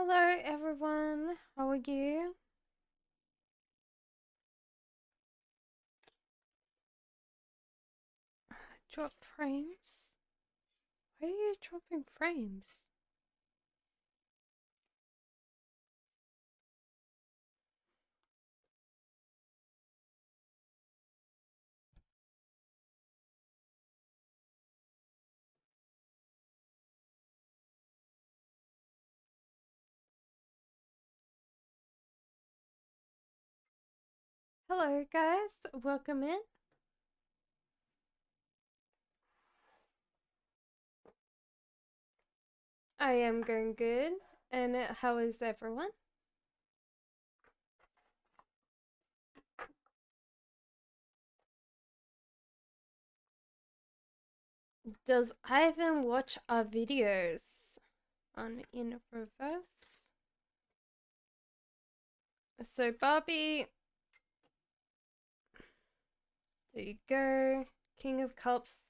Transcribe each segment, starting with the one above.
Hello everyone, how are you? Drop frames? Why are you dropping frames? Hello guys, welcome in. I am going good, and how is everyone? Does Ivan watch our videos on in reverse? So Barbie, there you go. King of Cups.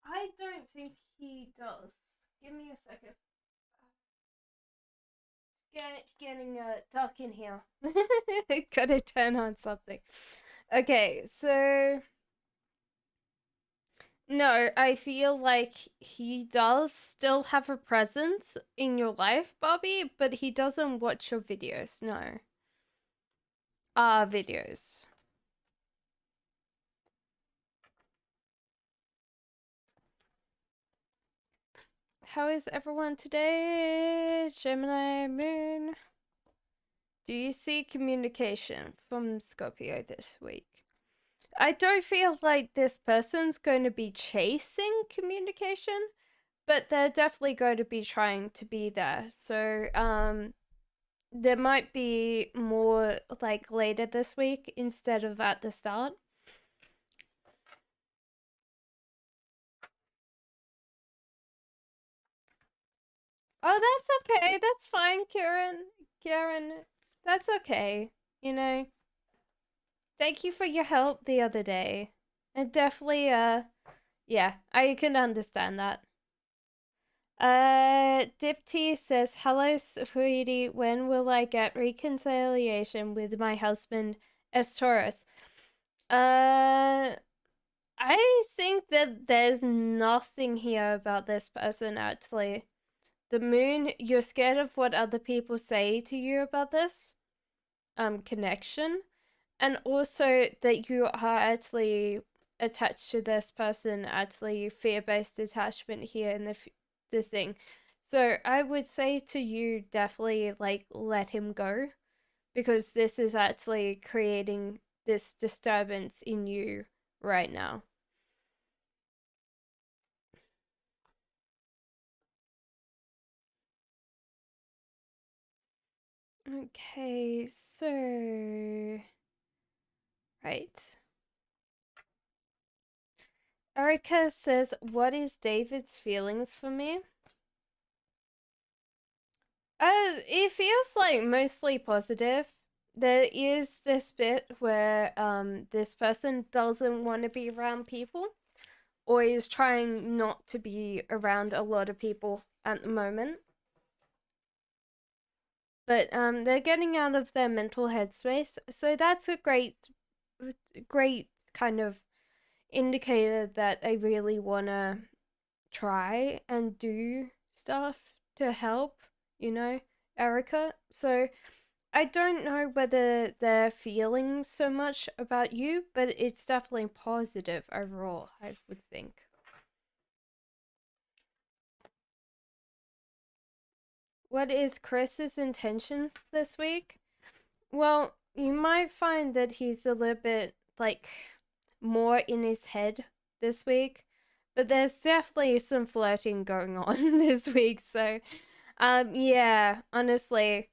I don't think he does. Give me a second. Getting dark in here. Gotta turn on something. Okay, so no, I feel like he does still have a presence in your life, Bobby, but he doesn't watch your videos. No. Videos. How is everyone today? Gemini Moon. Do you see communication from Scorpio this week? I don't feel like this person's going to be chasing communication, but they're definitely going to be trying to be there. So, there might be more like later this week instead of at the start. Oh, that's okay. That's fine, Karen. Karen, that's okay. You know, thank you for your help the other day. And definitely, yeah, I can understand that. Dipty says, "Hello, sweetie. When will I get reconciliation with my husband, S. Taurus?" Uh, I think that there's nothing here about this person actually. The moon, you're scared of what other people say to you about this connection, and also that you are actually attached to this person, actually fear-based attachment here in the thing. So I would say to you, definitely like let him go, because this is actually creating this disturbance in you right now. Okay, so right. Erica says, "What is David's feelings for me?" It feels like mostly positive. There is this bit where this person doesn't want to be around people, or is trying not to be around a lot of people at the moment. But they're getting out of their mental headspace, so that's a great kind of indicator that they really want to try and do stuff to help, you know, Erica. So I don't know whether they're feeling so much about you, but it's definitely positive overall, I would think. What is Chris's intentions this week? Well, you might find that he's a little bit like more in his head this week, but there's definitely some flirting going on this week. So, yeah, honestly,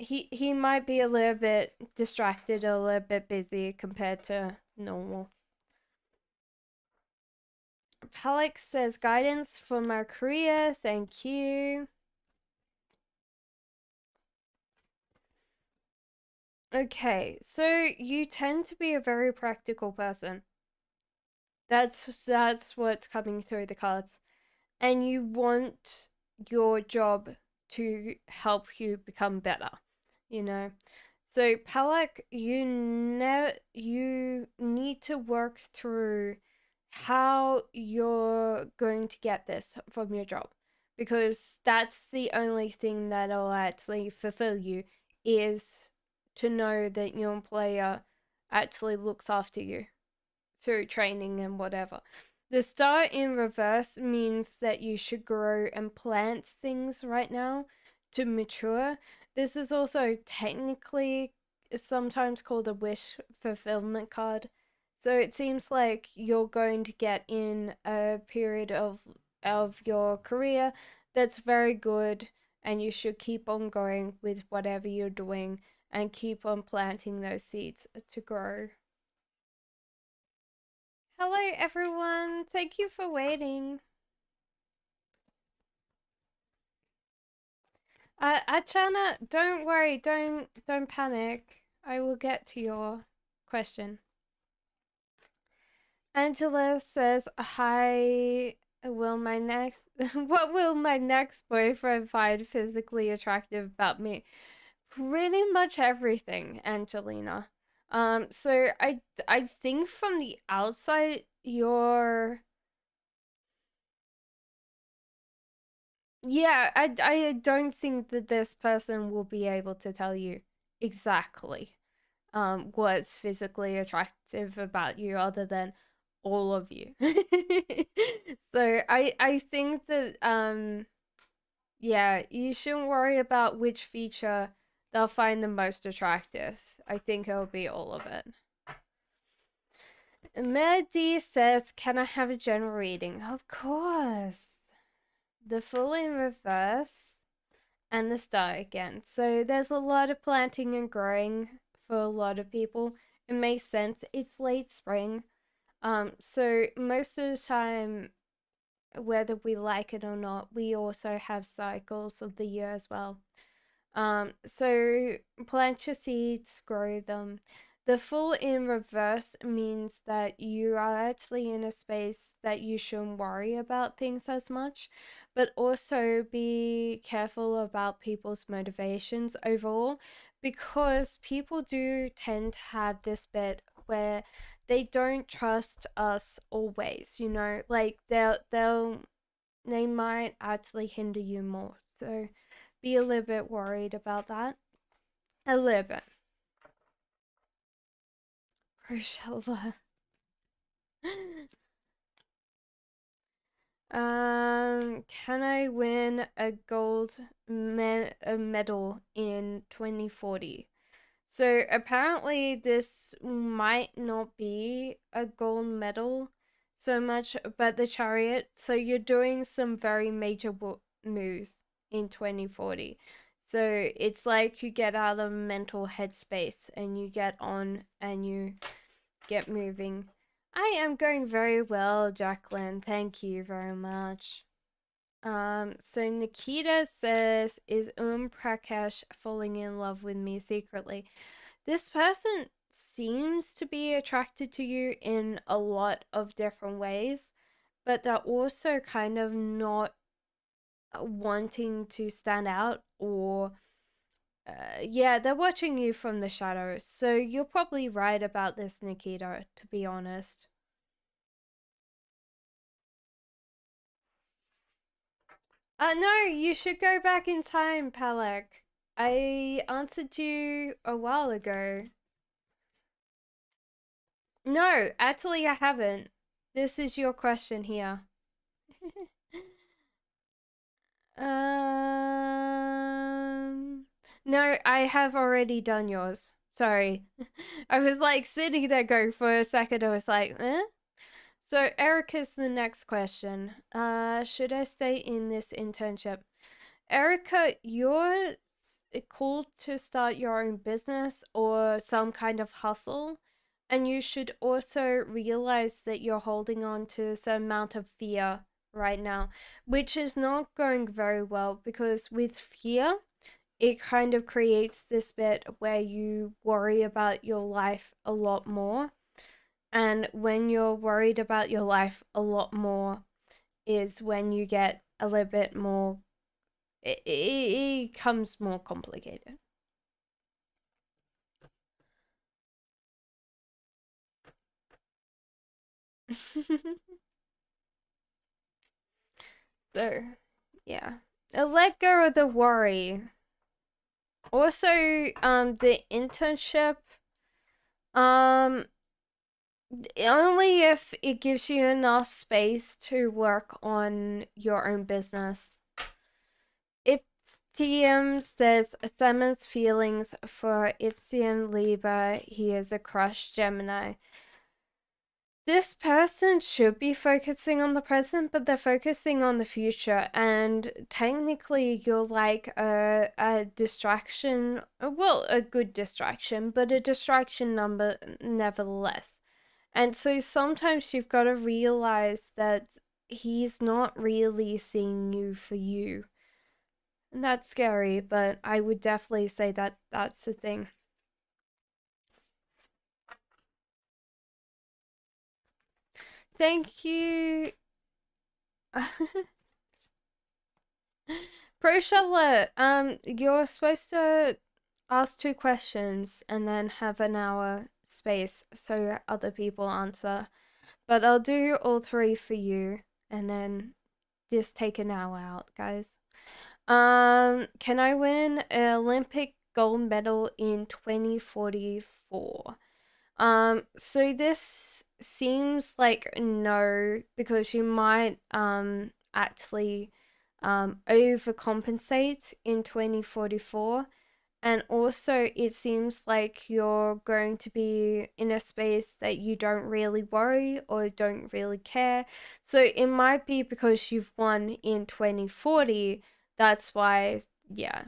he might be a little bit distracted, a little bit busy compared to normal. Alex says guidance for my career. Thank you. Okay, so you tend to be a very practical person. That's what's coming through the cards. And your job to help you become better, you know. So Palak, you need to work through how you're going to get this from your job, because that's the only thing that'll actually fulfill you, is to know that your employer actually looks after you through training and whatever. The star in reverse means that you should grow and plant things right now to mature. This is also technically sometimes called a wish fulfillment card. So it seems like you're going to get in a period of your career that's very good, and you should keep on going with whatever you're doing and keep on planting those seeds to grow. Hello everyone. Thank you for waiting. Achana, don't worry, don't panic. I will get to your question. Angela says, "Hi, will my next what will my next boyfriend find physically attractive about me?" Pretty much everything, Angelina. So I think from the outside you're, yeah, I don't think that this person will be able to tell you exactly what's physically attractive about you other than all of you. So I think that yeah, you shouldn't worry about which feature they'll find the most attractive. I think it'll be all of it. Mehdi says, "Can I have a general reading?" Of course. The Fool in Reverse and the star again. So there's a lot of planting and growing for a lot of people. It makes sense. It's late spring. So most of the time, whether we like it or not, we also have cycles of the year as well. So plant your seeds, grow them. The Fool in reverse means that you are actually in a space that you shouldn't worry about things as much, but also be careful about people's motivations overall, because people do tend to have this bit where they don't trust us always, you know, like they might actually hinder you more. So be a little bit worried about that. A little bit. Rochella. Can I win a a medal in 2040? So apparently this might not be a gold medal so much, but the chariot. So you're doing some very major moves in 2040. So it's like you get out of mental headspace and you get on and you get moving. I am going very well, Jacqueline. Thank you very much. So Nikita says, "Is Prakash falling in love with me secretly?" This person seems to be attracted to you in a lot of different ways, but they're also kind of not wanting to stand out, or yeah, they're watching you from the shadows. So you're probably right about this, Nikita, to be honest. No, you should go back in time, Palak. I answered you a while ago. No, actually, I haven't. This is your question here. No, I have already done yours. Sorry. I was like sitting there going for a second. I was like, eh? So Erica's the next question. Should I stay in this internship? Erica, you're called to start your own business or some kind of hustle, and you should also realize that you're holding on to some amount of fear right now, which is not going very well, because with fear, it kind of creates this bit where you worry about your life a lot more. And when you're worried about your life a lot more is when you get a little bit more it becomes more complicated. So, yeah. Let go of the worry. Also, the internship, um, only if it gives you enough space to work on your own business. Ipsium says Simon's feelings for Ipsium Libra. He is a crushed Gemini. This person should be focusing on the present, but they're focusing on the future. And technically, you're like a distraction. Well, a good distraction, but a distraction number nevertheless. And so sometimes you've got to realize that he's not really seeing you for you. And that's scary, but I would definitely say that that's the thing. Thank you. Pro Charlotte, you're supposed to ask 2 questions and then have an hour space so other people answer. But I'll do all 3 for you and then just take an hour out, guys. Can I win an Olympic gold medal in 2044? So this seems like no, because you might actually overcompensate in 2044. And also, it seems like you're going to be in a space that you don't really worry or don't really care. So it might be because you've won in 2040. That's why, yeah.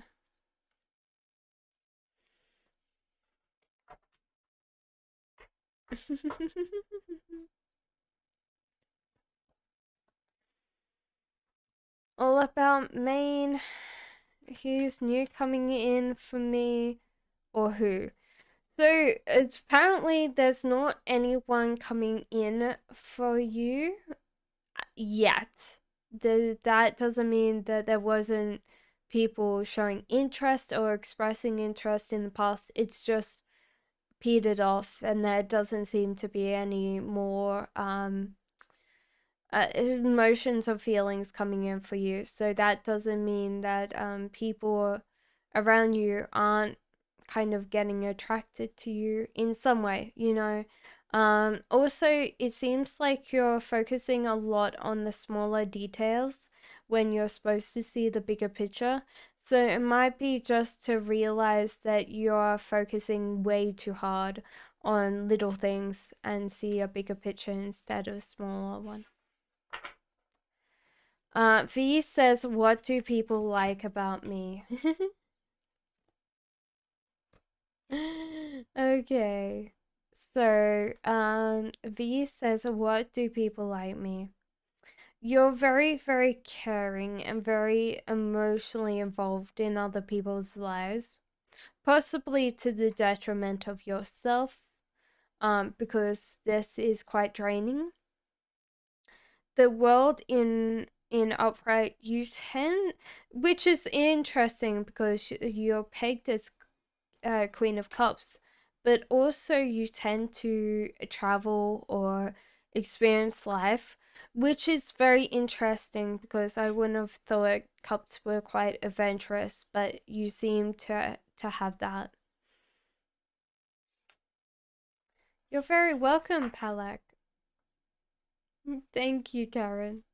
All about Maine. Who's new coming in for me or who? So apparently there's not anyone coming in for you yet. That doesn't mean that there wasn't people showing interest or expressing interest in the past. It's just petered off, and there doesn't seem to be any more emotions or feelings coming in for you. So that doesn't mean that people around you aren't kind of getting attracted to you in some way, you know. Also, it seems like you're focusing a lot on the smaller details when you're supposed to see the bigger picture. So it might be just to realize that you're focusing way too hard on little things and see a bigger picture instead of a smaller one. V says, "What do people like about me?" Okay. So, V says, "What do people like me?" You're very, very caring and very emotionally involved in other people's lives, possibly to the detriment of yourself, because this is quite draining. The world in upright, you tend, which is interesting because you're pegged as Queen of Cups, but also you tend to travel or experience life, which is very interesting because I wouldn't have thought Cups were quite adventurous, but you seem to have that. You're very welcome, Palak. Thank you, Karen.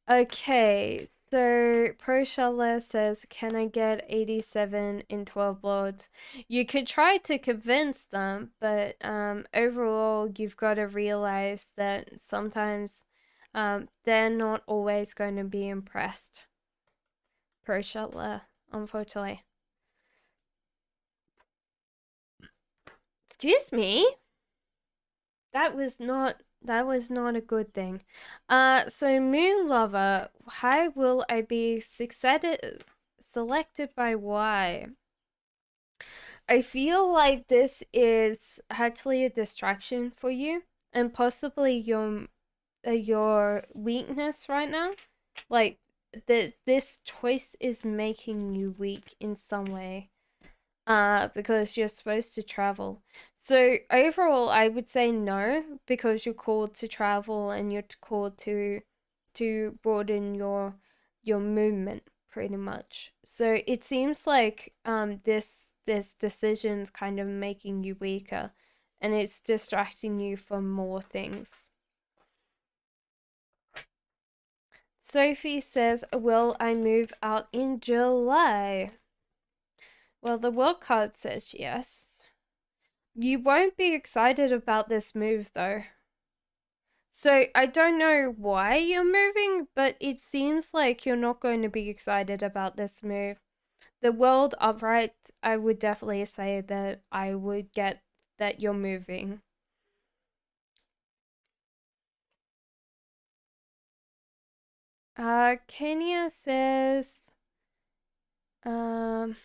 Okay, so Proshala says, "Can I get 87 in 12 lords?" You could try to convince them, but overall, you've got to realize that sometimes they're not always going to be impressed. Proshala, unfortunately. Excuse me? That was not a good thing. So Moon Lover, how will I be selected by why? I feel like this is actually a distraction for you and possibly your weakness right now. Like that this choice is making you weak in some way. Because you're supposed to travel. So overall, I would say no, because you're called to travel and you're called to broaden your movement pretty much. So it seems like this decision's kind of making you weaker, and it's distracting you from more things. Sophie says, "Will I move out in July?" Well, the world card says yes. You won't be excited about this move though. So I don't know why you're moving, but it seems like you're not going to be excited about this move. The world upright, I would definitely say that I would get that you're moving. Kenya says, um,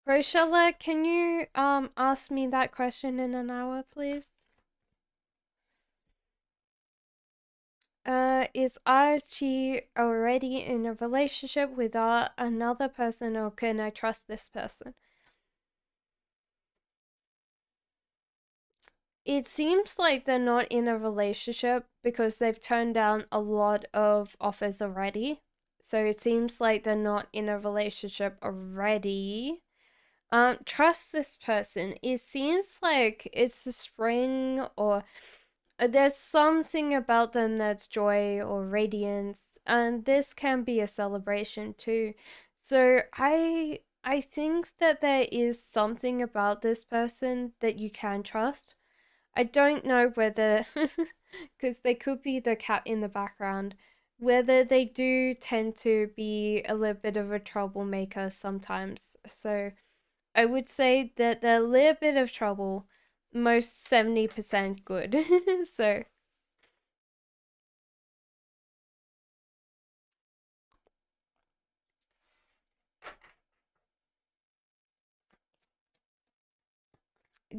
Rochella, can you ask me that question in an hour, please? Is Archie already in a relationship with another person, or can I trust this person? It seems like they're not in a relationship because they've turned down a lot of offers already. So it seems like they're not in a relationship already. Trust this person. It seems like it's the spring, or there's something about them that's joy or radiance, and this can be a celebration too. So I think that there is something about this person that you can trust. I don't know whether, because they could be the cat in the background, whether they do tend to be a little bit of a troublemaker sometimes. So I would say that they're a little bit of trouble, most 70% good. So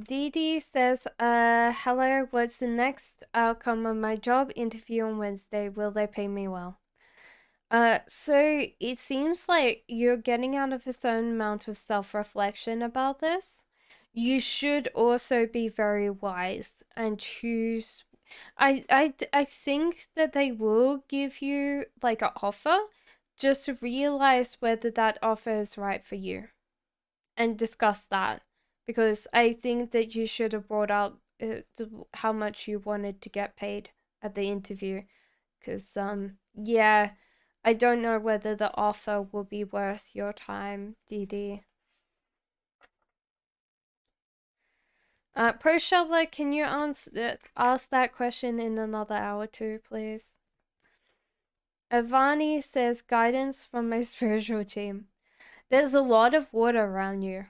Dee Dee says, hello, what's the next outcome of my job interview on Wednesday? Will they pay me well? So it seems like you're getting out of a certain amount of self-reflection about this. You should also be very wise and choose. I think that they will give you like an offer. Just realize whether that offer is right for you and discuss that, because I think that you should have brought up how much you wanted to get paid at the interview. Because, yeah, I don't know whether the offer will be worth your time, Dee Dee. Pro Shoveler, can you ask that question in another hour too, please? Avani says, guidance from my spiritual team. There's a lot of water around you.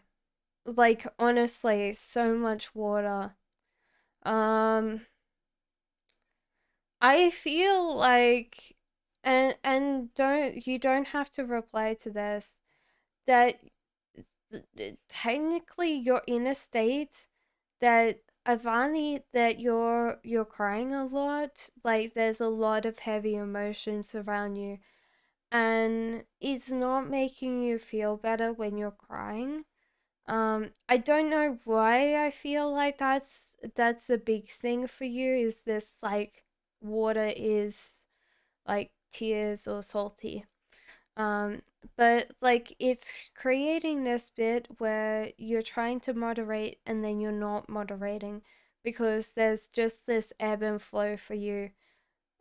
Like, honestly, so much water. Um, I feel like, and don't have to reply to this, that technically you're in a state that Avani, that you're crying a lot, like there's a lot of heavy emotions around you, and it's not making you feel better when you're crying. I don't know why I feel like that's a big thing for you, is this like water is like tears or salty. Um, but like it's creating this bit where you're trying to moderate and then you're not moderating, because there's just this ebb and flow for you.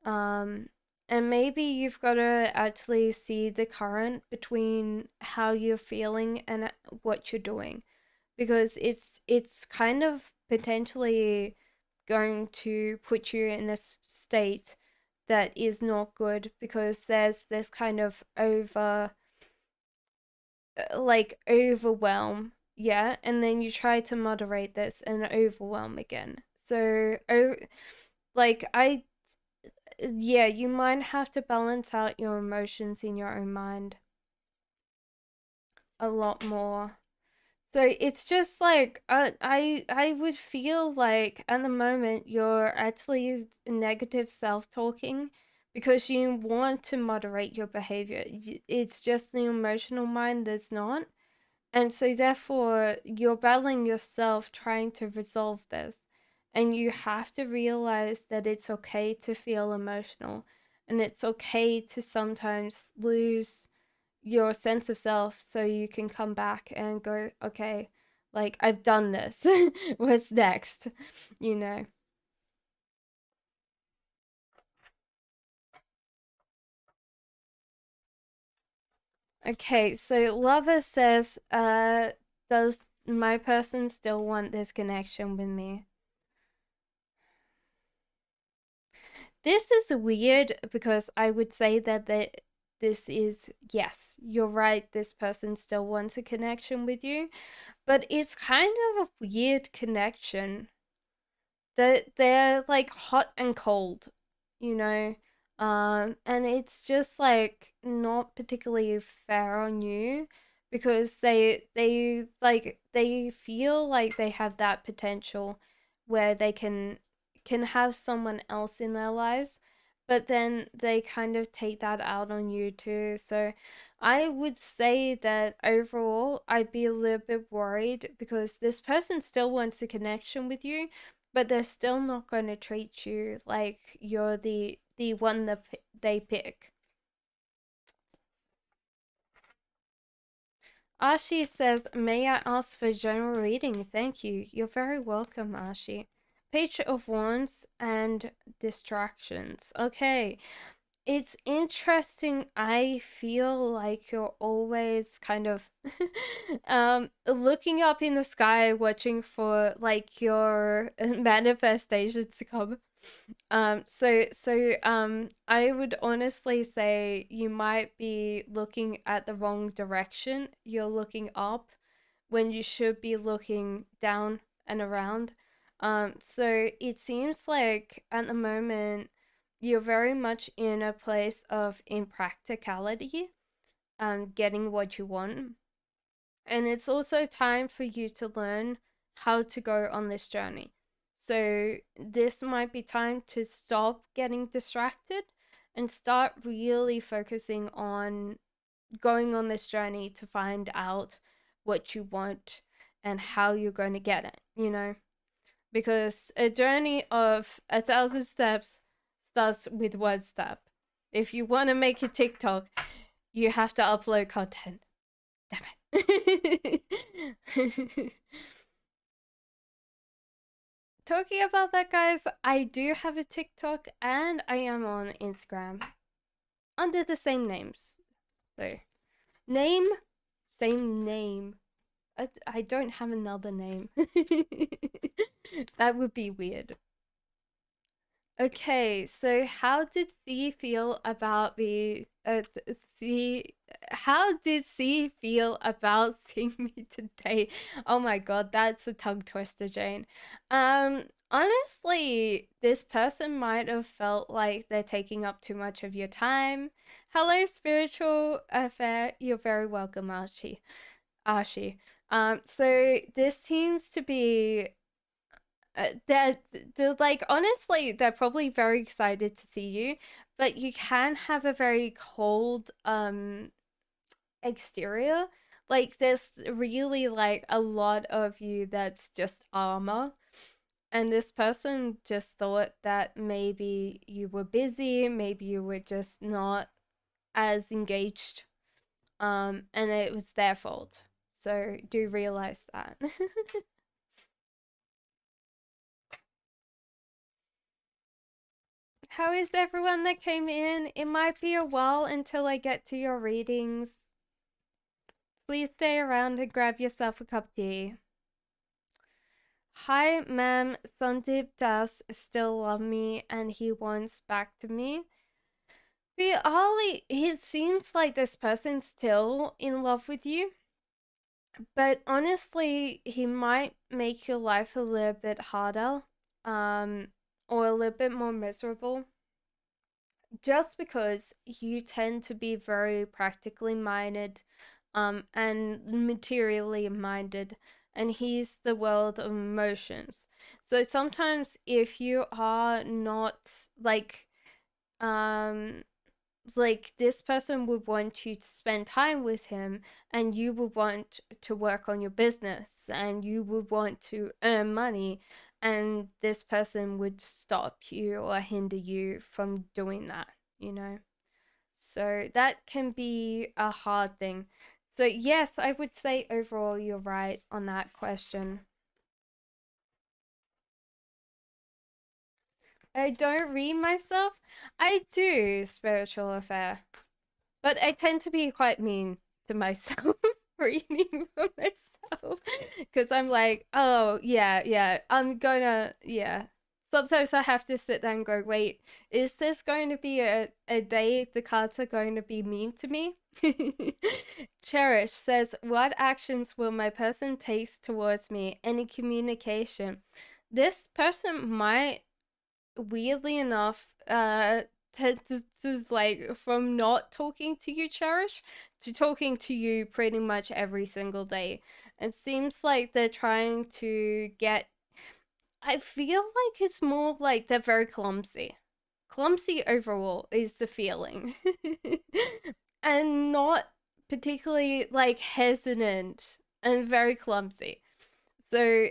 Um, and maybe you've got to actually see the current between how you're feeling and what you're doing, because it's kind of potentially going to put you in a state that is not good, because there's this kind of like overwhelm, yeah, and then you try to moderate this and overwhelm again. So like I yeah, you might have to balance out your emotions in your own mind a lot more. So it's just like I would feel like at the moment you're actually negative self-talking because you want to moderate your behavior. It's just the emotional mind that's not. And so therefore you're battling yourself trying to resolve this. And you have to realize that it's okay to feel emotional and it's okay to sometimes lose your sense of self so you can come back and go, okay, like I've done this. What's next? You know. Okay, so Lover says, does my person still want this connection with me? This is weird because I would say that this is, yes, you're right, this person still wants a connection with you, but it's kind of a weird connection. They're like hot and cold, you know, and it's just like not particularly fair on you because they feel like they have that potential where they can have someone else in their lives, but then they kind of take that out on you too. So I would say that overall I'd be a little bit worried because this person still wants a connection with you, but they're still not going to treat you like you're the one that they pick. Ashi says, "May I ask for general reading? Thank you. You're very welcome, Ashi." Page of Wands and distractions. Okay, it's interesting. I feel like you're always kind of looking up in the sky, watching for like your manifestations to come. I would honestly say you might be looking at the wrong direction. You're looking up when you should be looking down and around. So it seems like at the moment you're very much in a place of impracticality, getting what you want. And it's also time for you to learn how to go on this journey. So, this might be time to stop getting distracted and start really focusing on going on this journey to find out what you want and how you're going to get it, you know? Because a journey of 1,000 steps starts with one step. If you want to make a TikTok, you have to upload content. Damn it. Talking about that, guys, I do have a TikTok and I am on Instagram under the same names. So, name, same name. I don't have another name. That would be weird. Okay, so how did C feel about the C? How did C feel about seeing me today? Oh my God, that's a tongue twister, Jane. Honestly, this person might have felt like they're taking up too much of your time. Hello, spiritual affair. You're very welcome, Archie. Archie. So this seems to be they're like honestly they're probably very excited to see you, but you can have a very cold exterior. Like there's really like a lot of you that's just armor, and this person just thought that maybe you were busy, maybe you were just not as engaged, and it was their fault. So do realize that. How is everyone that came in? It might be a while until I get to your readings. Please stay around and grab yourself a cup of tea. Hi, ma'am. Sandeep does still love me and he wants back to me. Ali, it seems like this person's still in love with you, but honestly, he might make your life a little bit harder, um, or a little bit more miserable just because you tend to be very practically minded, and materially minded, and he's the world of emotions. So sometimes if you are not like um like this person would want you to spend time with him, and you would want to work on your business, and you would want to earn money, and this person would stop you or hinder you from doing that, you know. So that can be a hard thing. So yes, I would say overall you're right on that question. I don't read myself. I do spiritual affair. But I tend to be quite mean to myself reading for myself because I'm like, oh, yeah, yeah, I'm gonna, yeah. Sometimes I have to sit there and go, wait, is this going to be a day the cards are going to be mean to me? Cherish says, what actions will my person take towards me? Any communication? This person might, weirdly enough, just like from not talking to you, Cherish, to talking to you pretty much every single day. It seems like they're trying to get. I feel like it's more like they're very clumsy. Clumsy overall is the feeling. And not particularly like hesitant and very clumsy. So,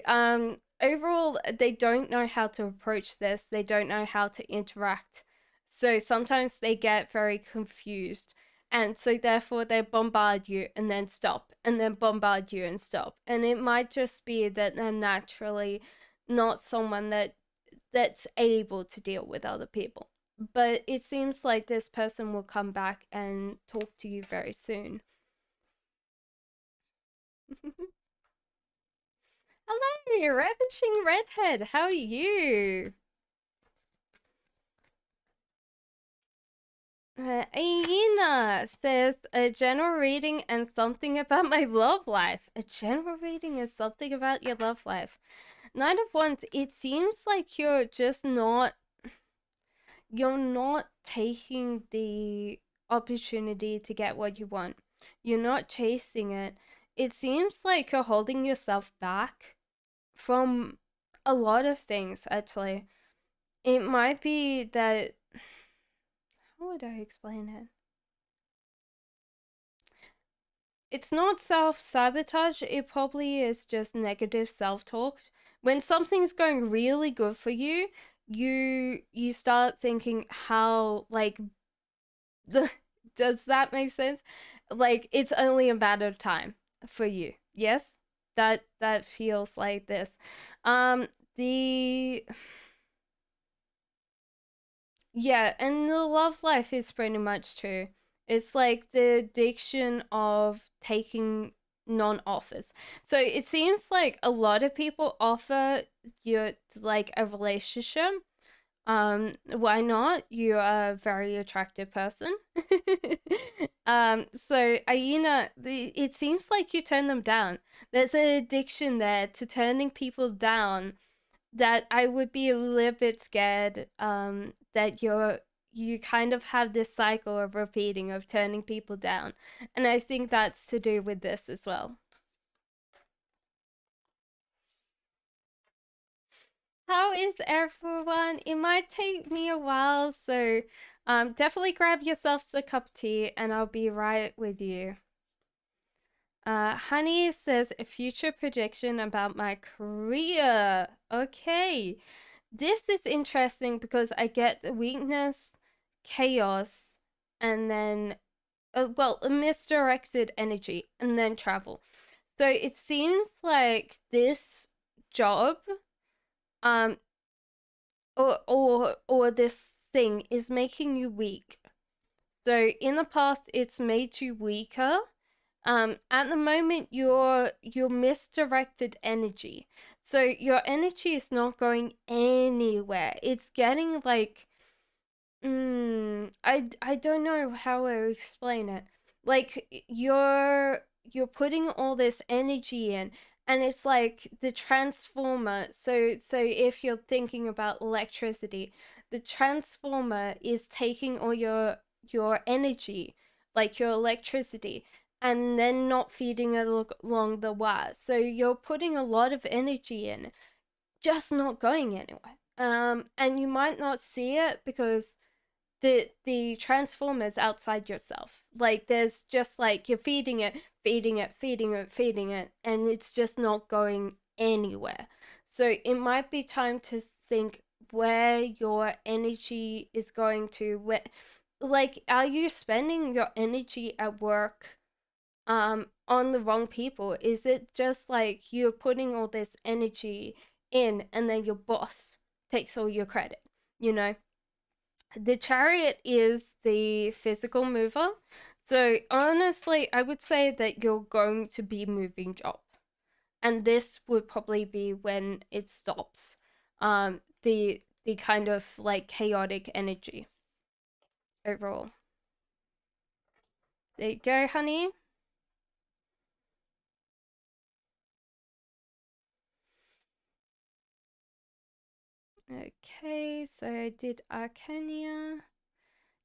overall, they don't know how to approach this. They don't know how to interact. So sometimes they get very confused. And so therefore they bombard you and then stop, and then bombard you and stop. And it might just be that they're naturally not someone that's able to deal with other people. But it seems like this person will come back and talk to you very soon. Hello, Ravishing Redhead. How are you? Aina says a general reading and something about my love life. A general reading and something about your love life. Nine of Wands, it seems like you're not taking the opportunity to get what you want. You're not chasing it. It seems like you're holding yourself back from a lot of things, actually. It might be that, how would I explain it? It's not self-sabotage, it probably is just negative self-talk. When something's going really good for you, you start thinking how like the does that make sense? Like it's only a matter of time for you. Yes? That feels like this. The Yeah, and the love life is pretty much true. It's like the addiction of taking non-offers. So it seems like a lot of people offer you like a relationship. Why not? You're a very attractive person. So Aina, it seems like you turn them down. There's an addiction there to turning people down that I would be a little bit scared that you kind of have this cycle of repeating of turning people down. And I think that's to do with this as well. How is everyone? It might take me a while, so definitely grab yourselves a cup of tea and I'll be right with you. Honey says a future prediction about my career. Okay. This is interesting because I get the weakness, chaos, and then, well, a misdirected energy, and then travel. So it seems like this job, um, or this thing is making you weak. So in the past, it's made you weaker. At the moment, you're misdirected energy. So your energy is not going anywhere. It's getting like, I don't know how I would explain it. Like you're putting all this energy in, and it's like the transformer. So if you're thinking about electricity, the transformer is taking all your energy, like your electricity, and then not feeding it along the wire. So you're putting a lot of energy in, just not going anywhere. And you might not see it because the transformers outside yourself. Like there's just like you're feeding it, feeding it, feeding it, feeding it, and it's just not going anywhere. So it might be time to think where your energy is going to. Where, like, are you spending your energy at work on the wrong people? Is it just like you're putting all this energy in and then your boss takes all your credit, you know? The chariot is the physical mover. So honestly, I would say that you're going to be moving job. And this would probably be when it stops. The kind of like chaotic energy overall. There you go, honey. Okay, so I did Arcania.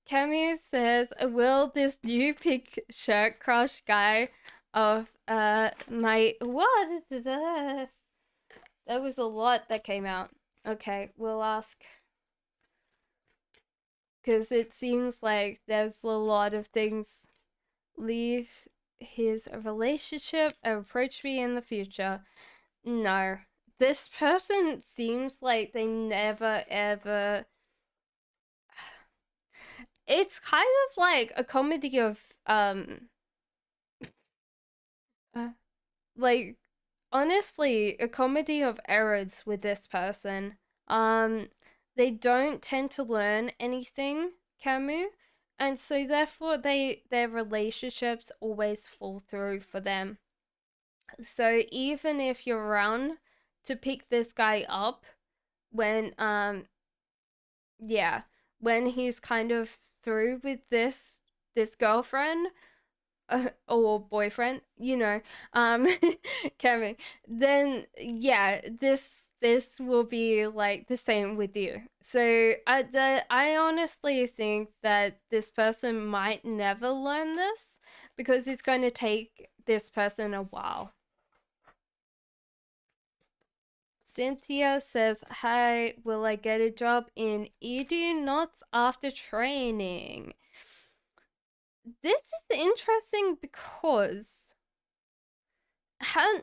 Camille says, "Will this new pink shirt crush guy of my what? That was a lot that came out." Okay, we'll ask because it seems like there's a lot of things. Leave his relationship and approach me in the future. No, this person seems like they never ever. It's kind of like a comedy of uh, like honestly a comedy of errors with this person. Um, they don't tend to learn anything, Camus, and so therefore their relationships always fall through for them. So even if you're around to pick this guy up when yeah, when he's kind of through with this girlfriend, or boyfriend, Kevin, then yeah, this will be like the same with you. So I honestly think that this person might never learn this because it's going to take this person a while. Cynthia says, "Hi, will I get a job in Edu? Not after training." This is interesting because how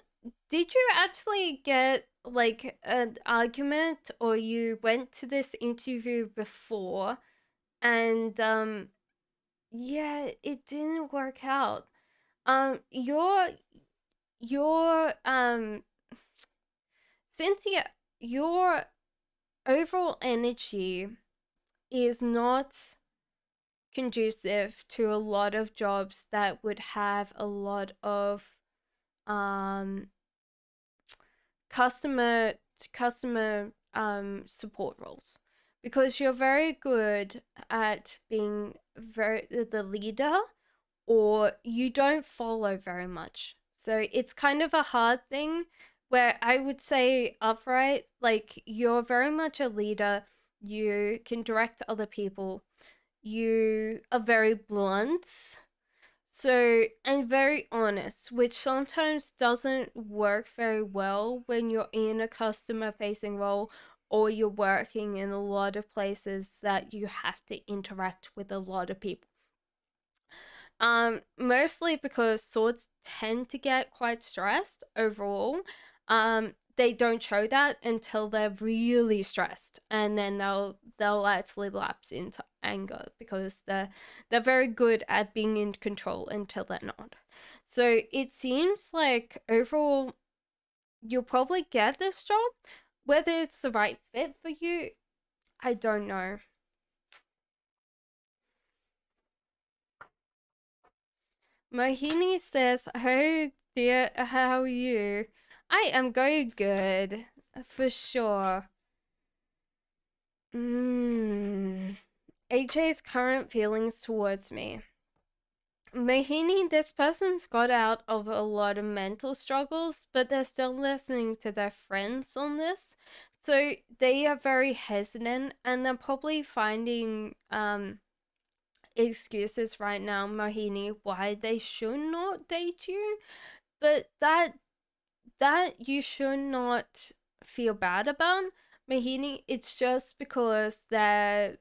did you actually get like an argument or you went to this interview before and yeah, it didn't work out. Your Cynthia, your overall energy is not conducive to a lot of jobs that would have a lot of um customer customer support roles because you're very good at being very the leader or you don't follow very much. So it's kind of a hard thing where I would say upright, like you're very much a leader, you can direct other people, you are very blunt, so, and very honest, which sometimes doesn't work very well when you're in a customer facing role or you're working in a lot of places that you have to interact with a lot of people. Mostly because swords tend to get quite stressed overall. They don't show that until they're really stressed, and then they'll actually lapse into anger because they're very good at being in control until they're not. So it seems like overall you'll probably get this job. Whether it's the right fit for you, I don't know. Mohini says, "Oh dear, how are you?" I am going good, for sure. AJ's current feelings towards me. Mohini, this person's got out of a lot of mental struggles, but they're still listening to their friends on this. So they are very hesitant and they're probably finding excuses right now, Mohini, why they should not date you, but that you should not feel bad about, Mohini. It's just because they're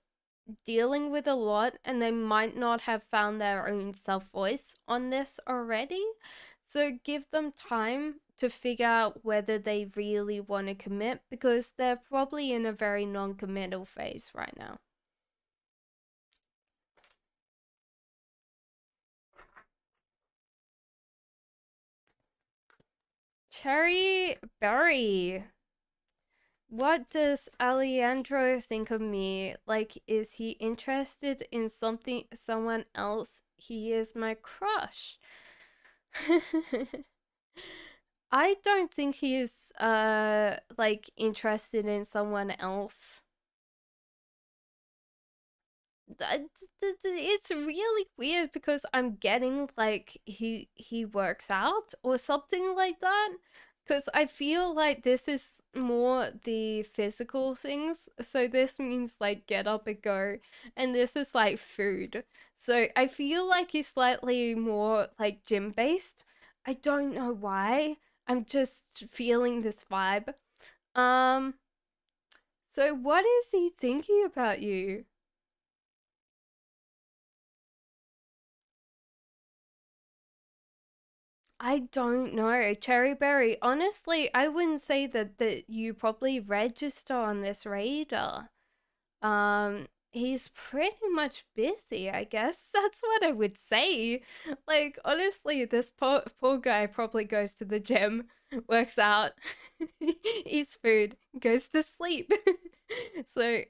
dealing with a lot and they might not have found their own self voice on this already. So give them time to figure out whether they really want to commit, because they're probably in a very non committal phase right now. Cherry Berry. What does Alejandro think of me? Like, is he interested in someone else? He is my crush. I don't think he is like interested in someone else. It's really weird because I'm getting like he works out or something like that, because I feel like this is more the physical things, so this means like get up and go, and this is like food, so I feel like he's slightly more like gym based. I don't know why, I'm just feeling this vibe. um so what is he thinking about you? I don't know. Cherry Berry. Honestly, I wouldn't say that you probably register on this radar. He's pretty much busy, I guess. That's what I would say. Like, honestly, this poor guy probably goes to the gym, works out, eats food, goes to sleep. So,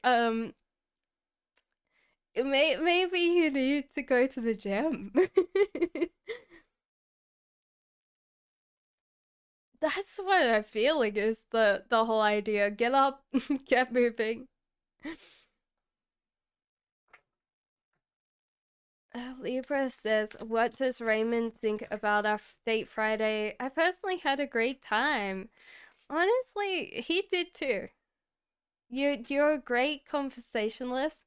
maybe you need to go to the gym. That's what I'm feeling is the whole idea. Get up, get moving. Libra says, "What does Raymond think about our date Friday? I personally had a great time. Honestly, he did too. You're a great conversationalist,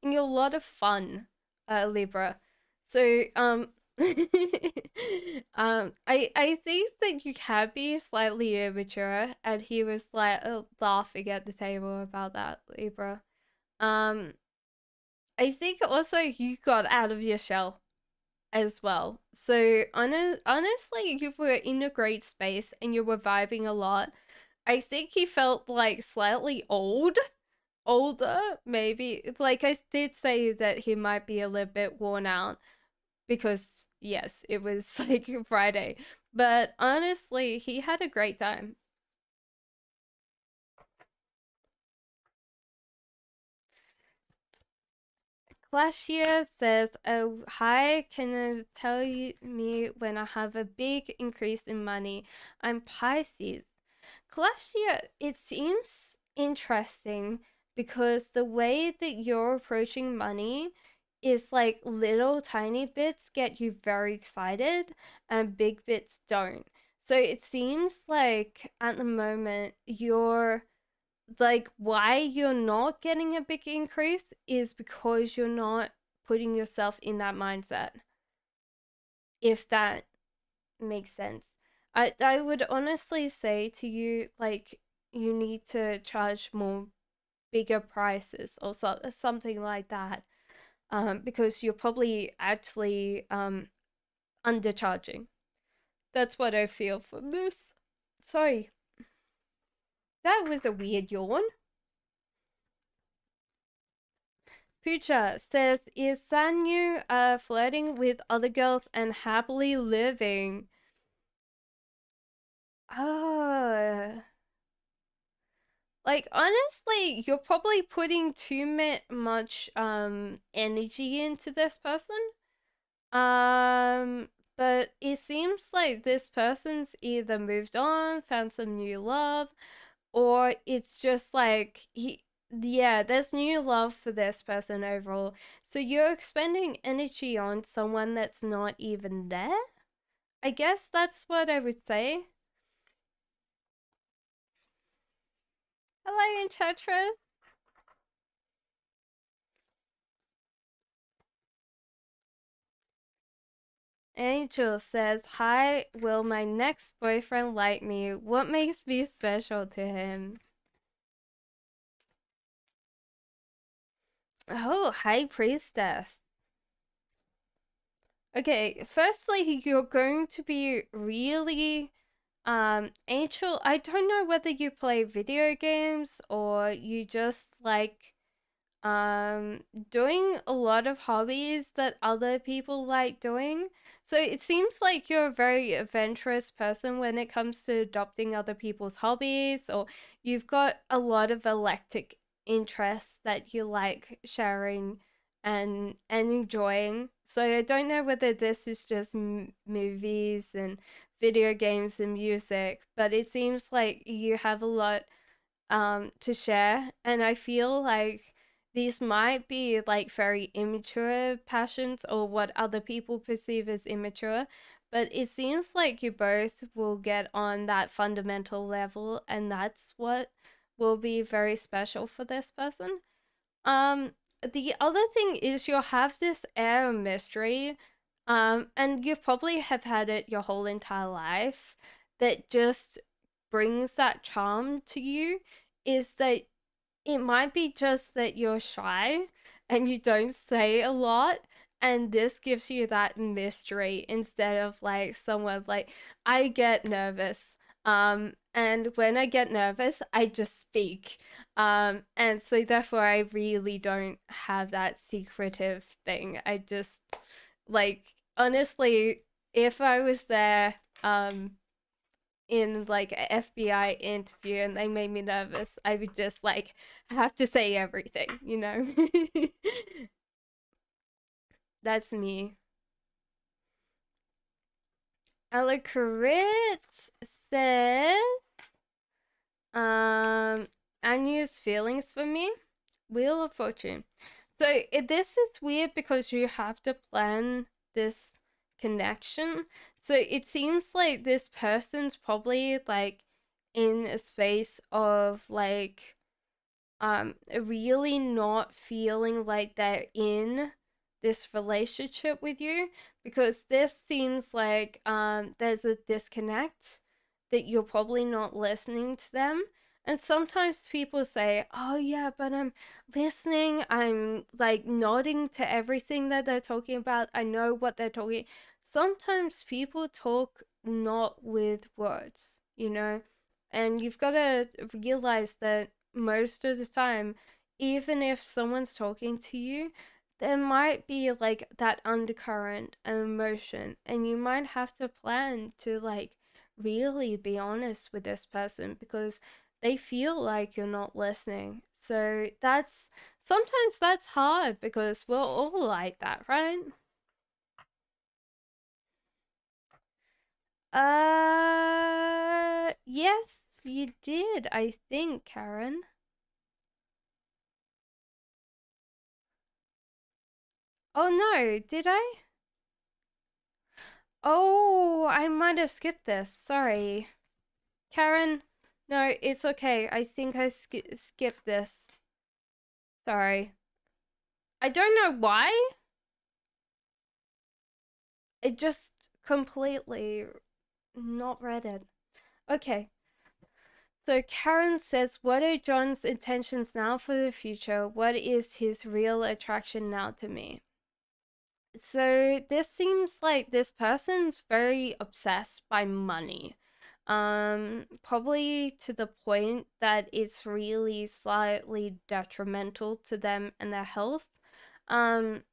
and you're a lot of fun, Libra. So I think that you can be slightly immature, and he was like laughing at the table about that, Libra. Um, I think also you got out of your shell as well. So honestly, you were in a great space and you were vibing a lot. I think he felt like slightly older, maybe. Like I did say that he might be a little bit worn out because yes, it was like Friday. But honestly, he had a great time. Clashia says, "Oh, hi, can you tell me when I have a big increase in money? I'm Pisces." Clashia, it seems interesting because the way that you're approaching money is like little tiny bits get you very excited and big bits don't. So it seems like at the moment you're like why you're not getting a big increase is because you're not putting yourself in that mindset. If that makes sense. I would honestly say to you like you need to charge more bigger prices or something like that. Because you're probably actually undercharging. That's what I feel from this. Sorry, that was a weird yawn. Pucha says, "Is Sanyu flirting with other girls and happily living?" Ah, like honestly, you're probably putting too much energy into this person. Um, but it seems like this person's either moved on, found some new love, or it's just like yeah, there's new love for this person overall. So you're expending energy on someone that's not even there. I guess that's what I would say. Hello, Enchantress. Angel says, "Hi, will my next boyfriend like me? What makes me special to him?" Oh, High Priestess. Okay, firstly, you're going to be really Angel, I don't know whether you play video games or you just like um doing a lot of hobbies that other people like doing. So it seems like you're a very adventurous person when it comes to adopting other people's hobbies, or you've got a lot of eclectic interests that you like sharing and enjoying. So I don't know whether this is just movies and video games and music, but it seems like you have a lot to share, and I feel like these might be like very immature passions or what other people perceive as immature, but it seems like you both will get on that fundamental level, and that's what will be very special for this person. um the other thing is you'll have this air of mystery, and you probably have had it your whole entire life, that just brings that charm to you, is that it might be just that you're shy and you don't say a lot, and this gives you that mystery instead of like someone like, I get nervous. And when I get nervous, I just speak. And so therefore I really don't have that secretive thing. I just like, honestly, if I was there in like an FBI interview and they made me nervous, I would just like have to say everything, you know? That's me. Alacrit says, um, Anya's feelings for me. Wheel of Fortune. So this is weird because you have to plan this connection. So it seems like this person's probably like in a space of like really not feeling like they're in this relationship with you, because this seems like there's a disconnect, that you're probably not listening to them. And sometimes people say, "Oh yeah, but I'm listening. I'm like nodding to everything that they're talking about. I know what they're talking." Sometimes people talk not with words, you know? And you've got to realize that most of the time, even if someone's talking to you, there might be like that undercurrent and emotion, and you might have to plan to like really be honest with this person because they feel like you're not listening. So that's sometimes that's hard because we're all like that, right? Yes, you did, I think, Karen. Oh no, did I? Oh, I might have skipped this. Sorry. Karen, no, it's okay. I think I skipped this. Sorry. I don't know why. It just completely not read it. Okay. So Karen says, "What are John's intentions now for the future? What is his real attraction now to me?" So this seems like this person's very obsessed by money. Probably to the point that it's really slightly detrimental to them and their health. Um,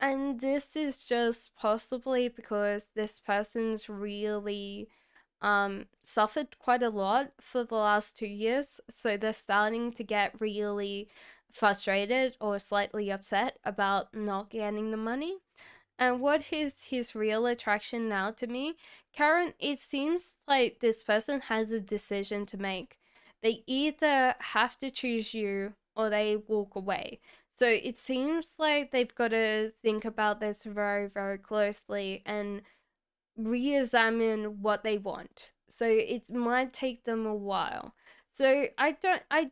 and this is just possibly because this person's really suffered quite a lot for the last 2 years, so they're starting to get really frustrated or slightly upset about not getting the money. And what is his real attraction now to me? Karen, it seems like this person has a decision to make. They either have to choose you or they walk away. So it seems like they've got to think about this very, very closely and re-examine what they want. So it might take them a while. So I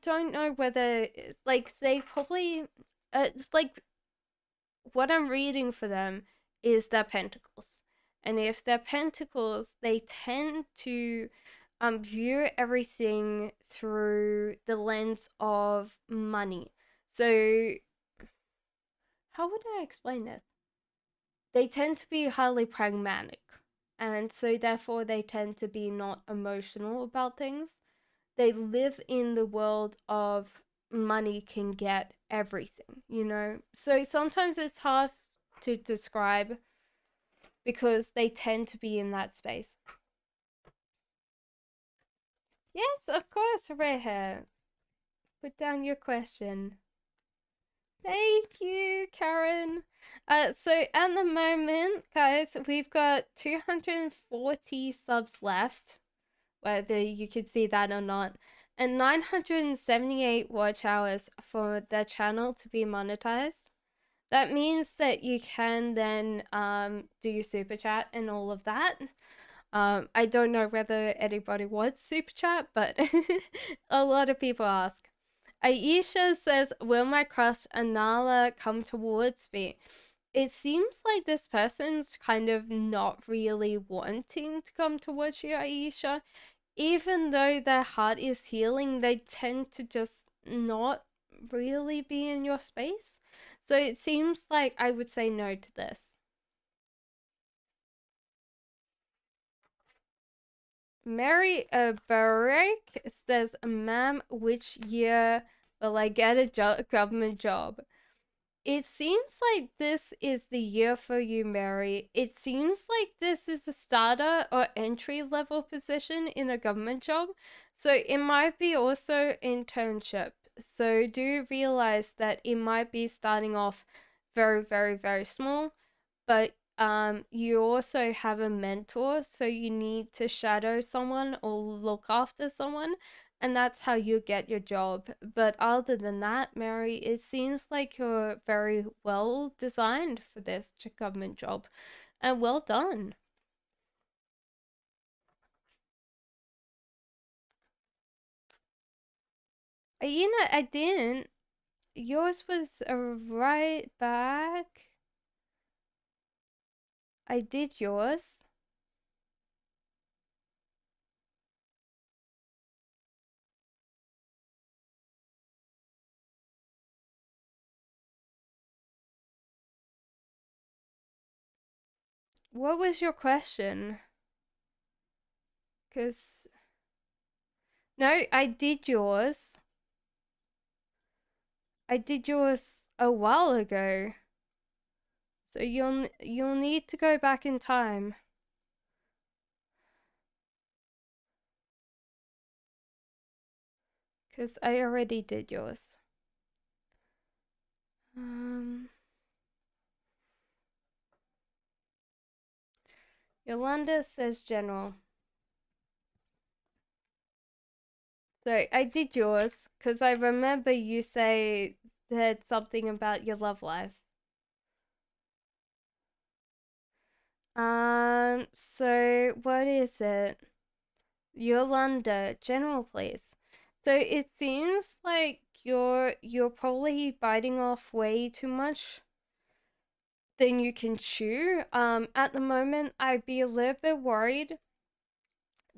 don't know whether like they probably it's like what I'm reading for them is their pentacles. And if they're pentacles, they tend to view everything through the lens of money. So, how would I explain this? They tend to be highly pragmatic, and so therefore they tend to be not emotional about things. They live in the world of money can get everything, you know? So sometimes it's hard to describe because they tend to be in that space. Yes, of course, Reha. Put down your question. Thank you, Karen. So at the moment, guys, we've got 240 subs left, whether you could see that or not, and 978 watch hours for the channel to be monetized. That means that you can then do your super chat and all of that. I don't know whether anybody wants super chat, but a lot of people ask. Aisha says, will my crush Anala come towards me? It seems like this person's kind of not really wanting to come towards you, Aisha. Even though their heart is healing, they tend to just not really be in your space. So it seems like I would say no to this. Mary Barrick says, ma'am, which year will I get a government job? It seems like this is the year for you, Mary. It seems like this is a starter or entry level position in a government job. So it might be also internship. So do realize that it might be starting off very, very, very small, but you also have a mentor, so you need to shadow someone or look after someone, and that's how you get your job. But other than that, Mary, it seems like you're very well designed for this government job, and well done. You know, I didn't. Yours was a right back. I did yours. What was your question? Because no, I did yours. I did yours a while ago. So you'll need to go back in time. Cause I already did yours. Yolanda says general. So I did yours because I remember you said something about your love life. So what is it? Yolanda, general, please. So it seems like you're probably biting off way too much than you can chew. At the moment, I'd be a little bit worried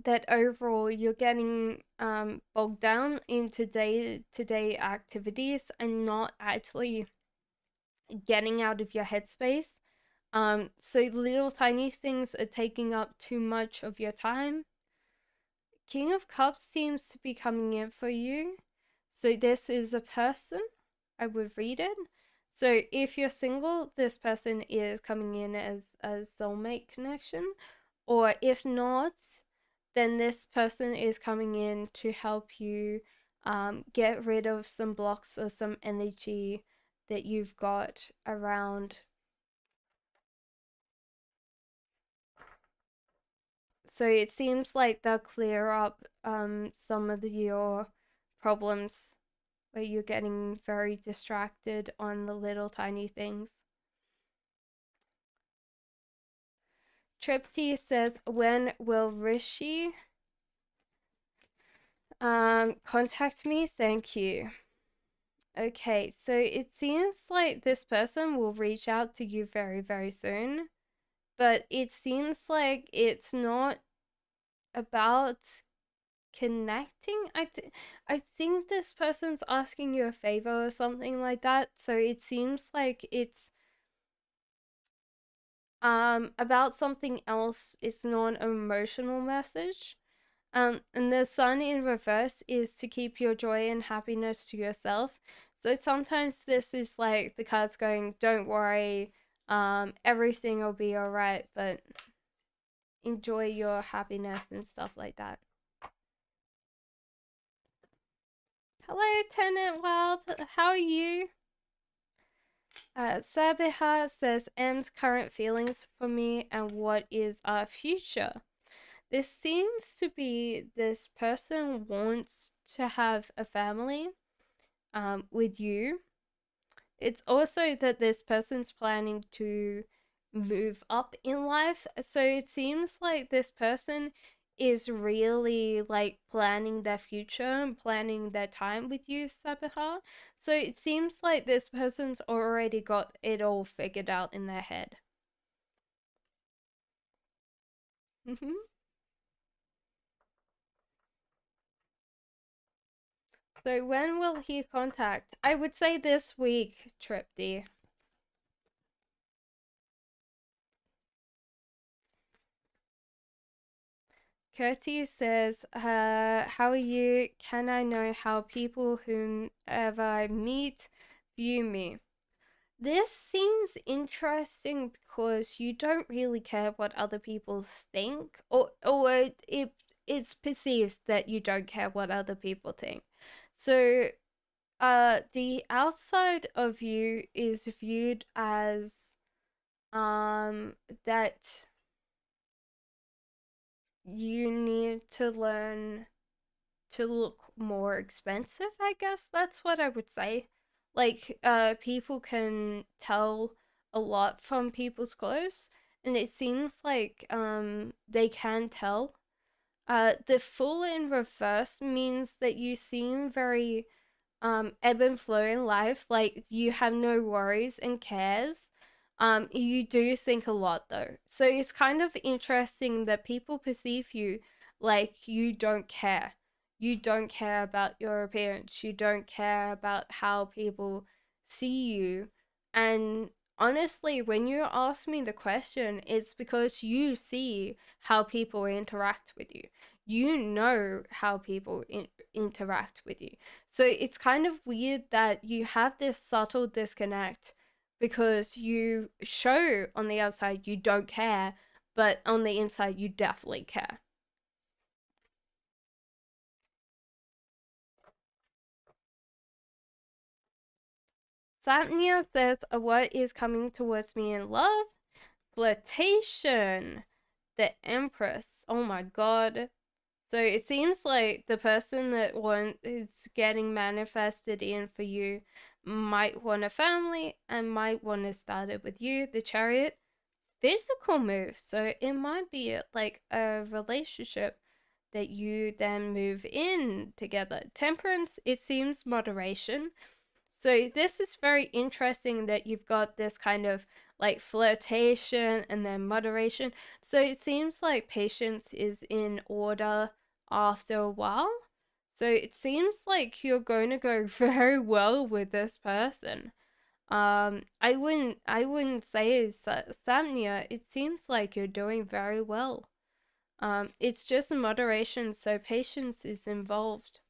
that overall you're getting bogged down into day-to-day activities and not actually getting out of your headspace. So little tiny things are taking up too much of your time. King of Cups seems to be coming in for you. So this is a person. I would read it. So if you're single, this person is coming in as a soulmate connection. Or if not, then this person is coming in to help you get rid of some blocks or some energy that you've got around. So it seems like they'll clear up some of your problems where you're getting very distracted on the little tiny things. Tripty says, when will Rishi contact me? Thank you. Okay, so it seems like this person will reach out to you very, very soon. but it seems like it's not about connecting. I think this person's asking you a favor or something like that. So it seems like it's about something else. It's not an emotional message. And the sun in reverse is to keep your joy and happiness to yourself. So sometimes this is like the cards going, don't worry, everything will be alright, but enjoy your happiness and stuff like that. Hello, Tenant Wild. How are you? Sabiha says M's current feelings for me and what is our future. This seems to be this person wants to have a family with you. It's also that this person's planning to move up in life. So it seems like this person is really like planning their future and planning their time with you, Sabiha. So it seems like this person's already got it all figured out in their head. So when will he contact? I would say this week, Tripty. Curti says, how are you? Can I know how people whomever I meet view me? This seems interesting because you don't really care what other people think, or it's perceived that you don't care what other people think. So, the outside of you is viewed as that you need to learn to look more expensive, I guess that's what I would say. Like, people can tell a lot from people's clothes, and it seems like they can tell. The Fool in reverse means that you seem very ebb and flow in life, like you have no worries and cares. You do think a lot though. So it's kind of interesting that people perceive you like you don't care. You don't care about your appearance. You don't care about how people see you. And honestly, when you ask me the question, it's because you see how people interact with you. You know how people interact with you. So it's kind of weird that you have this subtle disconnect because you show on the outside you don't care, but on the inside you definitely care. Satya says, what is coming towards me in love? Flirtation. The Empress. Oh my god. So it seems like the person that is getting manifested in for you might want a family and might want to start it with you. The Chariot, physical move. So it might be like a relationship that you then move in together. Temperance, it seems moderation. So this is very interesting that you've got this kind of like flirtation and then moderation. So it seems like patience is in order after a while. So it seems like you're going to go very well with this person. I wouldn't say it's Samnia. It seems like you're doing very well. It's just moderation, so patience is involved.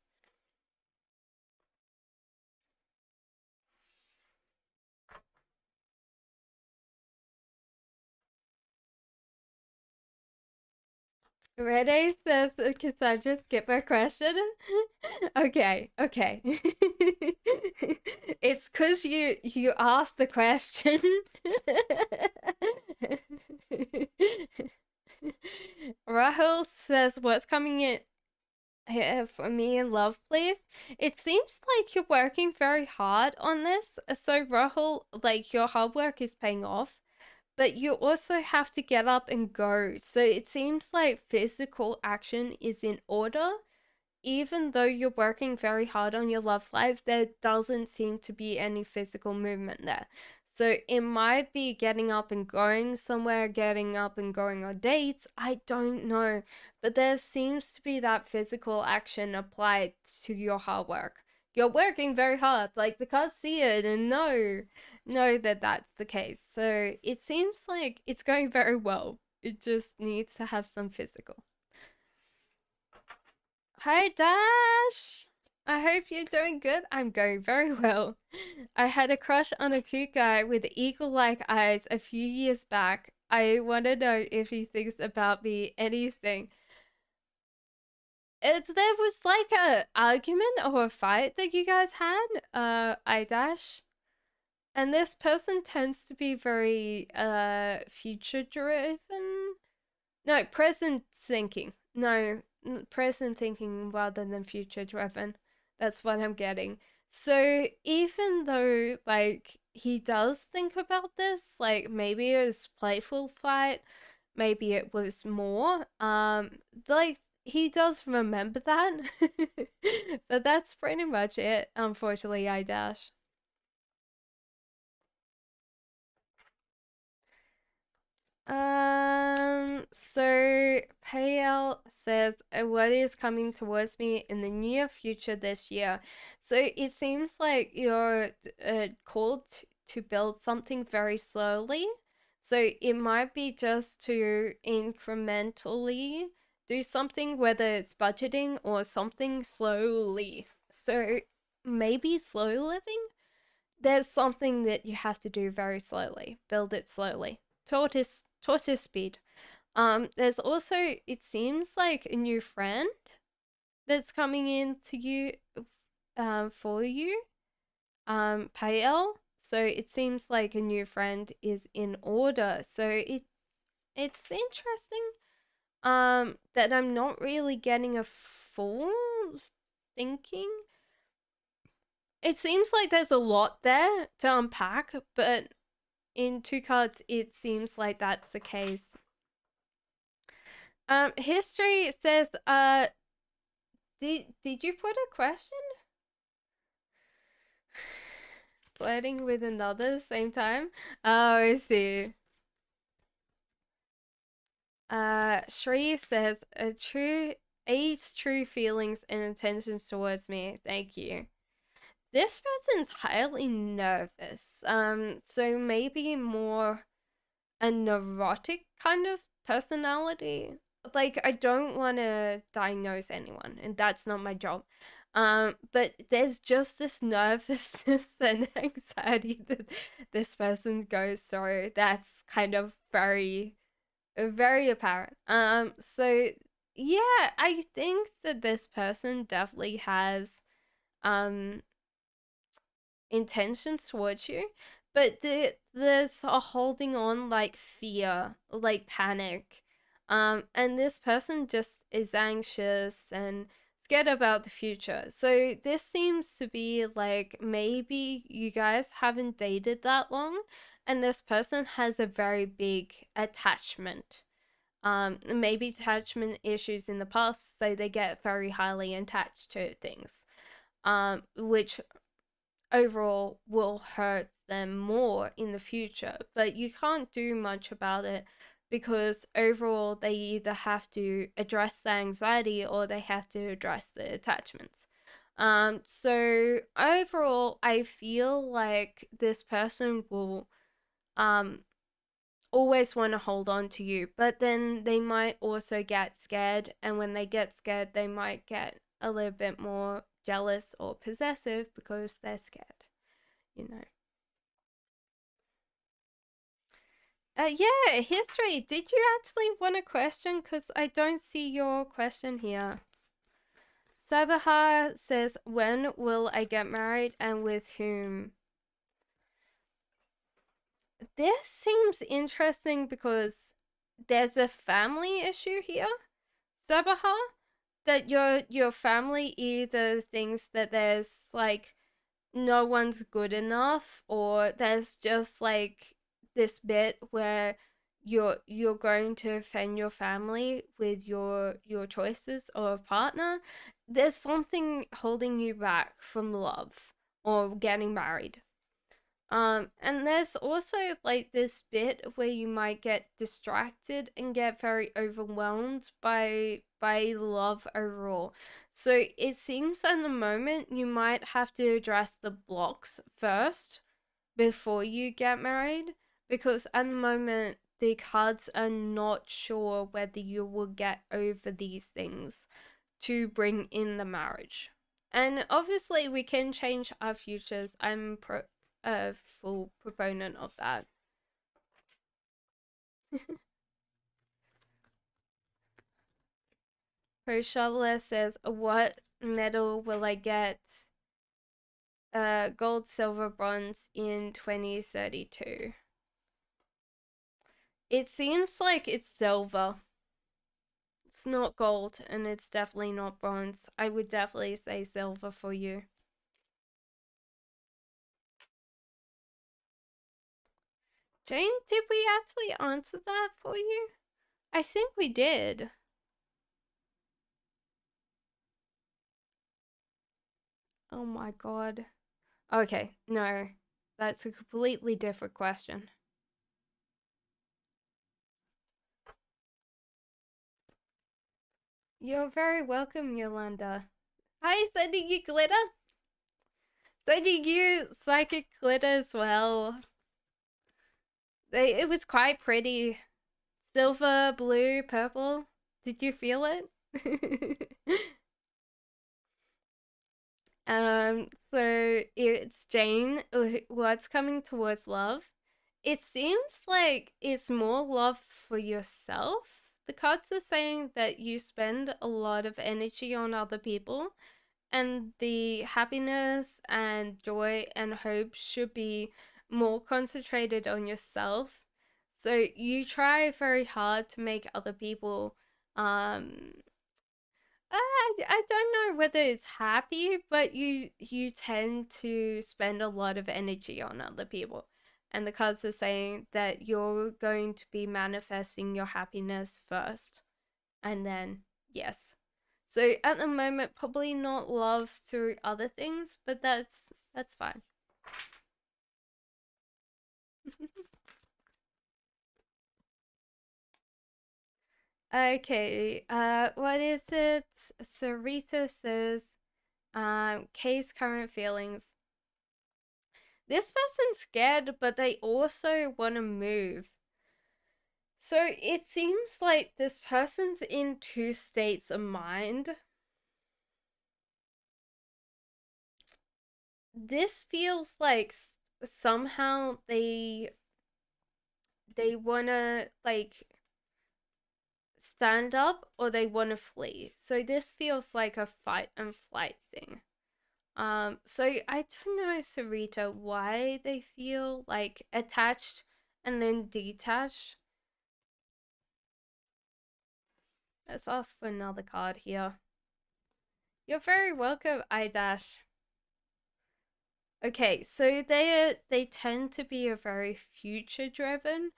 Ready says, Cassandra, skip my question. Okay, okay. It's cause you asked the question. Rahul says, what's coming in here for me in love, please? It seems like you're working very hard on this. So Rahul, like your hard work is paying off, but you also have to get up and go. So it seems like physical action is in order. Even though you're working very hard on your love lives, there doesn't seem to be any physical movement there. So it might be getting up and going somewhere, getting up and going on dates. I don't know. But there seems to be that physical action applied to your hard work. You're working very hard. Like the cards see it and know that that's the case. So it seems like it's going very well. It just needs to have some physical. Hi, Dash! I hope you're doing good. I'm going very well. I had a crush on a cute guy with eagle-like eyes a few years back. I want to know if he thinks about me anything. There was like a argument or a fight that you guys had, I Dash. And this person tends to be very future driven. No, present thinking. No, present thinking rather than future driven. That's what I'm getting. So even though like he does think about this, like maybe it was playful fight, maybe it was more. Like he does remember that, but that's pretty much it. Unfortunately, I dash. So Payel says, what is coming towards me in the near future this year? So it seems like you're called to build something very slowly. So it might be just to incrementally do something, whether it's budgeting or something slowly. So maybe slow living? There's something that you have to do very slowly. Build it slowly. Tortoise speed. There's also it seems like a new friend that's coming in to you for you, Pael. So it seems like a new friend is in order. So it's interesting that I'm not really getting a full thinking. It seems like there's a lot there to unpack, but in two cards it seems like that's the case. History says, did you put a question? Flirting with another same time? Oh, I see. Shri says, a true eight true feelings and intentions towards me. Thank you. This person's highly nervous. So maybe more a neurotic kind of personality. Like I don't want to diagnose anyone, and that's not my job. But there's just this nervousness and anxiety that this person goes through. That's kind of very apparent. So yeah, I think that this person definitely has um intentions towards you, but there's a holding on like fear, like panic. And this person just is anxious and scared about the future. So this seems to be like maybe you guys haven't dated that long and this person has a very big attachment. Maybe attachment issues in the past, so they get very highly attached to things. Which overall will hurt them more in the future. But you can't do much about it because overall they either have to address the anxiety or they have to address the attachments. So overall, I feel like this person will um always want to hold on to you, but then they might also get scared, and when they get scared, they might get a little bit more jealous or possessive because they're scared, you know. Yeah, history. Did you actually want a question? Because I don't see your question here. Sabaha says, when will I get married and with whom? This seems interesting because there's a family issue here, Sabaha, that your family either thinks that there's like no one's good enough, or there's just like this bit where you're going to offend your family with your choices of a partner. There's something holding you back from love or getting married. And there's also like this bit where you might get distracted and get very overwhelmed by love overall. So it seems at the moment you might have to address the blocks first before you get married, because at the moment the cards are not sure whether you will get over these things to bring in the marriage. And obviously, we can change our futures. A full proponent of that. Rochelle says, "What medal will I get? Gold, silver, bronze in 2032." It seems like it's silver. It's not gold, and it's definitely not bronze. I would definitely say silver for you. Jane, did we actually answer that for you? I think we did. Oh my god. Okay, no. That's a completely different question. You're very welcome, Yolanda. Hi, sending you glitter. Sending you psychic glitter as well. It was quite pretty. Silver, blue, purple. Did you feel it? So it's Jane. What's coming towards love? It seems like it's more love for yourself. The cards are saying that you spend a lot of energy on other people, and the happiness and joy and hope should be more concentrated on yourself. So you try very hard to make other people um I don't know whether it's happy, but you tend to spend a lot of energy on other people. And the cards are saying that you're going to be manifesting your happiness first. And then, yes. So at the moment, probably not love through other things, but that's fine. Okay, what is it? Sarita says, Kay's current feelings. This person's scared, but they also want to move. So it seems like this person's in two states of mind. This feels like somehow they want to like stand up or they want to flee. So this feels like a fight and flight thing. So I don't know, Sarita, why they feel like attached and then detached. Let's ask for another card here. You're very welcome, iDash. Okay, so they tend to be a very future driven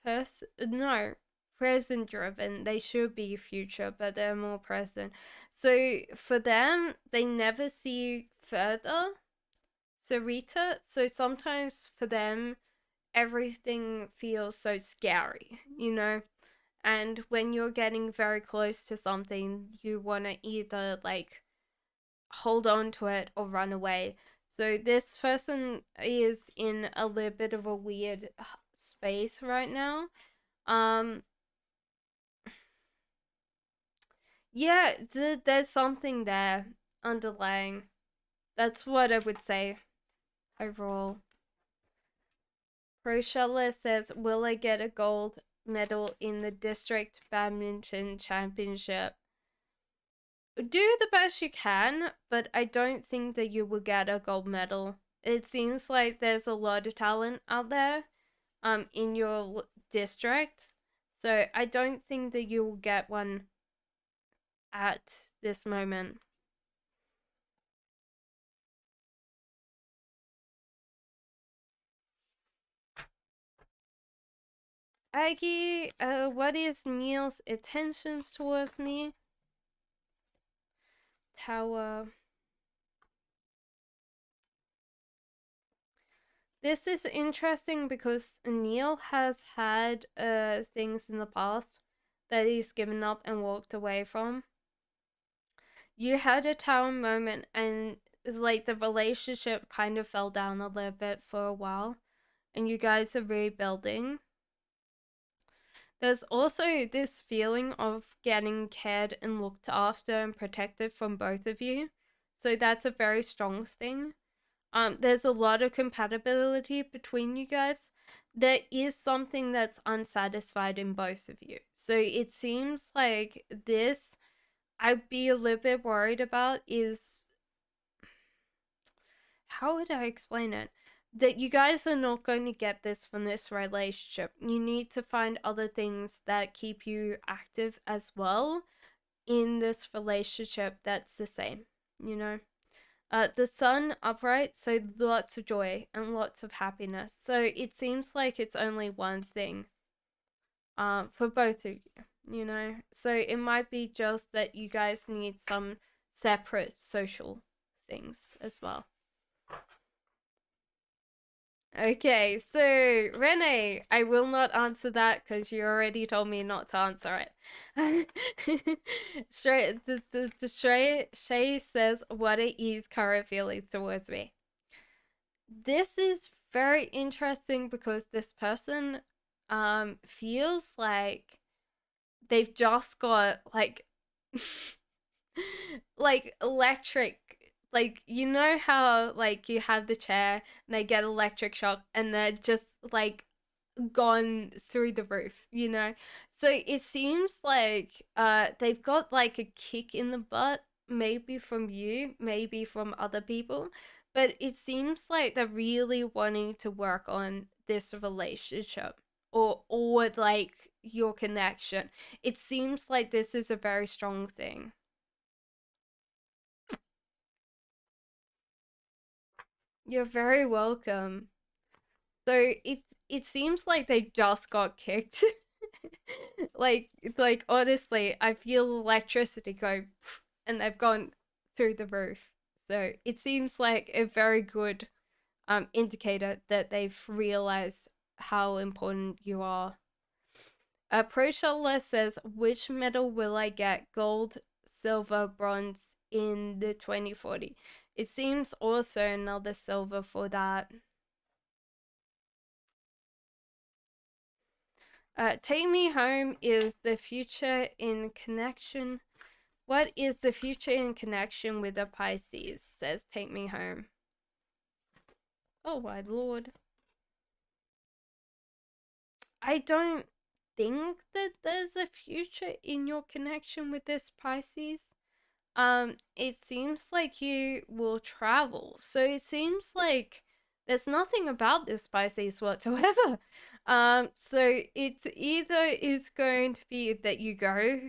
person. No, present driven. They should be future, but they're more present. So for them, they never see further. Sarita, so sometimes for them, everything feels so scary, you know? And when you're getting very close to something, you want to either like hold on to it or run away. So this person is in a little bit of a weird space right now. Um yeah, there's something there underlying. That's what I would say overall. Rochella says, "Will I get a gold medal in the district badminton championship?" Do the best you can, but I don't think that you will get a gold medal. It seems like there's a lot of talent out there in your district, so I don't think that you will get one at this moment. Aggie, what is Neil's intentions towards me? Tower. This is interesting because Neil has had things in the past that he's given up and walked away from. You had a tower moment, and like the relationship kind of fell down a little bit for a while, and you guys are rebuilding. There's also this feeling of getting cared and looked after and protected from both of you. So that's a very strong thing. There's a lot of compatibility between you guys. There is something that's unsatisfied in both of you. So it seems like this, I'd be a little bit worried about is, how would I explain it? That you guys are not going to get this from this relationship. You need to find other things that keep you active as well in this relationship that's the same, you know? The sun upright, so lots of joy and lots of happiness. So it seems like it's only one thing for both of you, you know? So it might be just that you guys need some separate social things as well. Okay, so Renee, I will not answer that because you already told me not to answer it. Shay says, what are his current feelings towards me? This is very interesting because this person feels like they've just got like like electric, like you know how like you have the chair and they get electric shock and they're just like gone through the roof, you know? So it seems like they've got like a kick in the butt, maybe from you, maybe from other people, but it seems like they're really wanting to work on this relationship or like your connection. It seems like this is a very strong thing. You're very welcome. So it seems like they just got kicked. Like honestly, I feel electricity go and they've gone through the roof. So it seems like a very good indicator that they've realized how important you are. Pro says, which medal will I get? Gold, silver, bronze in the 2040. It seems also another silver for that. Take Me Home is the future in connection. What is the future in connection with the Pisces? Says Take Me Home. Oh my lord. I don't think that there's a future in your connection with this Pisces. It seems like you will travel. So it seems like there's nothing about this Pisces whatsoever. So it's either is going to be that you go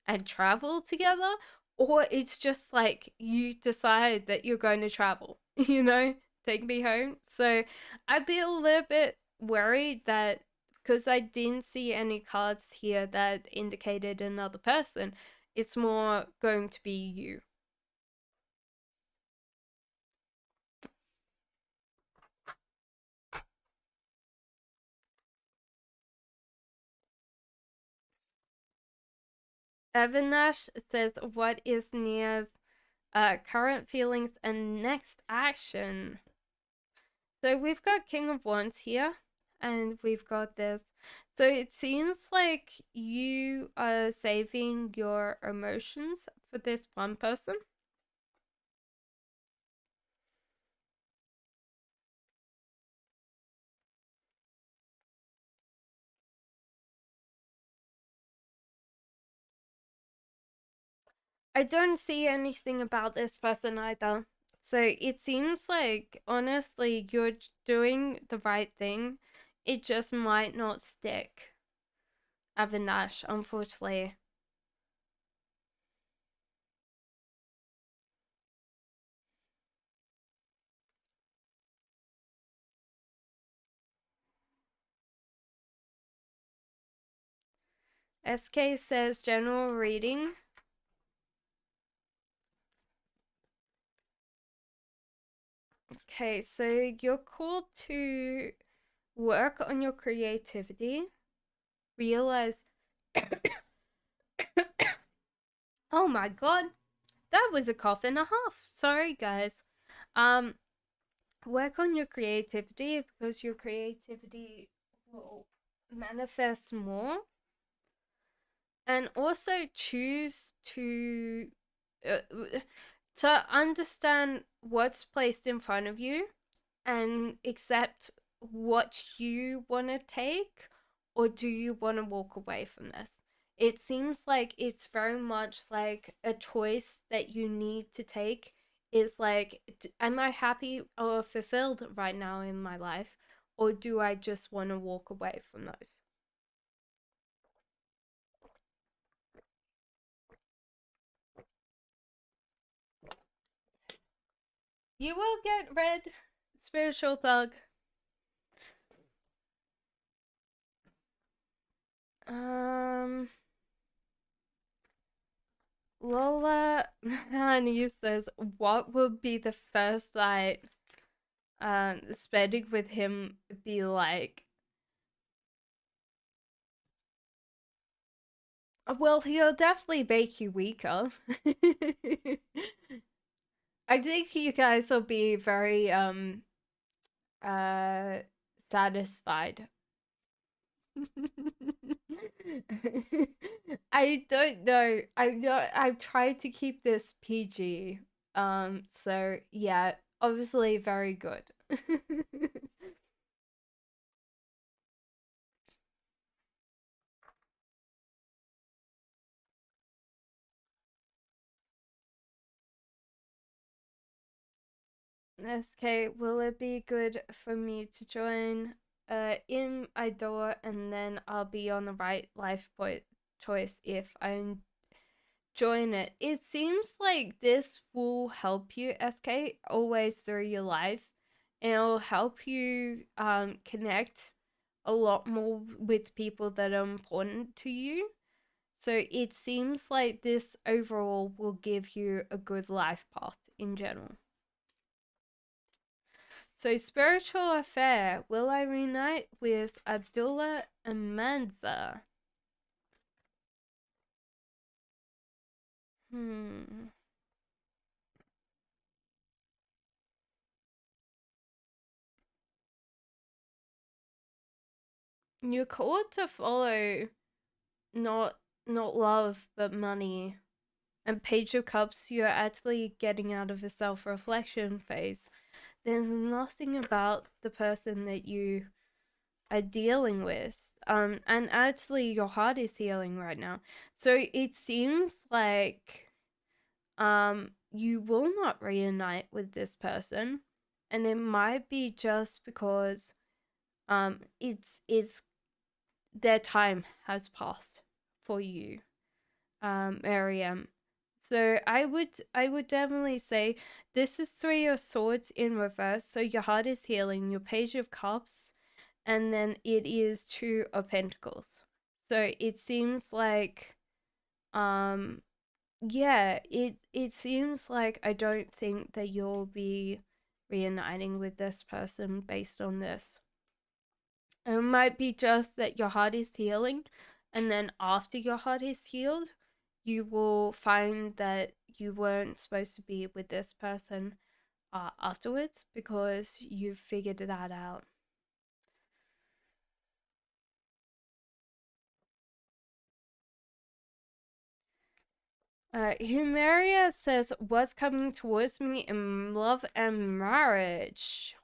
and travel together, or it's just like you decide that you're going to travel, you know, take me home. So I'd be a little bit worried that because I didn't see any cards here that indicated another person, it's more going to be you. Avinash says, what is Nia's current feelings and next action? So we've got King of Wands here, and we've got this. So it seems like you are saving your emotions for this one person. I don't see anything about this person either. So it seems like, honestly, you're doing the right thing. It just might not stick, Avinash, unfortunately. SK says general reading. Okay, so you're called to work on your creativity, realize. Oh my god, that was a cough and a half. Sorry, guys. Um, work on your creativity because your creativity will manifest more, and also choose uh, to understand what's placed in front of you and accept what you want to take, or do you want to walk away from this? It seems like it's very much like a choice that you need to take. Is like, am I happy or fulfilled right now in my life, or do I just want to walk away from those? You will get red, spiritual thug. Um, Lola Honey says, what would be the first night spending with him be like? Well, he'll definitely make you weaker. I think you guys will be very uh satisfied. I don't know. I know I've tried to keep this PG. So yeah, obviously very good. SK, will it be good for me to join in Idor, and then I'll be on the right life point choice if I join it? It seems like this will help you, SK, always through your life, and it'll help you connect a lot more with people that are important to you. So it seems like this overall will give you a good life path in general. So, spiritual affair. Will I reunite with Abdullah and Manza? Hmm. You're called to follow not not love but money. And Page of Cups, you're actually getting out of a self-reflection phase. There's nothing about the person that you are dealing with. And actually your heart is healing right now. So it seems like you will not reunite with this person, and it might be just because it's their time has passed for you, Miriam. So I would definitely say this is Three of Swords in reverse. So your heart is healing, your Page of Cups, and then it is Two of Pentacles. So it seems like um yeah, it seems like I don't think that you'll be reuniting with this person based on this. It might be just that your heart is healing, and then after your heart is healed, you will find that you weren't supposed to be with this person afterwards because you've figured that out. Humeria says, what's coming towards me in love and marriage?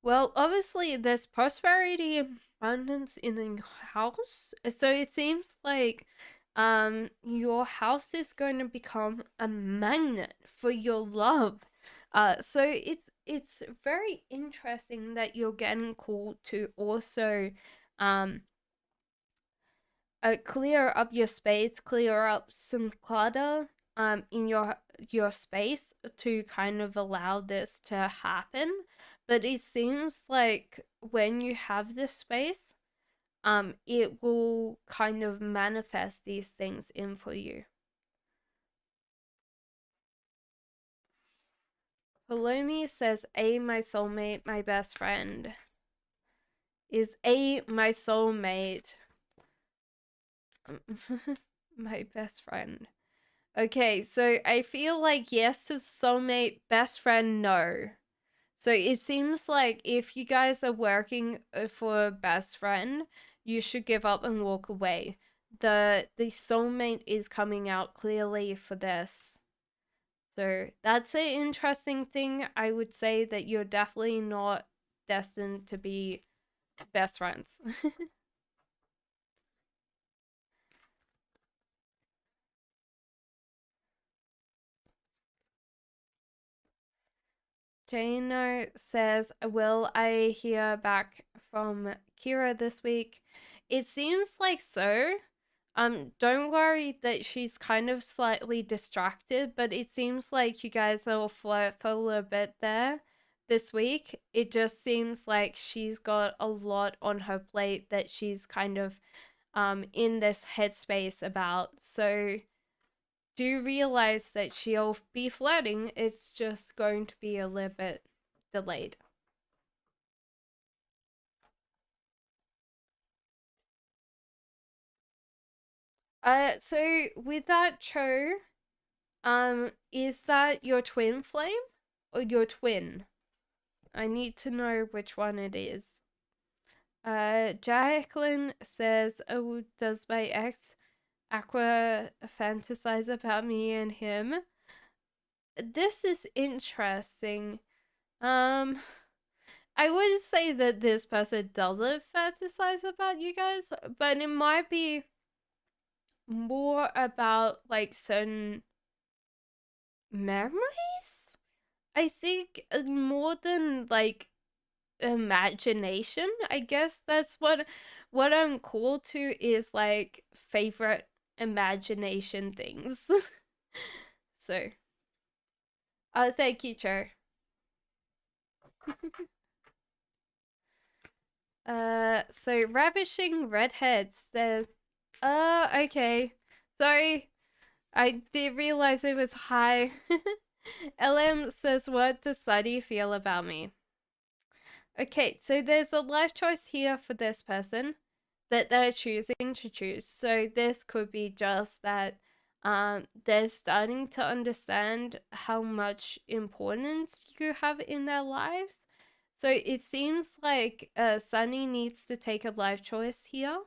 Well, obviously, there's prosperity and abundance in the house. So it seems like your house is going to become a magnet for your love. So it's very interesting that you're getting called to also um clear up your space, clear up some clutter in your space to kind of allow this to happen. But it seems like when you have this space, it will kind of manifest these things in for you. Palomi says, A, my soulmate, my best friend. Is A, my soulmate? My best friend. Okay, so I feel like yes to soulmate, best friend, no. So it seems like if you guys are working for a best friend, you should give up and walk away. The soulmate is coming out clearly for this. So that's an interesting thing. I would say that you're definitely not destined to be best friends. Jano says, will I hear back from Kira this week? It seems like so. Don't worry that she's kind of slightly distracted, but it seems like you guys will flirt for a little bit there this week. It just seems like she's got a lot on her plate that she's kind of in this headspace about. So do realize that she'll be flirting. It's just going to be a little bit delayed. So with that Cho, is that your twin flame or your twin? I need to know which one it is. Jacqueline says, "Oh, does my ex Aqua fantasize about me and him?" This is interesting. Um, I would say that this person doesn't fantasize about you guys, but it might be more about like certain memories. I think more than like imagination. I guess that's what I'm called to is like favorite imagination things. So, thank you, Cho. So Ravishing Redhead says, okay. Sorry, I did realize it was high. LM says, what does Slutty feel about me? Okay, so there's a life choice here for this person that they're choosing to choose. So this could be just that they're starting to understand how much importance you have in their lives. So it seems like Sunny needs to take a life choice here,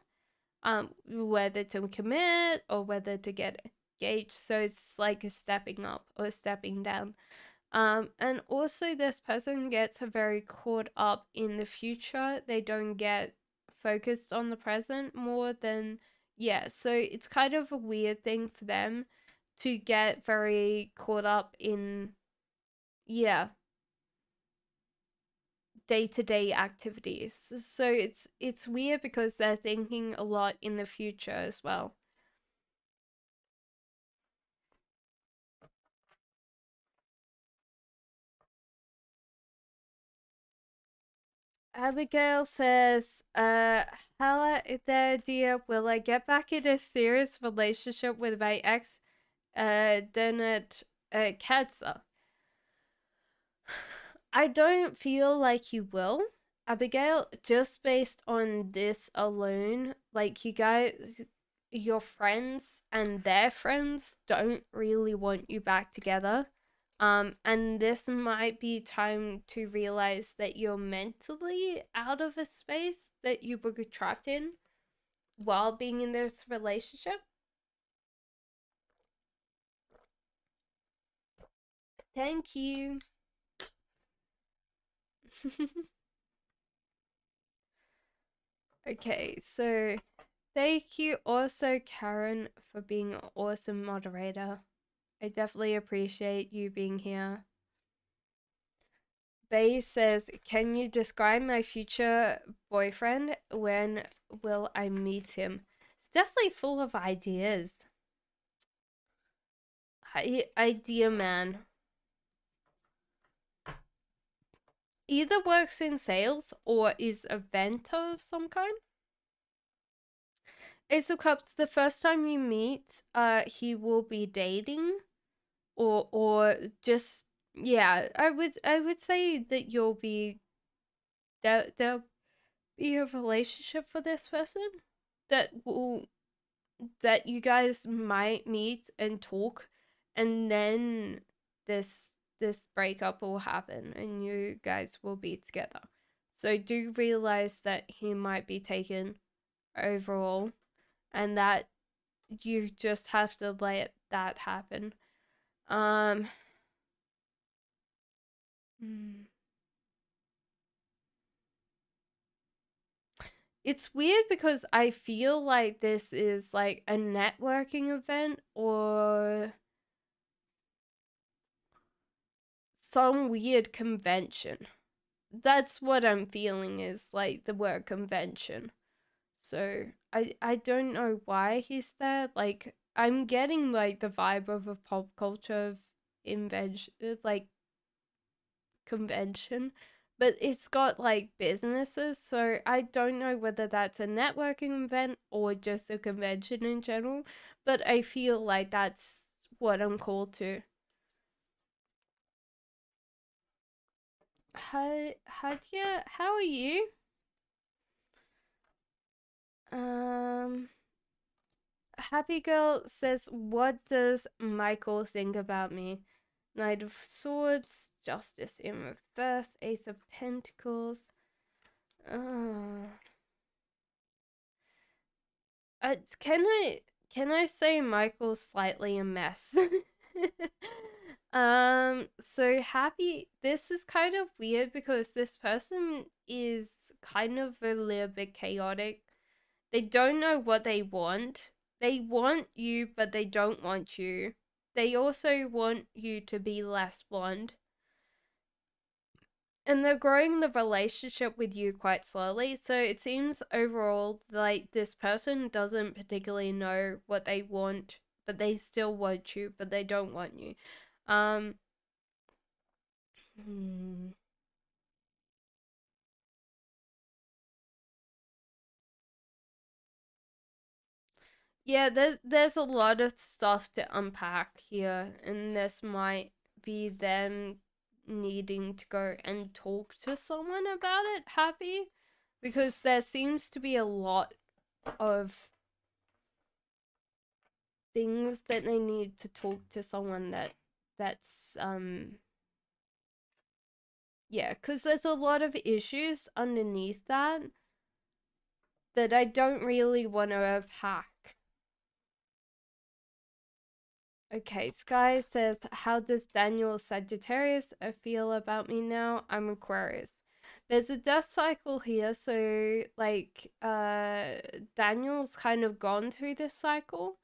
whether to commit or whether to get engaged. So it's like a stepping up or stepping down. And also this person gets very caught up in the future. They don't get focused on the present more than, yeah. So it's kind of a weird thing for them to get very caught up in, yeah, day-to-day activities. So it's weird because they're thinking a lot in the future as well. Abigail says, hello there, dear. Will I get back in a serious relationship with my ex, Donut, Katza? I don't feel like you will, Abigail, just based on this alone. Like, you guys, your friends and their friends don't really want you back together. And this might be time to realize that you're mentally out of a space that you were trapped in while being in this relationship. Thank you. Okay, so thank you also, Karen, for being an awesome moderator. I definitely appreciate you being here. Bay says, can you describe my future boyfriend? When will I meet him? It's definitely full of ideas. Idea man. Either works in sales or is a venter of some kind. Ace of Cups, the first time you meet, he will be dating or just Yeah, I would say that there'll be a relationship for this person that will that you guys might meet and talk, and then this breakup will happen and you guys will be together. So do realize that he might be taken overall, and that you just have to let that happen. Um hmm. It's weird because I feel like this is like a networking event or some weird convention. That's what I'm feeling is like the word convention. So I don't know why he's there. Like I'm getting like the vibe of a pop culture invention, like convention, but it's got like businesses. So I don't know whether that's a networking event or just a convention in general. But I feel like that's what I'm called to. Hi, Hadia, how are you? Um, Happy Girl says, "What does Michael think about me?" Knight of Swords, Justice in reverse, Ace of Pentacles. Uh, can I say Michael's slightly a mess? So Happy, this is kind of weird because this person is kind of a little bit chaotic. They don't know what they want. They want you, but they don't want you. They also want you to be less blonde. And they're growing the relationship with you quite slowly. So it seems overall like this person doesn't particularly know what they want, but they still want you, but they don't want you. Um, hmm. Yeah, there's a lot of stuff to unpack here, and this might be them needing to go and talk to someone about it, Happy, because there seems to be a lot of things that they need to talk to someone that's yeah, because there's a lot of issues underneath that I don't really want to unpack. Okay, Sky says, "How does Daniel Sagittarius feel about me now? I'm Aquarius." There's a death cycle here, so like Daniel's kind of gone through this cycle,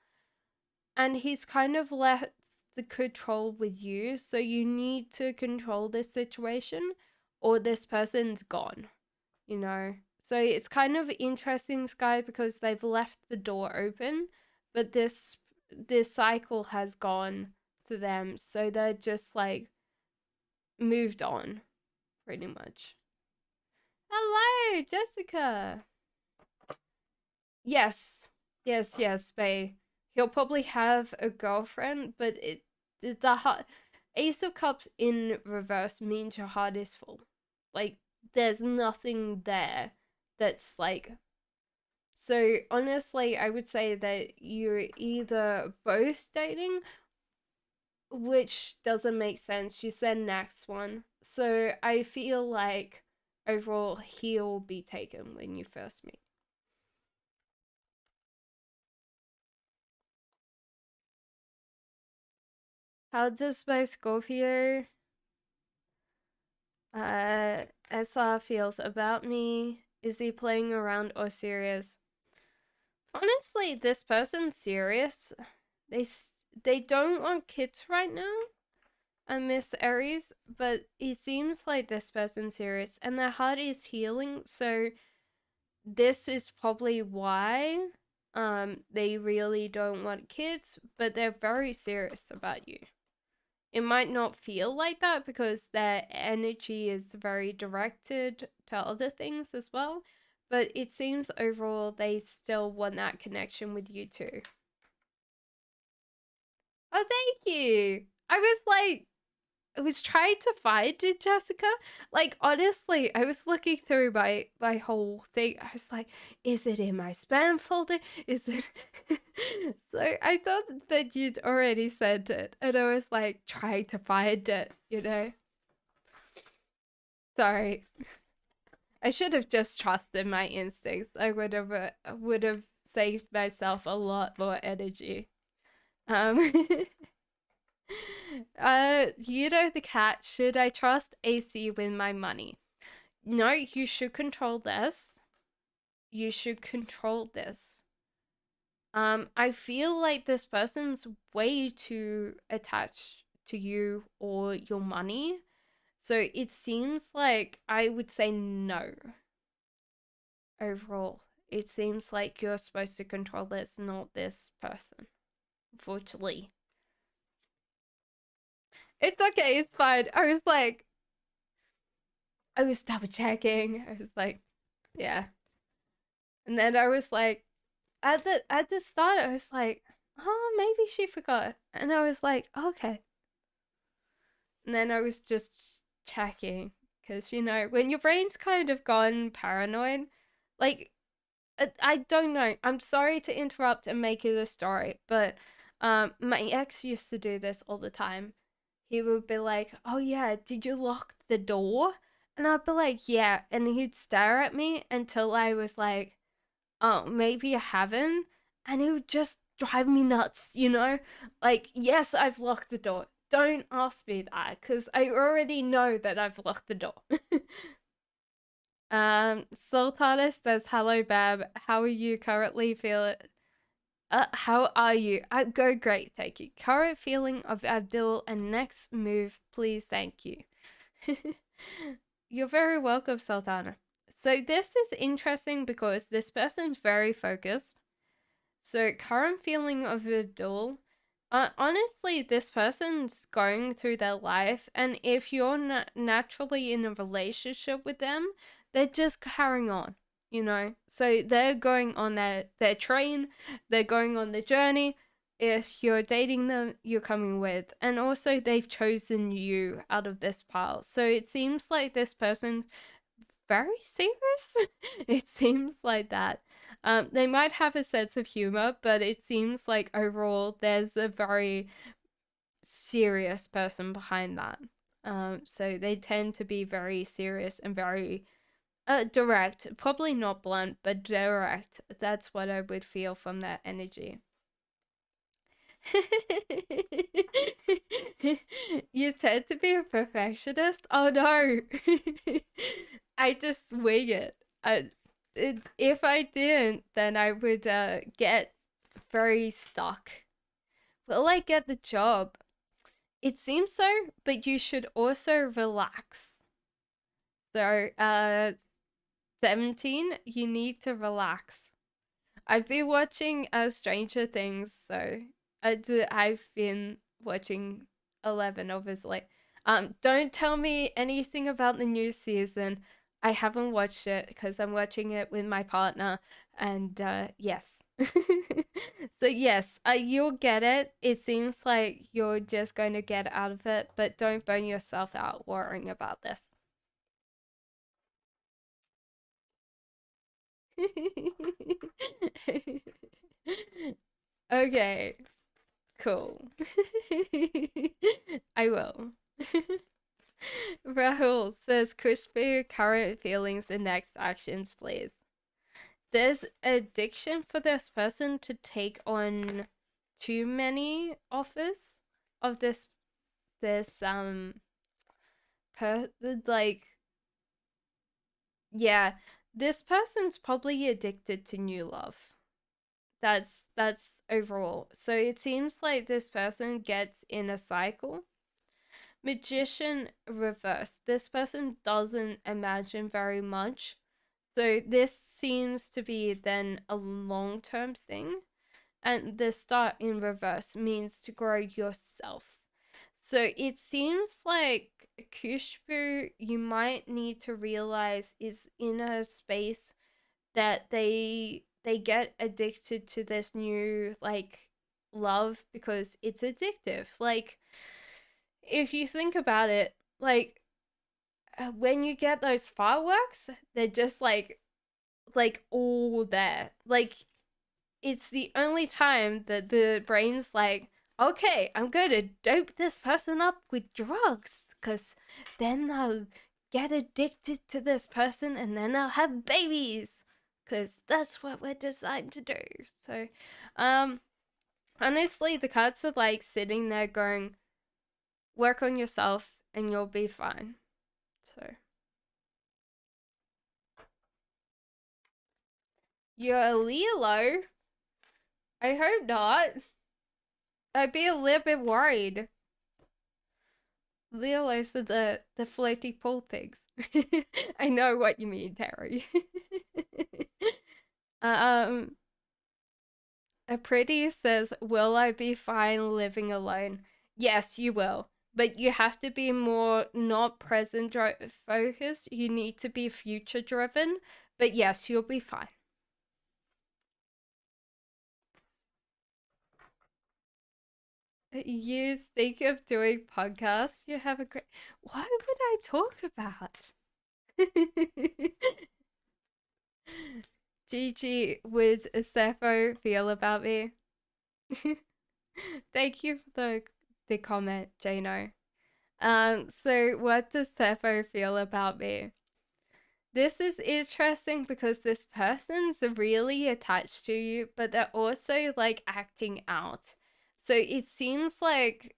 and he's kind of left the control with you, so you need to control this situation or this person's gone, you know. So it's kind of interesting, Sky, because they've left the door open, but this cycle has gone for them, so they're just like moved on pretty much. Hello, Jessica. Yes, yes, Bay. He'll probably have a girlfriend, but the heart, Ace of Cups in reverse means your heart is full. Like there's nothing there that's like. So honestly, I would say that you're either both dating, which doesn't make sense. You said next one, so I feel like overall he'll be taken when you first meet. How does my Scorpio SR feels about me? Is he playing around or serious? Honestly, this person's serious. They they don't want kids right now. I miss Aries, but it seems like this person's serious and their heart is healing. So this is probably why they really don't want kids, but they're very serious about you. It might not feel like that because their energy is very directed to other things as well, but it seems overall they still want that connection with you too. Oh, thank you. I was like, I was trying to find it, Jessica. Like, honestly, I was looking through my whole thing. I was like, is it in my spam folder? Is it? So I thought that you'd already sent it, and I was like trying to find it. Sorry, I should have just trusted my instincts. I would have saved myself a lot more energy. Um, the cat. Should I trust AC with my money? No, you should control this. You should control this. I feel like this person's way too attached to you or your money. So it seems like I would say no overall. It seems like you're supposed to control this, not this person. Unfortunately. It's okay, it's fine. I was double checking. I was like, yeah. And then I was like, at the start, I was like, oh, maybe she forgot. And I was like, okay. And then I was just checking because when your brain's kind of gone paranoid, like I don't know. I'm sorry to interrupt and make it a story, but my ex used to do this all the time. He would be like, "Oh yeah, did you lock the door?" And I'd be like, "Yeah," and he'd stare at me until I was like, "Oh, maybe I haven't," and it would just drive me nuts. Like, yes, I've locked the door. Don't ask me that, because I already know that I've locked the door. Sultana says, "Hello, Bab. How are you currently feeling? How are you? I go great, thank you. Current feeling of Abdul and next move, please, thank you." You're very welcome, Sultana. So this is interesting because this person's very focused. So current feeling of Abdul. Honestly, this person's going through their life, and if you're naturally in a relationship with them, they're just carrying on. So they're going on their train, they're going on the journey. If you're dating them, you're coming with, and also they've chosen you out of this pile. So it seems like this person's very serious. It seems like that. They might have a sense of humor, but it seems like overall there's a very serious person behind that. So they tend to be very serious and very direct. Probably not blunt, but direct. That's what I would feel from that energy. You tend to be a perfectionist? Oh no. I just wing it. If I didn't, then I would get very stuck. Will I get the job? It seems so, but you should also relax. So, 17, you need to relax. I've been watching Stranger Things, so I've been watching 11, obviously. Don't tell me anything about the new season. I haven't watched it because I'm watching it with my partner, and yes. So yes, you'll get it. It seems like you're just going to get out of it, but don't burn yourself out worrying about this. Okay, cool. I will. Rahul says, "Kush for your current feelings and next actions, please." There's addiction for this person to take on too many offers of this per like yeah, this person's probably addicted to new love. That's overall. So it seems like this person gets in a cycle. Magician reverse. This person doesn't imagine very much. So this seems to be then a long-term thing. And the star in reverse means to grow yourself. So it seems like Kushbu, you might need to realize, is in a space that they get addicted to this new love because it's addictive. Like if you think about it, like when you get those fireworks, they're just like all there. Like it's the only time that the brain's like, okay, I'm going to dope this person up with drugs because then they'll get addicted to this person and then they'll have babies because that's what we're designed to do. So, um, honestly, the cards are like sitting there going, work on yourself and you'll be fine. So, you're a Lilo? I hope not. I'd be a little bit worried. Lilos are the floaty pool things. I know what you mean, Terry. um, a pretty says, "Will I be fine living alone?" Yes, you will, but you have to be more not present focused. You need to be future driven. But yes, you'll be fine. You think of doing podcasts? You have a great. What would I talk about? Gigi, would Sepho feel about me? Thank you for the comment, Jano. So what does Sepho feel about me? This is interesting because this person's really attached to you, but they're also like acting out. So it seems like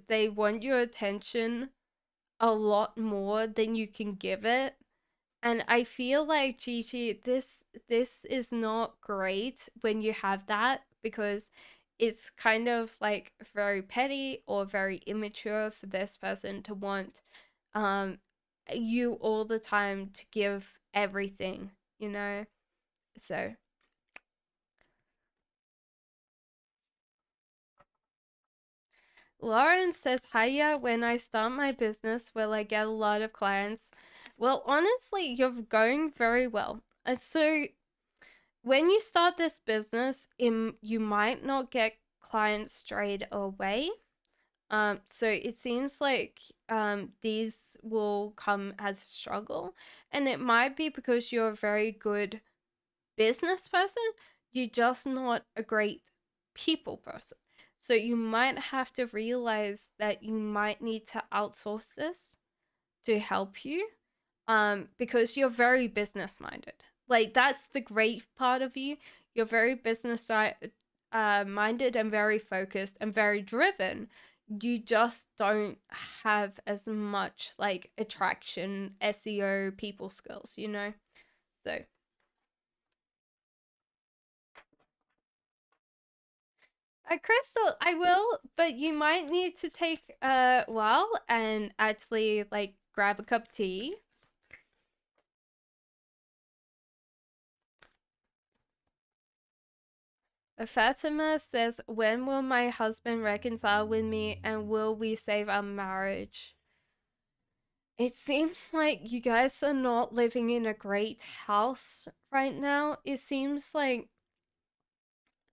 they want your attention a lot more than you can give it. And I feel like Gigi, this is not great when you have that because it's kind of like very petty or very immature for this person to want um you all the time to give everything, you know? So Lauren says, hiya, when I start my business, will I get a lot of clients? Well, honestly, you're going very well. So when you start this business, you might not get clients straight away. So it seems like these will come as a struggle, and it might be because you're a very good business person, you're just not a great people person. So you might have to realize that you might need to outsource this to help you because you're very business minded. Like that's the great part of you. You're very business minded and very focused and very driven. You just don't have as much like attraction, SEO, people skills, you know? So Crystal, I will, but you might need to take a while and actually like grab a cup of tea. Fatima says, when will my husband reconcile with me and will we save our marriage? It seems like you guys are not living in a great house right now. It seems like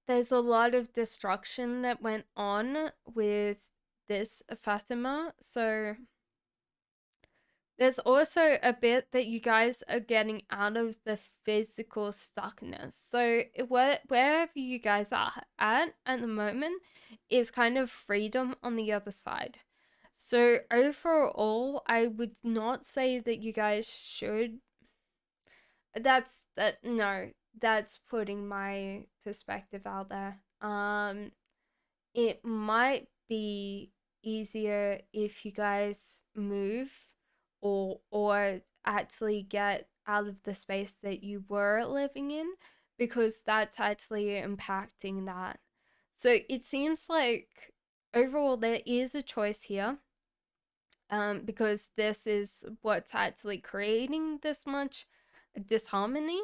there's a lot of destruction that went on with this Fatima. So there's also a bit that you guys are getting out of the physical stuckness. So wherever you guys are at the moment is kind of freedom on the other side. So overall, I would not say that you guys should. That's putting my perspective out there. It might be easier if you guys move or actually get out of the space that you were living in because that's actually impacting that. So it seems like overall there is a choice here because this is what's actually creating this much disharmony,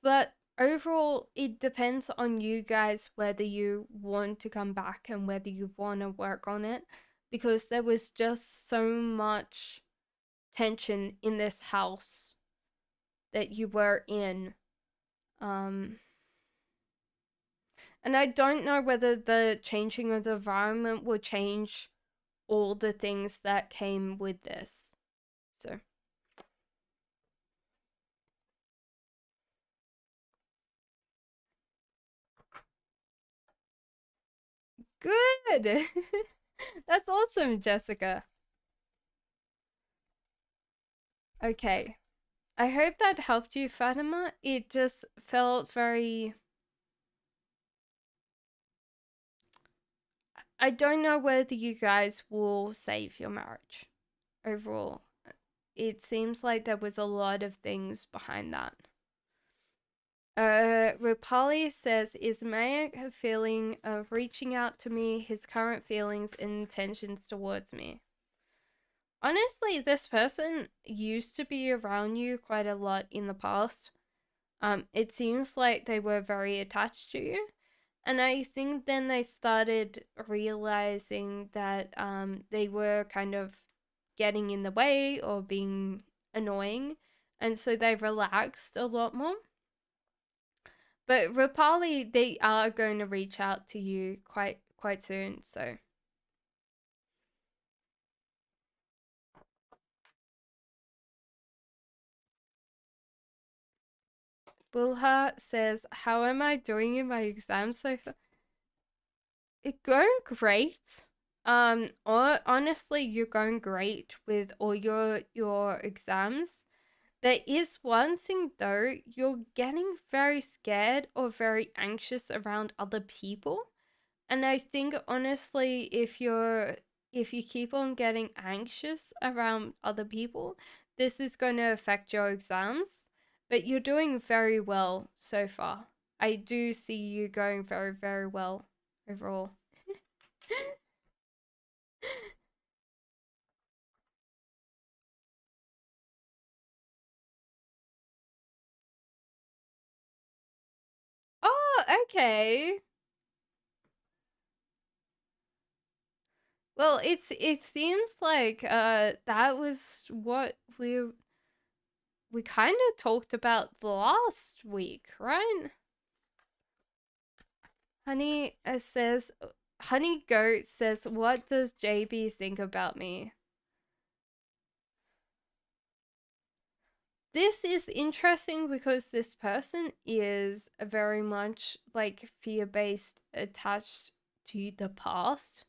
but overall, it depends on you guys whether you want to come back and whether you want to work on it because there was just so much tension in this house that you were in. Um, and I don't know whether the changing of the environment will change all the things that came with this. So good. That's awesome, Jessica. Okay. I hope that helped you, Fatima. It just felt very. I don't know whether you guys will save your marriage overall. It seems like there was a lot of things behind that. Rupali says, is Mayak feeling of reaching out to me, his current feelings and intentions towards me? Honestly, this person used to be around you quite a lot in the past. It seems like they were very attached to you. And I think then they started realizing that they were kind of getting in the way or being annoying. And so they relaxed a lot more. But Rupali, they are going to reach out to you quite soon. So Bulha says, "How am I doing in my exams so far?" It's going great. Or honestly, you're going great with all your exams. There is one thing though, you're getting very scared or very anxious around other people. And I think honestly, if you keep on getting anxious around other people, this is going to affect your exams. But you're doing very well so far. I do see you going very, very well overall. Oh, okay. Well, it seems like that was what we kind of talked about last week, right? Honey Goat says, "What does JB think about me?" This is interesting because this person is very much like fear-based, attached to the past.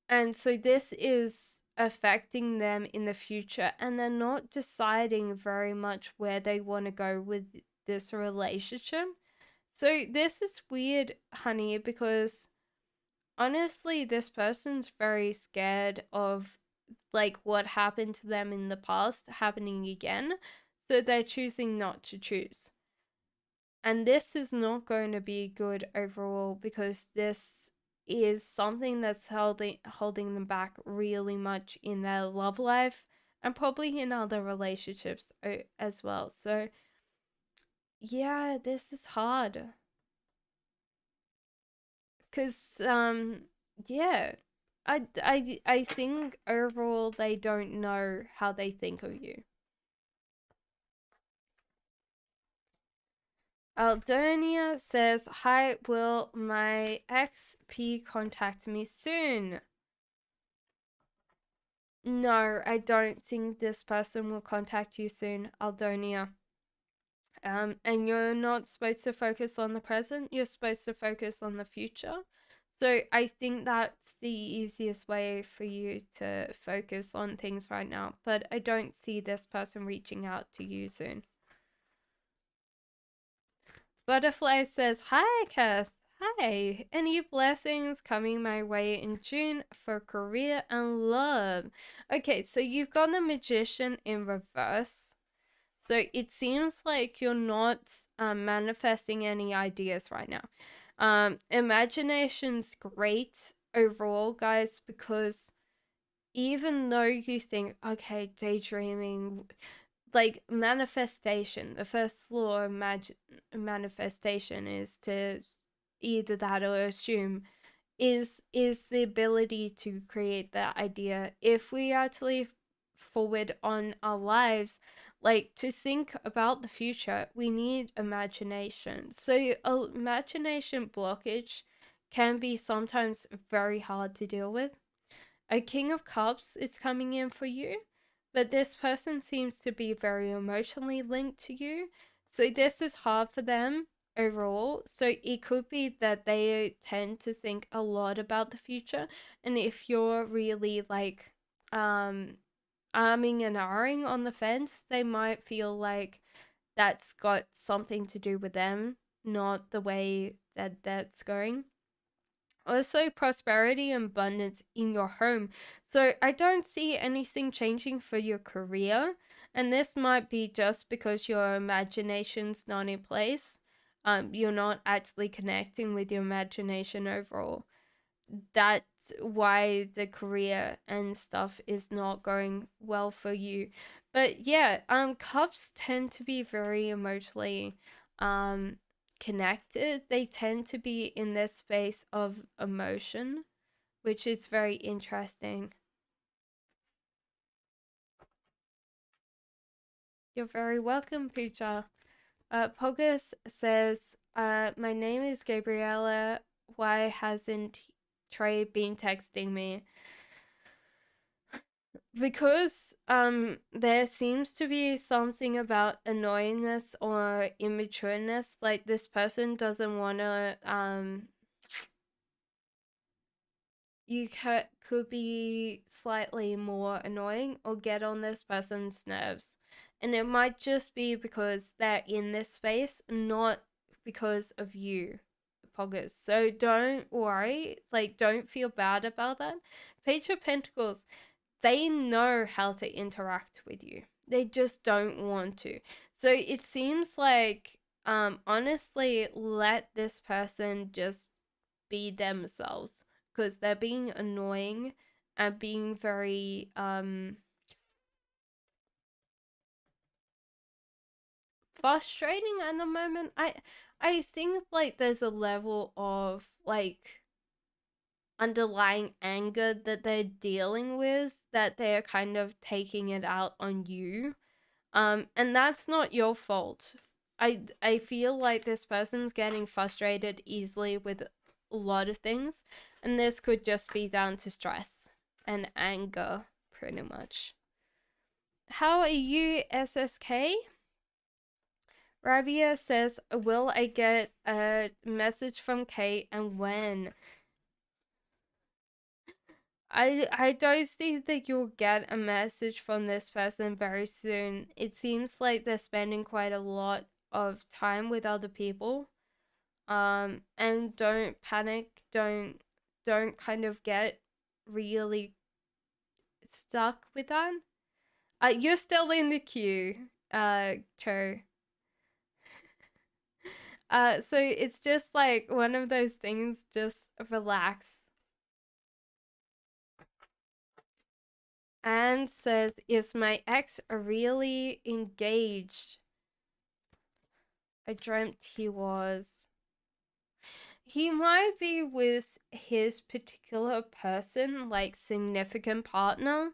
And so this is affecting them in the future, and they're not deciding very much where they want to go with this relationship. So this is weird, honey, because honestly, this person's very scared of like what happened to them in the past happening again. So they're choosing not to choose. And this is not going to be good overall because this is something that's holding them back really much in their love life and probably in other relationships as well. So yeah, this is hard. Cause yeah, I think overall they don't know how they think of you. Aldonia says, "Hi, will my XP contact me soon?" No, I don't think this person will contact you soon, Aldonia. And you're not supposed to focus on the present, you're supposed to focus on the future. So I think that's the easiest way for you to focus on things right now. But I don't see this person reaching out to you soon. Butterfly says, "Hi, Cass. Hi. Any blessings coming my way in June for career and love?" Okay, so you've got the Magician in reverse. So it seems like you're not manifesting any ideas right now. Imagination's great overall, guys, because even though you think, okay, daydreaming, like manifestation, the first law of manifestation is to either that or assume is the ability to create that idea. If we actually forward on our lives, like to think about the future, we need imagination. So imagination blockage can be sometimes very hard to deal with. A King of Cups is coming in for you, but this person seems to be very emotionally linked to you. So this is hard for them overall. So it could be that they tend to think a lot about the future. And if you're really like arming and ahhing on the fence, they might feel like that's got something to do with them, not the way that that's going. Also, prosperity and abundance in your home. So I don't see anything changing for your career, and this might be just because your imagination's not in place. You're not actually connecting with your imagination overall. That's why the career and stuff is not going well for you. But yeah, cups tend to be very emotionally um connected. They tend to be in this space of emotion, which is very interesting. You're very welcome, Pooja. Pogus says, my name is Gabriella. Why hasn't Trey been texting me? Because there seems to be something about annoyingness or immatureness, like this person doesn't want to you could be slightly more annoying or get on this person's nerves, and it might just be because they're in this space, not because of you, Poggers. So don't worry, like don't feel bad about that. Page of Pentacles, they know how to interact with you. They just don't want to. So it seems like honestly let this person just be themselves, because they're being annoying and being very frustrating at the moment. I think like there's a level of like underlying anger that they're dealing with, that they're kind of taking it out on you. And that's not your fault. I feel like this person's getting frustrated easily with a lot of things, and this could just be down to stress and anger, pretty much. How are you, SSK? Rabia says, will I get a message from Kate, and when? I don't think that you'll get a message from this person very soon. It seems like they're spending quite a lot of time with other people. And don't panic, don't kind of get really stuck with that. You're still in the queue, Cho. So it's just like one of those things, just relax. Anne says, is my ex really engaged? I dreamt he was. He might be with his particular person, like significant partner.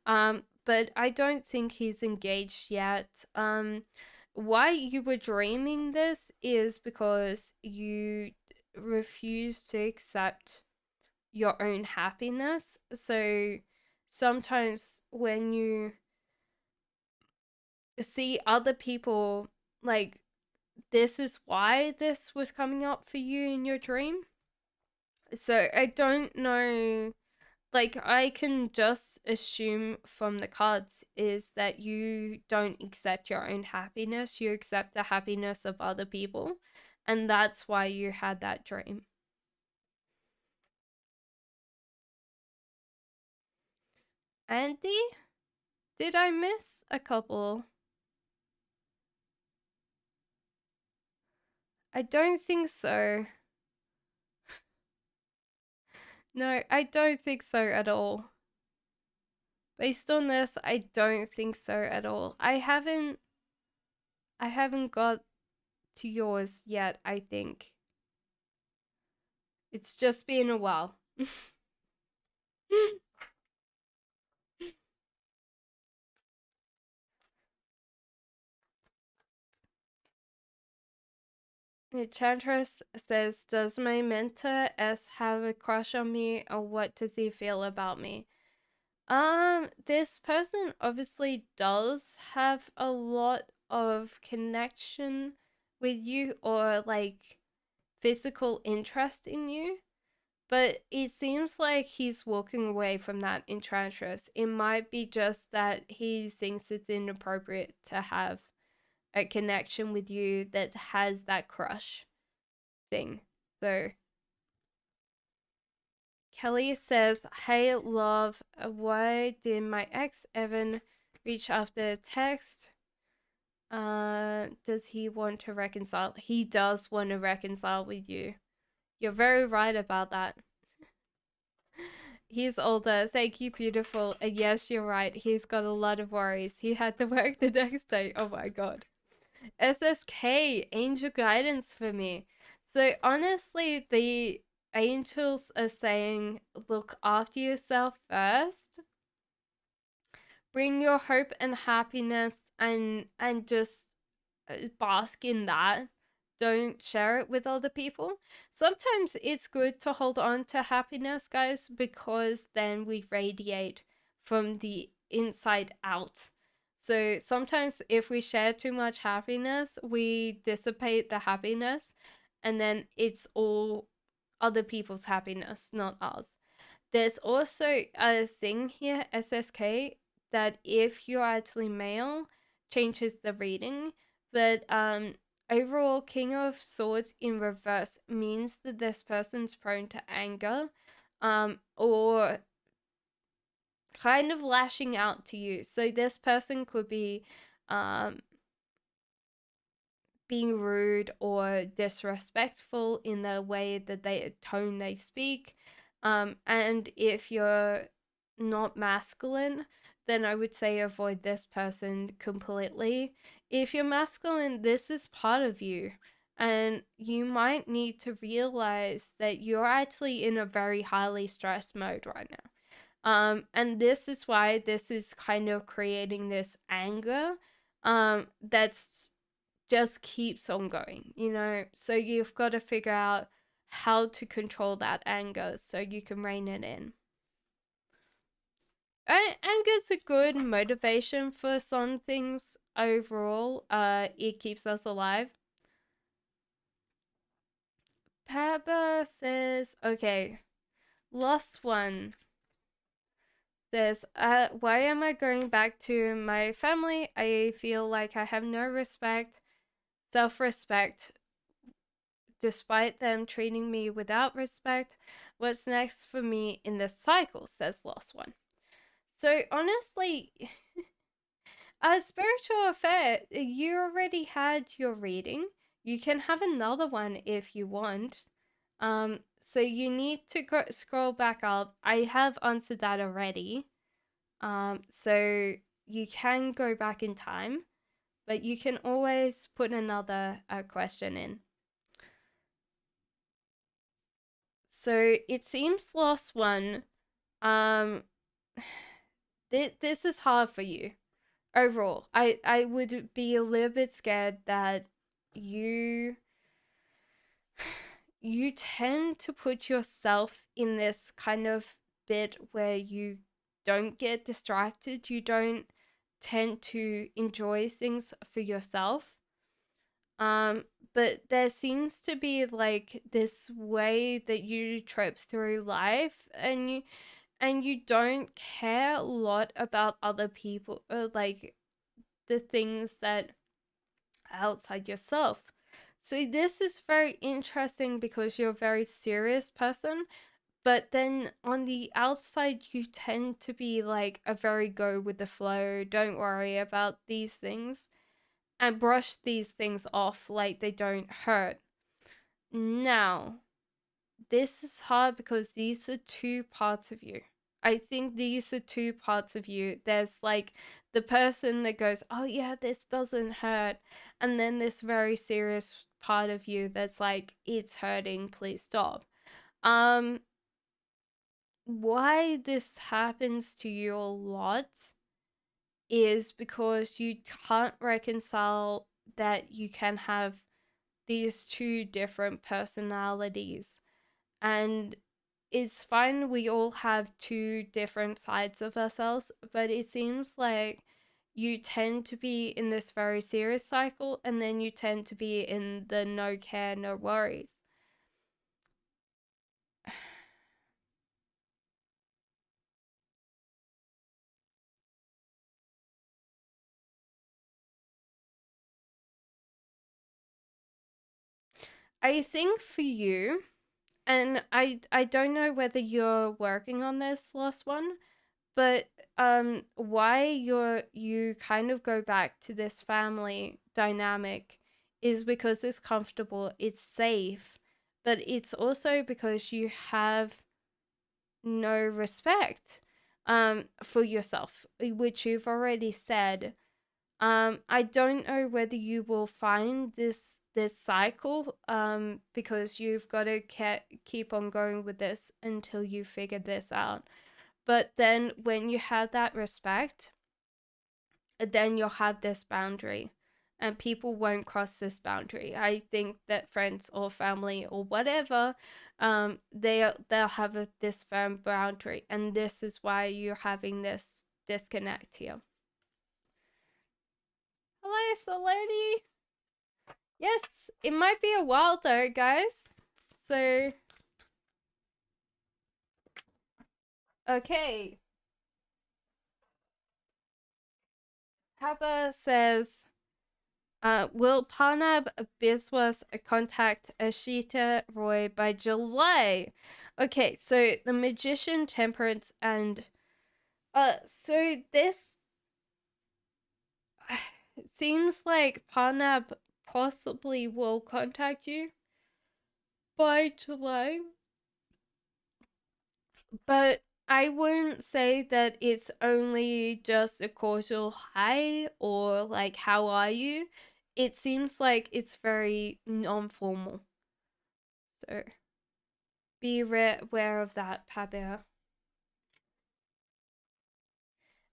But I don't think he's engaged yet. Why you were dreaming this is because you refuse to accept your own happiness. So sometimes when you see other people, like, this is why this was coming up for you in your dream. So I don't know, like, I can just assume from the cards is that you don't accept your own happiness, you accept the happiness of other people, and that's why you had that dream. Andy, did I miss a couple? I don't think so. No, I don't think so at all. Based on this, I don't think so at all. I haven't got to yours yet, I think. It's just been a while. Enchantress says, does my mentor S have a crush on me, or what does he feel about me? This person obviously does have a lot of connection with you, or like physical interest in you, but it seems like he's walking away from that interest. It might be just that he thinks it's inappropriate to have a connection with you that has that crush thing. So Kelly says, "Hey, love, why did my ex Evan reach after text? Does he want to reconcile?" He does want to reconcile with you. You're very right about that. He's older. Thank you, beautiful. And yes, you're right. He's got a lot of worries. He had to work the next day. Oh my god. SSK, angel guidance for me. So honestly, the angels are saying, look after yourself first. Bring your hope and happiness, and just bask in that. Don't share it with other people. Sometimes it's good to hold on to happiness, guys, because then we radiate from the inside out. So sometimes if we share too much happiness, we dissipate the happiness, and then it's all other people's happiness, not ours. There's also a thing here, SSK, that if you're actually male, changes the reading. But overall, King of Swords in reverse means that this person's prone to anger, or kind of lashing out to you. So this person could be um, being rude or disrespectful in the way that they speak. And if you're not masculine, then I would say avoid this person completely. If you're masculine, this is part of you. And you might need to realize that you're actually in a very highly stressed mode right now. And this is why this is kind of creating this anger that's just keeps on going, you know? So you've got to figure out how to control that anger so you can rein it in. Anger's a good motivation for some things overall. It keeps us alive. Pepper says, okay, last one says, why am I going back to my family? I feel like I have no respect, self-respect, despite them treating me without respect. What's next for me in this cycle, says Lost One. So honestly, a spiritual affair, you already had your reading. You can have another one if you want. So you need to scroll back up. I have answered that already. So you can go back in time, but you can always put another question in. So it seems Lost One, um, this is hard for you overall. I would be a little bit scared that you you tend to put yourself in this kind of bit where you don't get distracted. You don't tend to enjoy things for yourself. Um, but there seems to be like this way that you trip through life, and you don't care a lot about other people, or like the things that are outside yourself. So this is very interesting because you're a very serious person, but then on the outside you tend to be like a very go with the flow, don't worry about these things, and brush these things off like they don't hurt. Now, this is hard because these are two parts of you. I think these are two parts of you. There's like the person that goes, oh yeah, this doesn't hurt. And then this very serious part of you that's like, it's hurting, please stop. Why this happens to you a lot is because you can't reconcile that you can have these two different personalities. And it's fine. We all have two different sides of ourselves, but it seems like you tend to be in this very serious cycle, and then you tend to be in the no care, no worries. I think for you, and I don't know whether you're working on this last one, but why you kind of go back to this family dynamic is because it's comfortable, it's safe, but it's also because you have no respect for yourself, which you've already said. I don't know whether you will find this cycle because you've got to keep on going with this until you figure this out. But then when you have that respect, then you'll have this boundary, and people won't cross this boundary. I think that friends or family or whatever, they'll have this firm boundary, and this is why you're having this disconnect here. Hello, Saloni. Yes, it might be a while though, guys. So, okay. Papa says, will Parnab Biswas contact Ashita Roy by July? Okay, so the Magician, Temperance, and so this it seems like Parnab possibly will contact you by July, but I wouldn't say that it's only just a cordial hi or like how are you. It seems like it's very non-formal. So be aware of that, Pabea.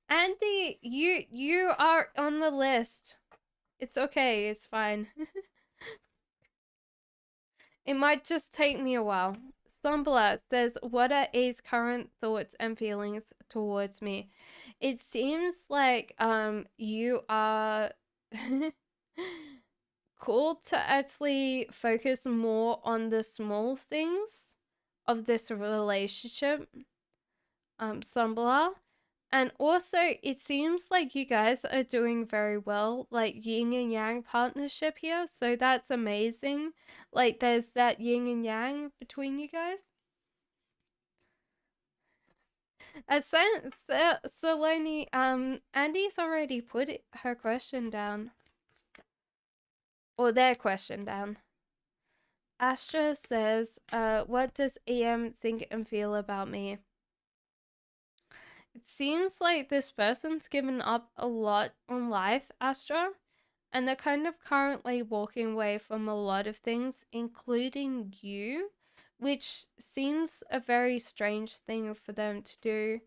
Andy, you are on the list. It's okay, it's fine. It might just take me a while. Stumbler says, what are A's current thoughts and feelings towards me? It seems like you are cool to actually focus more on the small things of this relationship, Stumbler. And also, it seems like you guys are doing very well, like yin and yang partnership here. So that's amazing. Like, there's that yin and yang between you guys. Soloni, Andy's already put her question down, or their question down. Astra says, what does EM think and feel about me? It seems like this person's given up a lot on life, Astra, and they're kind of currently walking away from a lot of things, including you, which seems a very strange thing for them to do.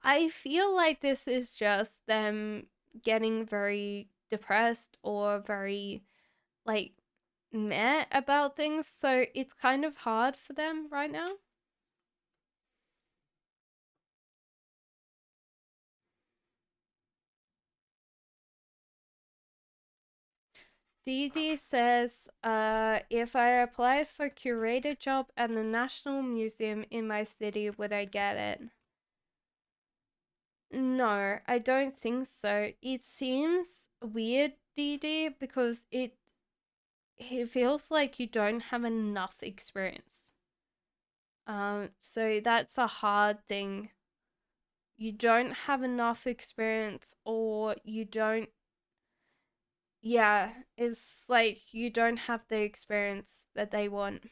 I feel like this is just them getting very depressed or very, like, meh about things, so it's kind of hard for them right now. Dee says, if I applied for curator job at the National Museum in my city, would I get it? No, I don't think so. It seems weird, Dee, because it feels like you don't have enough experience. So that's a hard thing. You don't have enough experience, or you don't. Yeah, it's like you don't have the experience that they want.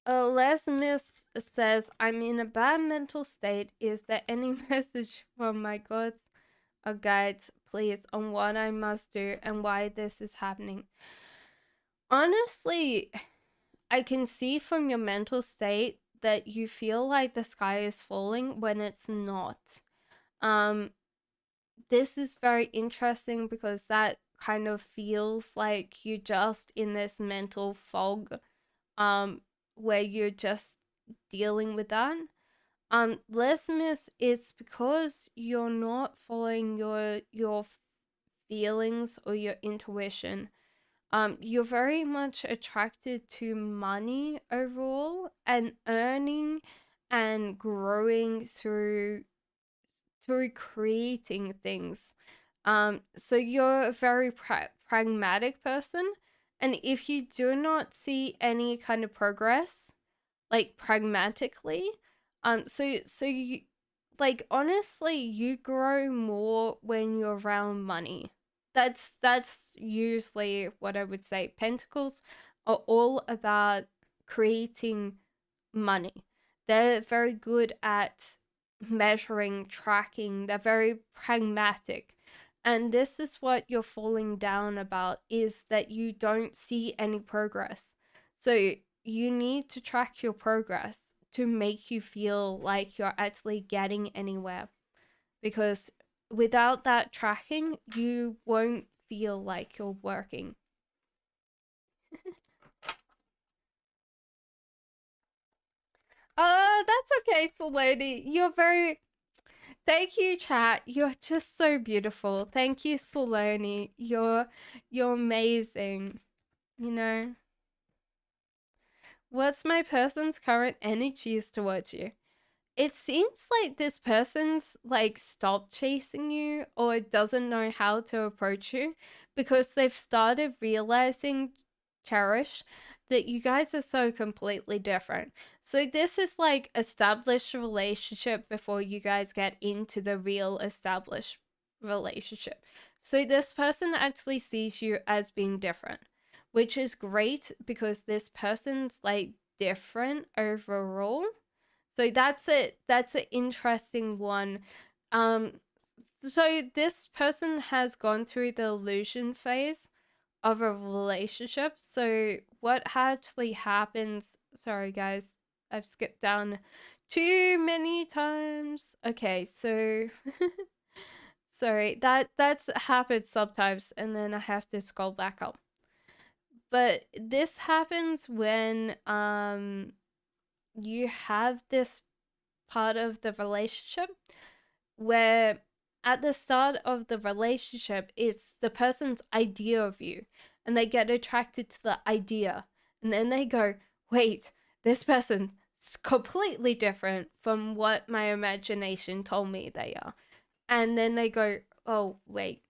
Les Miss says, I'm in a bad mental state. Is there any message from my gods or guides, please, on what I must do and why this is happening? Honestly, I can see from your mental state that you feel like the sky is falling when it's not. Um, this is very interesting because that kind of feels like you're just in this mental fog, where you're just dealing with that. Les Miss, it's because you're not following your feelings or your intuition. You're very much attracted to money overall and earning and growing through creating things. So you're a very pragmatic person, and if you do not see any kind of progress, like pragmatically, so you, like, honestly, you grow more when you're around money. That's usually what I would say. Pentacles are all about creating money. They're very good at measuring, tracking. They're very pragmatic. And this is what you're falling down about, is that you don't see any progress. So you need to track your progress to make you feel like you're actually getting anywhere. Because without that tracking, you won't feel like you're working. That's okay, Saloni. You're very. Thank you, chat. You're just so beautiful. Thank you, Saloni. You're amazing. You know. What's my person's current energies towards you? It seems like this person's like stopped chasing you or doesn't know how to approach you because they've started realizing, Cherish, that you guys are so completely different. So this is like established relationship before you guys get into the real established relationship. So this person actually sees you as being different, which is great because this person's like different overall. So that's an interesting one. Um so this person has gone through the illusion phase of a relationship. So what actually happens, sorry guys, I've skipped down too many times. Okay, so sorry, that's happened sometimes and then I have to scroll back up. But this happens when you have this part of the relationship where at the start of the relationship it's the person's idea of you and they get attracted to the idea and then they go, wait, this person's completely different from what my imagination told me they are. And then they go, oh wait,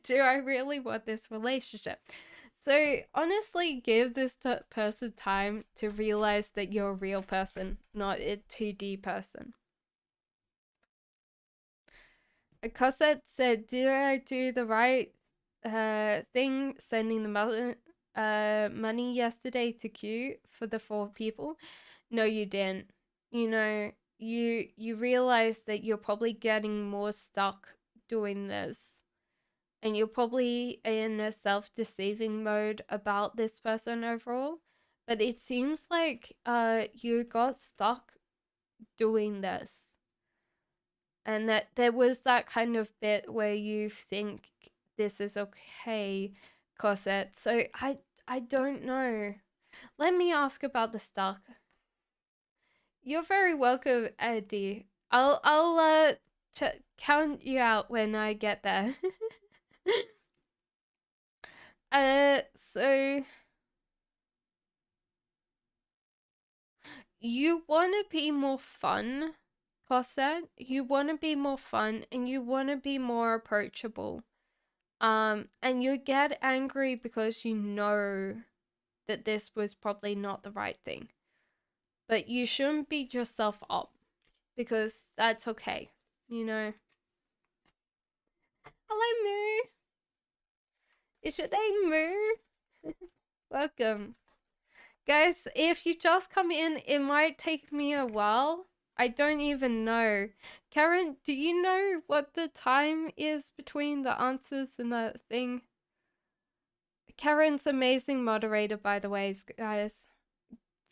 do I really want this relationship? So honestly, give this person time to realize that you're a real person, not a 2D person. Cosette said, "Did I do the right thing sending the money yesterday to Q for the 4 people?" No, you didn't. You know, you realize that you're probably getting more stuck doing this, and you're probably in a self-deceiving mode about this person overall. But it seems like you got stuck doing this, and that there was that kind of bit where you think this is okay, Cosette. So I don't know. Let me ask about the stock. You're very welcome, Eddie. I'll count you out when I get there. So you want to be more fun, Cosette. You want to be more fun, and you want to be more approachable. And you get angry because you know that this was probably not the right thing. But you shouldn't beat yourself up because that's okay, you know. Hello, Moo. Is your name Moo? Welcome. Guys, if you just come in, it might take me a while. I don't even know. Karen, do you know what the time is between the answers and the thing? Karen's amazing moderator, by the way, guys.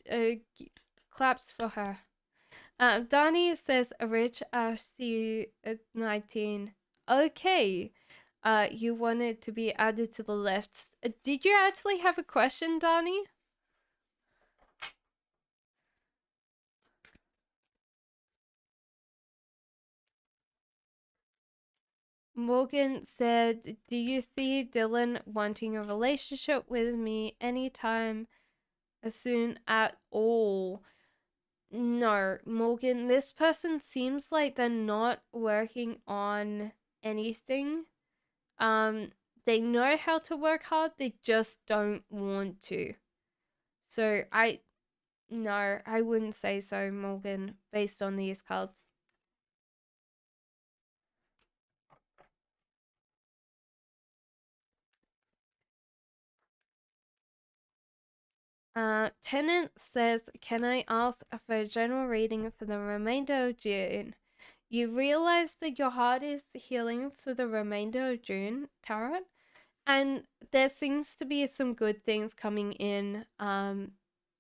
Uh, claps for her. Donnie says, Rich RC 19. Okay. You want it to be added to the left. Did you actually have a question, Donnie? Morgan said, "Do you see Dylan wanting a relationship with me anytime soon at all?" No, Morgan, this person seems like they're not working on anything. Um, they know how to work hard, they just don't want to. So no, I wouldn't say so, Morgan, based on these cards. Tennant says, "Can I ask for a general reading for the remainder of June?" You realize that your heart is healing for the remainder of June, Tarot, and there seems to be some good things coming in,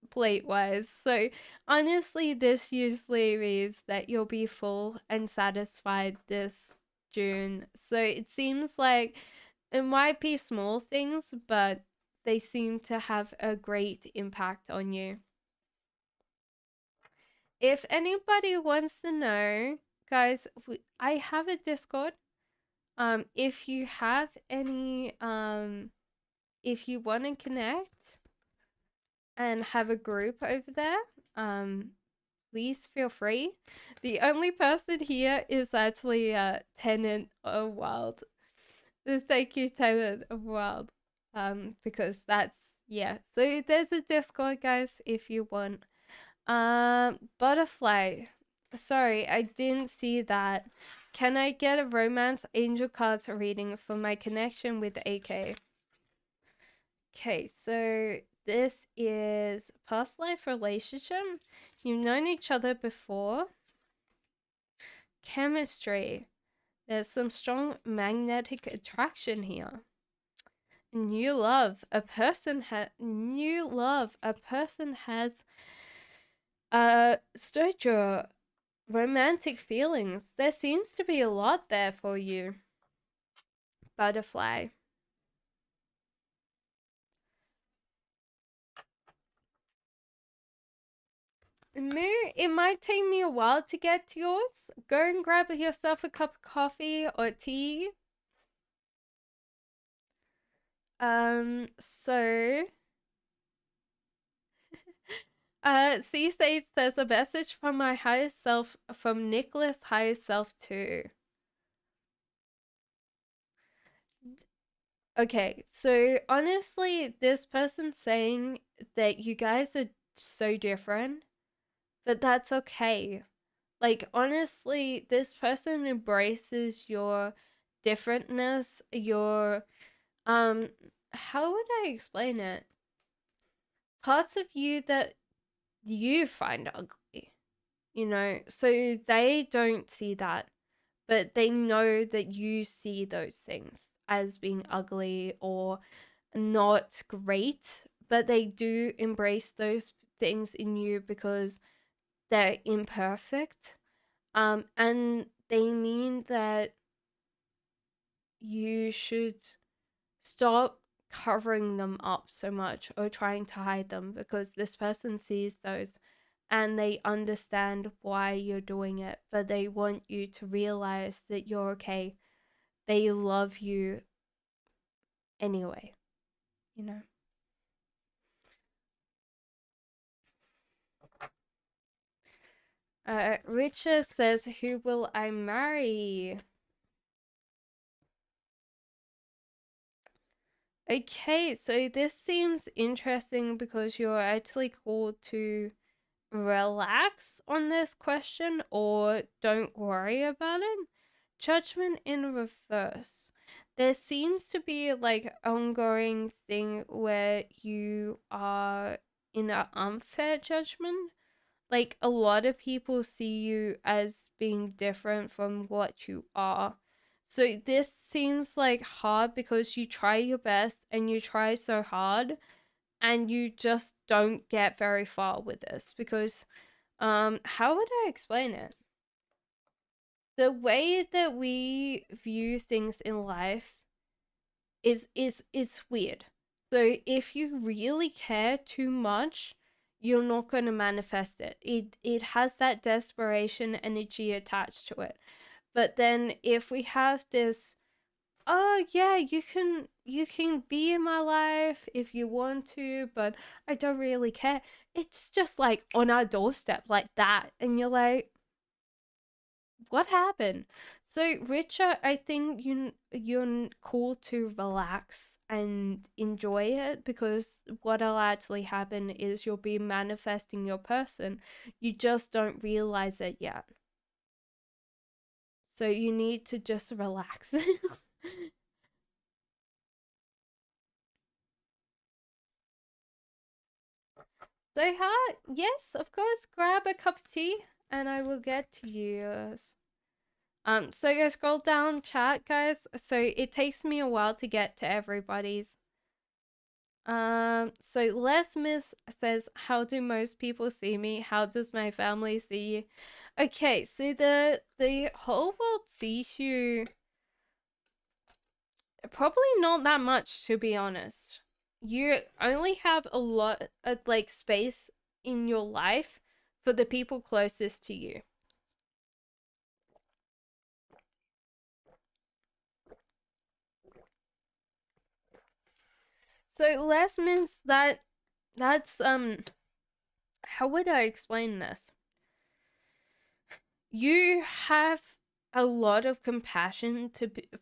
plate wise. So honestly, this usually means that you'll be full and satisfied this June. So it seems like it might be small things, but they seem to have a great impact on you. If anybody wants to know, guys, I have a Discord. If you have any, if you want to connect and have a group over there, please feel free. The only person here is actually Tenant of Wild. Thank you, Tenant of Wild. Because that's, yeah. So there's a Discord, guys, if you want. Butterfly. Sorry, I didn't see that. Can I get a romance angel cards reading for my connection with AK? Okay, so this is past life relationship. You've known each other before. Chemistry. There's some strong magnetic attraction here. New love. A person has stirred your romantic feelings. There seems to be a lot there for you. Butterfly. Moo, it might take me a while to get to yours. Go and grab yourself a cup of coffee or tea. So C Sage says a message from my highest self, from Nicholas' highest self too. Okay, so honestly, this person's saying that you guys are so different, but that's okay. Like, honestly, this person embraces your differentness, your, how would I explain it? Parts of you that you find ugly, so they don't see that, but they know that you see those things as being ugly or not great, but they do embrace those things in you because they're imperfect. And they mean that you should stop covering them up so much or trying to hide them, because this person sees those and they understand why you're doing it, but they want you to realize that you're okay. They love you anyway, you know. Richard says, "Who will I marry?" Okay, so this seems interesting because you're actually called to relax on this question or don't worry about it. Judgment in reverse. There seems to be like ongoing thing where you are in an unfair judgment. Like, a lot of people see you as being different from what you are. So this seems like hard because you try your best and you try so hard and you just don't get very far with this because how would I explain it? The way that we view things in life is weird. So if you really care too much, you're not going to manifest it. It has that desperation energy attached to it. But then if we have this, oh yeah, you can be in my life if you want to, but I don't really care. It's just like on our doorstep like that, and you're like, what happened? So, Richard, I think you're cool to relax and enjoy it, because what'll actually happen is you'll be manifesting your person. You just don't realize it yet. So you need to just relax. So hi, yes, of course, grab a cup of tea and I will get to you. So you scroll down chat, guys. So it takes me a while to get to everybody's. So Les Miss says, how do most people see me? How does my family see you? Okay, so the whole world sees you probably not that much, to be honest. You only have a lot of like space in your life for the people closest to you. So Les means that's how would I explain this? You have a lot of compassion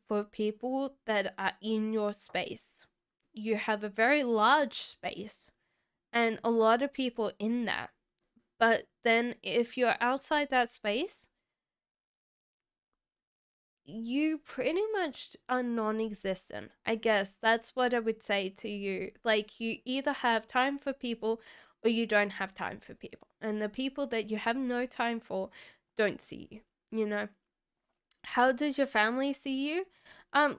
for people that are in your space. You have a very large space and a lot of people in that. But then if you're outside that space, you pretty much are non-existent. I guess that's what I would say to you. Like, you either have time for people or you don't have time for people. And the people that you have no time for don't see you, you know? How does your family see you?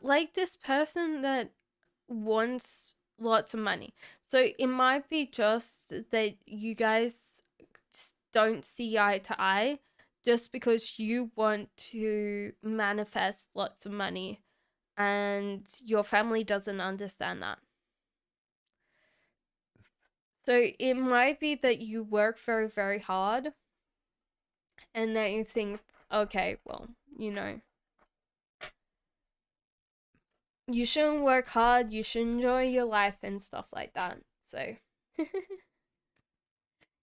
Like this person that wants lots of money. So it might be just that you guys don't see eye to eye, just because you want to manifest lots of money and your family doesn't understand that. So it might be that you work very, very hard and then you think, okay, well, you know, you shouldn't work hard, you should enjoy your life and stuff like that. So,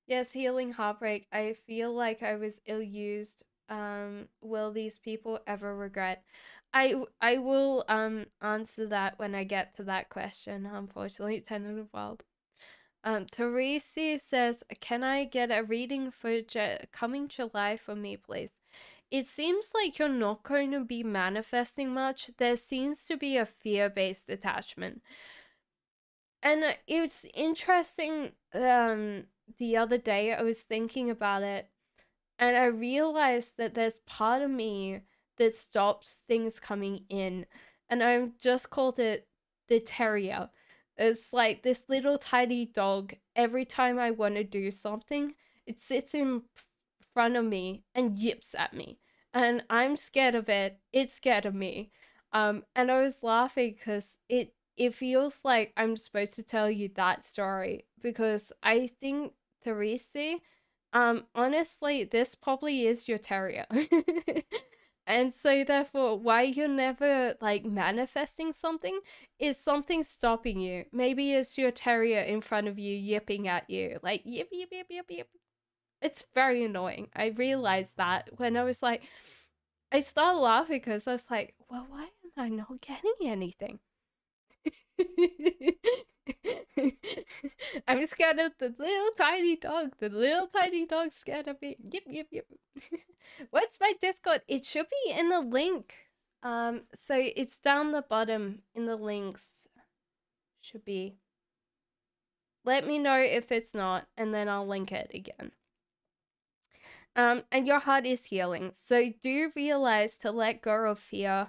yes, healing heartbreak. I feel like I was ill used. Will these people ever regret? I will answer that when I get to that question. Unfortunately, tentative world. Teresa says, "Can I get a reading for coming July for me, please?" It seems like you're not going to be manifesting much. There seems to be a fear-based attachment. And it's interesting, the other day I was thinking about it and I realized that there's part of me that stops things coming in. And I've just called it the terrier. It's like this little tiny dog. Every time I want to do something, it sits in front of me and yips at me. And I'm scared of it. It's scared of me. And I was laughing because it feels like I'm supposed to tell you that story, because I think, Therese, honestly, this probably is your terrier. And so therefore, why you're never like manifesting something is something stopping you. Maybe it's your terrier in front of you yipping at you, like yip yip yip yip yip. It's very annoying. I realized that when I was like, I started laughing because I was like, well, why am I not getting anything? I'm scared of the little tiny dog. The little tiny dog scared of me. Yip yip yip. What's my Discord? It should be in the link. So it's down the bottom in the links. Should be. Let me know if it's not, and then I'll link it again. And your heart is healing. So do realize to let go of fear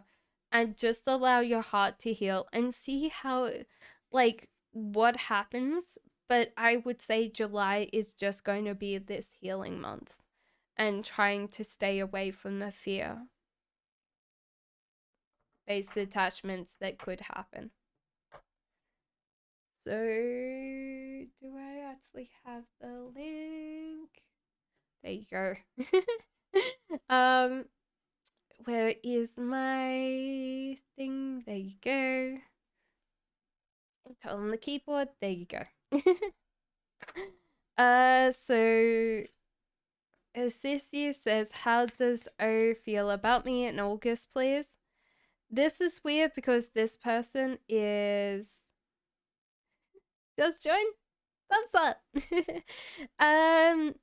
and just allow your heart to heal and see how, like, what happens. But I would say July is just going to be this healing month and trying to stay away from the fear based attachments that could happen. So, do I actually have the link? There you go. Where is my thing? There you go. It's on the keyboard. There you go. So Sissy says, "How does O feel about me in August, please?" This is weird because this person is just joined. Thumbs up. um.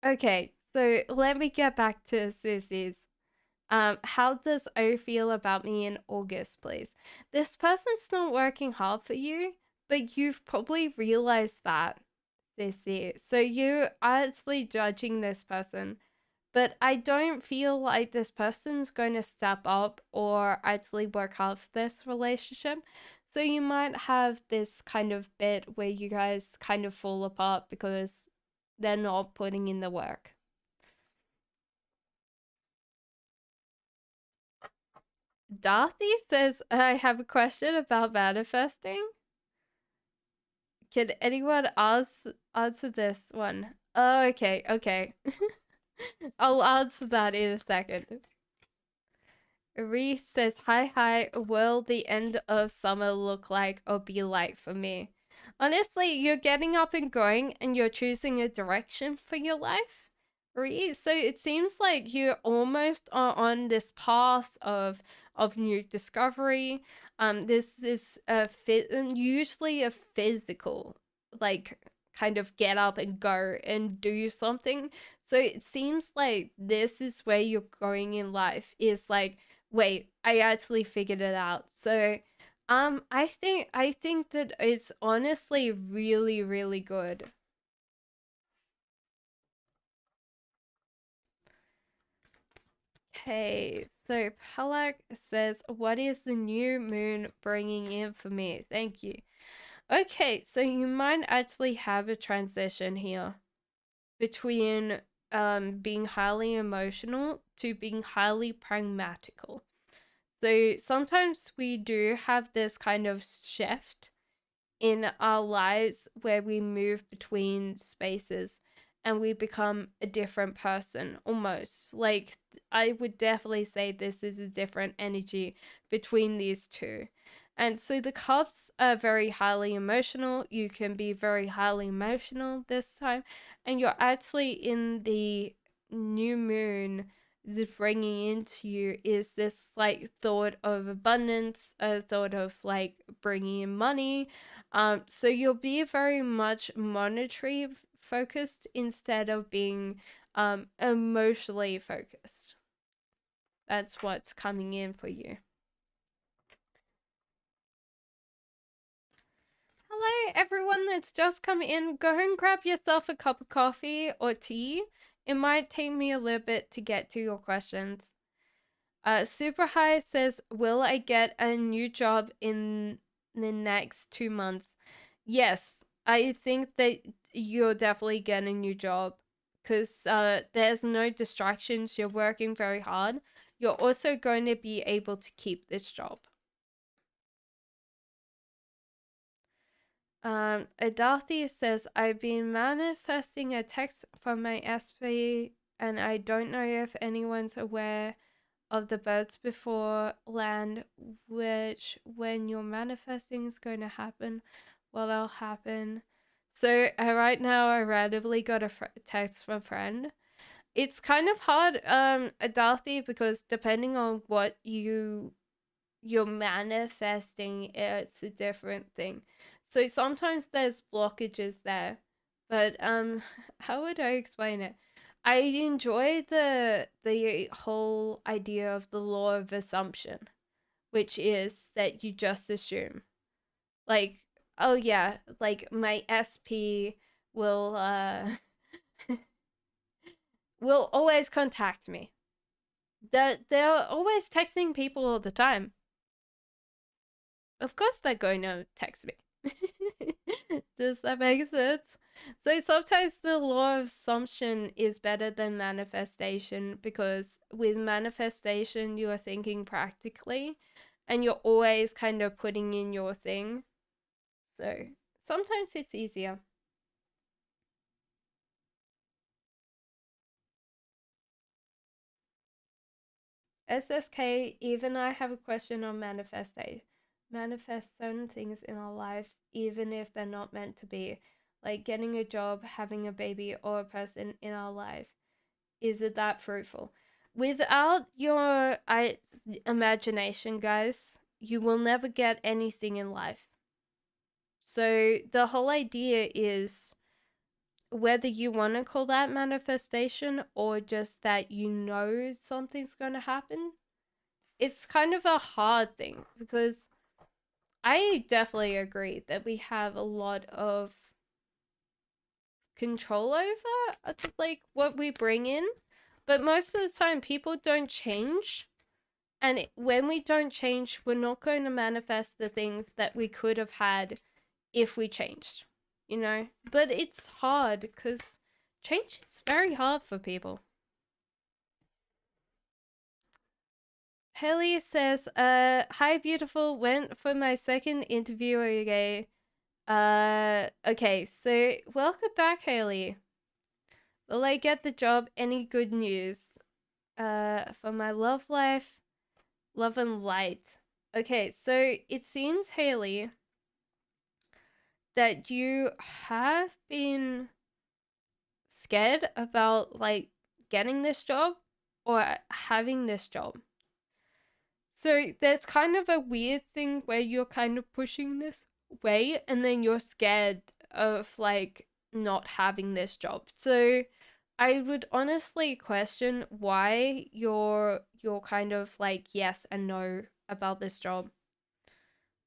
Okay, so let me get back to Sissy's. How does O feel about me in August, please? This person's not working hard for you, but you've probably realized that this year. So you are actually judging this person, but I don't feel like this person's going to step up or actually work hard for this relationship. So you might have this kind of bit where you guys kind of fall apart because they're not putting in the work. Darcy says, I have a question about manifesting. Can anyone answer this one? Oh, okay, okay. I'll answer that in a second. Reese says, hi, will the end of summer look like or be like for me? Honestly, you're getting up and going and you're choosing a direction for your life, Reese. So it seems like you almost are on this path of new discovery. This usually a physical, like, kind of get up and go and do something. So it seems like this is where you're going in life, is like, wait, I actually figured it out. So I think that it's honestly really, really good. Okay, so Palak says, what is the new moon bringing in for me? Thank you. Okay, so you might actually have a transition here between being highly emotional to being highly pragmatical. So sometimes we do have this kind of shift in our lives where we move between spaces and we become a different person almost. Like, I would definitely say this is a different energy between these two. And so the cups are very highly emotional. You can be very highly emotional this time, and you're actually in the new moon. The bringing into you is this like thought of abundance, a thought of like bringing in money, so you'll be very much monetary focused instead of being emotionally focused. That's what's coming in for you. Hello, everyone that's just come in. Go and grab yourself a cup of coffee or tea. It might take me a little bit to get to your questions. Super High says, will I get a new job in the next 2 months? Yes, I think that you're definitely getting a new job because there's no distractions. You're working very hard. You're also going to be able to keep this job. Adarthi says, I've been manifesting a text from my SP and I don't know if anyone's aware of the birds before land, which when you're manifesting is going to happen, what'll happen. So right now I randomly got a text from a friend. It's kind of hard, Adarthi, because depending on what you're manifesting, it's a different thing. So sometimes there's blockages there, but how would I explain it? I enjoy the whole idea of the law of assumption, which is that you just assume. Like, oh yeah, like my SP will will always contact me. They're always texting people all the time. Of course they're going to text me. Does that make sense? So sometimes the law of assumption is better than manifestation because with manifestation, you are thinking practically and you're always kind of putting in your thing. So sometimes it's easier. SSK, even I have a question on manifestation. Manifest certain things in our lives, even if they're not meant to be. Like getting a job, having a baby, or a person in our life. Is it that fruitful? Without your imagination, guys, you will never get anything in life. So the whole idea is whether you want to call that manifestation or just that you know something's going to happen, it's kind of a hard thing because I definitely agree that we have a lot of control over like what we bring in, but most of the time people don't change, and when we don't change, we're not going to manifest the things that we could have had if we changed, you know? But it's hard because change is very hard for people. Haley says, hi beautiful, went for my second interview okay. Okay, so welcome back, Haley. Will I get the job? Any good news? For my love life, love and light. Okay, so it seems, Haley, that you have been scared about like getting this job or having this job. So there's kind of a weird thing where you're kind of pushing this way and then you're scared of like not having this job. So I would honestly question why you're kind of like yes and no about this job.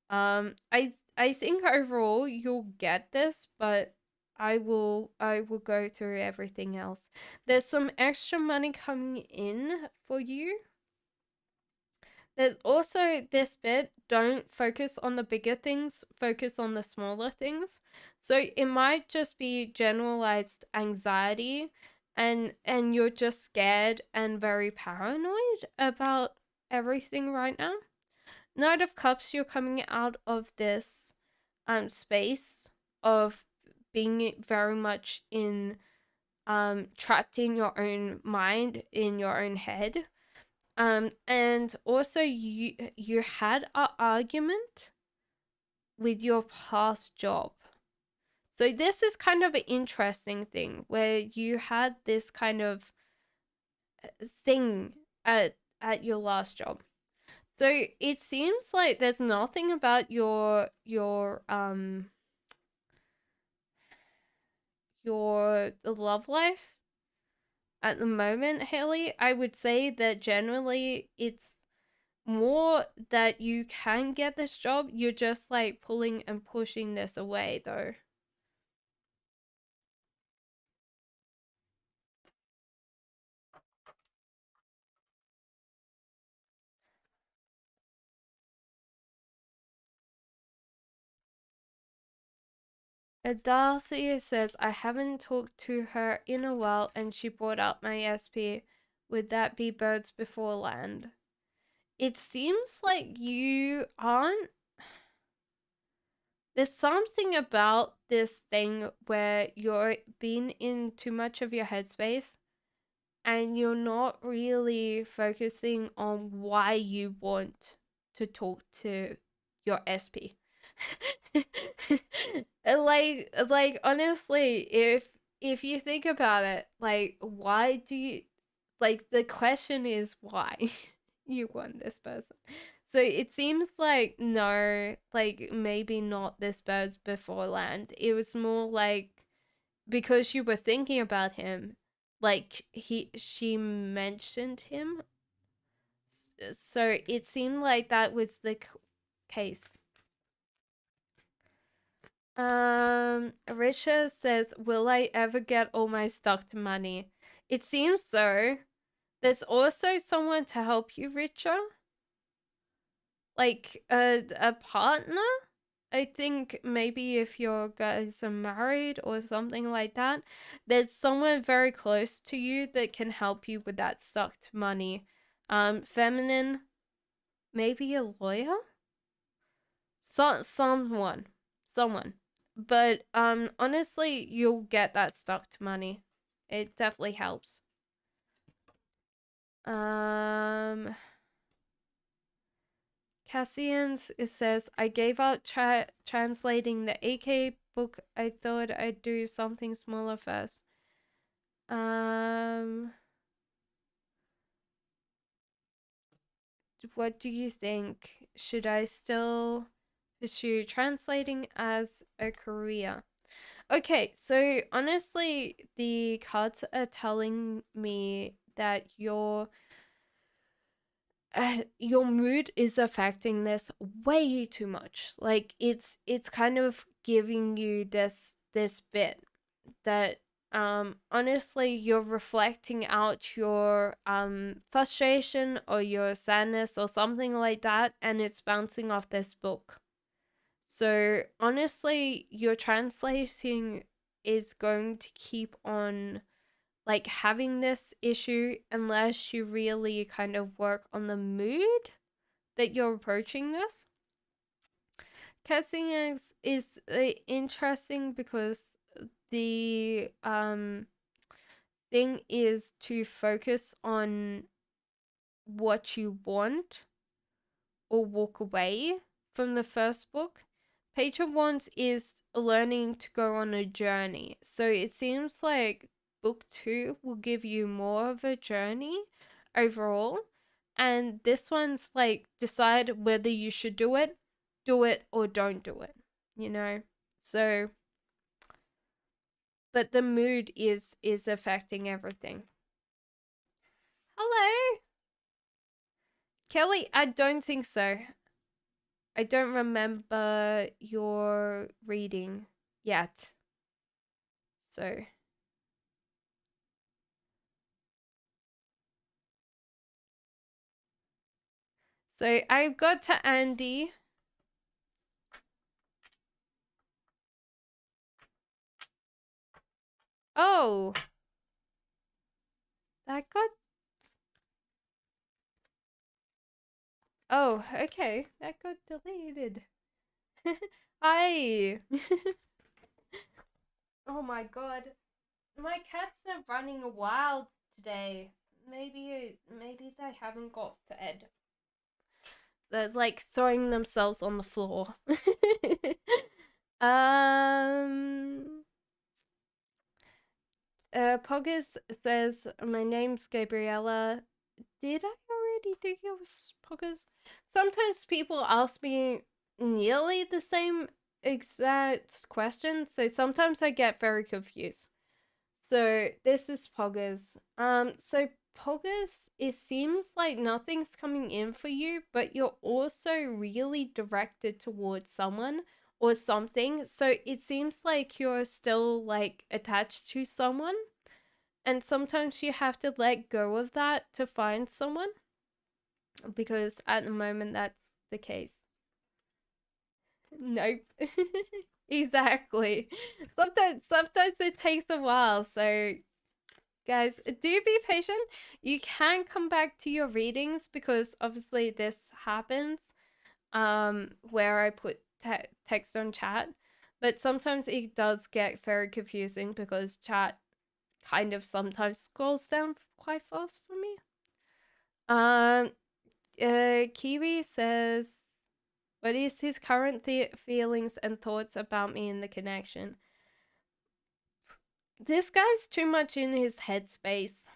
I think overall you'll get this, but I will go through everything else. There's some extra money coming in for you. There's also this bit, don't focus on the bigger things, focus on the smaller things. So it might just be generalized anxiety and you're just scared and very paranoid about everything right now. Knight of Cups, you're coming out of this space of being very much in trapped in your own mind, in your own head. And also you had an argument with your past job. So this is kind of an interesting thing where you had this kind of thing at your last job. So it seems like there's nothing about your love life at the moment, Haley. I would say that generally it's more that you can get this job. You're just like pulling and pushing this away though. Darcy says, I haven't talked to her in a while and she brought up my SP. Would that be birds before land? It seems like you aren't. There's something about this thing where you're being in too much of your headspace and you're not really focusing on why you want to talk to your SP. like honestly, if you think about it, like why do you like the question is why you want this person. So it seems like no, like maybe not this birds before land. It was more like because you were thinking about him, like she mentioned him. So it seemed like that was the case. Risha says, "Will I ever get all my stuck money?" It seems so. There's also someone to help you, Richa. Like a partner. I think maybe if your guys are married or something like that, there's someone very close to you that can help you with that sucked money. Feminine, maybe a lawyer? Someone. someone. But honestly, you'll get that stuck to money. It definitely helps. Um Cassian's it says I gave up translating the AK book. I thought I'd do something smaller first. Um what do you think? Should I still pursue translating as a career? Okay, so honestly, the cards are telling me that your mood is affecting this way too much. Like it's kind of giving you this bit that honestly you're reflecting out your frustration or your sadness or something like that, and it's bouncing off this book. So honestly, your translating is going to keep on like having this issue unless you really kind of work on the mood that you're approaching this. Casting is interesting because the thing is to focus on what you want or walk away from the first book. Page of Wands is learning to go on a journey. So it seems like book 2 will give you more of a journey overall. And this one's like decide whether you should do it or don't do it, you know? So but the mood is affecting everything. Hello, Kelly. I don't think so. I don't remember your reading yet. So I got to Andy. Oh, that got. Oh, okay. That got deleted. Hi. Oh my god. My cats are running wild today. Maybe they haven't got fed. They're like throwing themselves on the floor. um Poggers says my name's Gabriella. Did I already do yours, Poggers? Sometimes people ask me nearly the same exact question, so sometimes I get very confused. So this is Poggers. So Poggers, it seems like nothing's coming in for you, but you're also really directed towards someone or something. So it seems like you're still like attached to someone, and sometimes you have to let go of that to find someone because at the moment that's the case. Nope. Exactly. Sometimes it takes a while, so guys, do be patient. You can come back to your readings because obviously this happens where I put text on chat, but sometimes it does get very confusing because chat kind of sometimes scrolls down quite fast for me. Um Kiwi says, what is his current feelings and thoughts about me in the connection? This guy's too much in his headspace.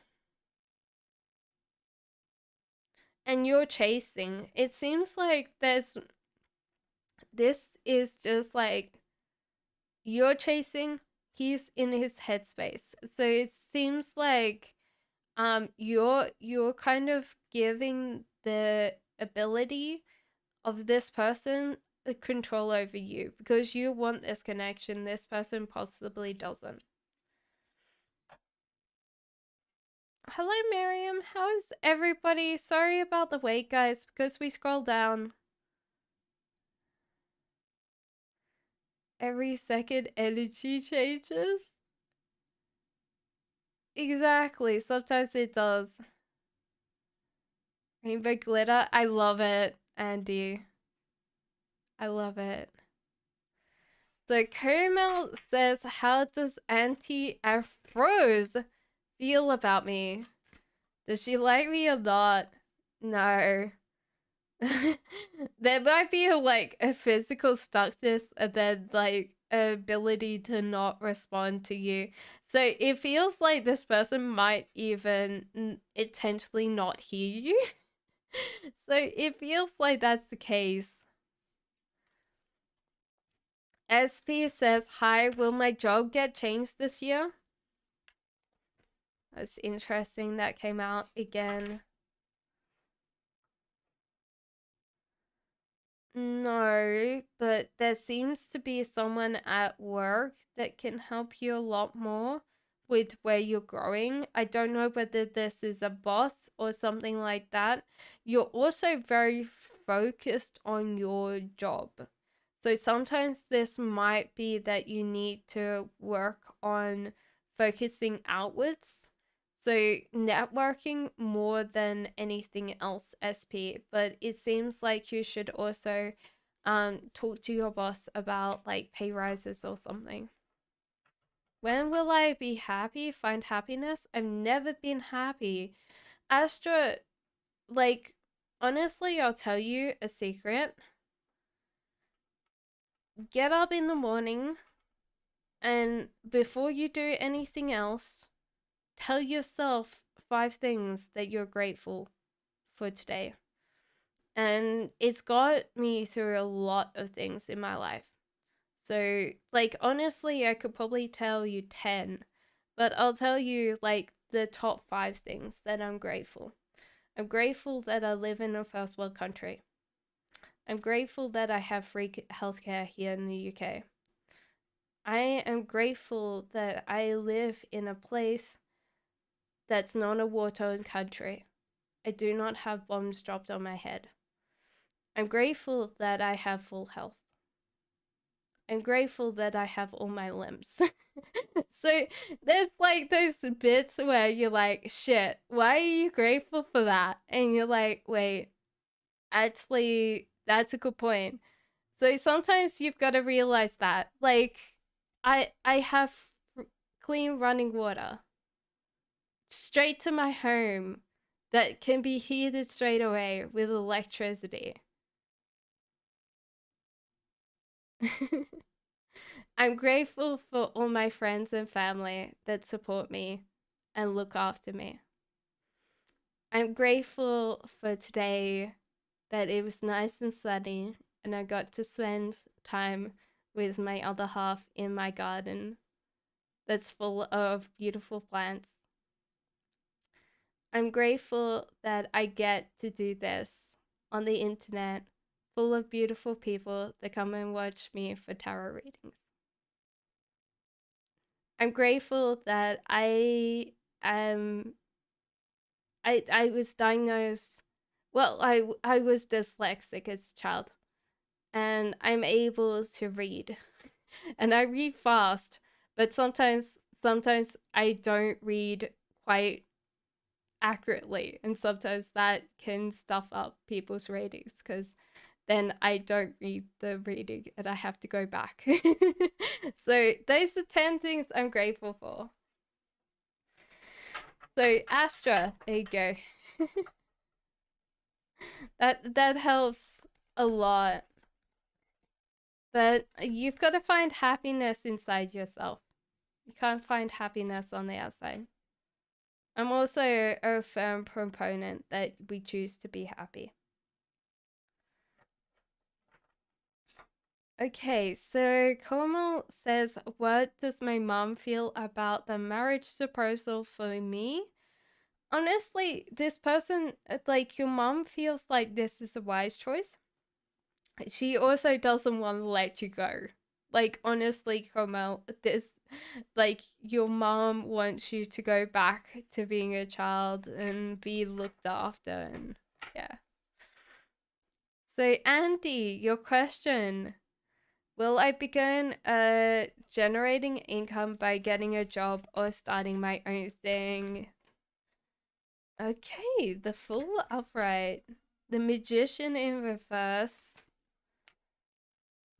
And you're chasing. It seems like this is just like you're chasing, he's in his headspace. So it seems like you're kind of giving the ability of this person control over you because you want this connection, this person possibly doesn't. Hello, Miriam. How is everybody? Sorry about the wait, guys, because we scroll down. Every second energy changes. Exactly. Sometimes it does. Rainbow glitter. I love it, Andy. I love it. So Caramel says, how does Auntie Afrose feel about me? Does she like me or not? No. There might be a physical stuckness and then like ability to not respond to you. So it feels like this person might even intentionally not hear you. So it feels like that's the case. SP says, hi, will my job get changed this year? That's interesting. That came out again. No, but there seems to be someone at work that can help you a lot more with where you're growing. I don't know whether this is a boss or something like that. You're also very focused on your job. So sometimes this might be that you need to work on focusing outwards. So networking more than anything else, SP, but it seems like you should also talk to your boss about like pay rises or something. When will I be happy? Find happiness? I've never been happy. Astra, like, honestly, I'll tell you a secret. Get up in the morning and before you do anything else, tell yourself 5 things that you're grateful for today. And it's got me through a lot of things in my life. So, like, honestly, I could probably tell you 10, but I'll tell you, like, the top 5 things that I'm grateful. I'm grateful that I live in a first world country. I'm grateful that I have free healthcare here in the UK. I am grateful that I live in a place that's not a war-torn country. I do not have bombs dropped on my head. I'm grateful that I have full health. I'm grateful that I have all my limbs. So there's like those bits where you're like, shit, why are you grateful for that? And you're like, wait, actually, that's a good point. So sometimes you've got to realize that. Like, I have clean running water straight to my home that can be heated straight away with electricity. I'm grateful for all my friends and family that support me and look after me. I'm grateful for today that it was nice and sunny and I got to spend time with my other half in my garden that's full of beautiful plants. I'm grateful that I get to do this on the internet full of beautiful people that come and watch me for tarot readings. I'm grateful that um I was diagnosed, well, I was dyslexic as a child and I'm able to read. And I read fast, but sometimes I don't read quite accurately, and sometimes that can stuff up people's readings because then I don't read the reading and I have to go back. So those are 10 things I'm grateful for. So Astra, there you go. That helps a lot. But you've got to find happiness inside yourself. You can't find happiness on the outside. I'm also a firm proponent that we choose to be happy. Okay, so Komal says, what does my mom feel about the marriage proposal for me? Honestly, this person, like your mom feels like this is a wise choice. She also doesn't want to let you go. Like, honestly, Komal, this, like, your mom wants you to go back to being a child and be looked after, and yeah. So, Andy, your question. Will I begin generating income by getting a job or starting my own thing? Okay, the Fool upright. The Magician in reverse.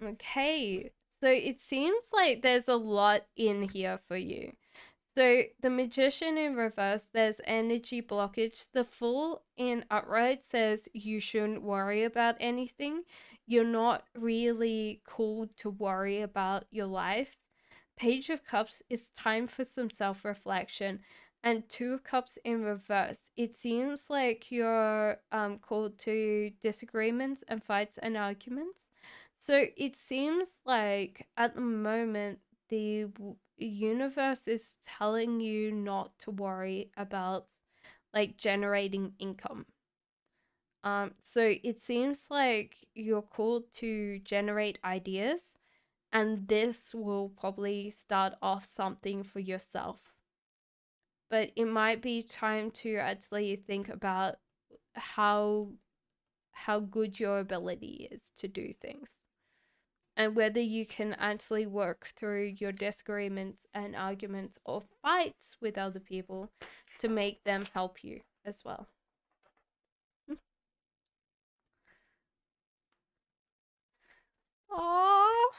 Okay, So it seems like there's a lot in here for you. So the Magician in reverse, there's energy blockage. The Fool in upright says you shouldn't worry about anything. You're not really called to worry about your life. Page of Cups, it's time for some self-reflection. And Two of Cups in reverse, it seems like you're called to disagreements and fights and arguments. So it seems like at the moment the universe is telling you not to worry about like generating income. So it seems like you're called to generate ideas, and this will probably start off something for yourself. But it might be time to actually think about how good your ability is to do things, and whether you can actually work through your disagreements and arguments or fights with other people to make them help you as well. Oh,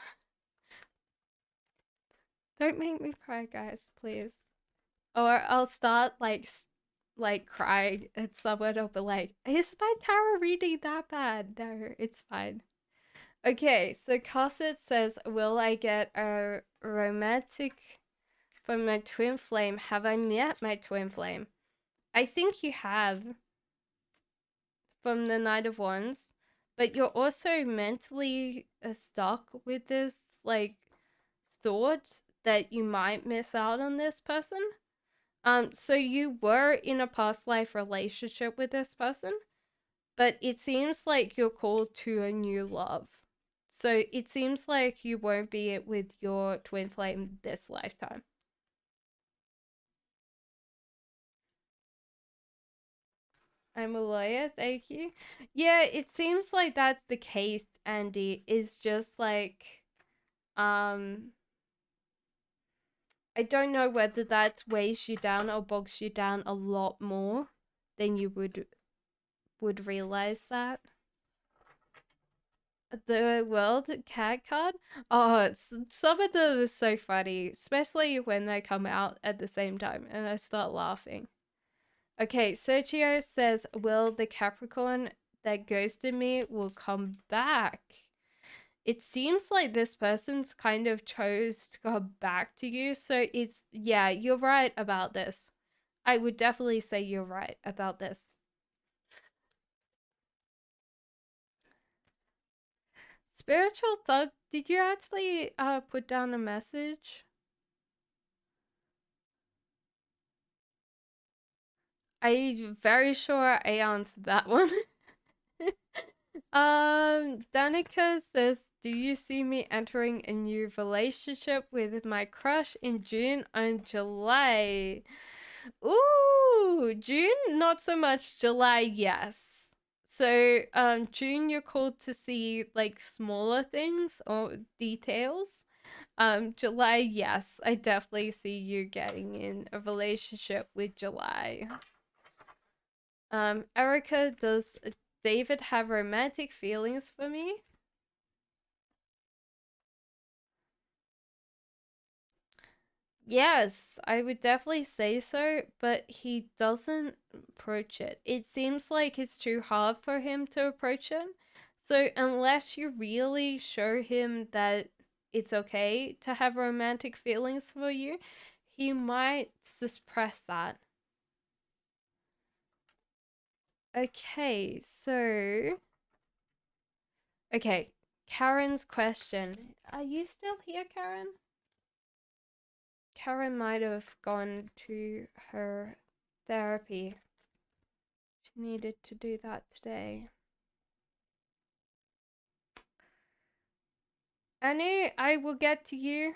don't make me cry, guys, please. Or I'll start like crying and someone will be like, "Is my tarot reading that bad?" No, it's fine. Okay, so Cosset says, "Will I get a romantic from my twin flame? Have I met my twin flame?" I think you have from the Knight of Wands, but you're also mentally stuck with this like thought that you might miss out on this person. So you were in a past life relationship with this person, but it seems like you're called to a new love. So it seems like you won't be it with your twin flame this lifetime. I'm a lawyer, thank you. Yeah, it seems like that's the case, Andy. Is just like, um, I don't know whether that weighs you down or bogs you down a lot more than you would realize that. The World Cat card? Oh, some of them are so funny, especially when they come out at the same time and I start laughing. Okay, Sergio says, "Will the Capricorn that ghosted me will come back?" It seems like this person's kind of chose to go back to you. So it's, yeah, you're right about this. I would definitely say you're right about this. Spiritual Thug, did you actually put down a message? I'm very sure I answered that one. Danica says, "Do you see me entering a new relationship with my crush in June and July?" Ooh, June, not so much. July, yes. So, June, you're called to see like smaller things or details. July, yes, I definitely see you getting in a relationship with July. Erica, does David have romantic feelings for me? Yes, I would definitely say so, but he doesn't approach it. It seems like it's too hard for him to approach it. So, unless you really show him that it's okay to have romantic feelings for you, he might suppress that. Okay, so. Okay, Karen's question. Are you still here, Karen? Karen might have gone to her therapy. She needed to do that today. Anu, I will get to you.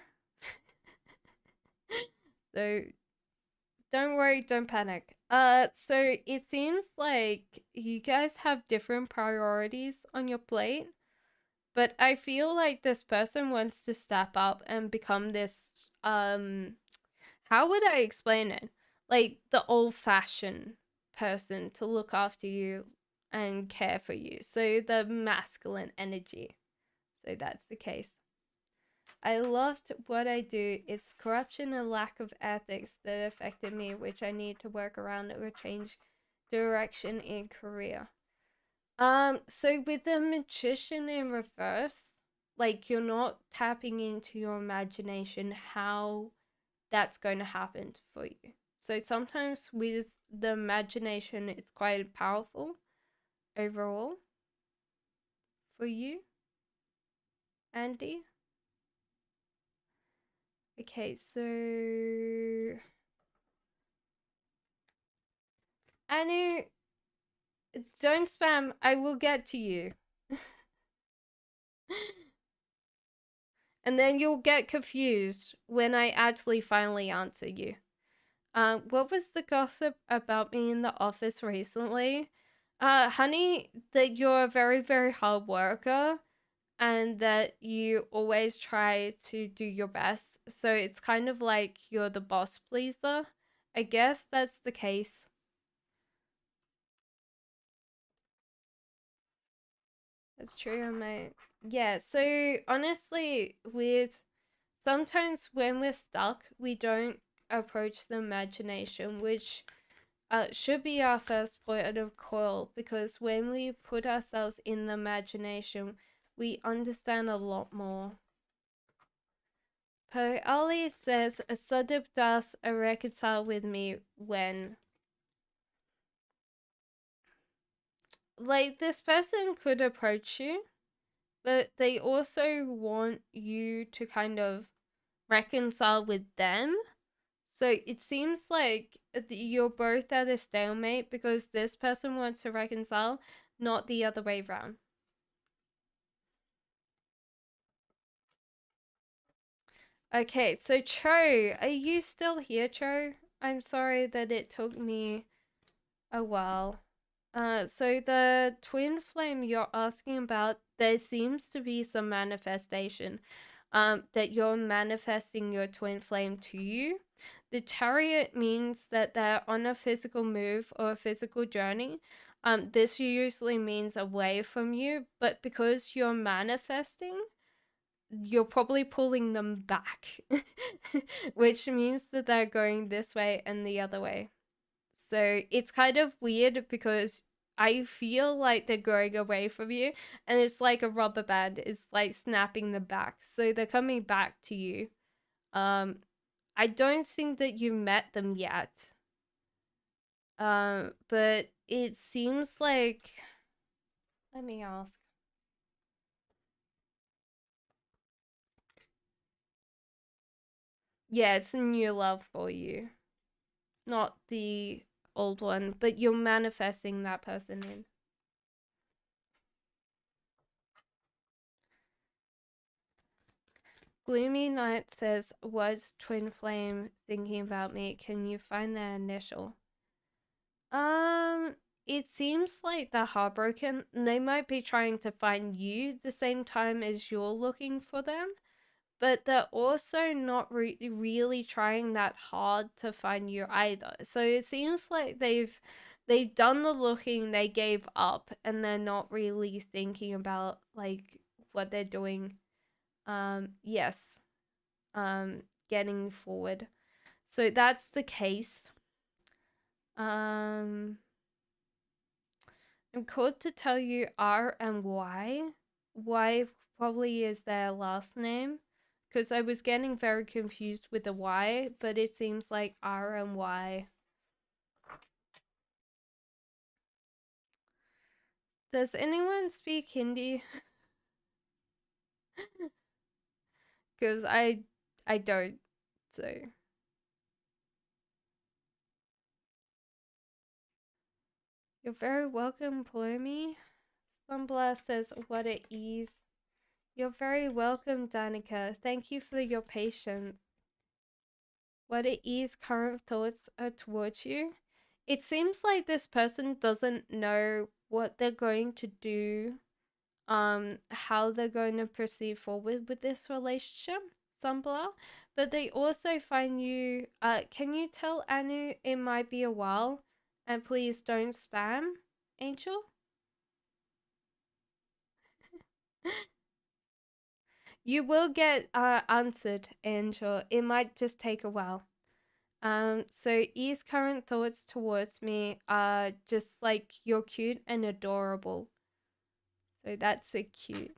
So don't worry, don't panic. So it seems like you guys have different priorities on your plate, but I feel like this person wants to step up and become this how would I explain it? Like the old-fashioned person to look after you and care for you. So the masculine energy. So that's the case. I loved what I do. It's corruption and lack of ethics that affected me, which I need to work around or change direction in career. So with the magician in reverse, like you're not tapping into your imagination how that's going to happen for you. So sometimes with the imagination, it's quite powerful overall for you, Andy. Okay, so Anu, don't spam. I will get to you. And then you'll get confused when I actually finally answer you. What was the gossip about me in the office recently? Honey, that you're a very, very hard worker and that you always try to do your best. So it's kind of like you're the boss pleaser. I guess that's the case. That's true, mate. Yeah, so honestly, with sometimes when we're stuck, we don't approach the imagination, which should be our first point of call, because when we put ourselves in the imagination, we understand a lot more. Per Ali says, Sadib does reconcile with me when. Like, this person could approach you, but they also want you to kind of reconcile with them. So it seems like you're both at a stalemate because this person wants to reconcile, not the other way around. Okay, so Cho, are you still here, Cho? I'm sorry that it took me a while. So the twin flame you're asking about, there seems to be some manifestation. That you're manifesting your twin flame to you. The chariot means that they're on a physical move or a physical journey. This usually means away from you, but because you're manifesting, you're probably pulling them back, which means that they're going this way and the other way. So it's kind of weird because I feel like they're going away from you, and it's like a rubber band. It's like snapping them back. So they're coming back to you. Um, I don't think that you met them yet. But it seems like. Let me ask. Yeah, it's a new love for you, not the old one, but you're manifesting that person in. Gloomy Night says, was Twin Flame thinking about me? Can you find their initial? It seems like they're heartbroken. They might be trying to find you the same time as you're looking for them, but they're also not really trying that hard to find you either. So it seems like they've done the looking, they gave up, and they're not really thinking about like what they're doing. Yes. Getting forward. So that's the case. I'm called to tell you R and Y. Y probably is their last name, because I was getting very confused with the Y, but it seems like R and Y. Does anyone speak Hindi? Because I don't. So you're very welcome, Plomy. Sunblast says, what at ease. You're very welcome, Danica. Thank you for your patience. What at ease current thoughts are towards you? It seems like this person doesn't know what they're going to do, how they're going to proceed forward with this relationship, Sumbla. But they also find you, can you tell Anu it might be a while? And please don't spam, Angel? You will get answered, Angel. It might just take a while. So E's current thoughts towards me are just like you're cute and adorable. So that's a cute.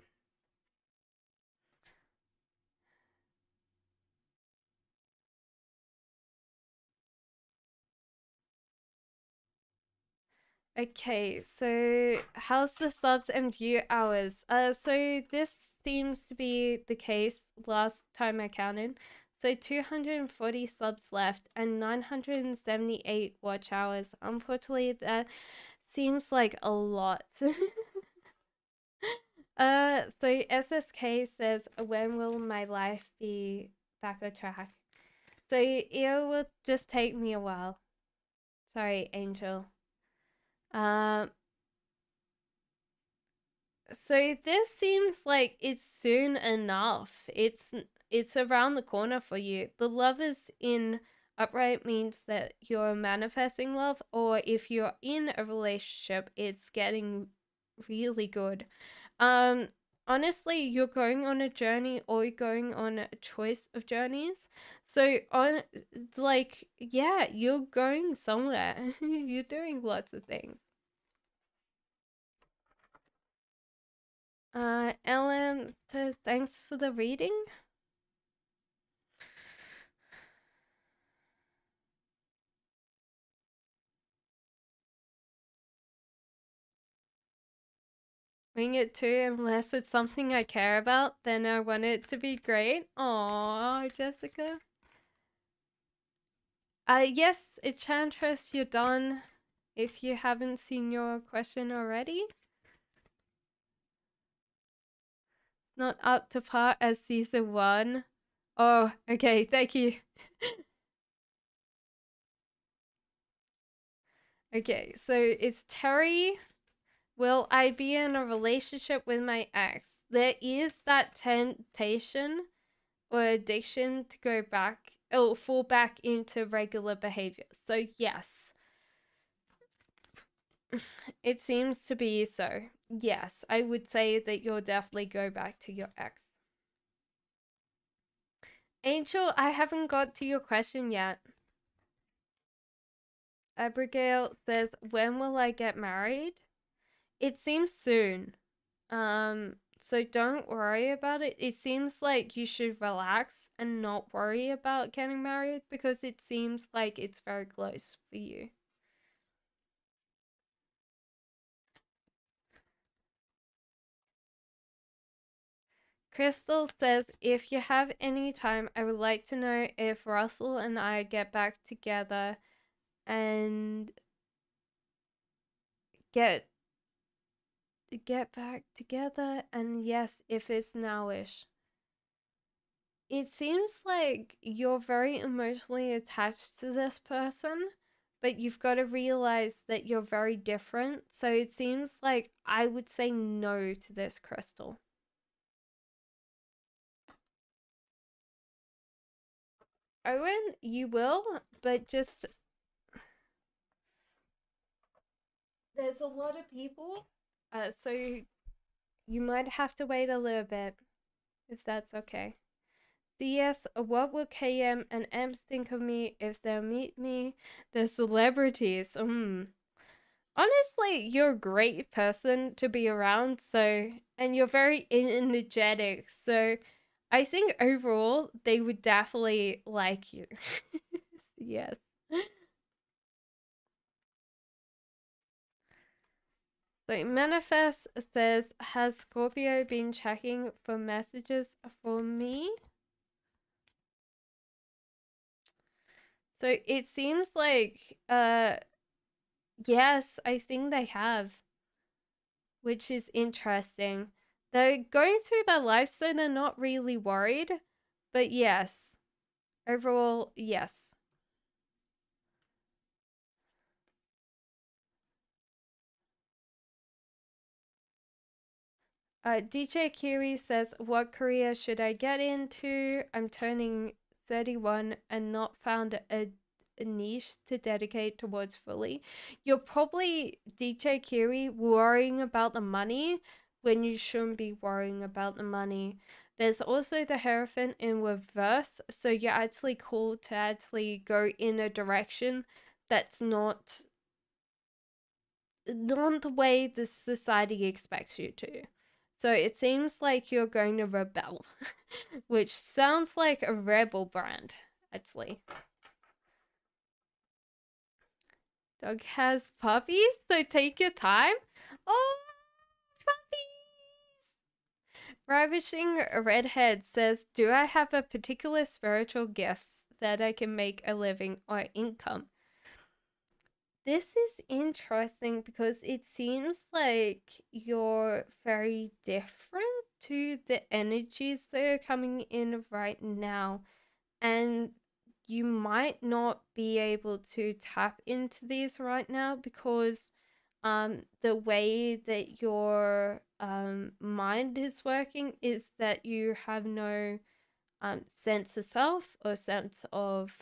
Okay, so how's the subs and view hours? So this seems to be the case last time I counted. So 240 subs left and 978 watch hours. Unfortunately, that seems like a lot. So SSK says, when will my life be back on track? So it will just take me a while. Sorry, Angel. Um, so this seems like it's soon enough. It's around the corner for you. The love is in upright means that you're manifesting love, or if you're in a relationship, it's getting really good. Um, Honestly, you're going on a journey or you're going on a choice of journeys. So on like yeah, you're going somewhere. You're doing lots of things. Ellen says thanks for the reading. Wing it too, unless it's something I care about, then I want it to be great. Aww, Jessica. Yes, Enchantress, you're done. If you haven't seen your question already, not up to par as season 1. Oh, okay, thank you. Okay, so it's Terry. Will I be in a relationship with my ex? There is that temptation or addiction to go back or fall back into regular behavior. So, yes, it seems to be so. Yes, I would say that you'll definitely go back to your ex. Angel, I haven't got to your question yet. Abigail says, when will I get married? It seems soon. So don't worry about it. It seems like you should relax and not worry about getting married because it seems like it's very close for you. Crystal says, if you have any time, I would like to know if Russell and I get back together and get back together, and yes, if it's nowish. It seems like you're very emotionally attached to this person, but you've got to realize that you're very different. So it seems like I would say no to this, Crystal. Owen, you will, but just there's a lot of people, so you might have to wait a little bit if that's okay. CS, what will KM and Ems think of me if they meet me? The celebrities. Honestly, you're a great person to be around, so and you're very energetic, so I think overall they would definitely like you. Yes. So Manifest says, has Scorpio been checking for messages for me? So it seems like yes, I think they have, which is interesting. They're going through their life, so they're not really worried. But yes, overall, yes. DJ Kiri says, what career should I get into? I'm turning 31 and not found a niche to dedicate towards fully. You're probably, DJ Kiri, worrying about the money, when you shouldn't be worrying about the money. There's also the Hierophant in reverse, so you're actually called to actually go in a direction that's not the way the society expects you to. So it seems like you're going to rebel, which sounds like a rebel brand, actually. Dog has puppies, so take your time. Oh, puppies! Ravishing Redhead says, do I have a particular spiritual gifts that I can make a living or income? This is interesting because it seems like you're very different to the energies that are coming in right now. And you might not be able to tap into these right now because the way that your mind is working is that you have no sense of self or sense of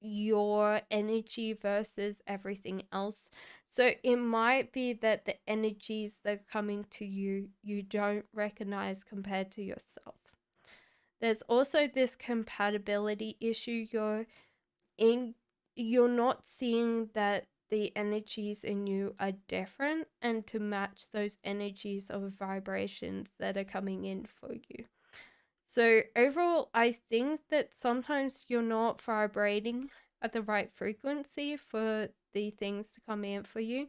your energy versus everything else. So it might be that the energies that are coming to you, you don't recognize compared to yourself. There's also this compatibility issue. You're not seeing that the energies in you are different and to match those energies of vibrations that are coming in for you. So overall, I think that sometimes you're not vibrating at the right frequency for the things to come in for you,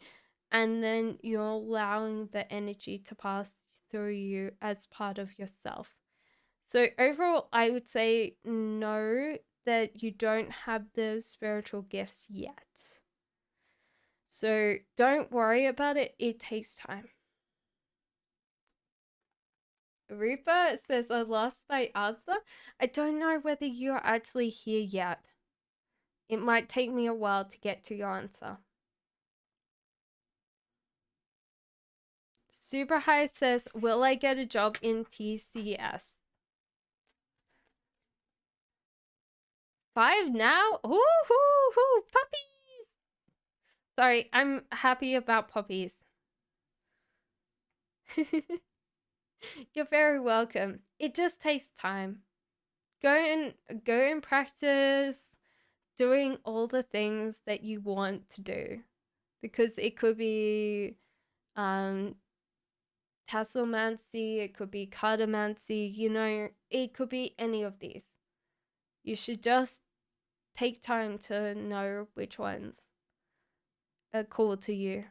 and then you're allowing the energy to pass through you as part of yourself. So overall, I would say no, that you don't have the spiritual gifts yet. So don't worry about it. It takes time. Rupa says, I lost my answer. I don't know whether you're actually here yet. It might take me a while to get to your answer. Super High says, will I get a job in TCS? 5 now? Ooh, hoo, hoo, puppies! Sorry, I'm happy about puppies. You're very welcome. It just takes time. Go and practice doing all the things that you want to do. Because it could be tasselmancy, it could be cardomancy, it could be any of these. You should just take time to know which ones are cool to you.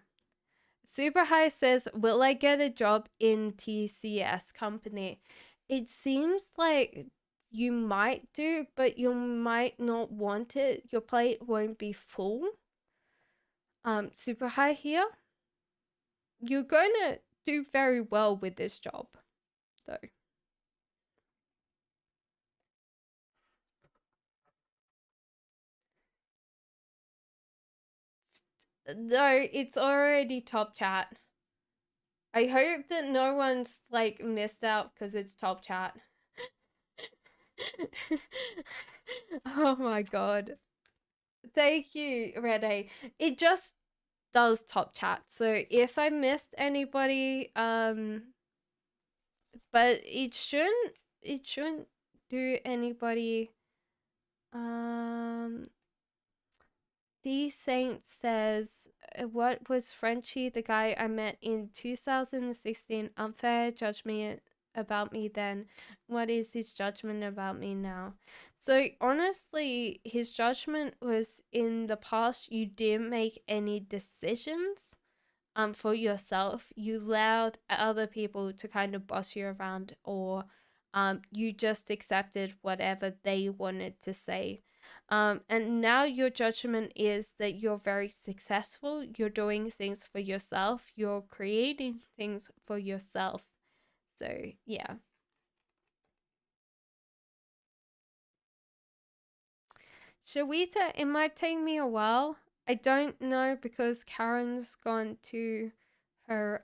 Super High says, will I get a job in TCS company? It seems like you might do, but you might not want it. Your plate won't be full. Super High here. You're gonna do very well with this job, though. No, it's already top chat. I hope that no one's like missed out because it's top chat. Oh my god. Thank you, Red A. It just does top chat. So if I missed anybody, but it shouldn't do anybody. The Saint says, what was Frenchie, the guy I met in 2016, unfair judgment about me then? What is his judgment about me now? So honestly, his judgment was in the past you didn't make any decisions for yourself. You allowed other people to kind of boss you around, or you just accepted whatever they wanted to say. And now your judgment is that you're very successful, you're doing things for yourself, you're creating things for yourself. So, yeah. Shawita, it might take me a while. I don't know because Karen's gone to her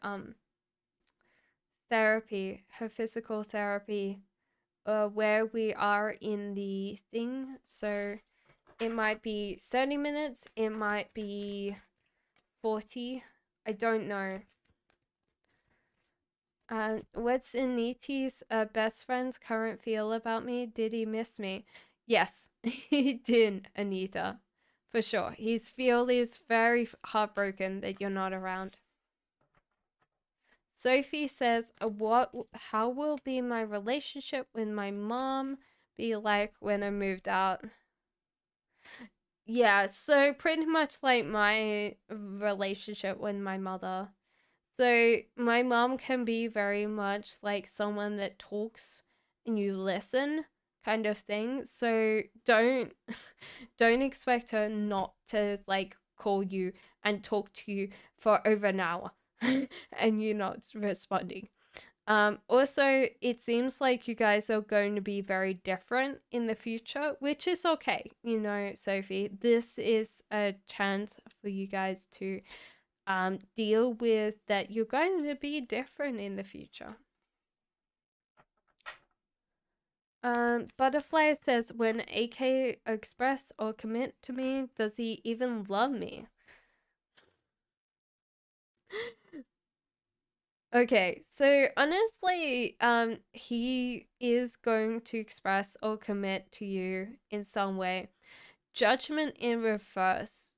therapy, her physical therapy, where we are in the thing. So it might be 30 minutes, it might be 40. I don't know. What's Aniti's best friend's current feel about me? Did he miss me? Yes, he did, Anita. For sure. His feel is very heartbroken that you're not around. Sophie says, how will be my relationship with my mom be like when I moved out? Yeah, so pretty much like my relationship with my mother. So my mom can be very much like someone that talks and you listen kind of thing. So don't expect her not to like call you and talk to you for over an hour and you're not responding. Also, it seems like you guys are going to be very different in the future, which is okay. You know, Sophie, this is a chance for you guys to deal with that you're going to be different in the future. Butterfly says, when AK express or commit to me, does he even love me? Okay, so honestly, he is going to express or commit to you in some way. Judgment in reverse.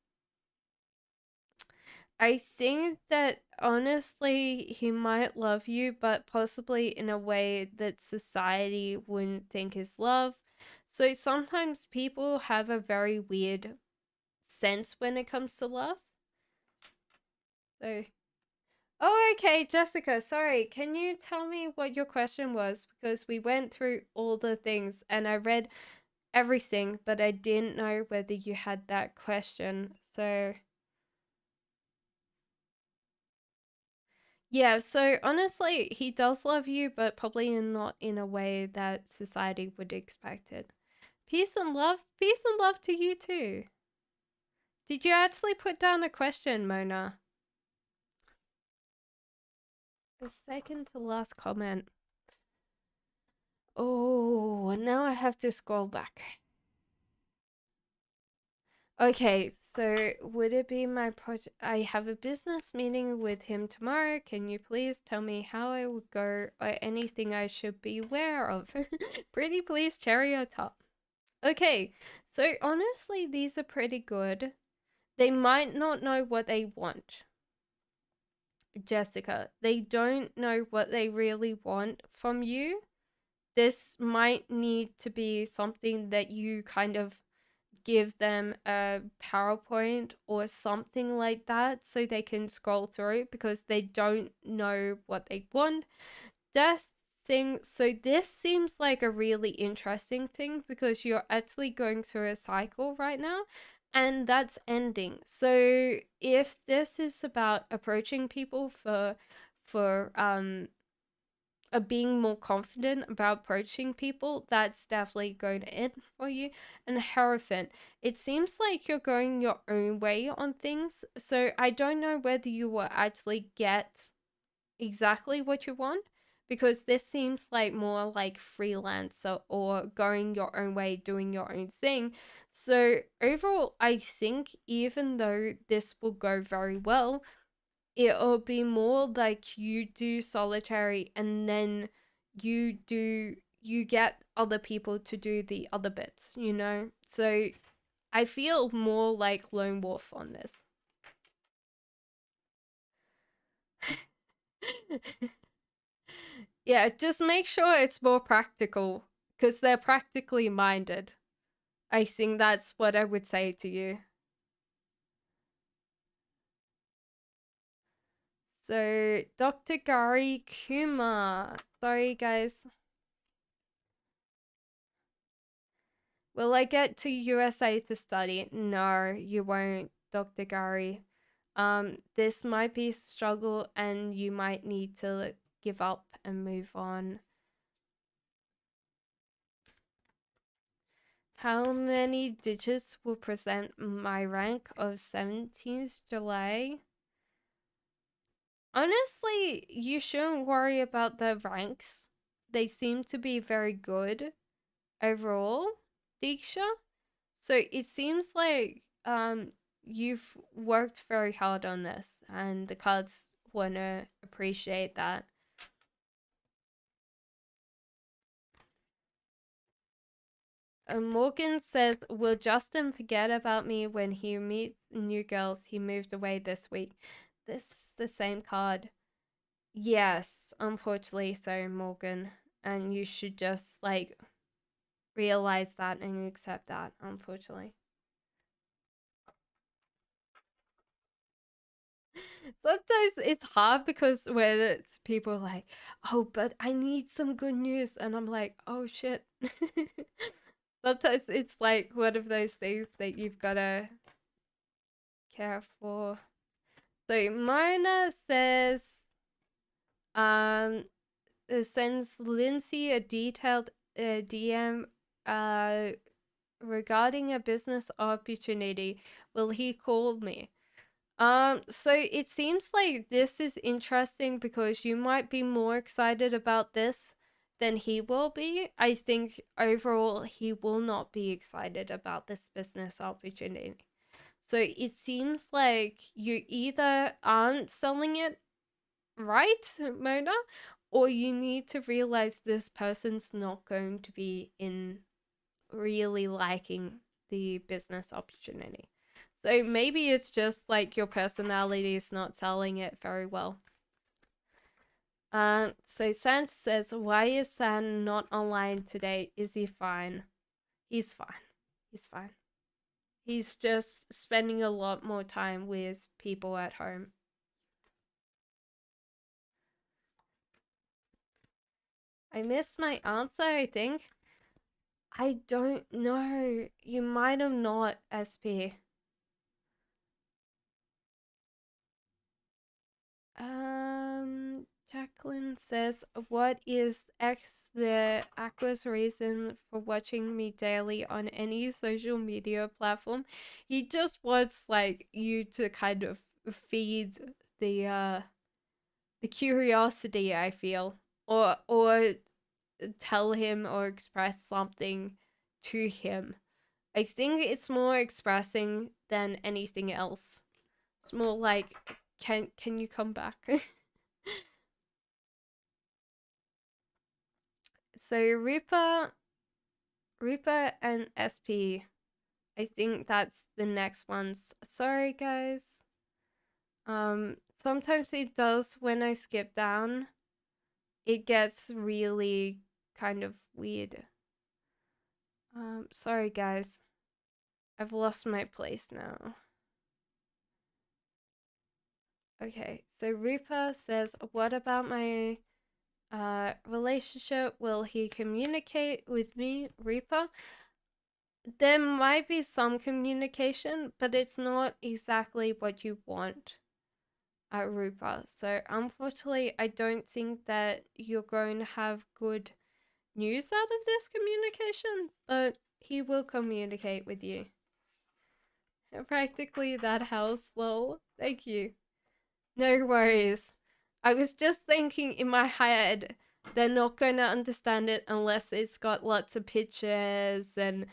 I think that honestly, he might love you, but possibly in a way that society wouldn't think is love. So sometimes people have a very weird sense when it comes to love. So, oh, okay, Jessica, sorry. Can you tell me what your question was? Because we went through all the things and I read everything, but I didn't know whether you had that question. So, yeah, so honestly, he does love you, but probably not in a way that society would expect it. Peace and love to you too. Did you actually put down a question, Mona? The second to last comment. Oh, now I have to scroll back. Okay, so would it be my project? I have a business meeting with him tomorrow. Can you please tell me how I would go or anything I should be aware of? Pretty please, cherry on top. Okay, so honestly, these are pretty good. They might not know what they want, Jessica. They don't know what they really want from you. This might need to be something that you kind of gives them a PowerPoint or something like that so they can scroll through because they don't know what they want. This thing, so this seems like a really interesting thing because you're actually going through a cycle right now and that's ending. So if this is about approaching people for being more confident about approaching people, that's definitely going to end for you. And Hierophant, it seems like you're going your own way on things. So I don't know whether you will actually get exactly what you want because this seems like more like freelancer or going your own way, doing your own thing. So overall, I think even though this will go very well, it'll be more like you do solitary and then you get other people to do the other bits, you know? So I feel more like lone wolf on this. Yeah, just make sure it's more practical because they're practically minded. I think that's what I would say to you. So, Dr. Gary Kumar. Sorry, guys. Will I get to USA to study? No, you won't, Dr. Gary. This might be a struggle and you might need to give up and move on. How many digits will present my rank of 17th July? Honestly, you shouldn't worry about the ranks. They seem to be very good overall, Diksha. So it seems like you've worked very hard on this and the cards wanna appreciate that. Morgan says, will Justin forget about me when he meets new girls? He moved away this week. This is the same card. Yes, unfortunately so, Morgan. And you should just, like, realize that and accept that, unfortunately. Sometimes it's hard because when it's people like, oh, but I need some good news. And I'm like, oh, shit. Sometimes it's like one of those things that you've got to care for. So Mona says, um, sends Lindsay a detailed DM regarding a business opportunity. Will he call me? So it seems like this is interesting because you might be more excited about this than he will be. I think overall he will not be excited about this business opportunity. So it seems like you either aren't selling it right, Mona, or you need to realize this person's not going to be in really liking the business opportunity. So maybe it's just like your personality is not selling it very well. So San says, why is San not online today? Is he fine? He's fine. He's fine. He's just spending a lot more time with people at home. I missed my answer, I think. I don't know. You might have not, SP. Jacqueline says, what is X the Aqua's reason for watching me daily on any social media platform? He just wants like you to kind of feed the curiosity, I feel. Or tell him or express something to him. I think it's more expressing than anything else. It's more like, can you come back? So Rupa and SP. I think that's the next ones. Sorry guys. Sometimes it does when I skip down. It gets really kind of weird. Sorry guys. I've lost my place now. Okay, so Rupa says, what about my relationship? Will he communicate with me, Rupa? There might be some communication, but it's not exactly what you want, Rupa. So unfortunately, I don't think that you're going to have good news out of this communication, but he will communicate with you. Practically that house, lol. Thank you. No worries. I was just thinking in my head, they're not going to understand it unless it's got lots of pictures and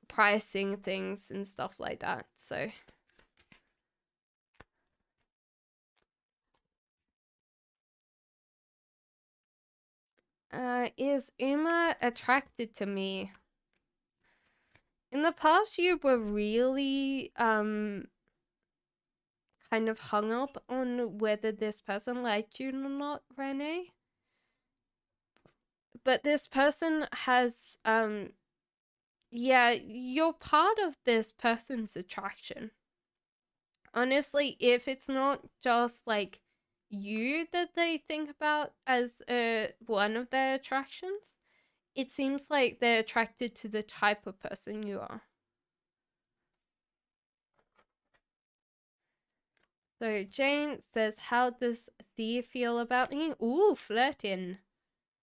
pricing things and stuff like that. So is Uma attracted to me? In the past you were really kind of hung up on whether this person liked you or not, Renee. But this person has yeah, you're part of this person's attraction. Honestly, if it's not just like you that they think about as one of their attractions, it seems like they're attracted to the type of person you are. So Jane says, how does Thea feel about me? Ooh, flirting.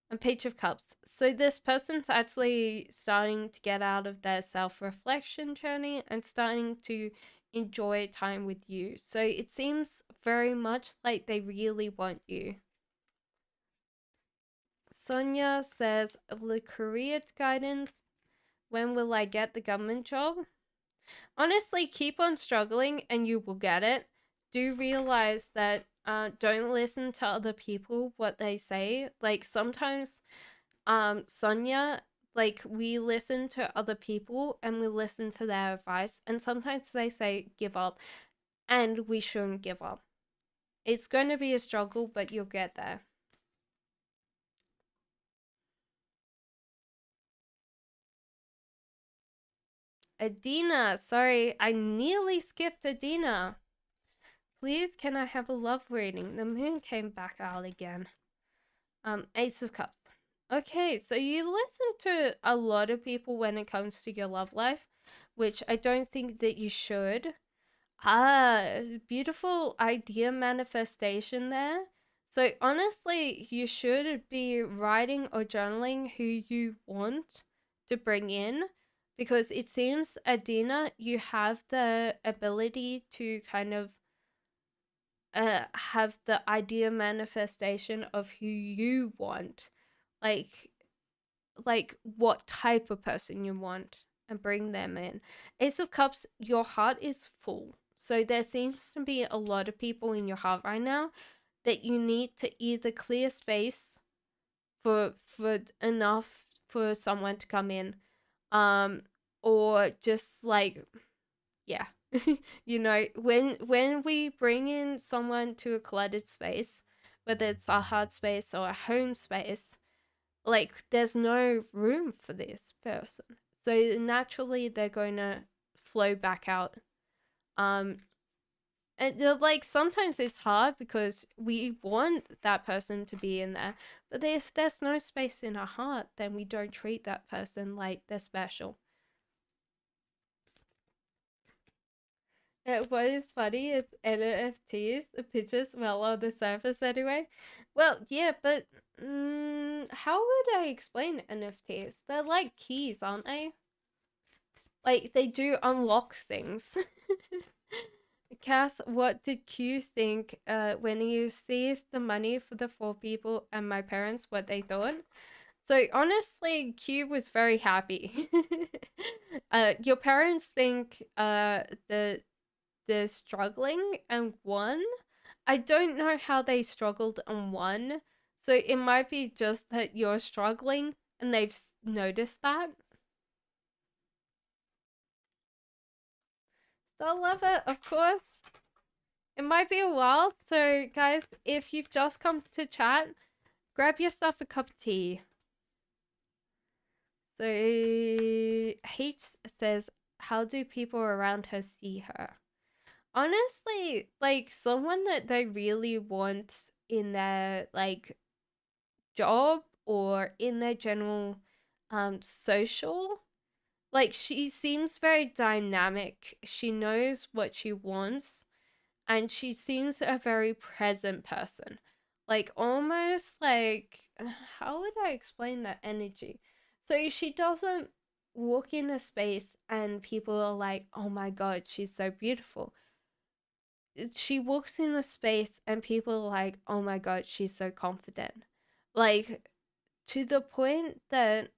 And Page of Cups. So this person's actually starting to get out of their self-reflection journey and starting to enjoy time with you. So it seems very much like they really want you. Sonia says, the career guidance. When will I get the government job? Honestly, keep on struggling and you will get it. Do realize that don't listen to other people, what they say. Like sometimes Sonia, like we listen to other people and we listen to their advice, and sometimes they say give up, and we shouldn't give up. It's going to be a struggle, but you'll get there. Adina, sorry, I nearly skipped Adina. Please, can I have a love reading? The moon came back out again. Ace of Cups. Okay, so you listen to a lot of people when it comes to your love life, which I don't think that you should. Beautiful idea manifestation there. So honestly, you should be writing or journaling who you want to bring in, because it seems, Adina, you have the ability to kind of have the idea manifestation of who you want, like what type of person you want, and bring them in. Ace of Cups, your heart is full. So there seems to be a lot of people in your heart right now that you need to either clear space for enough for someone to come in, um or just like, yeah. You know, when we bring in someone to a cluttered space, whether it's a heart space or a home space, like there's no room for this person, so naturally they're going to flow back out. um and like sometimes it's hard because we want that person to be in there, but if there's no space in our heart, then we don't treat that person like they're special. What is funny is NFTs pictures well on the surface anyway. Well, yeah, but how would I explain NFTs? They're like keys, aren't they? Like they do unlock things. Cass, what did Q think when he seized the money for the four people and my parents, what they thought? So honestly, Q was very happy. Your parents think they're struggling and won. I don't know how they struggled and won. So it might be just that you're struggling and they've noticed that. Still love it, of course. It might be a while, so guys, if you've just come to chat, grab yourself a cup of tea. So H says, how do people around her see her? Honestly, like someone that they really want in their like job or in their general social. Like she seems very dynamic. She knows what she wants, and she seems a very present person. Like almost like, how would I explain that energy? So she doesn't walk in a space and people are like, "Oh my god, she's so beautiful." She walks in a space and people are like, "Oh my god, she's so confident." Like to the point that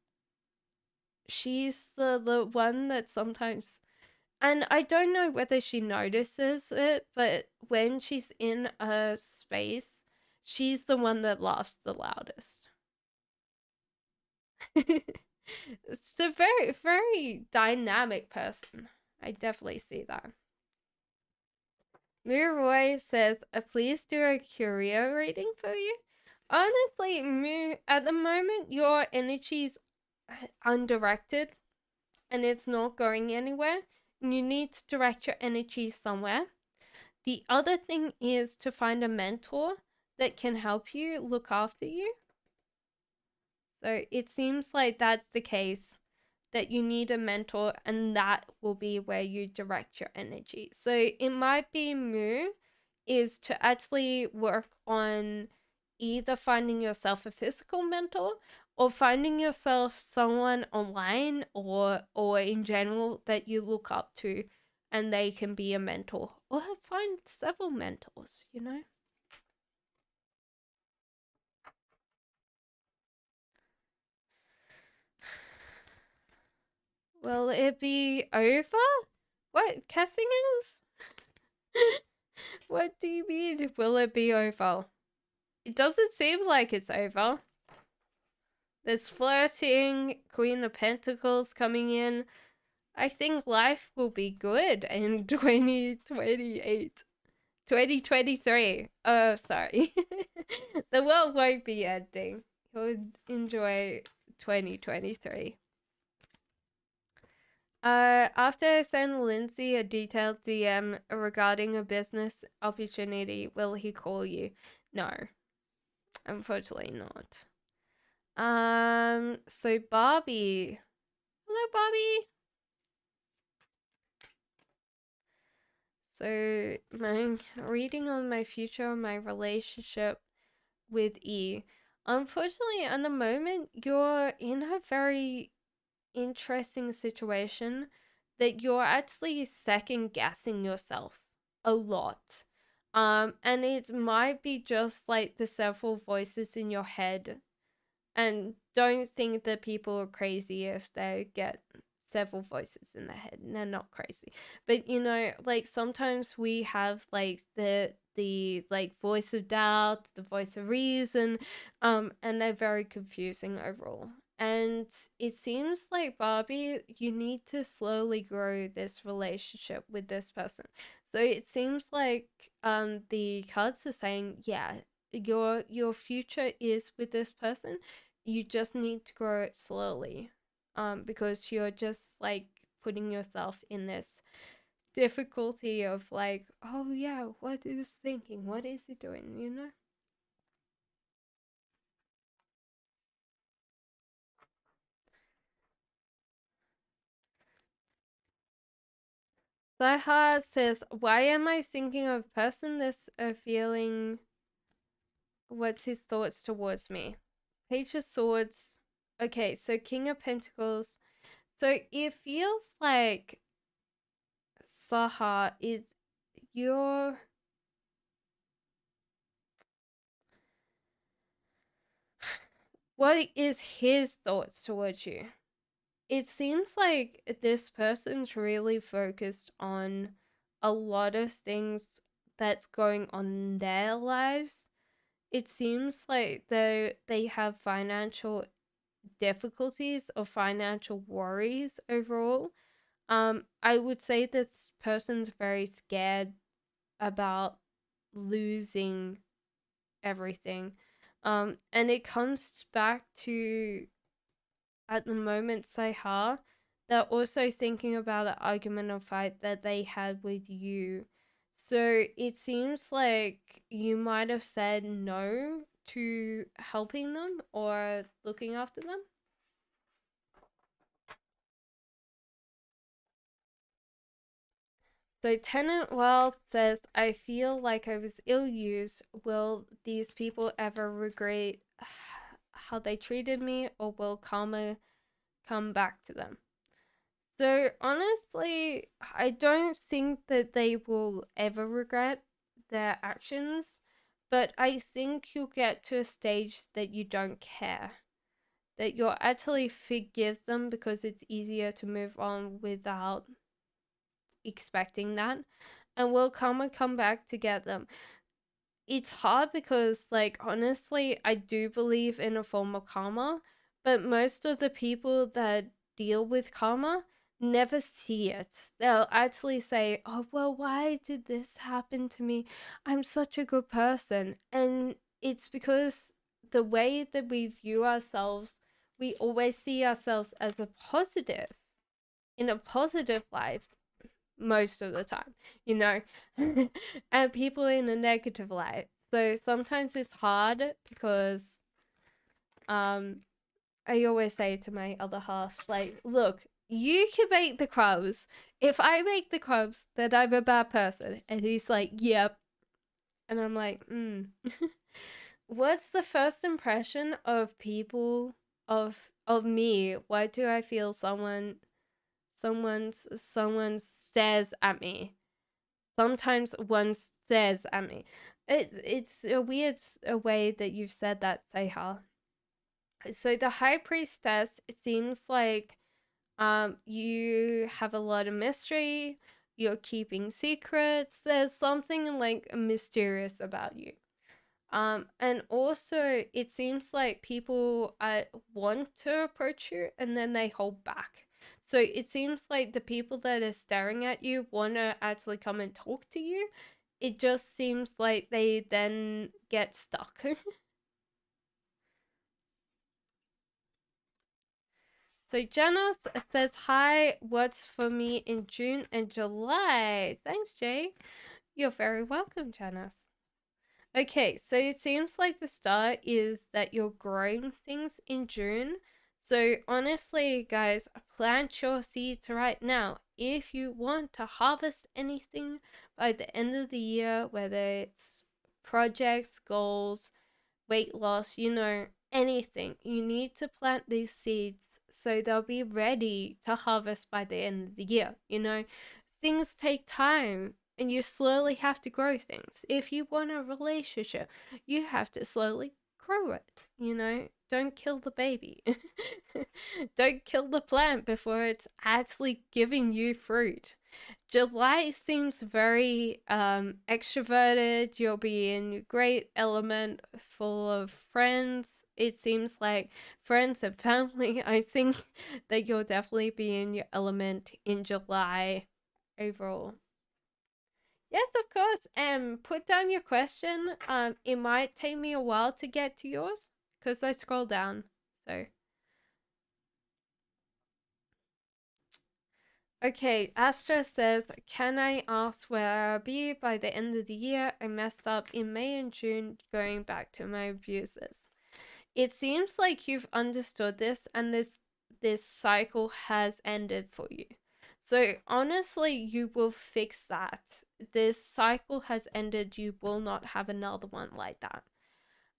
she's the one that sometimes, and I don't know whether she notices it, but when she's in a space, she's the one that laughs the loudest. It's a very, very dynamic person. I definitely see that. Roy says, please do a career reading for you. Honestly, Moo, at the moment, your energy's undirected and it's not going anywhere. You need to direct your energy somewhere. The other thing is to find a mentor that can help you look after you. So it seems like that's the case, that you need a mentor, and that will be where you direct your energy. So it might be Moo is to actually work on either finding yourself a physical mentor or finding yourself someone online or in general that you look up to and they can be a mentor, or find several mentors, you know. Will it be over? What, Cassingers? What do you mean, will it be over? It doesn't seem like it's over. There's flirting, Queen of Pentacles coming in. I think life will be good in 2028. 2023. Oh, sorry. The world won't be ending. You'll enjoy 2023. After I send Lindsay a detailed DM regarding a business opportunity, will he call you? No, unfortunately not. So Barbie. Hello, Barbie. So my reading on my future, my relationship with E. Unfortunately, at the moment, you're in a very interesting situation that you're actually second guessing yourself a lot. And it might be just like the several voices in your head. And don't think that people are crazy if they get several voices in their head. They're not crazy. But you know, like sometimes we have like the like voice of doubt, the voice of reason, and they're very confusing overall. And it seems like Barbie, you need to slowly grow this relationship with this person. So it seems like the cards are saying, yeah, your future is with this person. You just need to grow it slowly, because you're just like putting yourself in this difficulty of like, oh yeah, what is thinking, what is he doing, you know. Saha says, why am I thinking of a person this feeling, what's his thoughts towards me? Page of Swords. Okay, so King of Pentacles. So it feels like Saha is your, what is his thoughts towards you? It seems like this person's really focused on a lot of things that's going on in their lives. It seems like they have financial difficulties or financial worries overall. I would say this person's very scared about losing everything. And it comes back to, at the moment, Sahar, they're also thinking about an argument or fight that they had with you. So it seems like you might have said no to helping them or looking after them. So Tenant World says, I feel like I was ill used. Will these people ever regret how they treated me, or will karma come back to them? So honestly, I don't think that they will ever regret their actions, but I think you'll get to a stage that you don't care. That you'll actually forgive them because it's easier to move on without expecting that. And will karma come back to get them? It's hard because, like, honestly, I do believe in a form of karma, but most of the people that deal with karma never see it. They'll actually say, oh, well, why did this happen to me? I'm such a good person. And it's because the way that we view ourselves, we always see ourselves as a positive, in a positive light most of the time, you know, and people in a negative light. So sometimes it's hard because um I always say to my other half, like, look, you can make the crumbs. If I make the crumbs, then I'm a bad person. And he's like, yep. And I'm like, What's the first impression of people, of me? Why do I feel someone stares at me? Sometimes one stares at me. It's a weird way that you've said that, Seha. So the High Priestess, it seems like you have a lot of mystery. You're keeping secrets. There's something like mysterious about you. And also it seems like people want to approach you and then they hold back. So it seems like the people that are staring at you want to actually come and talk to you. It just seems like they then get stuck. So Janos says, hi, what's for me in June and July? Thanks, Jay. You're very welcome, Janos. Okay, so it seems like the start is that you're growing things in June. So honestly, guys, plant your seeds right now. If you want to harvest anything by the end of the year, whether it's projects, goals, weight loss, anything, you need to plant these seeds so they'll be ready to harvest by the end of the year. Things take time and you slowly have to grow things. If you want a relationship, you have to slowly grow it. Don't kill the baby. Don't kill the plant before it's actually giving you fruit. July seems very extroverted. You'll be in a great element full of friends. It seems like friends and family. I think that you'll definitely be in your element in July overall. Yes, of course. Put down your question. It might take me a while to get to yours because I scroll down. So, okay. Astra says, "Can I ask where I'll be by the end of the year? I messed up in May and June, going back to my abusers." It seems like you've understood this, and this cycle has ended for you. So honestly, you will fix that. This cycle has ended. You will not have another one like that.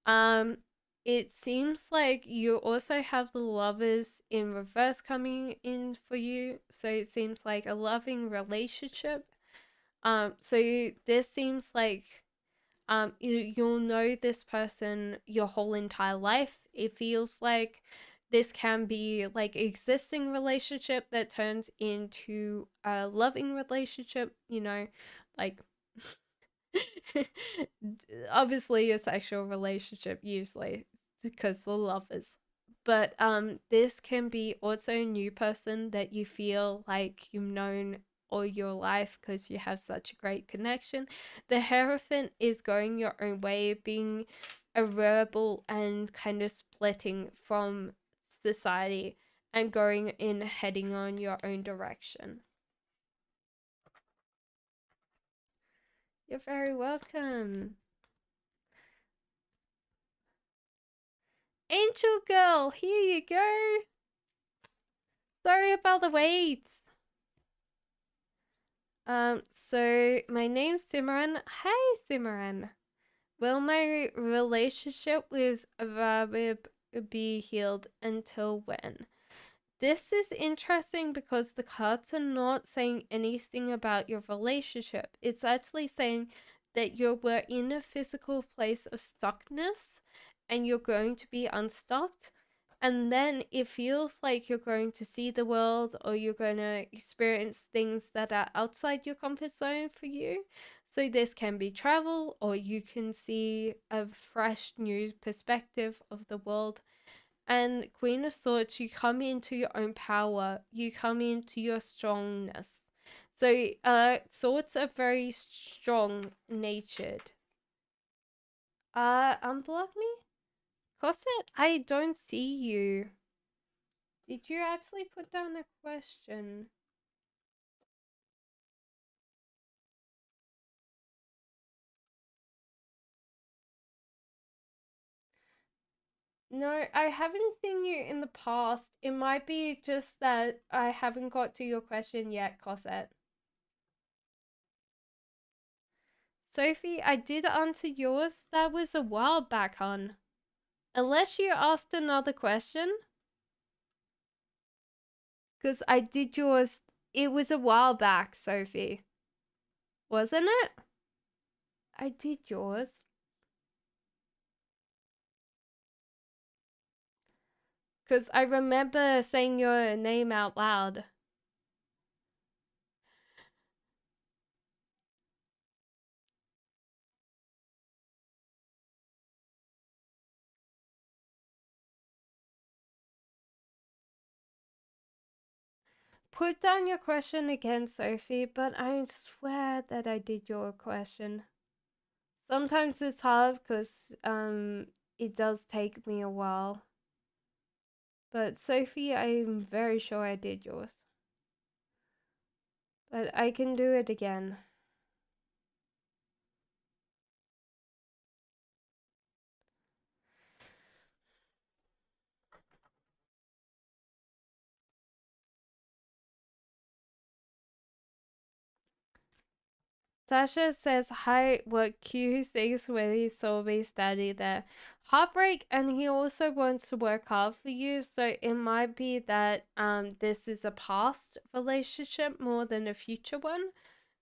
Um, it seems like you also have the lovers in reverse coming in for you. So it seems like a loving relationship. So this seems like you'll know this person your whole entire life. It feels like this can be like existing relationship that turns into a loving relationship, like obviously a sexual relationship usually because the lovers. But this can be also a new person that you feel like you've known all your life because you have such a great connection. The Hierophant is going your own way, being a rebel and kind of splitting from society and going in heading on your own direction. You're very welcome. Angel Girl, here you go. Sorry about the wait. So my name's Simran. Hi, Simran. Will my relationship with Rabib be healed until when? This is interesting because the cards are not saying anything about your relationship. It's actually saying that you were in a physical place of stuckness and you're going to be unstuck. And then it feels like you're going to see the world or you're going to experience things that are outside your comfort zone for you. So this can be travel, or you can see a fresh new perspective of the world. And Queen of Swords, you come into your own power, you come into your strongness. So swords are very strong natured. Unblock me? Cosset, I don't see you. Did you actually put down a question? No, I haven't seen you in the past. It might be just that I haven't got to your question yet, Cosette. Sophie, I did answer yours. That was a while back, hon. Unless you asked another question. Because I did yours. It was a while back, Sophie. Wasn't it? I did yours. Because I remember saying your name out loud. put down your question again, Sophie, but I swear that I did your question. Sometimes it's hard because it does take me a while. But Sophie, I'm very sure I did yours. But I can do it again. Sasha says, hi, what Q6 when he saw me study there. Heartbreak, and he also wants to work hard for you, so it might be that this is a past relationship more than a future one,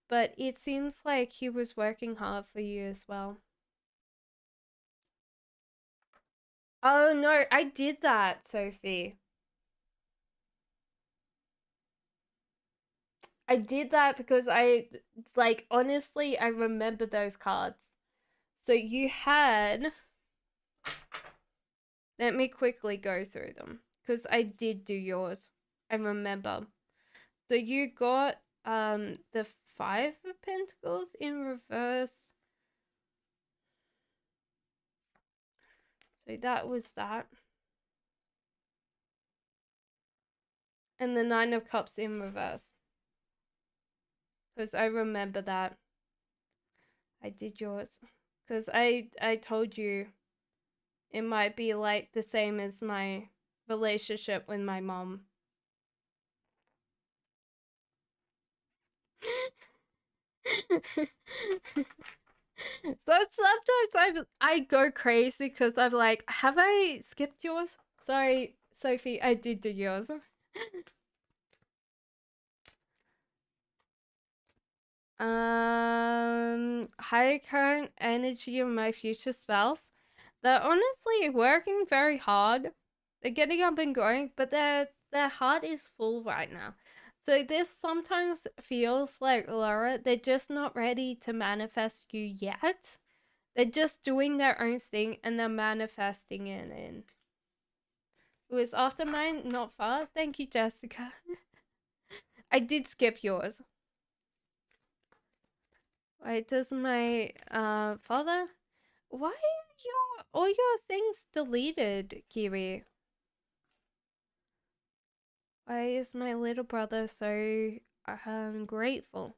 but it seems like he was working hard for you as well. Oh no, I did that, Sophie. I did that because honestly, I remember those cards. So you had, let me quickly go through them because I did do yours. I remember. So you got the 5 of Pentacles in reverse. So that was that. And the 9 of Cups in reverse. Because I remember that. I did yours. Because I told you it might be like the same as my relationship with my mom. So sometimes I go crazy because I'm like, have I skipped yours? Sorry, Sophie, I did do yours. High current energy of my future spouse. They're honestly working very hard. They're getting up and going, but their heart is full right now. So this sometimes feels like, Laura, they're just not ready to manifest you yet. They're just doing their own thing and they're manifesting it in. It was after mine, not far. Thank you, Jessica. I did skip yours. Wait, does my father? Why are all your things deleted, Kiwi? Why is my little brother so grateful?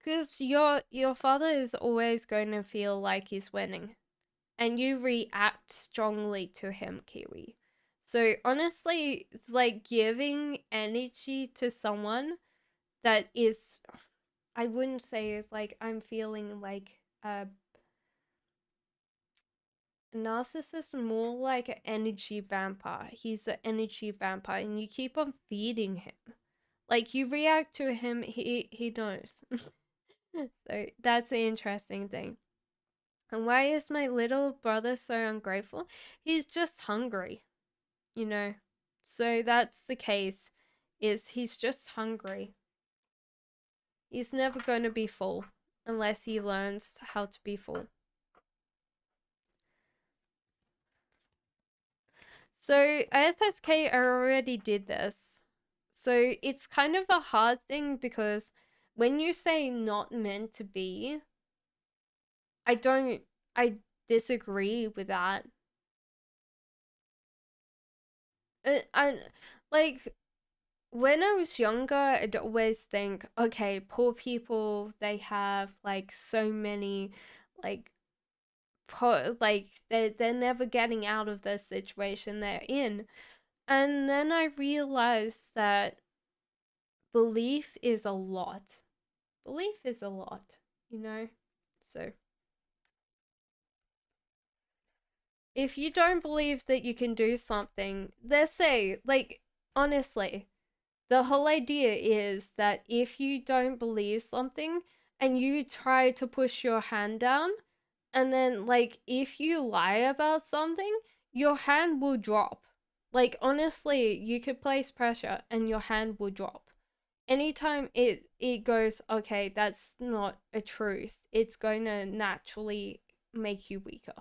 Cause your father is always going to feel like he's winning, and you react strongly to him, Kiwi. So honestly, it's like giving energy to someone that is, I wouldn't say is like I'm feeling like a narcissist, more like an energy vampire. He's an energy vampire, and you keep on feeding him. Like you react to him, he knows. So that's the interesting thing. And why is my little brother so ungrateful? He's just hungry, you know. So that's the case. Is he's just hungry. He's never going to be full unless he learns how to be full. So SSK, I already did this. So it's kind of a hard thing because when you say not meant to be, I disagree with that. I like when I was younger, I'd always think, okay, poor people, they have like so many like like they're never getting out of the situation they're in. And then I realized that belief is a lot. Belief is a lot, you know? So if you don't believe that you can do something, let's say, like, honestly, the whole idea is that if you don't believe something and you try to push your hand down, and then, like, if you lie about something, your hand will drop. Like, honestly, you could place pressure and your hand will drop. Anytime it goes, okay, that's not a truth, it's going to naturally make you weaker.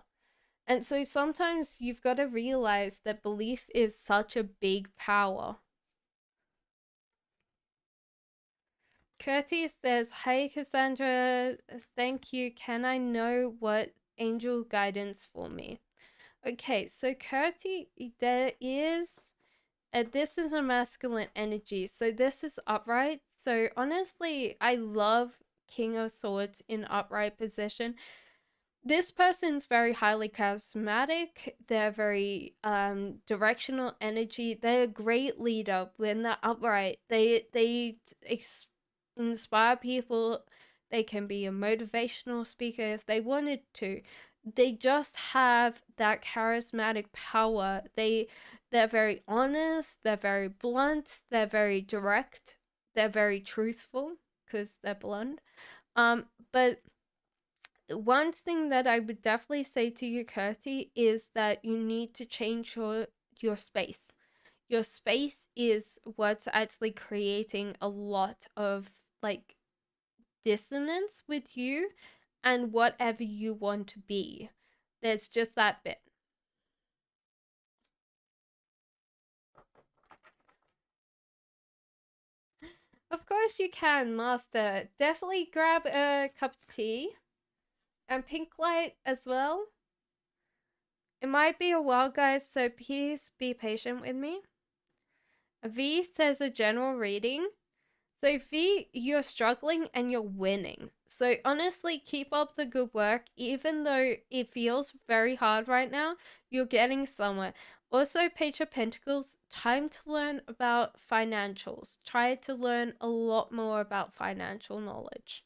And so sometimes you've got to realize that belief is such a big power. Curtis says, "Hi Cassandra, thank you. Can I know what angel guidance for me?" Okay, so Curtis, there is this is a masculine energy, so this is upright. So honestly, I love King of Swords in upright position. This person's very highly charismatic. They're very directional energy. They're a great leader when they're upright. They inspire people. They can be a motivational speaker if they wanted to. They just have that charismatic power. They're very honest. They're very blunt. They're very direct. They're very truthful because they're blunt. But one thing that I would definitely say to you, Kirsty, is that you need to change your space. Your space is what's actually creating a lot of like dissonance with you and whatever you want to be. There's just that bit. Of course you can, Master. Definitely grab a cup of tea and pink light as well. It might be a while, guys, so please be patient with me. V says a general reading. So V, you're struggling and you're winning. So honestly, keep up the good work. Even though it feels very hard right now, you're getting somewhere. Also, Page of Pentacles, time to learn about financials. Try to learn a lot more about financial knowledge.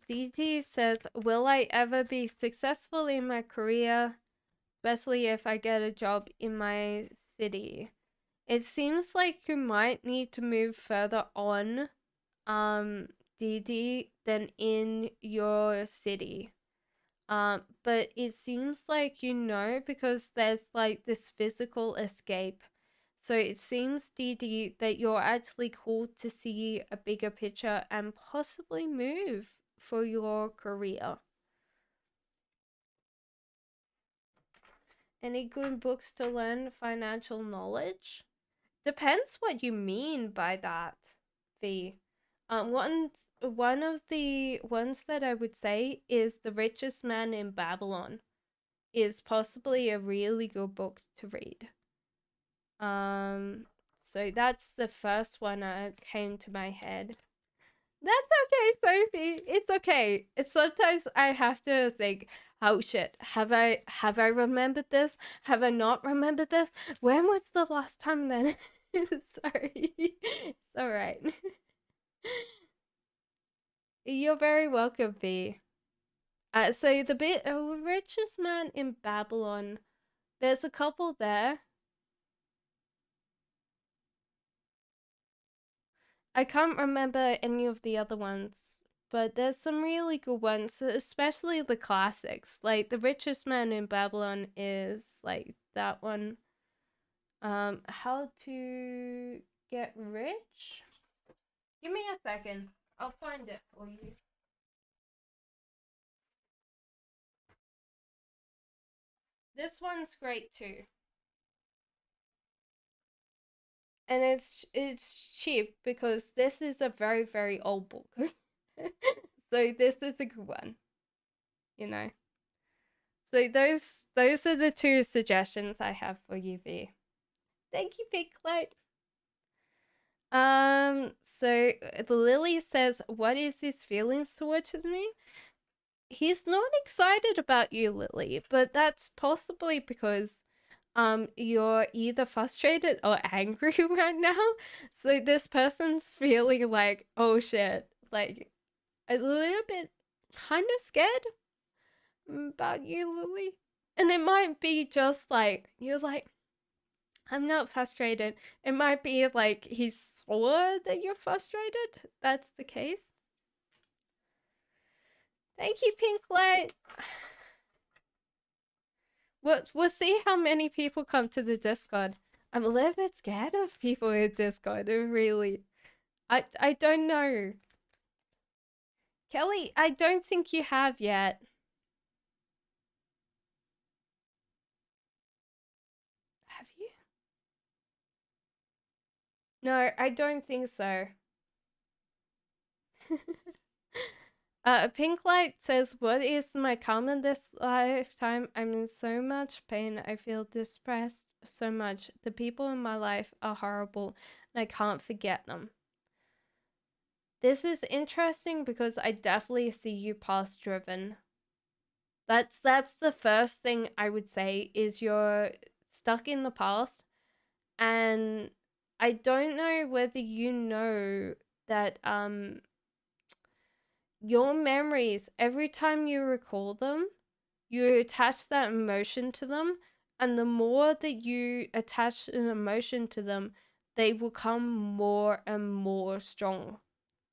DT says, will I ever be successful in my career, especially if I get a job in my city? It seems like you might need to move further on, DD, than in your city. But it seems like because there's like this physical escape. So it seems, DD, that you're actually called to see a bigger picture and possibly move for your career. Any good books to learn financial knowledge? Depends what you mean by that, V. One of the ones that I would say is The Richest Man in Babylon is possibly a really good book to read. So that's the first one that came to my head. That's okay, Sophie. It's okay. It's sometimes I have to think, oh shit, have I remembered this? Have I not remembered this? When was the last time then? Sorry. It's alright. You're very welcome, V. So the bit richest man in Babylon, there's a couple there. I can't remember any of the other ones, but there's some really good ones, especially the classics. Like The Richest Man in Babylon is like that one. How to Get Rich? Give me a second. I'll find it for you. This one's great too. And it's cheap because this is a very, very old book. So this is a good one. You know. So those are the two suggestions I have for you, V. Thank you, Big Light. So Lily says, what is his feelings towards me? He's not excited about you, Lily, but that's possibly because you're either frustrated or angry right now. So this person's feeling like, oh shit, like a little bit kind of scared about you, Lily. And it might be just like, you're like, I'm not frustrated. It might be like he saw that you're frustrated. That's the case. Thank you, Pink Light. We'll see how many people come to the Discord. I'm a little bit scared of people in Discord, really. I don't know. Kelly, I don't think you have yet. No, I don't think so. Pink Light says, "What is my karma this lifetime? I'm in so much pain. I feel distressed so much. The people in my life are horrible, and I can't forget them." This is interesting because I definitely see you past driven. That's the first thing I would say is you're stuck in the past, and I don't know whether you know that your memories, every time you recall them, you attach that emotion to them, and the more that you attach an emotion to them, they will come more and more strong.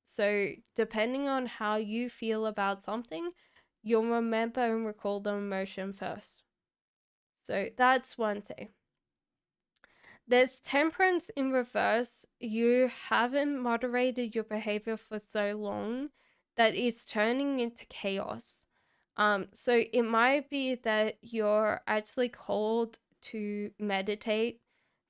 So depending on how you feel about something, you'll remember and recall the emotion first. So that's one thing. There's temperance in reverse. You haven't moderated your behavior for so long that it's turning into chaos. So it might be that you're actually called to meditate,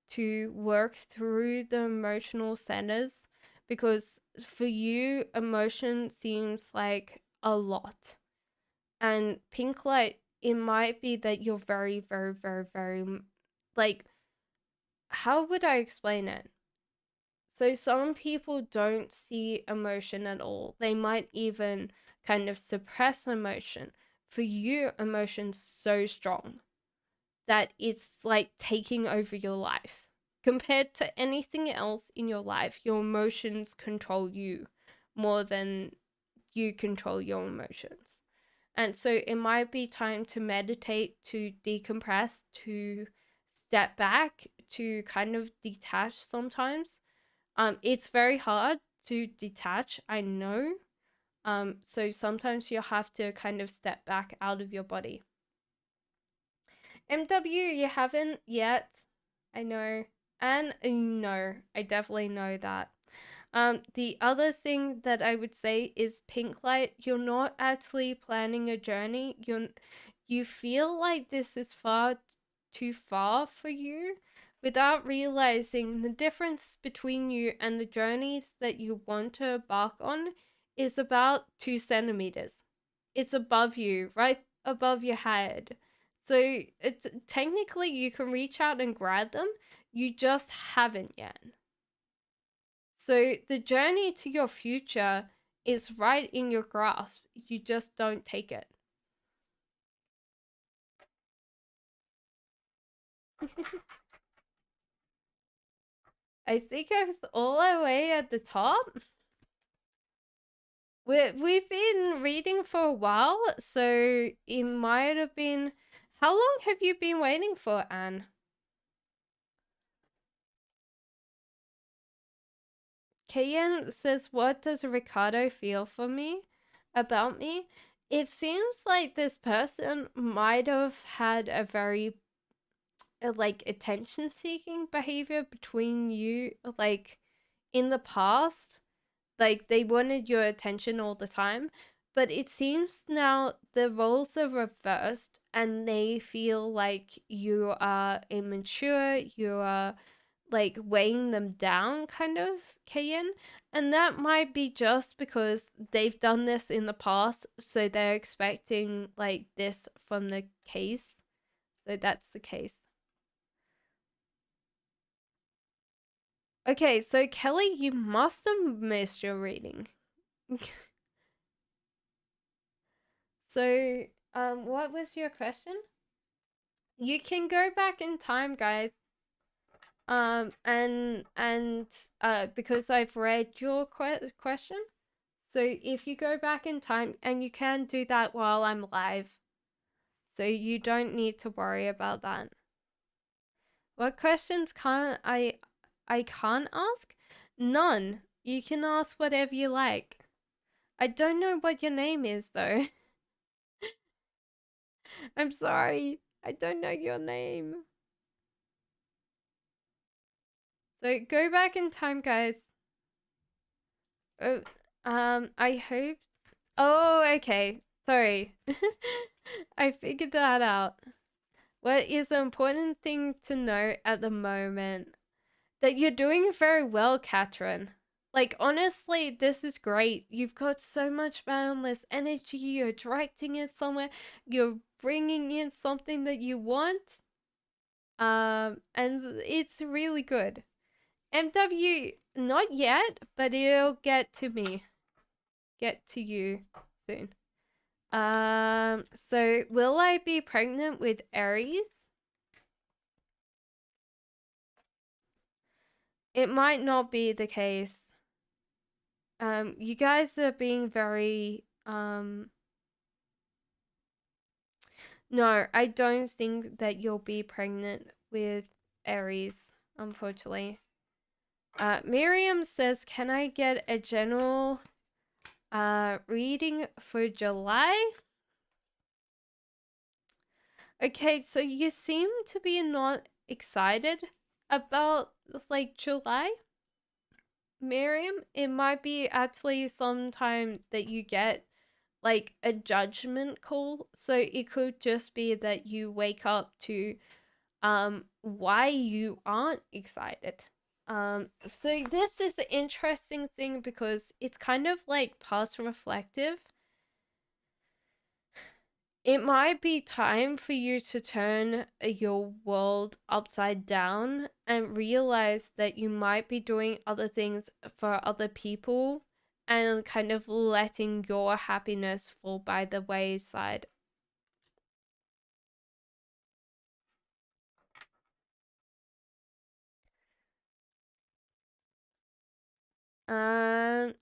to work through the emotional centers, because for you, emotion seems like a lot. And pink light, it might be that you're very, very, very, very, like, how would I explain it? So some people don't see emotion at all. They might even kind of suppress emotion. For you, emotion's so strong that it's like taking over your life. Compared to anything else in your life, your emotions control you more than you control your emotions. And so it might be time to meditate, to decompress, to step back, to kind of detach sometimes. It's very hard to detach, I know. So sometimes you have to kind of step back out of your body. MW, you haven't yet. I know. And no, I definitely know that. The other thing that I would say is pink light. You're not actually planning a journey. You feel like this is far too far for you without realizing the difference between you and the journeys that you want to embark on is about 2 centimeters. It's above you, right above your head. So it's technically you can reach out and grab them. You just haven't yet. So the journey to your future is right in your grasp. You just don't take it. I think I was all the way at the top. We've been reading for a while, so it might have been. How long have you been waiting for, Anne? Kayan says, "What does Ricardo feel for me? About me?" It seems like this person might have had a very like attention seeking behavior between you, like in the past. Like they wanted your attention all the time, but it seems now the roles are reversed and they feel like you are immature, you are like weighing them down, kind of, Kayan. And that might be just because they've done this in the past, so they're expecting like this from the case. So that's the case. Okay, so Kelly, you must have missed your reading. So, what was your question? You can go back in time, guys. And because I've read your question, so if you go back in time, and you can do that while I'm live, so you don't need to worry about that. What questions can't I can't ask? None. You can ask whatever you like. I don't know what your name is though. I'm sorry. I don't know your name. So go back in time, guys. Oh, I hope. Oh, okay. Sorry. I figured that out. What is the important thing to know at the moment? that you're doing very well, Katrin. Like, honestly, this is great. You've got so much boundless energy. You're directing it somewhere. You're bringing in something that you want. And it's really good. MW, not yet, but it'll get to me. Get to you soon. So will I be pregnant with Aries? It might not be the case. You guys are being very, no, I don't think that you'll be pregnant with Aries, unfortunately. Miriam says, can I get a general, reading for July? Okay, so you seem to be not excited about, like, July? Miriam, it might be actually sometime that you get like a judgment call. So it could just be that you wake up to why you aren't excited. So this is an interesting thing because it's kind of like past reflective. It might be time for you to turn your world upside down and realize that you might be doing other things for other people and kind of letting your happiness fall by the wayside.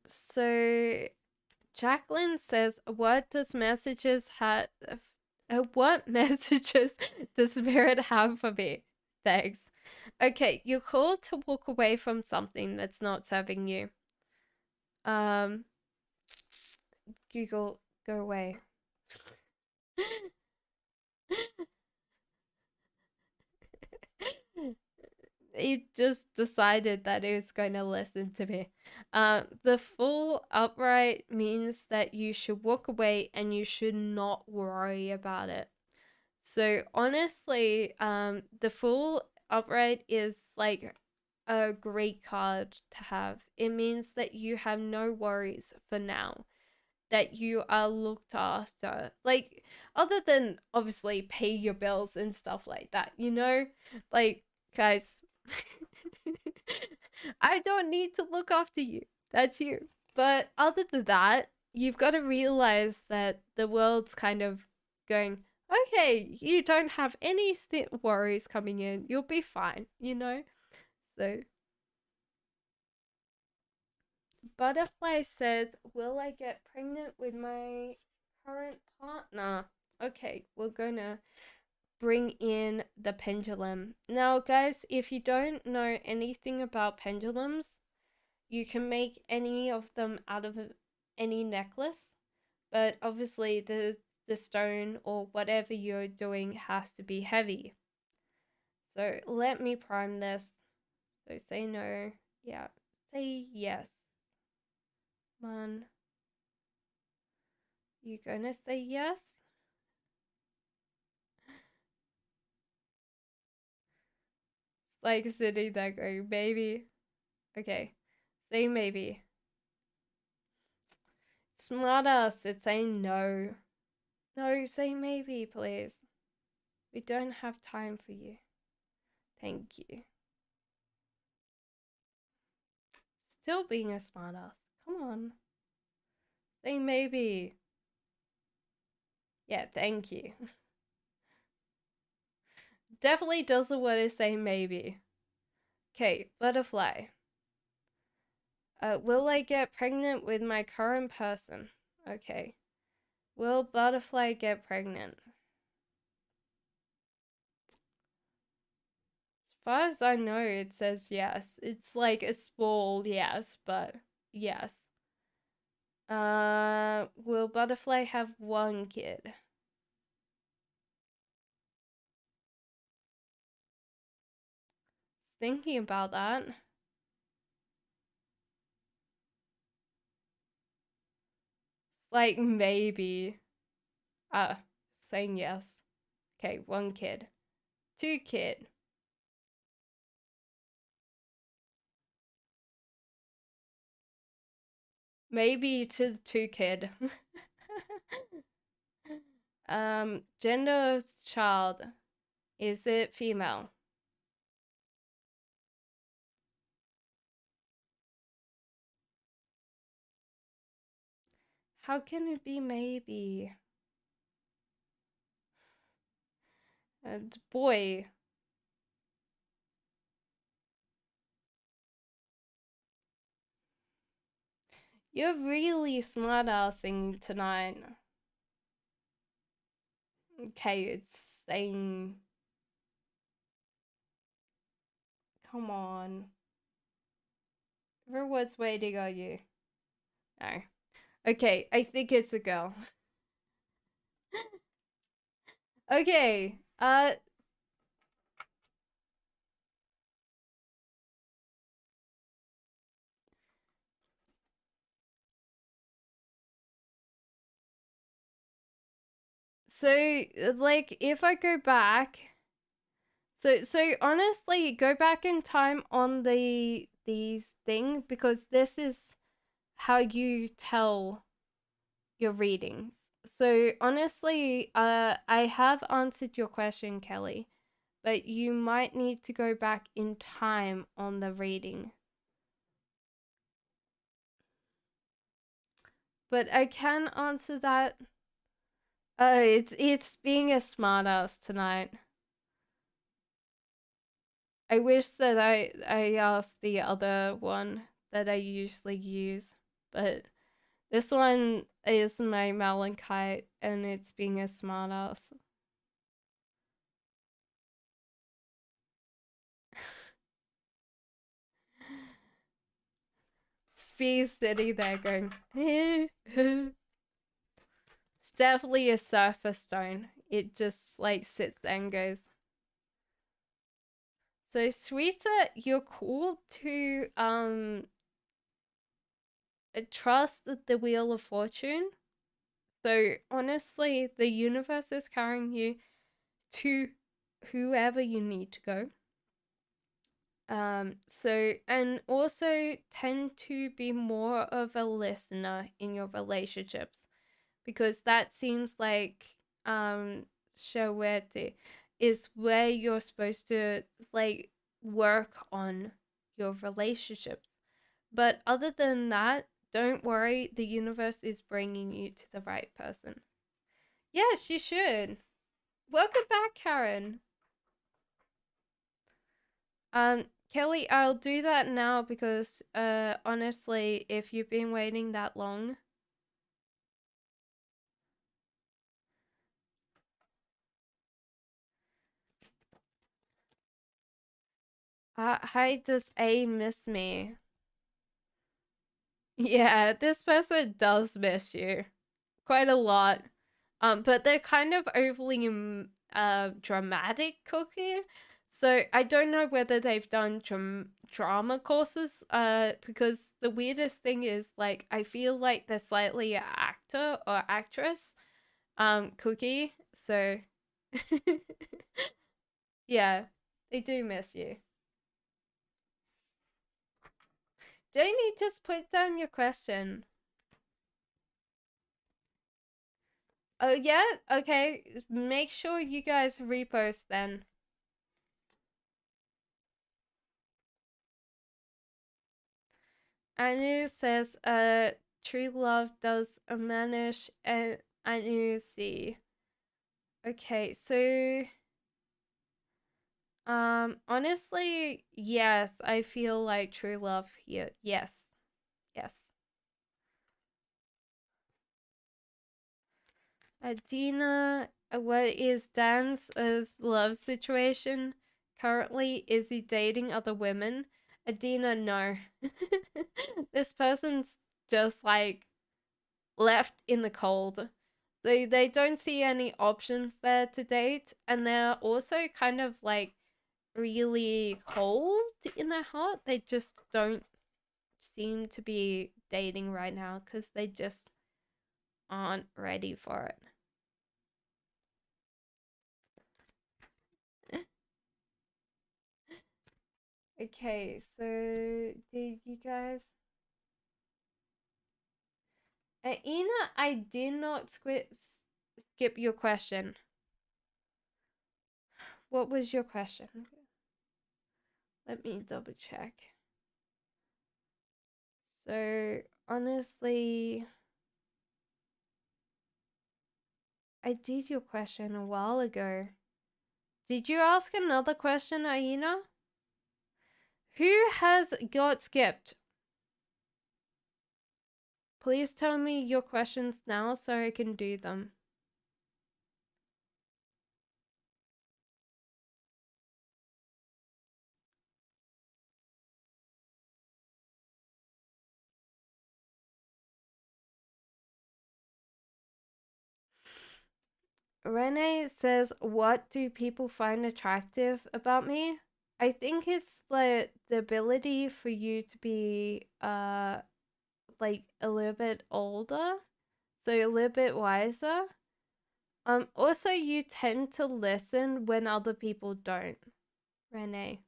So Jacqueline says, "What does messages have? What messages does Spirit have for me?" Thanks. Okay, you're called to walk away from something that's not serving you. Google, go away. It just decided that it was going to listen to me. The full upright means that you should walk away and you should not worry about it. So honestly, the full upright is like a great card to have. It means that you have no worries for now, that you are looked after. Like, other than obviously pay your bills and stuff like that, you know? Like, guys, I don't need to look after you. That's you. But other than that, you've got to realize that the world's kind of going, okay, you don't have any worries coming in. You'll be fine, you know? So, Butterfly says, will I get pregnant with my current partner? Okay, we're gonna bring in the pendulum. Now, guys, if you don't know anything about pendulums, you can make any of them out of any necklace, but obviously the stone or whatever you're doing has to be heavy. So let me prime this. So say no. Yeah. Say yes. Man, you gonna say yes? Like sitting there going, maybe. Okay. Say maybe. Smartass, it's saying no. No, say maybe, please. We don't have time for you. Thank you. Still being a smartass. Come on. Say maybe. Yeah, thank you. Definitely doesn't want to say maybe. Okay, butterfly. Will I get pregnant with my current person? Okay. Will butterfly get pregnant? As far as I know, it says yes. It's like a small yes, but yes. Will butterfly have one kid? Thinking about that. Like maybe. Saying yes. Okay, one kid. Two kid. Maybe to the two kid. Gender of child. Is it female? How can it be maybe? Boy. You're really smart assing tonight. Okay, it's saying. Come on. Everyone's waiting on you. No. Okay, I think it's a girl. Okay, so like if I go back, so honestly, go back in time on these thing because this is how you tell your readings. So honestly, I have answered your question, Kelly, but you might need to go back in time on the reading. But I can answer that. It's being a smartass tonight. I wish that I asked the other one that I usually use, but this one is my Malachite and it's being a smartass. Speed sitting there going, it's definitely a surfer stone. It just like sits there and goes. So Sweeter, you're cool to trust the wheel of fortune. So honestly, the universe is carrying you to whoever you need to go. So and also tend to be more of a listener in your relationships because that seems like shawete is where you're supposed to like work on your relationships. But other than that, don't worry, the universe is bringing you to the right person. Yes, you should. Welcome back, Karen. Kelly, I'll do that now because honestly, if you've been waiting that long, hi, does A miss me? Yeah, this person does miss you quite a lot. But they're kind of overly dramatic cookie. So I don't know whether they've done drama courses. Because the weirdest thing is like I feel like they're slightly an actor or actress. Cookie. So yeah, they do miss you. Jamie, just put down your question. Oh yeah, okay. Make sure you guys repost then. Anu says, true love does vanish, and Anu see. Okay, so, honestly, yes, I feel like true love here. Yes, yes. Adina, what is Dan's love situation currently? Is he dating other women? Adina, no. This person's just like left in the cold. They don't see any options there to date, and they're also kind of like really cold in their heart. They just don't seem to be dating right now because they just aren't ready for it. Okay, so did you guys Ina, I did not skip your question. What was your question? Let me double check. So, honestly, I did your question a while ago. Did you ask another question, Aina? Who has got skipped? Please tell me your questions now so I can do them. Renee says, what do people find attractive about me? I think it's the ability for you to be like a little bit older, so a little bit wiser. Also you tend to listen when other people don't, Renee.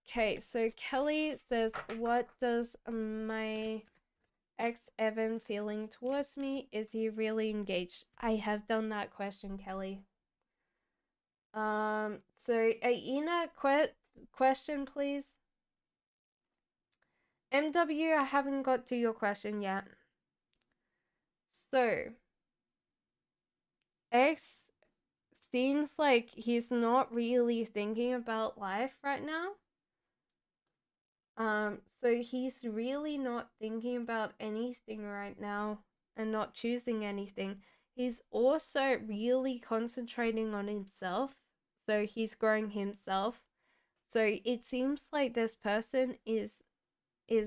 Okay, so Kelly says, what does my ex Evan feeling towards me? Is he really engaged? I have done that question, Kelly. So Aina, question, please. MW, I haven't got to your question yet. So, X seems like he's not really thinking about life right now. So he's really not thinking about anything right now and not choosing anything. He's also really concentrating on himself. So he's growing himself. So it seems like this person is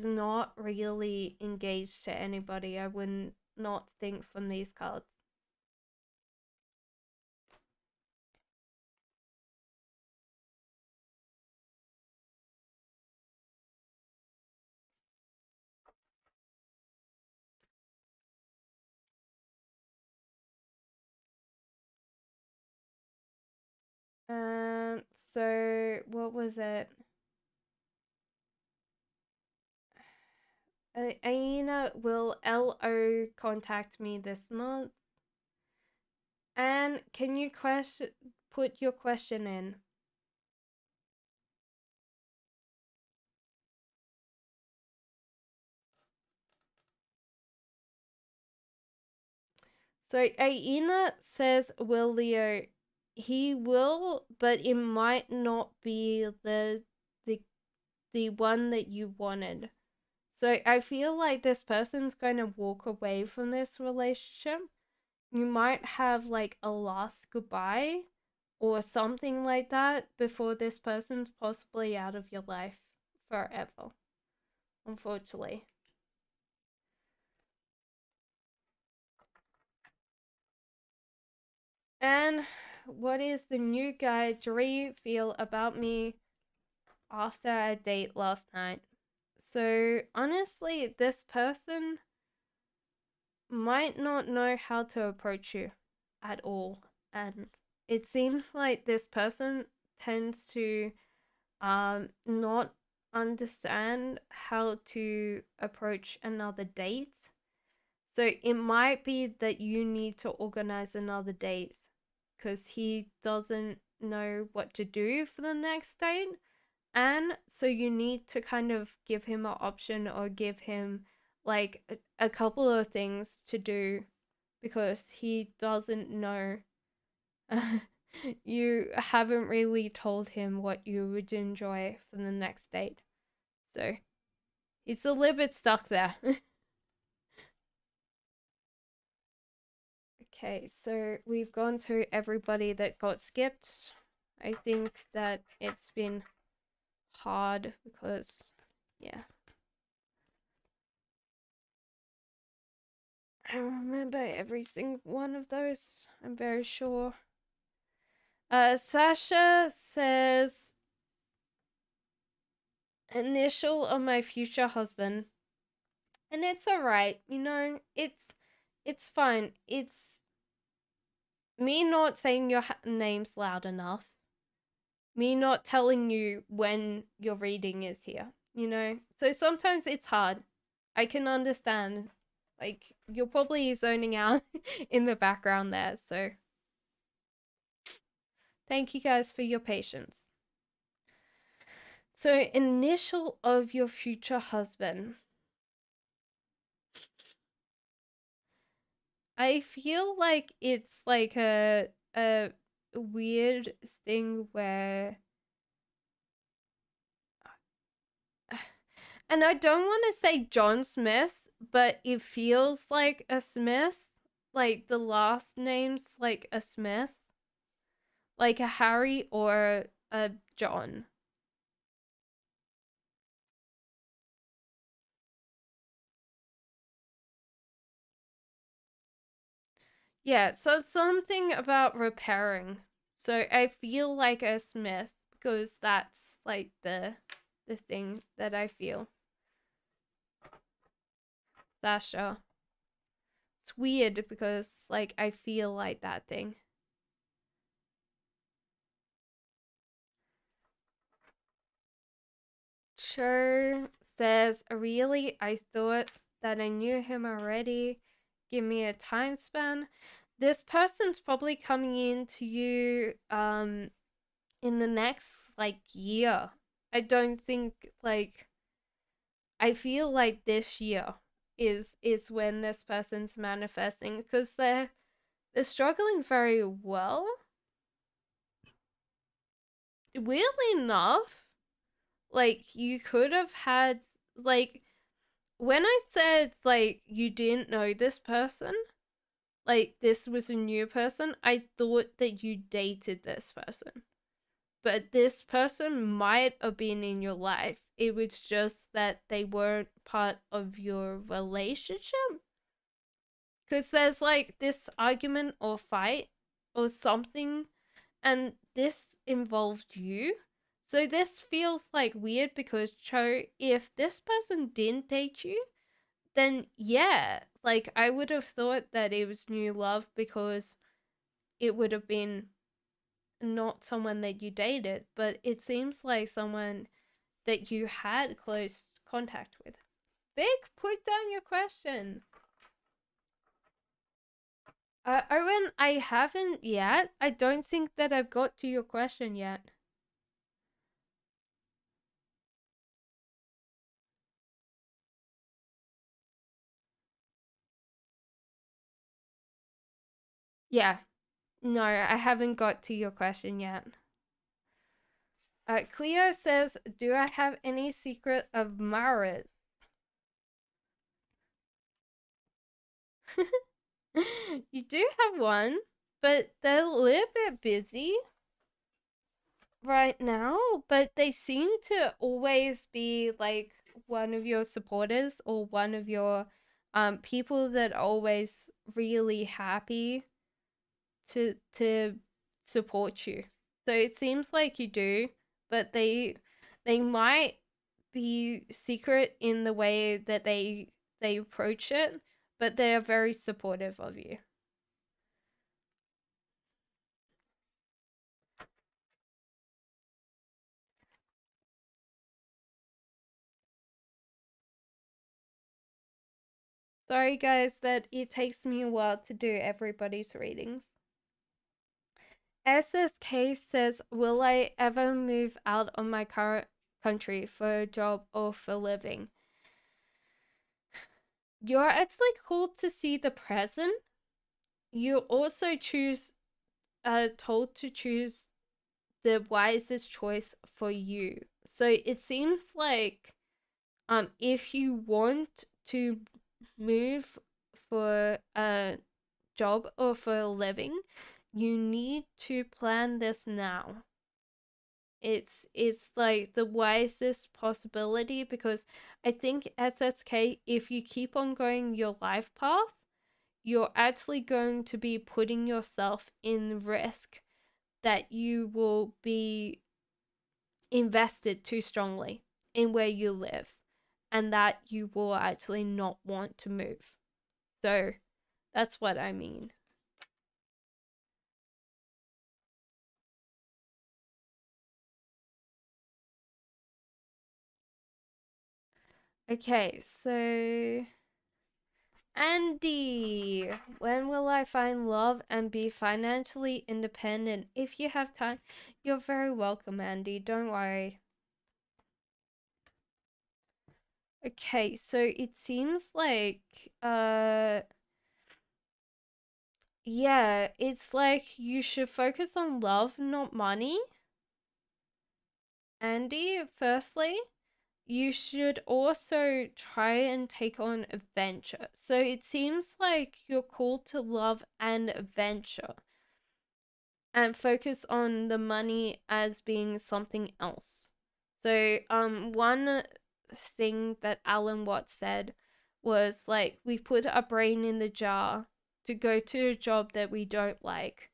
not really engaged to anybody. I wouldn't not think from these cards. So what was it? Aina will LO contact me this month. And can you put your question in? So Aina says, will Leo? He will, but it might not be the one that you wanted. So I feel like this person's going to walk away from this relationship. You might have like a last goodbye or something like that before this person's possibly out of your life forever, unfortunately. And what is the new guy Dree feel about me after a date last night? So honestly, this person might not know how to approach you at all. And it seems like this person tends to not understand how to approach another date. So it might be that you need to organize another date because he doesn't know what to do for the next date. And so you need to kind of give him an option or give him like a couple of things to do because he doesn't know. You haven't really told him what you would enjoy for the next date. So he's a little bit stuck there. Okay, so we've gone through everybody that got skipped. I think that it's been hard because, yeah. I remember every single one of those, I'm very sure. Sasha says, initial of my future husband. And it's alright, you know, it's fine. It's me not saying your names loud enough. Me not telling you when your reading is here. you know? So sometimes it's hard. I can understand. Like, you're probably zoning out in the background there. So thank you guys for your patience. So, initial of your future husband. I feel like it's like a weird thing where, and I don't want to say John Smith, but it feels like a Smith, like the last name's like a Smith, like a Harry or a John. Yeah, so something about repairing. So I feel like a Smith because that's like the thing that I feel. Sasha. It's weird because like I feel like that thing. Cho says, really, I thought that I knew him already. Give me a time span. This person's probably coming into you in the next like year. I don't think like I feel like this year is when this person's manifesting because they're struggling very well. Weirdly enough, like you could have had like when I said like you didn't know this person, like this was a new person, I thought that you dated this person. But this person might have been in your life. It was just that they weren't part of your relationship. Because there's like this argument or fight or something, and this involved you. So this feels like weird because Cho, if this person didn't date you, then yeah, like I would have thought that it was new love because it would have been not someone that you dated, but it seems like someone that you had close contact with. Vic, put down your question. Owen, I haven't yet. I don't think that I've got to your question yet. Yeah, no, I haven't got to your question yet. Cleo says, do I have any secret admirers? You do have one, but they're a little bit busy right now, but they seem to always be like one of your supporters or one of your people that are always really happy to support you. So it seems like you do, but they might be secret in the way that they approach it, but they are very supportive of you. Sorry guys that it takes me a while to do everybody's readings. SSK says, will I ever move out of my current country for a job or for living? You're actually called to see the present. You also told to choose the wisest choice for you. So it seems like if you want to move for a job or for a living, you need to plan this now. It's like the wisest possibility because I think SSK, if you keep on going your life path, you're actually going to be putting yourself in risk that you will be invested too strongly in where you live and that you will actually not want to move. So that's what I mean. Okay, so Andy, when will I find love and be financially independent? If you have time, you're very welcome, Andy. Don't worry. Okay, so it seems like yeah, it's like you should focus on love, not money. Andy, firstly, you should also try and take on adventure. So it seems like you're called to love and adventure and focus on the money as being something else. So, one thing that Alan Watts said was like, we put our brain in the jar to go to a job that we don't like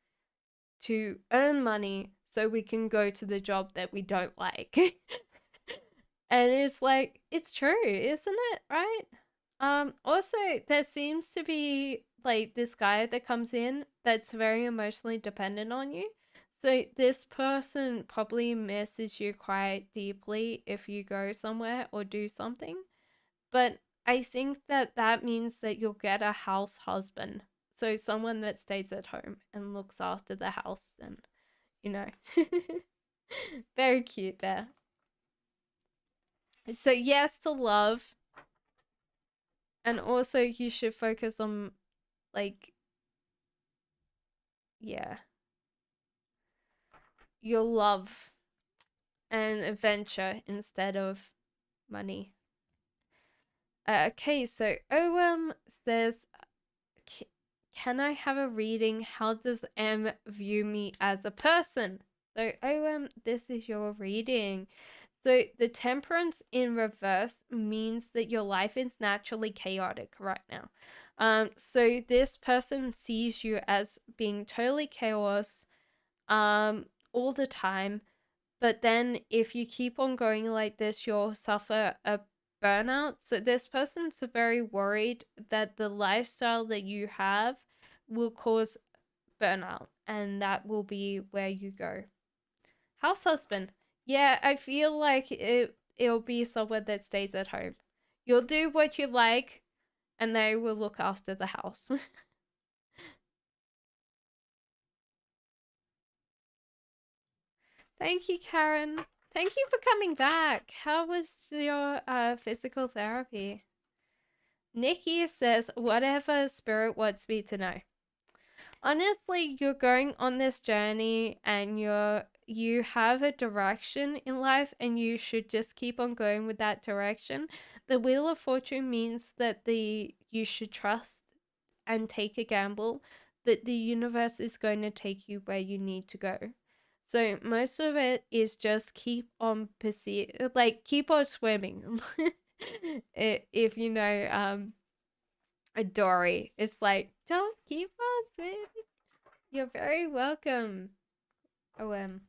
to earn money so we can go to the job that we don't like. And it's like, it's true, isn't it? Right? Also, there seems to be like this guy that comes in that's very emotionally dependent on you. So this person probably misses you quite deeply if you go somewhere or do something. But I think that that means that you'll get a house husband. So someone that stays at home and looks after the house and, you know. Very cute there. So yes to love, and also you should focus on like, yeah, your love and adventure instead of money. Okay, so OM says, can I have a reading? How does M view me as a person? So OM, this is your reading. So the temperance in reverse means that your life is naturally chaotic right now. So this person sees you as being totally chaos, all the time. But then if you keep on going like this, you'll suffer a burnout. So this person's very worried that the lifestyle that you have will cause burnout, and that will be where you go. House husband. Yeah, I feel like it'll be someone that stays at home. You'll do what you like, and they will look after the house. Thank you, Karen. Thank you for coming back. How was your physical therapy? Nikki says, whatever spirit wants me to know. Honestly, you're going on this journey and you have a direction in life and you should just keep on going with that direction. The Wheel of Fortune means that you should trust and take a gamble that the universe is going to take you where you need to go. So most of it is just keep on keep on swimming. If you know a Dory, it's like just keep on swimming. You're very welcome. OM.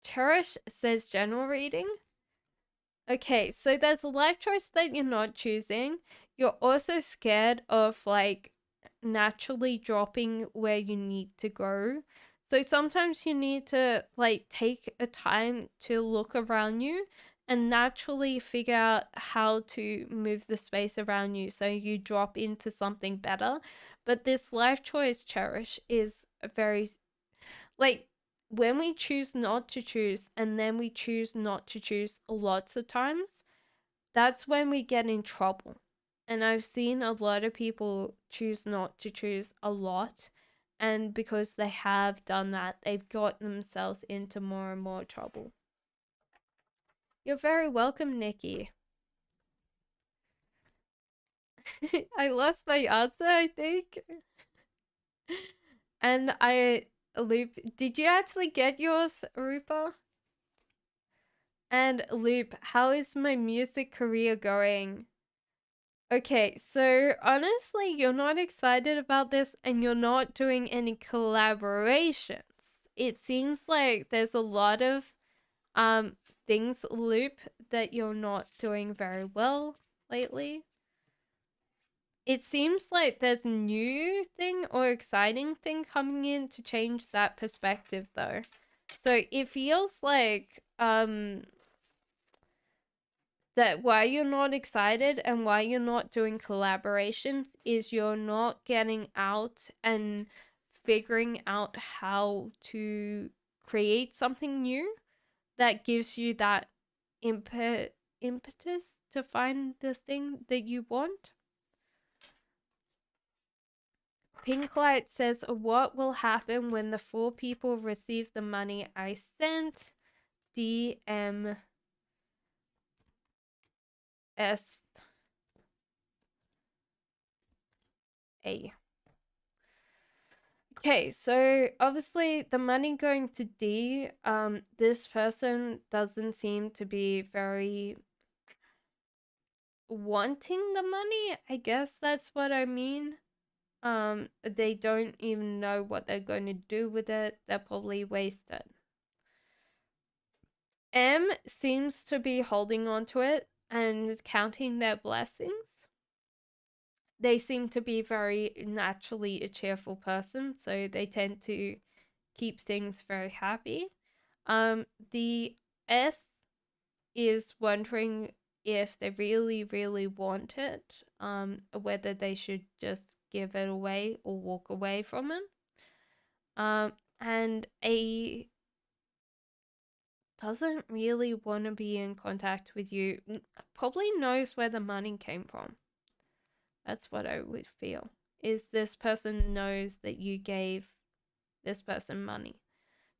Cherish says general reading. Okay, so there's a life choice that you're not choosing. You're also scared of like naturally dropping where you need to go. So sometimes you need to like take a time to look around you and naturally figure out how to move the space around you so you drop into something better. But this life choice, Cherish, is a very like when we choose not to choose and then we choose not to choose lots of times, that's when we get in trouble. And I've seen a lot of people choose not to choose a lot, and because they have done that, they've got themselves into more and more trouble. You're very welcome, Nikki. I lost my answer, I think. And Loop, did you actually get yours, Rupa? And Loop, how is my music career going? Okay, so honestly, you're not excited about this and you're not doing any collaborations. It seems like there's a lot of um things, Loop, that you're not doing very well lately. It seems like there's a new thing or exciting thing coming in to change that perspective though. So it feels like that why you're not excited and why you're not doing collaborations is you're not getting out and figuring out how to create something new that gives you that impetus to find the thing that you want. Pinklight says, what will happen when the 4 people receive the money I sent? DMS. A. Okay, so obviously the money going to D, this person doesn't seem to be very wanting the money. I guess that's what I mean. They don't even know what they're going to do with it. They'll probably waste it. M seems to be holding on to it and counting their blessings. They seem to be very naturally a cheerful person, so they tend to keep things very happy. The S is wondering if they really, really want it, whether they should just give it away or walk away from it. And A doesn't really want to be in contact with you, probably knows where the money came from. That's what I would feel. Is this person knows that you gave this person money.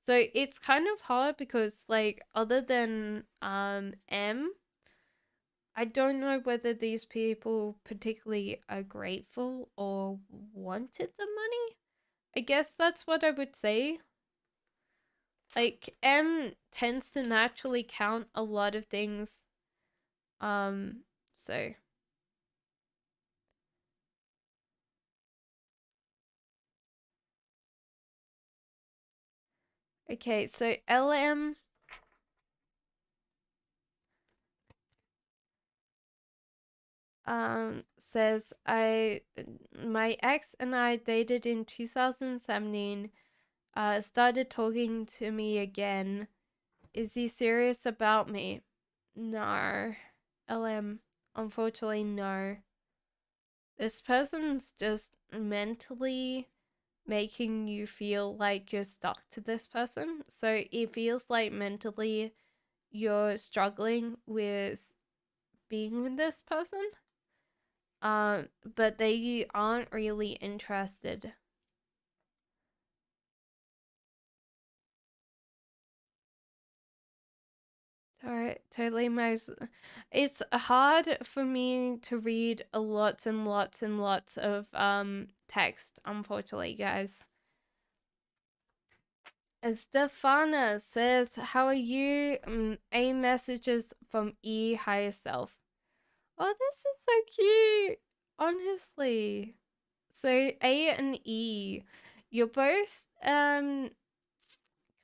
So it's kind of hard because like other than M, I don't know whether these people particularly are grateful or wanted the money. I guess that's what I would say. Like M tends to naturally count a lot of things. So okay, so LM says my ex and I dated in 2017, started talking to me again. Is he serious about me? No. LM, unfortunately no. This person's just mentally making you feel like you're stuck to this person. So it feels like mentally you're struggling with being with this person. But they aren't really interested. Alright, totally. It's hard for me to read a lots and lots and lots of text, unfortunately, guys. Stefana says, "How are you?" A messages from E higher self. Oh, this is so cute. Honestly. So A and E, you're both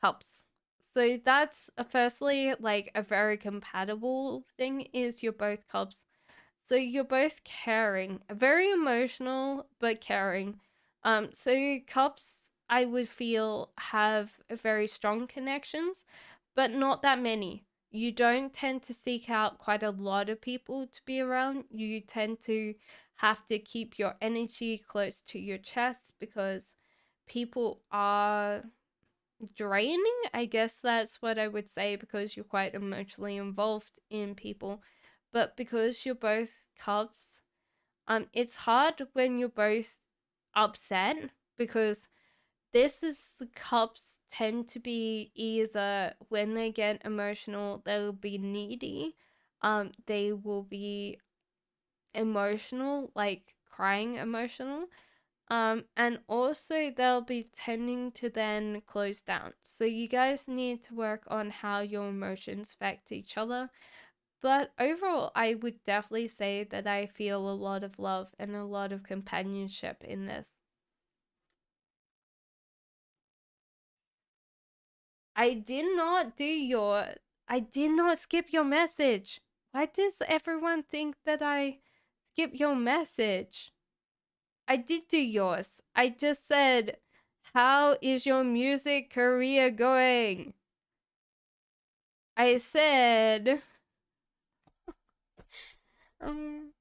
cups. So that's firstly like a very compatible thing is you're both cups. So you're both caring, very emotional but caring. So cups I would feel have very strong connections, but not that many. You don't tend to seek out quite a lot of people to be around. You tend to have to keep your energy close to your chest because people are draining. I guess that's what I would say because you're quite emotionally involved in people. But because you're both Cubs, it's hard when you're both upset because this is the Cubs tend to be either when they get emotional, they'll be needy. They will be emotional, like crying emotional, and also they'll be tending to then close down. So you guys need to work on how your emotions affect each other. But overall, I would definitely say that I feel a lot of love and a lot of companionship in this. I did not do your, I did not skip your message. Why does everyone think that I skip your message? I did do yours. I just said, how is your music career going? I said, Um,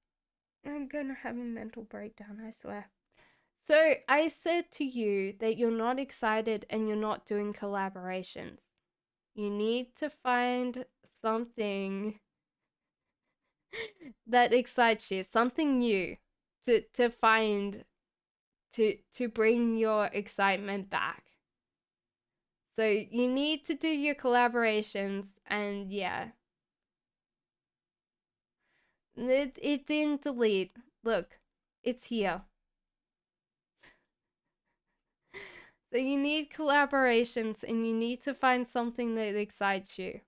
I'm gonna have a mental breakdown, I swear. So I said to you that you're not excited and you're not doing collaborations. You need to find something that excites you, something new to find to bring your excitement back. So you need to do your collaborations, and yeah, it didn't delete. Look, it's here. So you need collaborations, and you need to find something that excites you.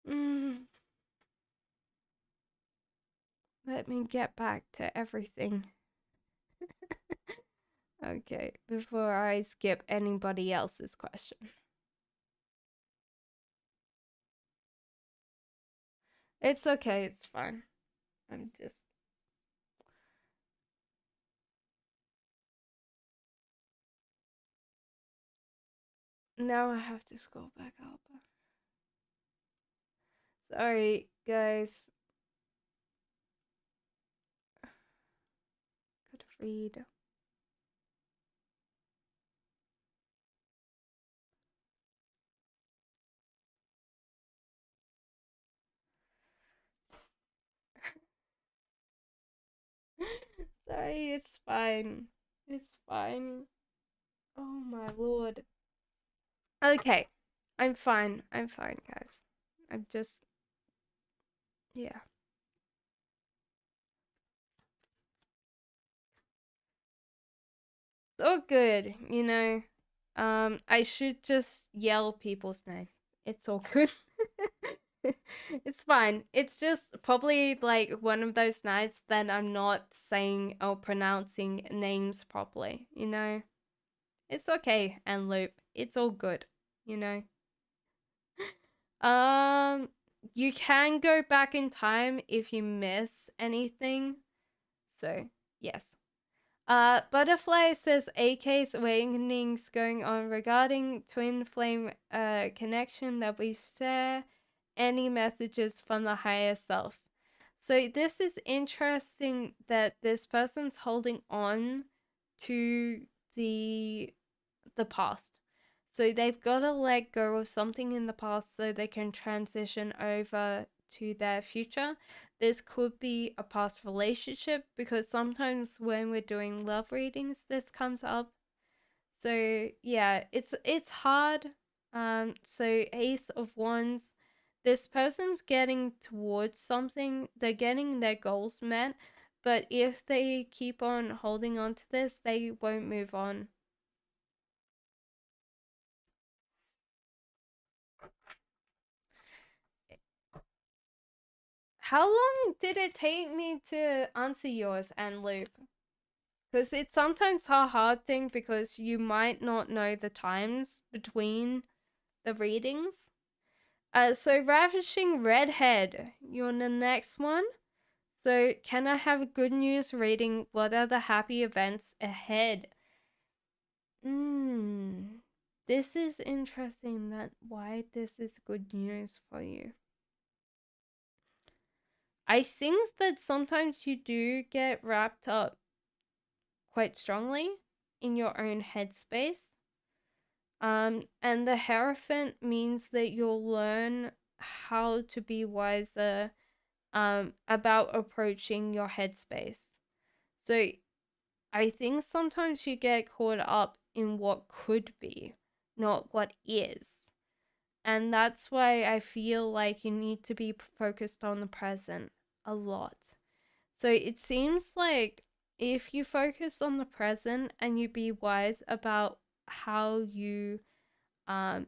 Mm, let me get back to everything. Okay, before I skip anybody else's question. It's okay, it's fine. I'm just. Now I have to scroll back up. Sorry, guys. Gotta read. Sorry, it's fine. It's fine. Oh my lord. Okay. I'm fine. I'm fine, guys. I'm just. Yeah. So good, you know. I should just yell people's names. It's all good. It's fine. It's just probably like one of those nights that I'm not saying or pronouncing names properly, you know? It's okay, and loop. It's all good, you know? Um, you can go back in time if you miss anything. So, yes. Butterfly says AK's awakenings going on regarding twin flame connection that we share any messages from the higher self. So this is interesting that this person's holding on to the past. So they've got to let go of something in the past so they can transition over to their future. This could be a past relationship because sometimes when we're doing love readings, this comes up. So yeah, it's hard. So Ace of Wands, this person's getting towards something. They're getting their goals met, but if they keep on holding on to this, they won't move on. How long did it take me to answer yours and Luke? Because it's sometimes a hard thing because you might not know the times between the readings. So Ravishing Redhead, you're the next one. So can I have a good news reading? What are the happy events ahead? This is interesting that why this is good news for you. I think that sometimes you do get wrapped up quite strongly in your own headspace. And the Hierophant means that you'll learn how to be wiser about approaching your headspace. So I think sometimes you get caught up in what could be, not what is. And that's why I feel like you need to be focused on the present a lot. So it seems like if you focus on the present and you be wise about how um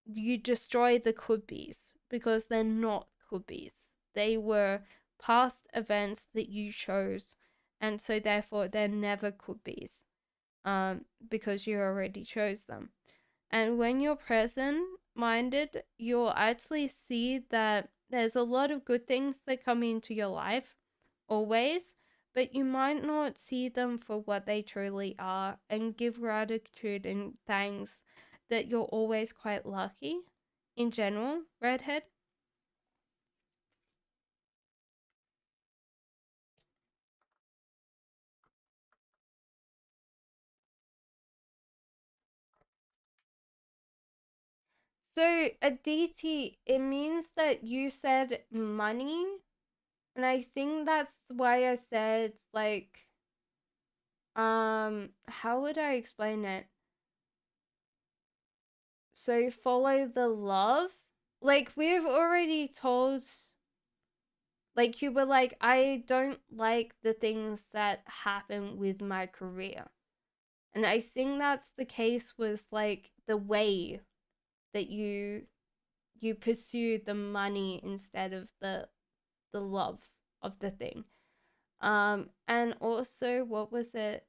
you destroy the could be's because they're not could be's. They were past events that you chose, and so therefore they're never could be's. Because you already chose them. And when you're present minded, you'll actually see that there's a lot of good things that come into your life. always, but you might not see them for what they truly are and give gratitude and thanks that you're always quite lucky in general, redhead. So Aditi, it means that you said money, and I think that's why I said like how would I explain it? So follow the love. Like we've already told, like you were like, I don't like the things that happen with my career. And I think that's the case with like the way that you pursue the money instead of the love of the thing. And also what was it?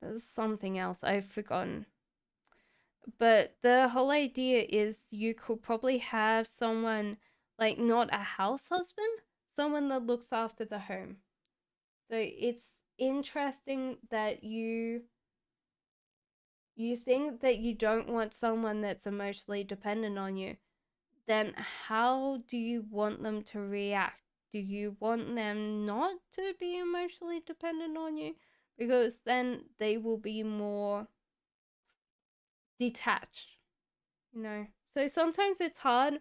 There's something else I've forgotten. But the whole idea is you could probably have someone like not a house husband, someone that looks after the home. So it's interesting that you think that you don't want someone that's emotionally dependent on you. Then how do you want them to react? Do you want them not to be emotionally dependent on you? Because then they will be more detached, you know. So sometimes it's hard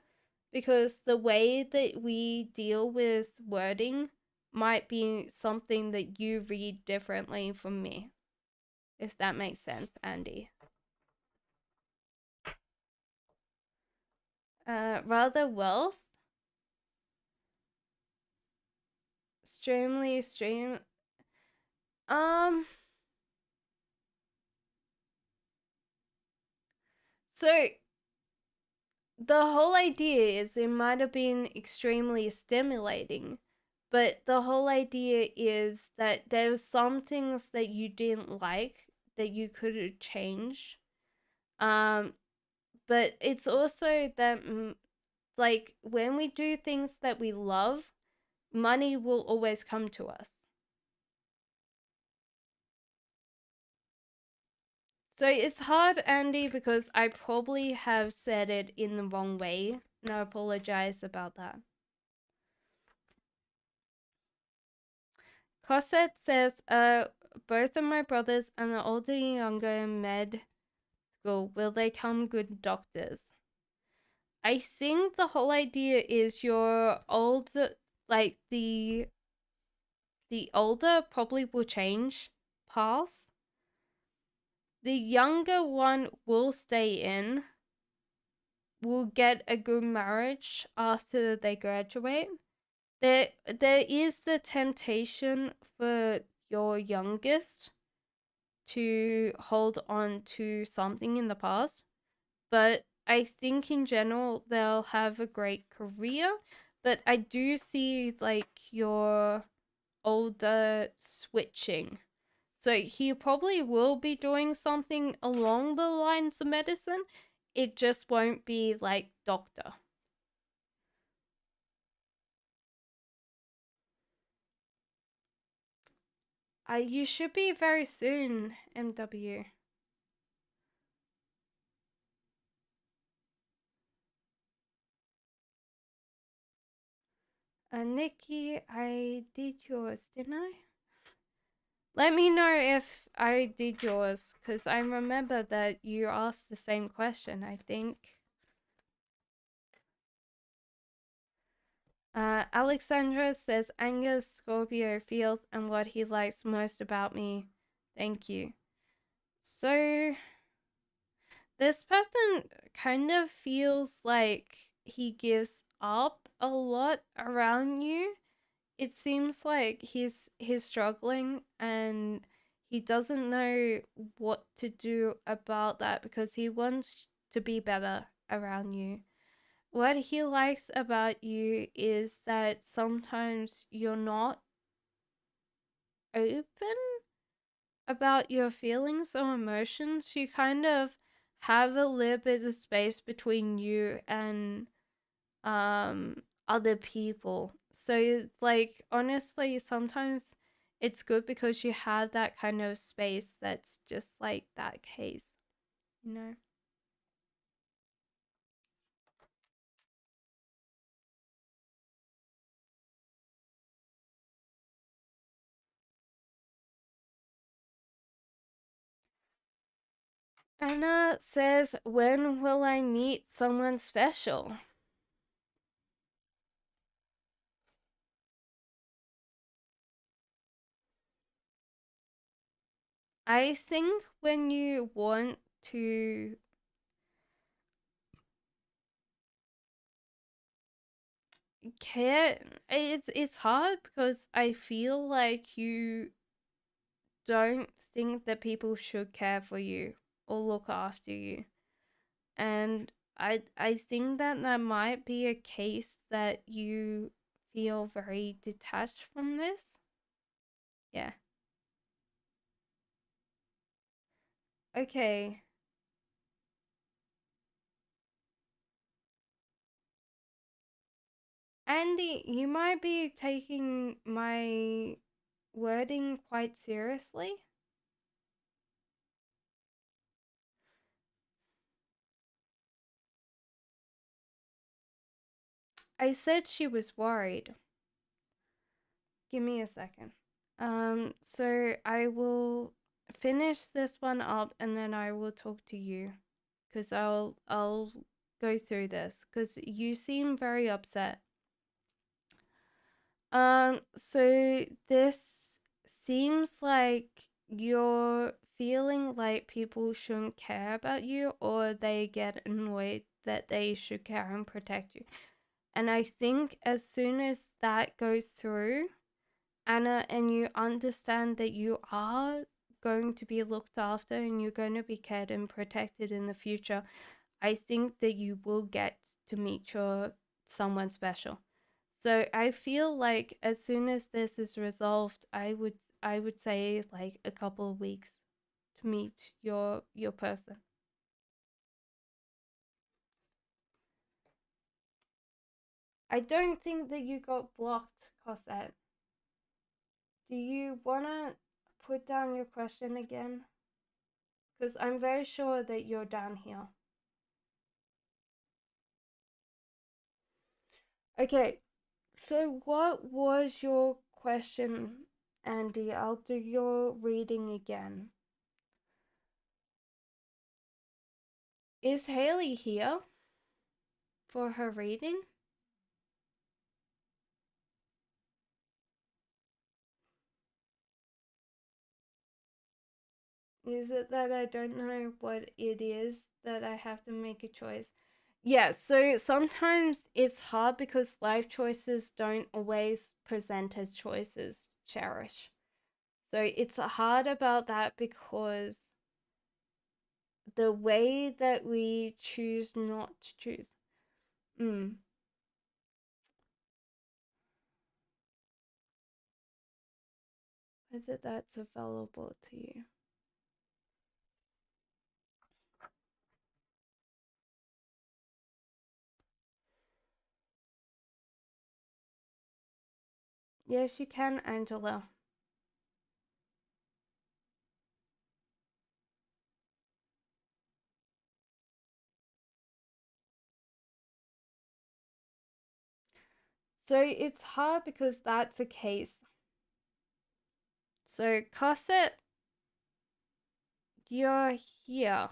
because the way that we deal with wording might be something that you read differently from me, if that makes sense, Andy. Rather wealth, stream. Um, so the whole idea is it might have been extremely stimulating, but the whole idea is that there's some things that you didn't like that you could change. Um, but it's also that like when we do things that we love, money will always come to us. So it's hard, Andy, because I probably have said it in the wrong way, and I apologize about that. Cosette says, both of my brothers and the older and younger in med school, will they come good doctors? I think the whole idea is your older, like the older probably will change paths. The younger one will stay in, will get a good marriage after they graduate. There is the temptation for your youngest to hold on to something in the past, but I think in general they'll have a great career. But I do see like your older switching. So he probably will be doing something along the lines of medicine. It just won't be like doctor. You should be very soon, MW. Nikki, I did yours, didn't I? Let me know if I did yours, because I remember that you asked the same question, I think. Alexandra says, anger Scorpio feels and what he likes most about me. Thank you. So, this person kind of feels like he gives up a lot around you. It seems like he's struggling and he doesn't know what to do about that because he wants to be better around you. What he likes about you is that sometimes you're not open about your feelings or emotions. You kind of have a little bit of space between you and other people. So, like, honestly, sometimes it's good because you have that kind of space that's just like that case, you know? Anna says, when will I meet someone special? I think when you want to care, it's hard because I feel like you don't think that people should care for you or look after you. And I think that that might be a case that you feel very detached from this. Yeah. Okay. Andy, you might be taking my wording quite seriously. I said she was worried. Give me a second. So I will finish this one up and then I will talk to you because I'll go through this because you seem very upset. So this seems like you're feeling like people shouldn't care about you or they get annoyed that they should care and protect you. And I think as soon as that goes through, Anna, and you understand that you are going to be looked after and you're going to be cared and protected in the future, I think that you will get to meet your someone special. So I feel like as soon as this is resolved, I would say like a couple of weeks to meet your person. I don't think that you got blocked, Cosette. Do you wanna put down your question again? Because I'm very sure that you're down here. Okay, so what was your question, Andy? I'll do your reading again. Is Haley here for her reading? Is it that I don't know what it is that I have to make a choice? Yeah, so sometimes it's hard because life choices don't always present as choices, Cherish. So it's hard about that because the way that we choose not to choose. Mm. Whether that's available to you. Yes, you can, Angela. So it's hard because that's a case. So, Cosset, you're here.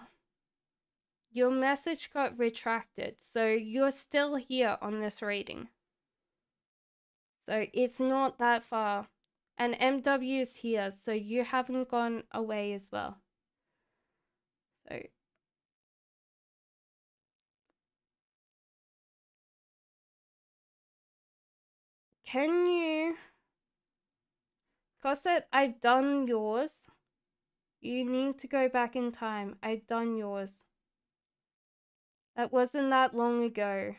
Your message got retracted, so you're still here on this reading. So it's not that far. And MW is here, so you haven't gone away as well. So can you, Cosset, I've done yours. You need to go back in time. I've done yours. That wasn't that long ago.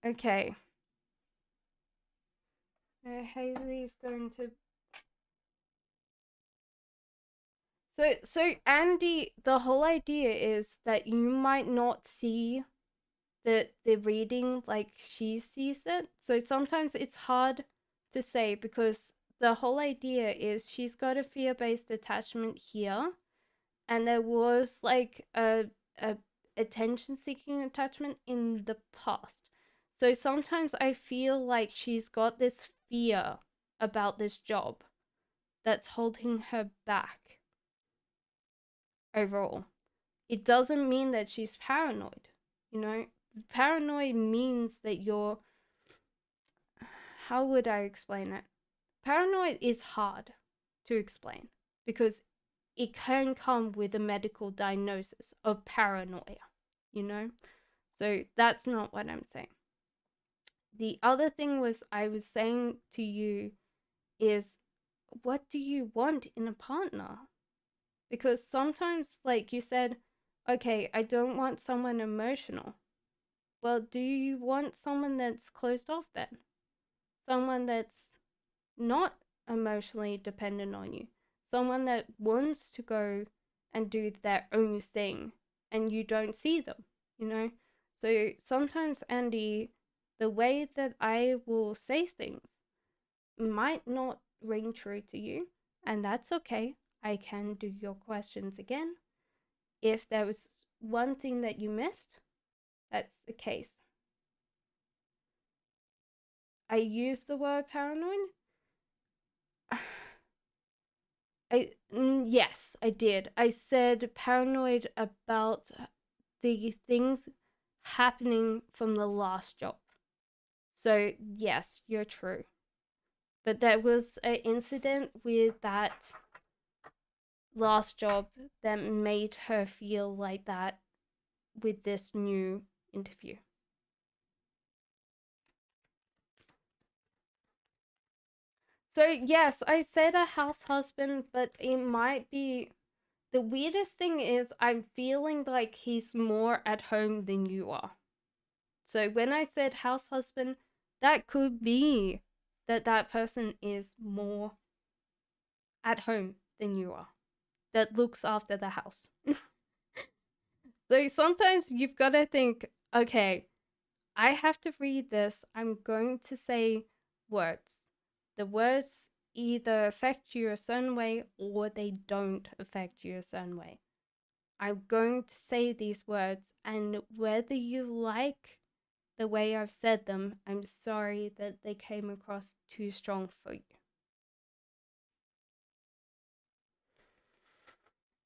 Okay. Haley's going to. So Andy, the whole idea is that you might not see the reading like she sees it. So sometimes it's hard to say because the whole idea is she's got a fear-based attachment here, and there was like a attention-seeking attachment in the past. So sometimes I feel like she's got this fear about this job that's holding her back overall. It doesn't mean that she's paranoid, you know? Paranoid means that you're. How would I explain it? Paranoid is hard to explain because it can come with a medical diagnosis of paranoia, you know? So that's not what I'm saying. The other thing I was saying to you is, what do you want in a partner? Because sometimes, like you said, okay, I don't want someone emotional. Well, do you want someone that's closed off then? Someone that's not emotionally dependent on you. Someone that wants to go and do their own thing and you don't see them, you know? So sometimes, Andy, the way that I will say things might not ring true to you, and that's okay. I can do your questions again. If there was one thing that you missed, that's the case. I used the word paranoid. Yes, I did. I said paranoid about the things happening from the last job. So yes, you're true. But there was an incident with that last job that made her feel like that with this new interview. So yes, I said a house husband, but it might be. The weirdest thing is I'm feeling like he's more at home than you are. So when I said house husband, that could be that that person is more at home than you are, that looks after the house. So sometimes you've got to think, okay, I have to read this. I'm going to say words. The words either affect you a certain way or they don't affect you a certain way. I'm going to say these words, and whether you like the way I've said them, I'm sorry that they came across too strong for you.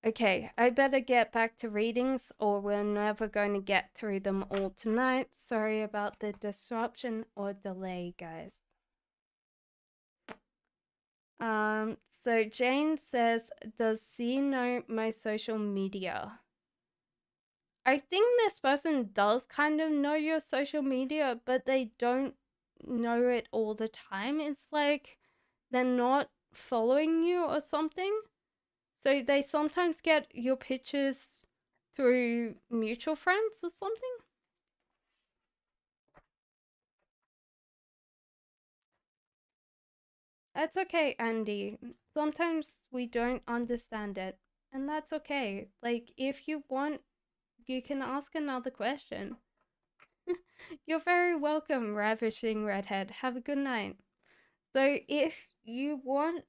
Okay, I better get back to readings or we're never going to get through them all tonight. Sorry about the disruption or delay, guys. So Jane says, does C know my social media? I think this person does kind of know your social media, but they don't know it all the time. It's like they're not following you or something. So they sometimes get your pictures through mutual friends or something. That's okay, Andy. Sometimes we don't understand it, and that's okay. Like, if you want, you can ask another question. You're very welcome, Ravishing Redhead. Have a good night. So, if you want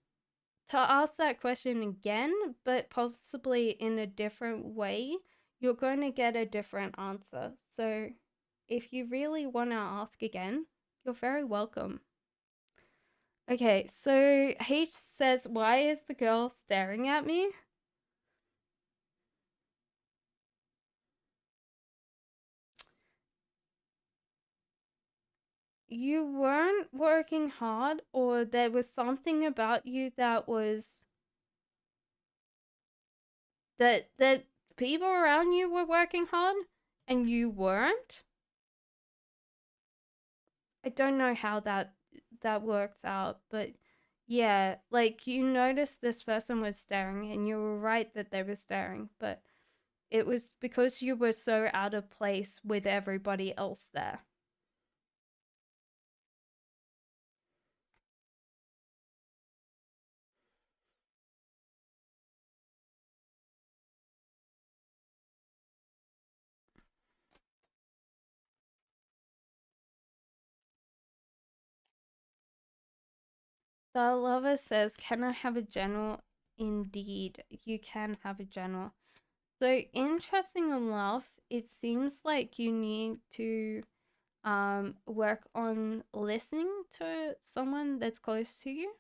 to ask that question again, but possibly in a different way, you're going to get a different answer. So, if you really want to ask again, you're very welcome. Okay, so H says, why is the girl staring at me? You weren't working hard, or there was something about you that was that people around you were working hard and you weren't? I don't know how that works out, but yeah, like you noticed this person was staring and you were right that they were staring, but it was because you were so out of place with everybody else there. The lover says, "Can I have a general?" Indeed, you can have a general. So interesting enough, it seems like you need to work on listening to someone that's close to you.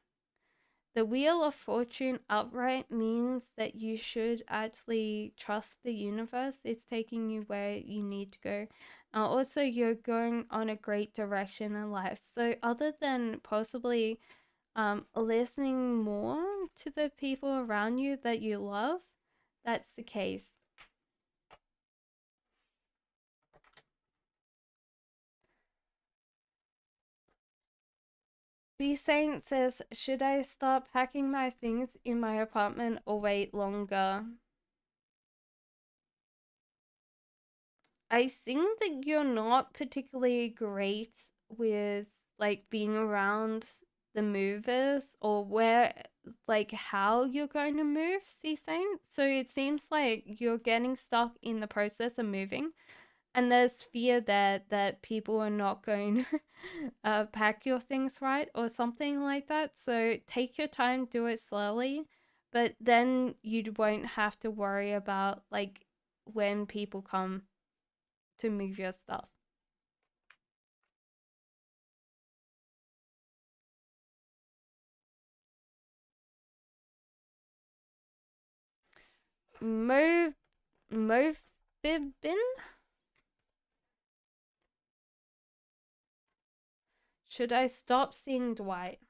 The Wheel of Fortune upright means that you should actually trust the universe. It's taking you where you need to go. Also, you're going on a great direction in life. So, other than possibly listening more to the people around you that you love, that's the case. The Saint says, "Should I start packing my things in my apartment or wait longer?" I think that you're not particularly great with like being around the movers or where like how you're going to move, sea saint. So it seems like you're getting stuck in the process of moving, and there's fear that people are not going to pack your things right or something like that. So take your time, do it slowly, but then you won't have to worry about like when people come to move your stuff. Mo Mofibin? Should I stop seeing Dwight?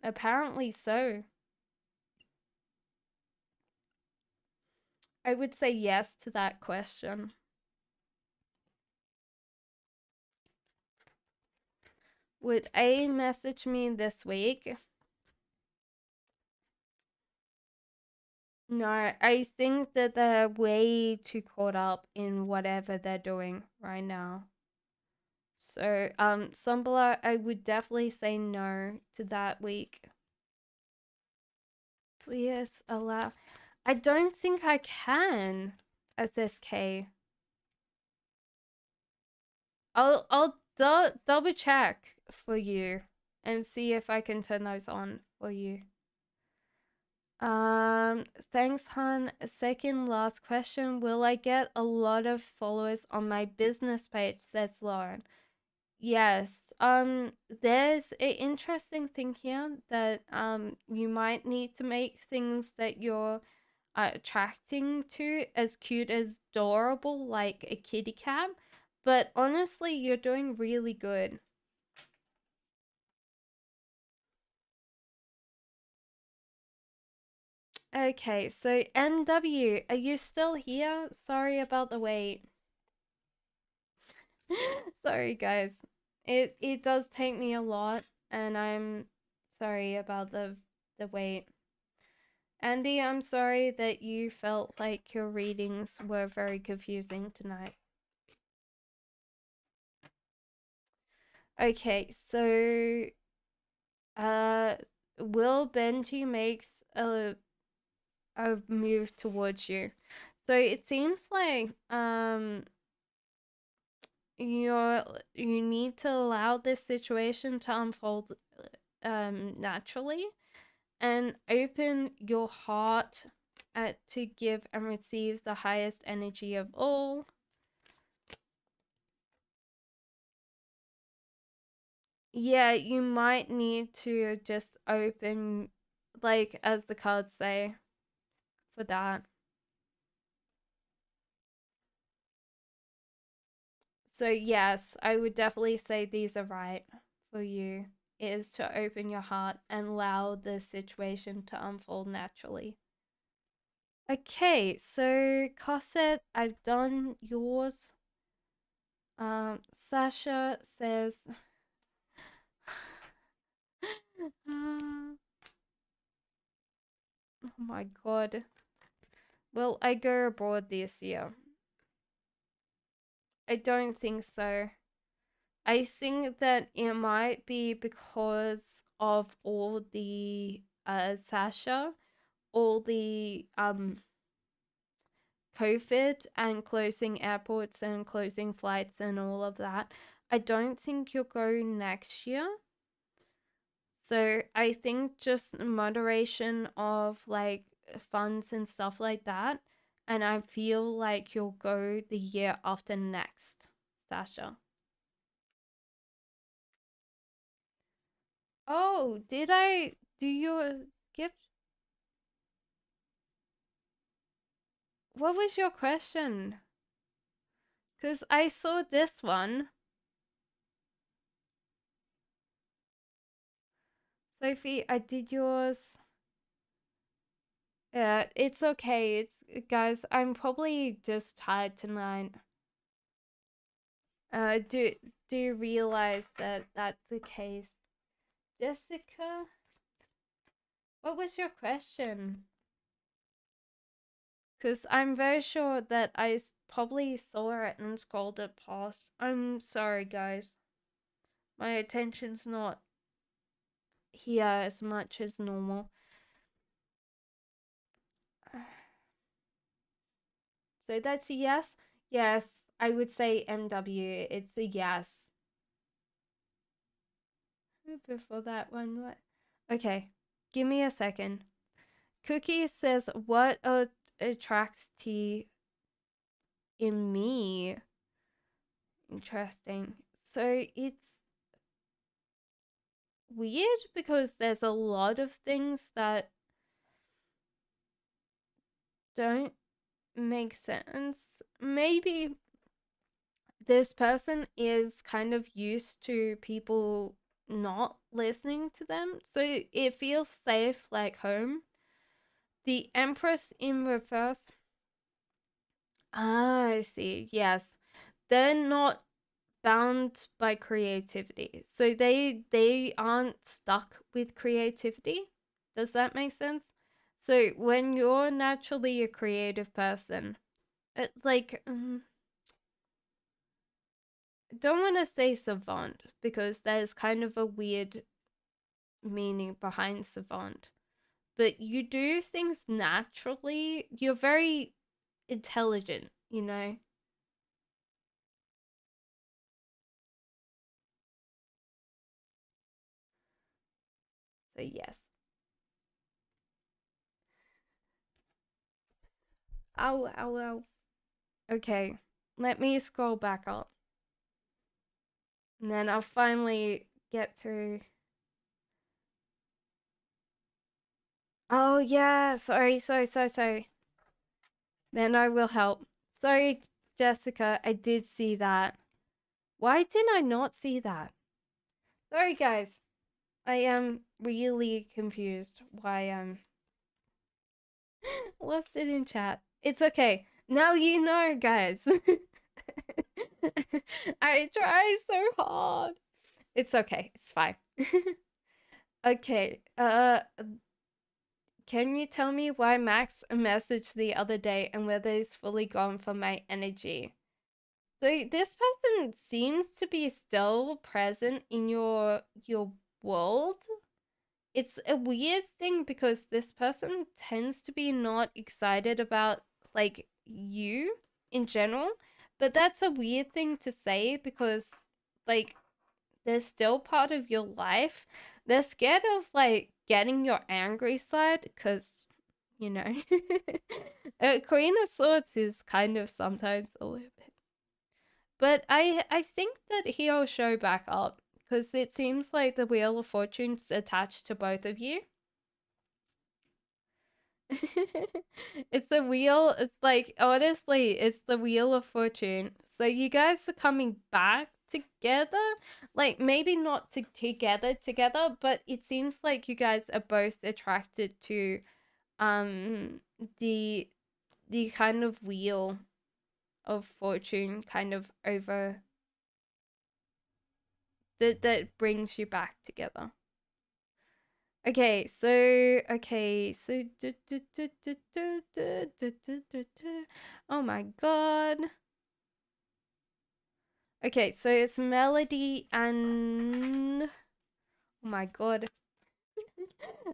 Apparently so. I would say yes to that question. Would A message me this week? No, I think that they're way too caught up in whatever they're doing right now. So, Sumbler, I would definitely say no to that week. Please allow. I don't think I can. SSK. I'll double check for you and see if I can turn those on for you. Thanks, Han. Second last question. Will I get a lot of followers on my business page? Says Lauren. Yes. There's an interesting thing here that you might need to make things that you're attracting to as cute as adorable, like a kitty cat. But honestly, you're doing really good. Okay, so MW, are you still here? Sorry about the wait. Sorry, guys. It does take me a lot, and I'm sorry about the wait. Andy, I'm sorry that you felt like your readings were very confusing tonight. Okay, so uh Will Benji makes a move towards you. So it seems like you need to allow this situation to unfold naturally and open your heart to give and receive the highest energy of all. Yeah, you might need to just open, like as the cards say, for that. So yes, I would definitely say these are right for you. It is to open your heart and allow the situation to unfold naturally. Okay, so Cosette, I've done yours. Sasha says, oh my god, will I go abroad this year? I don't think so. I think that it might be because of all the Sasha, all the COVID and closing airports and closing flights and all of that. I don't think you'll go next year. So I think just moderation of like funds and stuff like that. And I feel like you'll go the year after next, Sasha. Oh, did I do your gift? What was your question? Because I saw this one. Sophie, I did yours. Yeah, it's okay. It's guys, I'm probably just tired tonight. Do you realize that that's the case? Jessica, what was your question? Because I'm very sure that I probably saw it and scrolled it past. I'm sorry, guys. My attention's not here as much as normal. So that's a yes? Yes, I would say MW. It's a yes. Before that one, what? Okay, give me a second. Cookie says, what attracts tea in me? Interesting. So it's weird because there's a lot of things that don't make sense. Maybe this person is kind of used to people not listening to them, so it feels safe like home. The Empress in reverse. Ah, I see. Yes. They're not bound by creativity. So they aren't stuck with creativity. Does that make sense? So when you're naturally a creative person, it's like don't want to say savant because there's kind of a weird meaning behind savant. But you do things naturally. You're very intelligent, you know? So yes. Ow, ow, ow. Okay, let me scroll back up. And then I'll finally get through. Oh, yeah. Sorry. Then I will help. Sorry, Jessica. I did see that. Why did I not see that? Sorry, guys. I am really confused why I'm lost it in chat. It's okay. Now you know, guys. I try so hard. It's okay. It's fine. Okay. Can you tell me why Max messaged the other day and whether he's fully gone for my energy? So this person seems to be still present in your world. It's a weird thing because this person tends to be not excited about like you in general, but that's a weird thing to say because like they're still part of your life. They're scared of like getting your angry side because you know Queen of Swords is kind of sometimes a little bit. But I think that he'll show back up because it seems like the Wheel of Fortune's attached to both of you. It's a wheel. It's like honestly, it's the Wheel of Fortune. So you guys are coming back together. Like maybe not together, but it seems like you guys are both attracted to um the the kind of wheel of fortune kind of over that brings you back together. Okay, so oh my god. Okay, so it's Melody and oh my god.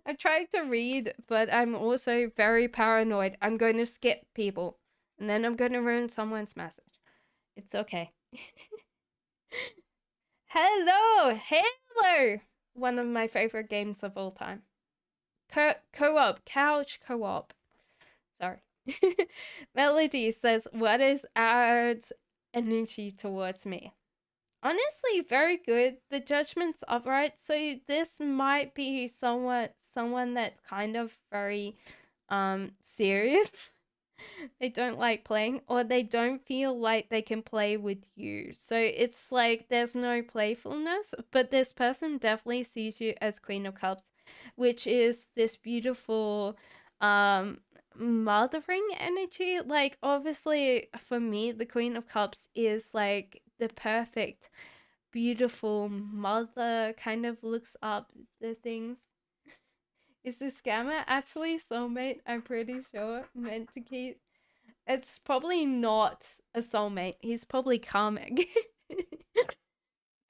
I tried to read, but I'm also very paranoid. I'm going to skip people and then I'm going to ruin someone's message. It's okay. Hello, Halo! One of my favorite games of all time. Co-op, couch co-op. Sorry. Melody says, what is Ard's energy towards me? Honestly, very good. The judgment's upright, so this might be someone that's kind of very serious. They don't like playing, or they don't feel like they can play with you. So it's like there's no playfulness, but this person definitely sees you as Queen of Cups, which is this beautiful mothering energy. Like, obviously, for me, the Queen of Cups is like the perfect, beautiful mother, kind of looks up the things. Is the scammer actually soulmate? I'm pretty sure meant to keep. It's probably not a soulmate. He's probably karmic.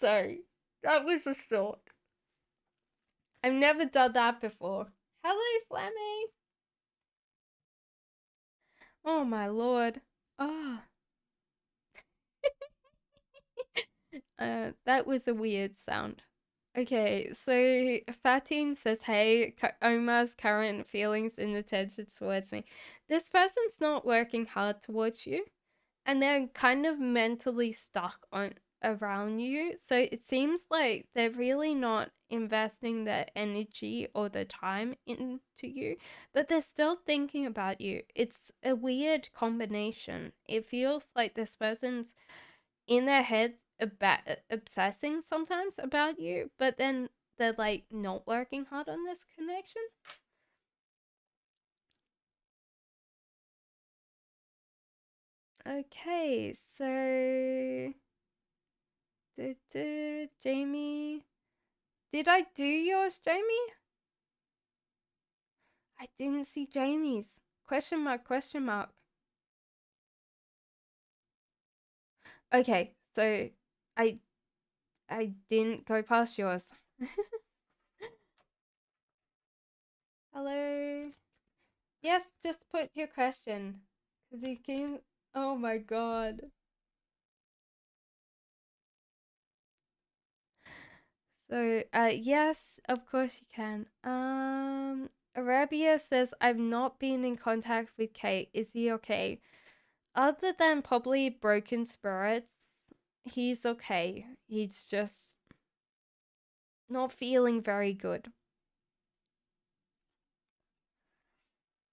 Sorry, that was a thought. I've never done that before. Hello, Flammy. Oh my lord. Oh. That was a weird sound. Okay, so Fatine says, hey, Omar's current feelings and attention towards me. This person's not working hard towards you, and they're kind of mentally stuck on around you. So it seems like they're really not investing their energy or their time into you, but they're still thinking about you. It's a weird combination. It feels like this person's in their head about obsessing sometimes about you, but then they're like not working hard on this connection. Okay, so Jamie, did I do yours, Jamie? I didn't see Jamie's. Question mark, question mark. Okay, so I I didn't go past yours. Hello. Yes, just put your question. Cause he came. Oh my god. So, yes, of course you can. Arabia says I've not been in contact with Kate. Is he okay? Other than probably broken spirits, he's okay. He's just not feeling very good.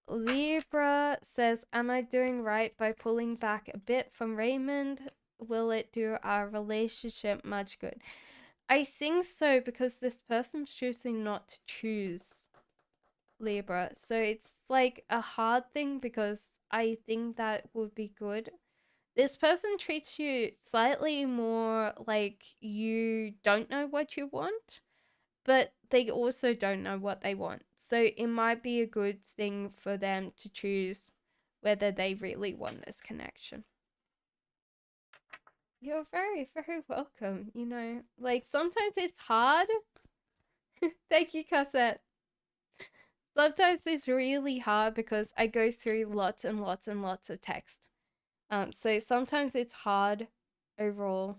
Libra says, am I doing right by pulling back a bit from Raymond? Will it do our relationship much good? I think so, because this person's choosing not to choose Libra. So it's like a hard thing, because I think that would be good. This person treats you slightly more like you don't know what you want, but they also don't know what they want. So it might be a good thing for them to choose whether they really want this connection. You're very, very welcome. You know, like sometimes it's hard. Thank you, Cassette. Sometimes it's really hard because I go through lots and lots and lots of text. So sometimes it's hard overall.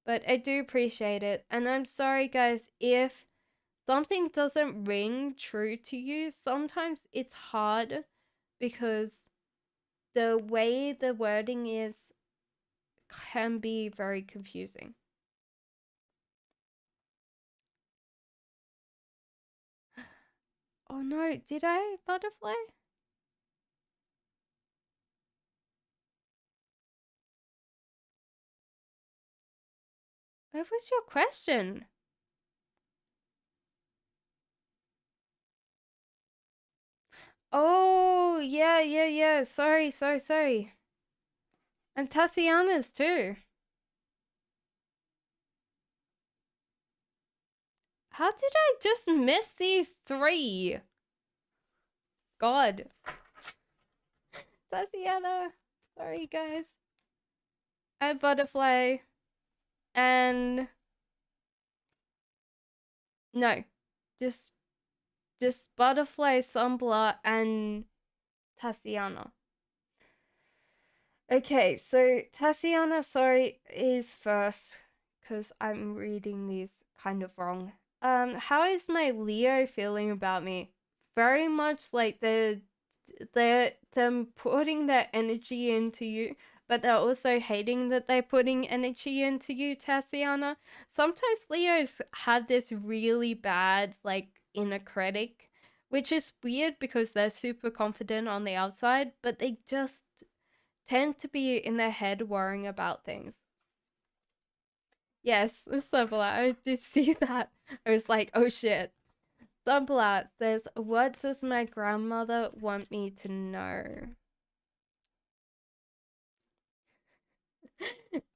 But I do appreciate it. And I'm sorry, guys, if something doesn't ring true to you. Sometimes it's hard because the way the wording is can be very confusing. Oh no, did I, butterfly? What was your question? Oh, yeah, yeah, yeah. Sorry, sorry, sorry. And Tassiana's too. How did I just miss these three? God. Tassiana. Sorry, guys. And Butterfly. And no. Just Butterfly, Sumbler, and Tassiana. Okay, so Tatiana, sorry, is first because I'm reading these kind of wrong. How is my Leo feeling about me? Very much like they're them putting their energy into you, but they're also hating that they're putting energy into you, Tatiana. Sometimes Leos have this really bad like inner critic, which is weird because they're super confident on the outside, but they just tend to be in their head worrying about things. Yes, Subla, I did see that. I was like, oh shit. Subla says, what does my grandmother want me to know?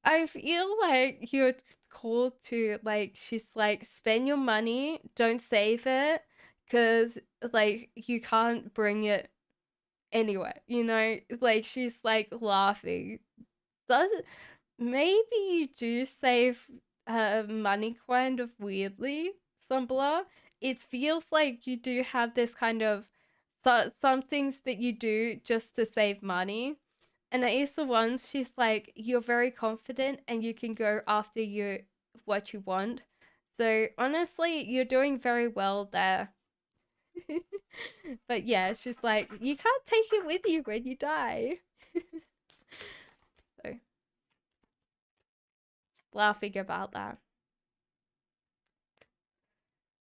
I feel like you're called to, like, she's like, spend your money, don't save it, because, like, you can't bring it anywhere, you know? Like, she's like laughing. Does maybe you do save money kind of weirdly, Sumbler. It feels like you do have this kind of some things that you do just to save money. And Ace of Wands, she's like, you're very confident and you can go after what you want. So honestly, you're doing very well there. But yeah, she's like, you can't take it with you when you die. So just laughing about that.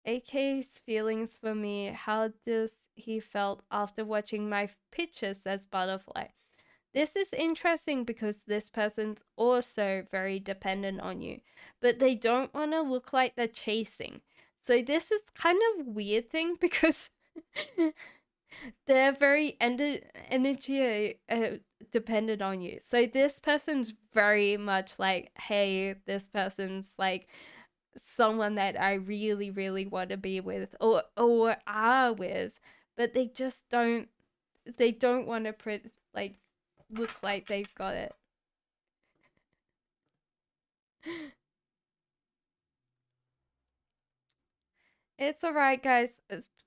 AK's feelings for me, how does he felt after watching my pictures as butterfly? This is interesting because this person's also very dependent on you, but they don't want to look like they're chasing. So this is kind of weird thing because they're very energy dependent on you. So this person's very much like, hey, this person's like someone that I really, really want to be with or are with, but they don't want to like look like they've got it. It's alright, guys.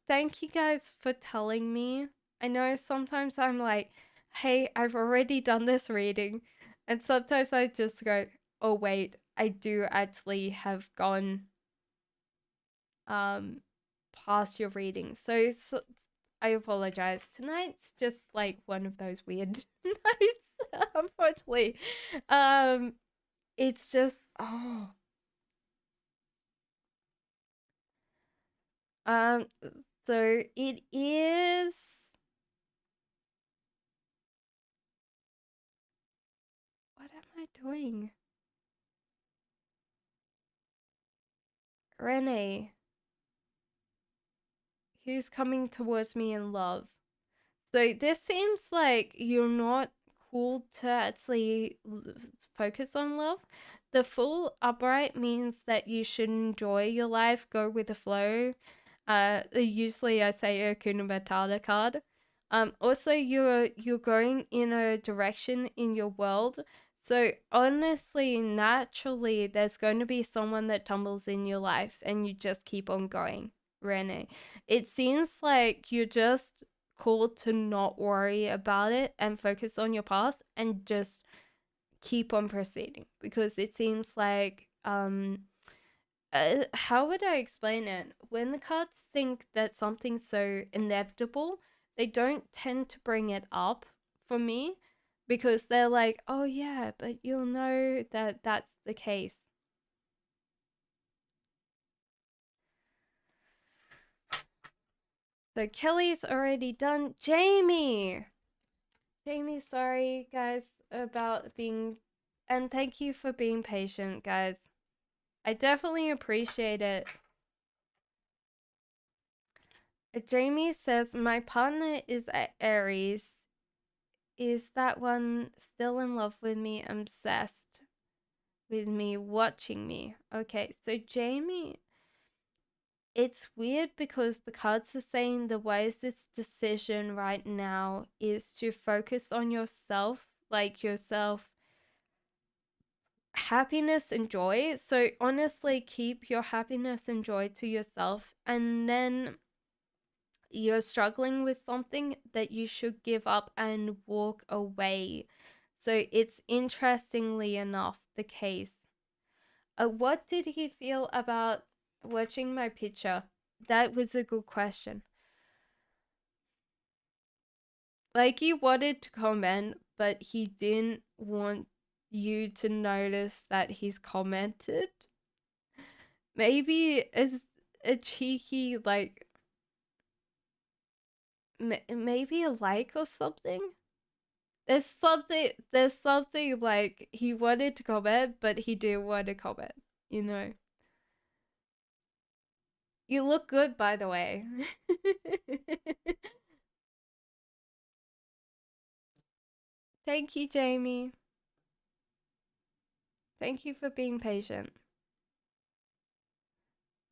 Thank you guys for telling me. I know sometimes I'm like, hey, I've already done this reading, and sometimes I just go, oh wait, I do actually have gone um past your reading. So I apologize. Tonight's just like one of those weird nights, unfortunately. Um, it's just um. So it is. What am I doing, Renee? Who's coming towards me in love? So this seems like you're not cool to actually focus on love. The full upright means that you should enjoy your life, go with the flow. Usually I say a Kuna Matata card. Also you're going in a direction in your world. So honestly, naturally, there's going to be someone that tumbles in your life, and you just keep on going, Renee. It seems like you're just called to not worry about it and focus on your path and just keep on proceeding, because it seems like how would I explain it? When the cards think that something's so inevitable, they don't tend to bring it up for me, because they're like, oh yeah, but you'll know that that's the case. So Kelly's already done. Jamie, sorry guys about being, and thank you for being patient, guys. I definitely appreciate it. Jamie says, my partner is at Aries. Is that one still in love with me, obsessed with me, watching me? Okay, so Jamie, it's weird because the cards are saying the wisest decision right now is to focus on yourself, like yourself happiness and joy. So honestly, keep your happiness and joy to yourself, and then you're struggling with something that you should give up and walk away. So it's interestingly enough the case. What did he feel about watching my picture? That was a good question. Like, he wanted to comment, but he didn't want you to notice that he's commented. Maybe as a cheeky, like, maybe a like or something. There's something like he wanted to comment, but he didn't want to comment, you know. You look good, by the way. Thank you, Jamie. Thank you for being patient.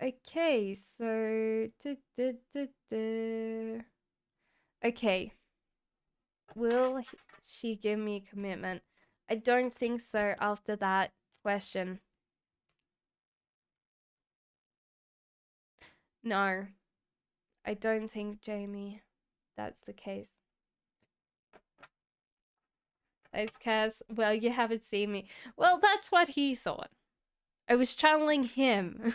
Okay, so okay, will she give me commitment? I don't think so after that question. No, I don't think, Jamie, that's the case. Thanks, Cass. Well, you haven't seen me. Well, that's what he thought. I was channeling him.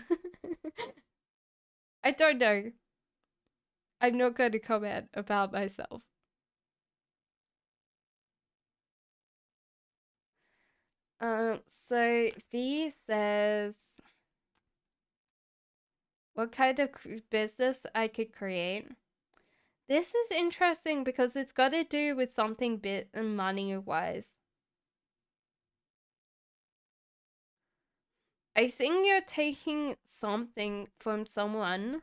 I don't know. I'm not going to comment about myself. So V says, what kind of business I could create? This is interesting because it's got to do with something bit and money wise. I think you're taking something from someone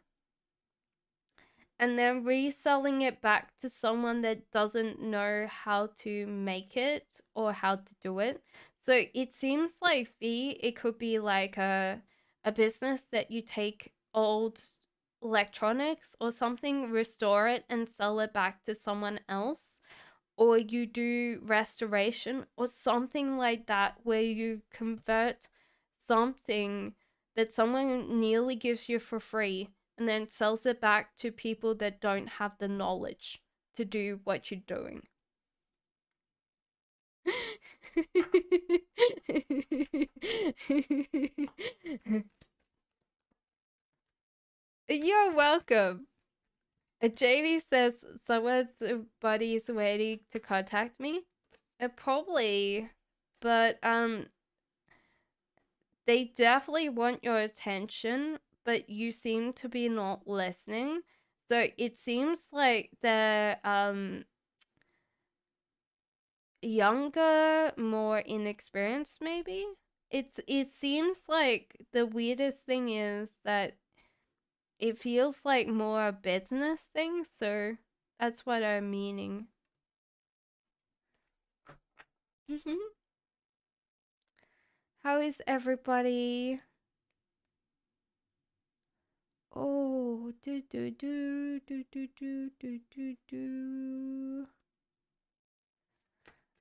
and then reselling it back to someone that doesn't know how to make it or how to do it. So it seems like V, it could be like a business that you take old electronics or something, restore it and sell it back to someone else, or you do restoration or something like that where you convert something that someone nearly gives you for free and then sells it back to people that don't have the knowledge to do what you're doing. You're welcome. Jamie says someone's buddy is waiting to contact me. Probably, but they definitely want your attention, but you seem to be not listening. So it seems like they're younger, more inexperienced maybe. It seems like the weirdest thing is that it feels like more a business thing, so that's what I'm meaning. How is everybody? Oh, do do do do do do do do do.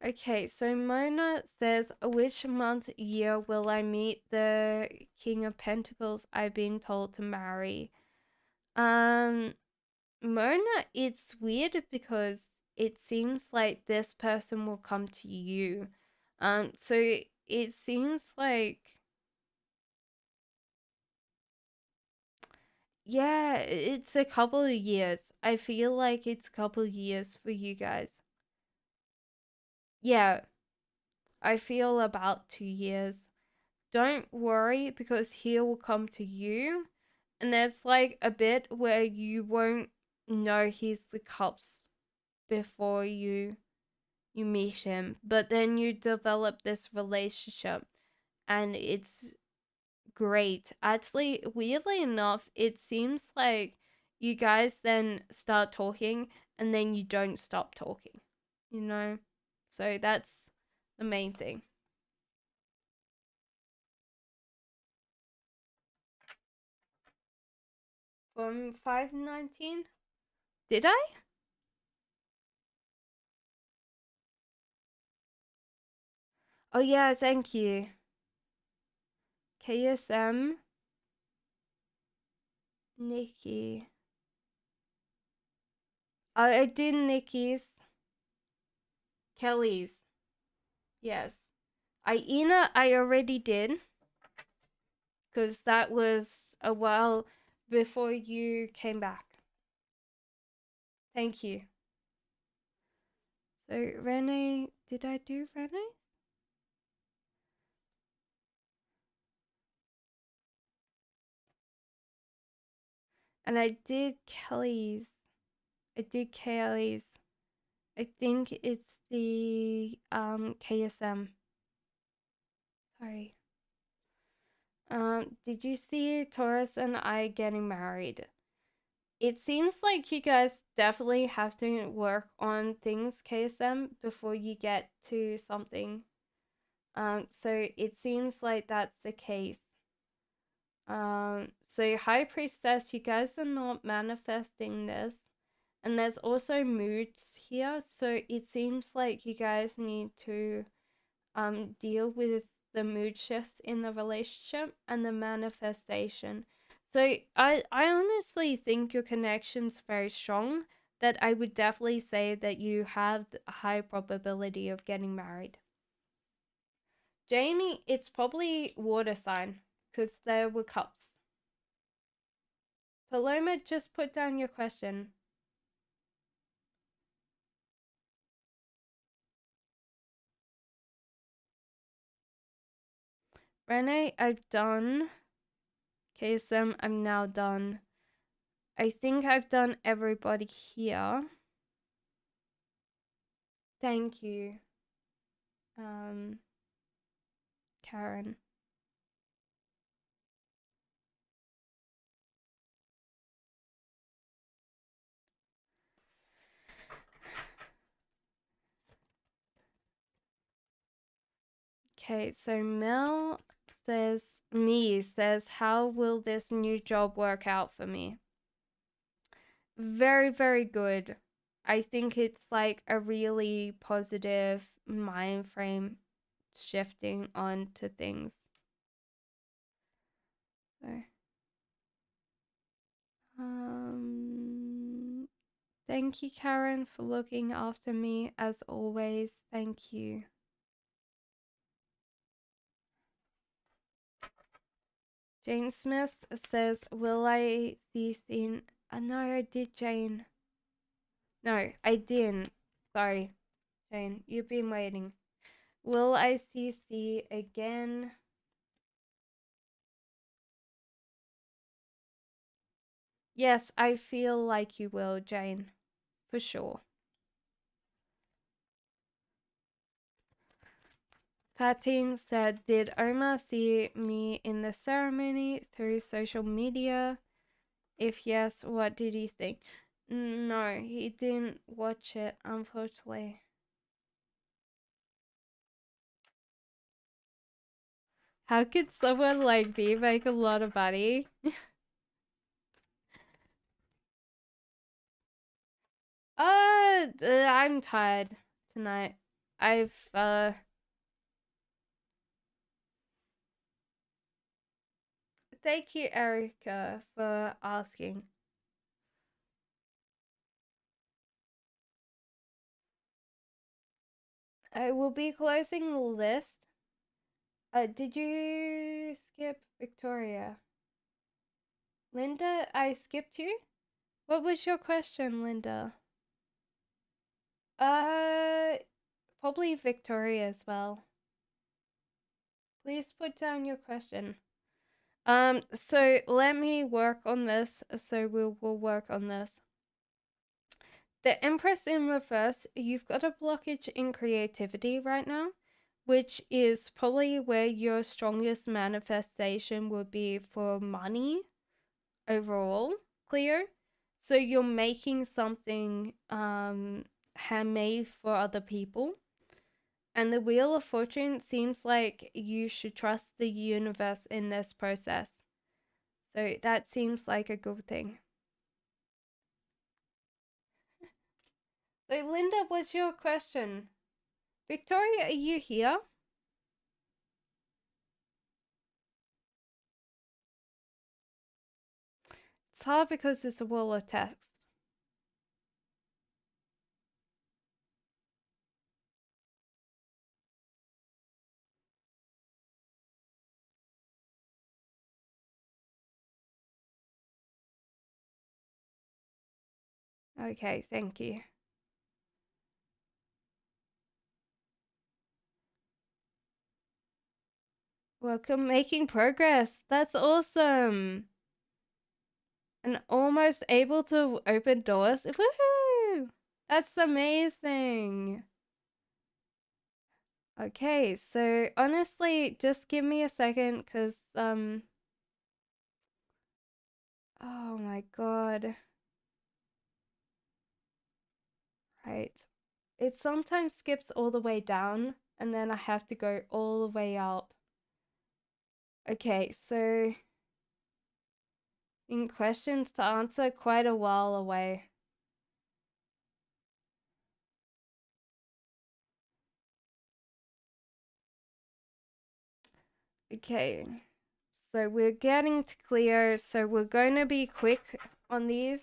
Okay, so Mona says, which month, year will I meet the King of Pentacles I've been told to marry? Um, Mona, it's weird because it seems like this person will come to you. So it seems like, yeah, it's a couple of years. I feel like it's a couple of years for you guys. Yeah, I feel about 2 years. Don't worry because he will come to you. And there's like a bit where you won't know he's the cups before you meet him, but then you develop this relationship and it's great. Actually, weirdly enough, it seems like you guys then start talking and then you don't stop talking, you know? So that's the main thing. From 519? Did I? Oh yeah, thank you. KSM, Nikki. I did Nikki's, Kelly's. Yes. I already did, because that was a while before you came back. Thank you. So, Renee, did I do Renee? And I did Kelly's. I did Kelly's. I think it's the KSM. Sorry. Did you see Taurus and I getting married? It seems like you guys definitely have to work on things, KSM, before you get to something. So it seems like that's the case. So High Priestess, you guys are not manifesting this. And there's also moods here, so it seems like you guys need to deal with the mood shifts in the relationship and the manifestation. So I honestly think your connection's very strong, that I would definitely say that you have a high probability of getting married. Jamie, it's probably water sign, because there were cups. Paloma, just put down your question. Renee, I've done. KSM, I'm now done. I think I've done everybody here. Thank you, Karen. Okay, so Mel says, how will this new job work out for me? Very, very good. I think it's like a really positive mind frame shifting onto things. So, thank you, Karen, for looking after me as always. Thank you. Jane Smith says, will I see scene? No, I did, Jane. No, I didn't. Sorry, Jane. You've been waiting. Will I CC again? Yes, I feel like you will, Jane. For sure. Fatin said, did Omar see me in the ceremony through social media? If yes, what did he think? No, he didn't watch it, unfortunately. How could someone like me make a lot of money? I'm tired tonight. I've Thank you, Erica, for asking. I will be closing the list. Did you skip Victoria? Linda, I skipped you? What was your question, Linda? Probably Victoria as well. Please put down your question. So let me work on this. So we'll work on this. The Empress in reverse, you've got a blockage in creativity right now, which is probably where your strongest manifestation would be for money overall, Cleo. So you're making something handmade for other people. And the Wheel of Fortune seems like you should trust the universe in this process. So that seems like a good thing. So Linda, what's your question? Victoria, are you here? It's hard because it's a wall of text. Okay, thank you. Welcome, making progress. That's awesome. And almost able to open doors. Woohoo! That's amazing. Okay, so honestly, just give me a second because, oh my god. Right. It sometimes skips all the way down and then I have to go all the way up. Okay, so in questions to answer quite a while away. Okay, so we're getting to clear, so we're going to be quick on these.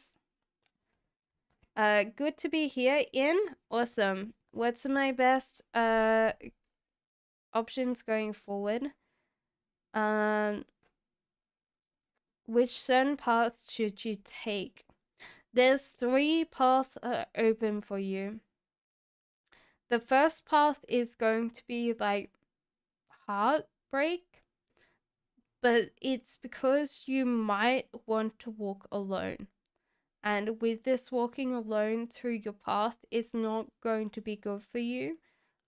Good to be here in. Awesome. What's my best options going forward? Um, which certain paths should you take? There's 3 paths open for you. The first path is going to be like heartbreak, but it's because you might want to walk alone. And with this walking alone through your path is not going to be good for you.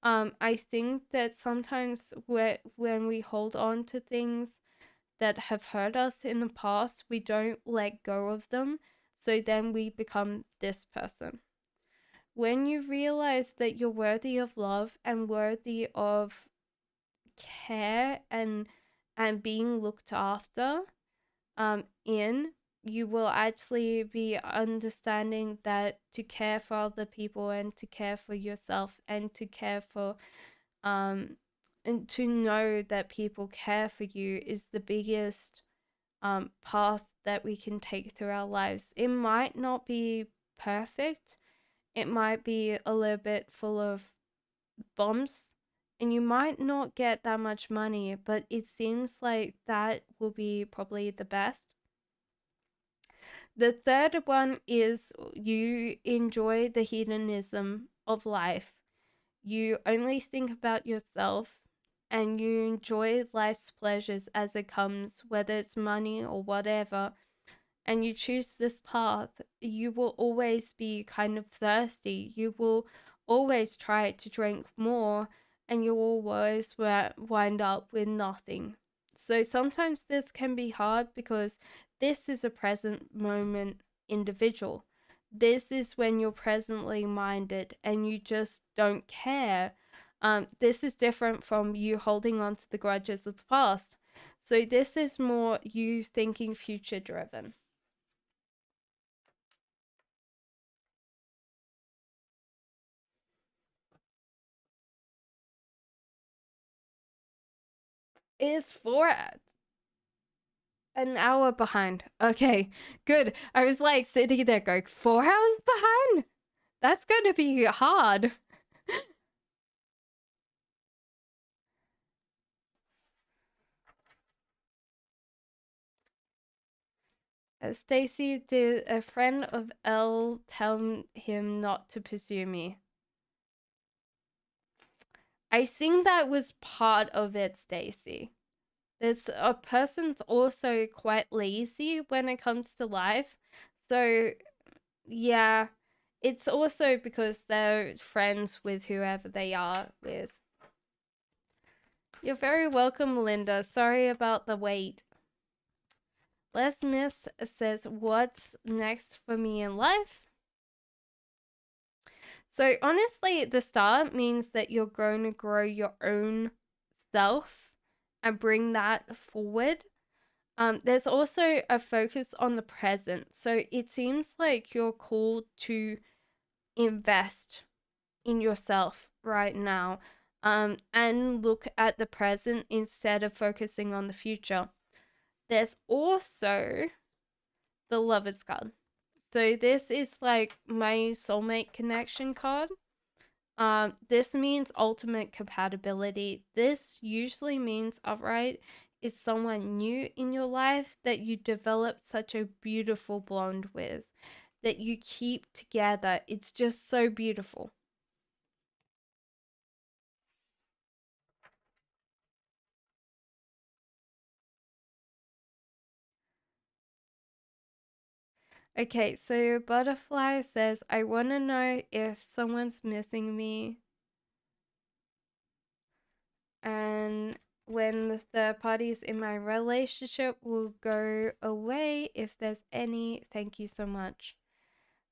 I think that sometimes when we hold on to things that have hurt us in the past, we don't let go of them. So then we become this person. When you realize that you're worthy of love and worthy of care and being looked after, in you will actually be understanding that to care for other people and to care for yourself and to care for and to know that people care for you is the biggest path that we can take through our lives. It might not be perfect, it might be a little bit full of bumps, and you might not get that much money, but it seems like that will be probably the best. The third one is you enjoy the hedonism of life. You only think about yourself and you enjoy life's pleasures as it comes, whether it's money or whatever, and you choose this path, you will always be kind of thirsty. You will always try to drink more, and you will always wind up with nothing. So sometimes this can be hard because this is a present moment individual. This is when you're presently minded and you just don't care. This is different from you holding on to the grudges of the past. So this is more you thinking future driven. Is 4 an hour behind. Okay, good. I was like sitting there going, 4 hours behind? That's going to be hard. Stacy, did a friend of Elle tell him not to pursue me? I think that was part of it, Stacy. There's a person's also quite lazy when it comes to life. So, yeah, it's also because they're friends with whoever they are with. You're very welcome, Linda. Sorry about the wait. Les Miss says, what's next for me in life? So honestly, the star means that you're going to grow your own self and bring that forward. There's also a focus on the present. So it seems like you're called to invest in yourself right now, and look at the present instead of focusing on the future. There's also the Lover's card. So this is like my soulmate connection card. This means ultimate compatibility. This usually means outright is someone new in your life that you develop such a beautiful bond with. that you keep together. It's just so beautiful. Okay, so your butterfly says, I want to know if someone's missing me and when the third parties in my relationship will go away, if there's any. Thank you so much.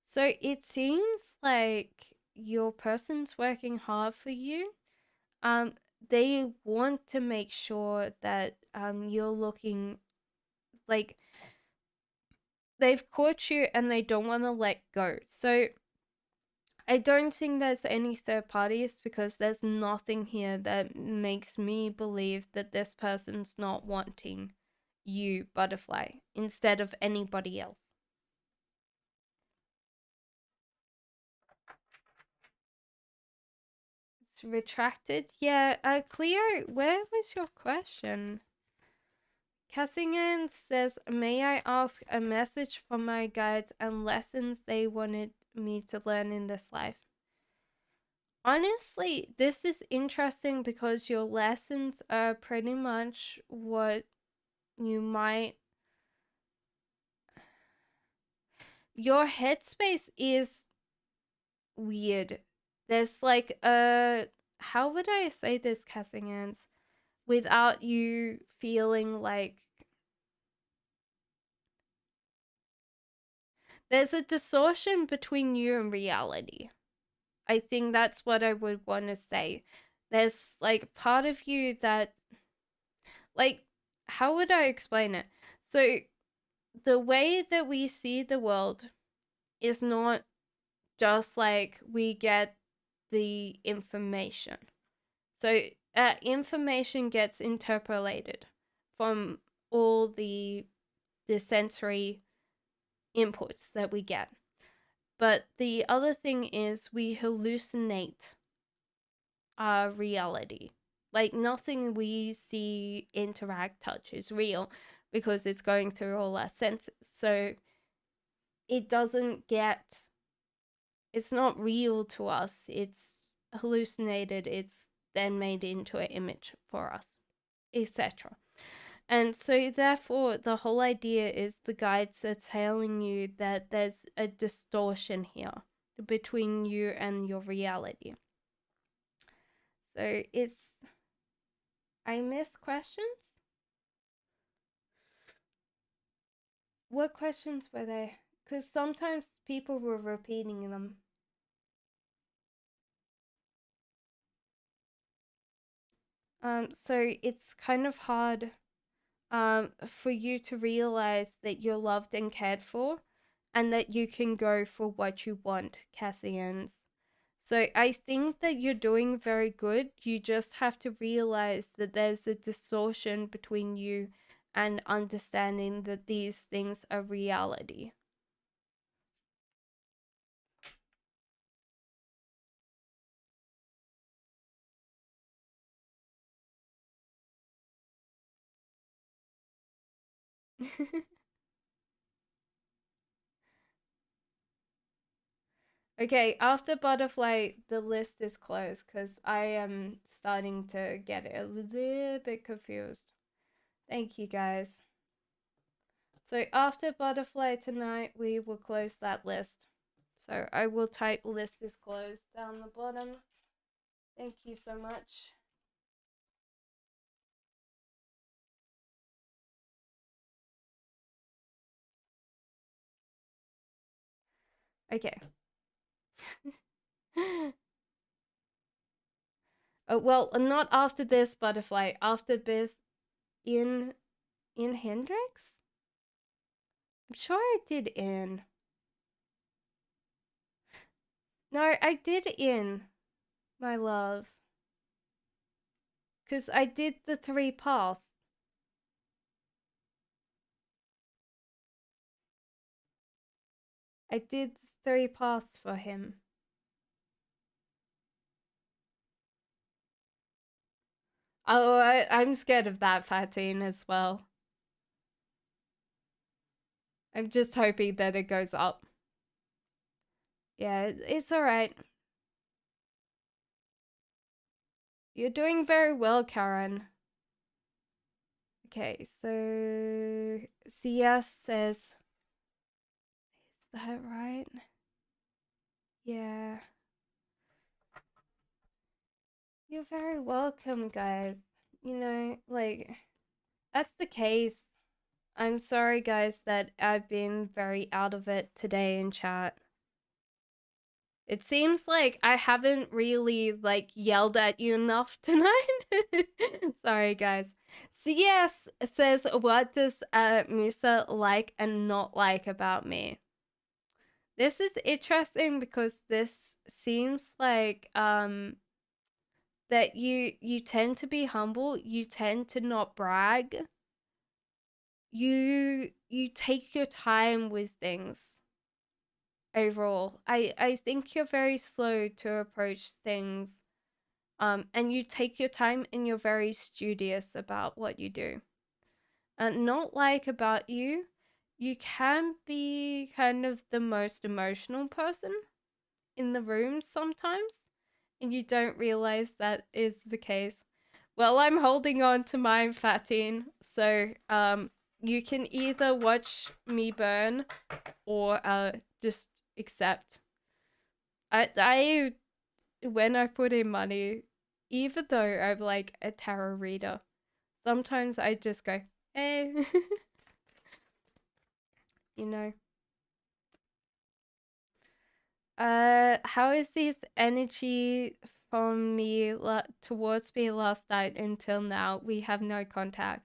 So it seems like your person's working hard for you. Um, they want to make sure that you're looking like they've caught you and they don't want to let go. So I don't think there's any third parties because there's nothing here that makes me believe that this person's not wanting you, butterfly, instead of anybody else. It's retracted. Yeah, Cleo, where was your question? Cassandra says, may I ask a message from my guides and lessons they wanted me to learn in this life? Honestly, this is interesting because your lessons are pretty much what you might. Your headspace is weird. There's like a. How would I say this, Cassandra, without you feeling like. There's a distortion between you and reality. I think that's what I would want to say. There's like part of you that, like, how would I explain it? So, the way that we see the world is not just like we get the information. So, information gets interpolated from all the sensory inputs that we get. But the other thing is we hallucinate our reality. Like nothing we see, interact, touch is real because it's going through all our senses. So it doesn't get, it's not real to us. It's hallucinated. It's then made into an image for us, etc. And so, therefore, the whole idea is the guides are telling you that there's a distortion here between you and your reality. So, it's. I missed questions? What questions were they? Because sometimes people were repeating them. So, it's kind of hard for you to realize that you're loved and cared for and that you can go for what you want, Cassians. So I think that you're doing very good. You just have to realize that there's a distortion between you and understanding that these things are reality. Okay, after butterfly, the list is closed because I am starting to get a little bit confused. Thank you guys. So after butterfly tonight, we will close that list. So I will type list is closed down the bottom. Thank you so much. Okay. Well, not after this butterfly. After this, in Hendrix. I'm sure I did in. No, I did in, my love. Cause I did the 3 paths. I did 3 paths for him. Oh, I'm scared of that, Fatine, as well. I'm just hoping that it goes up. Yeah, it's alright. You're doing very well, Karen. Okay, so CS says, is that right? Yeah. You're very welcome, guys. You know, like, that's the case. I'm sorry, guys, that I've been very out of it today in chat. It seems like I haven't really, like, yelled at you enough tonight. Sorry, guys. CS says, what does Musa like and not like about me? This is interesting because this seems like that you tend to be humble, you tend to not brag. You take your time with things overall. I think you're very slow to approach things. And you take your time and you're very studious about what you do. And not like about you, you can be kind of the most emotional person in the room sometimes, and you don't realize that is the case. Well, I'm holding on to mine, Fatine. So, you can either watch me burn or just accept. I when I put in money, even though I'm like a tarot reader, sometimes I just go, hey, you know. How is this energy from me towards me last night until now? We have no contact.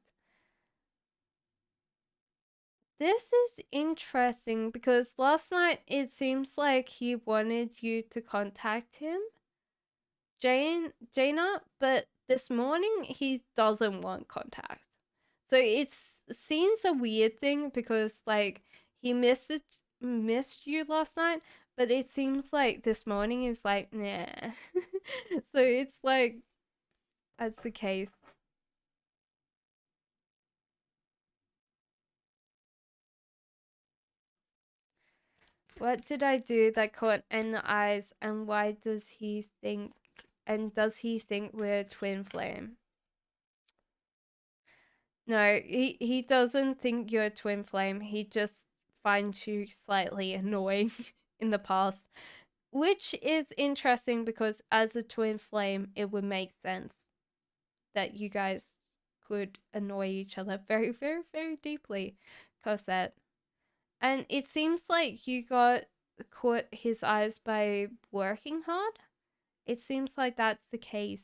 This is interesting because last night it seems like he wanted you to contact him, Jaina, but this morning he doesn't want contact. So it seems a weird thing because like he missed you last night, but it seems like this morning is like nah. So it's like that's the case. What did I do that caught in the eyes, and why does he think? And does he think we're twin flame? No, he doesn't think you're a twin flame. He just finds you slightly annoying in the past, which is interesting because as a twin flame, it would make sense that you guys could annoy each other very, very, very deeply, Cosette. And it seems like you got caught his eyes by working hard. It seems like that's the case.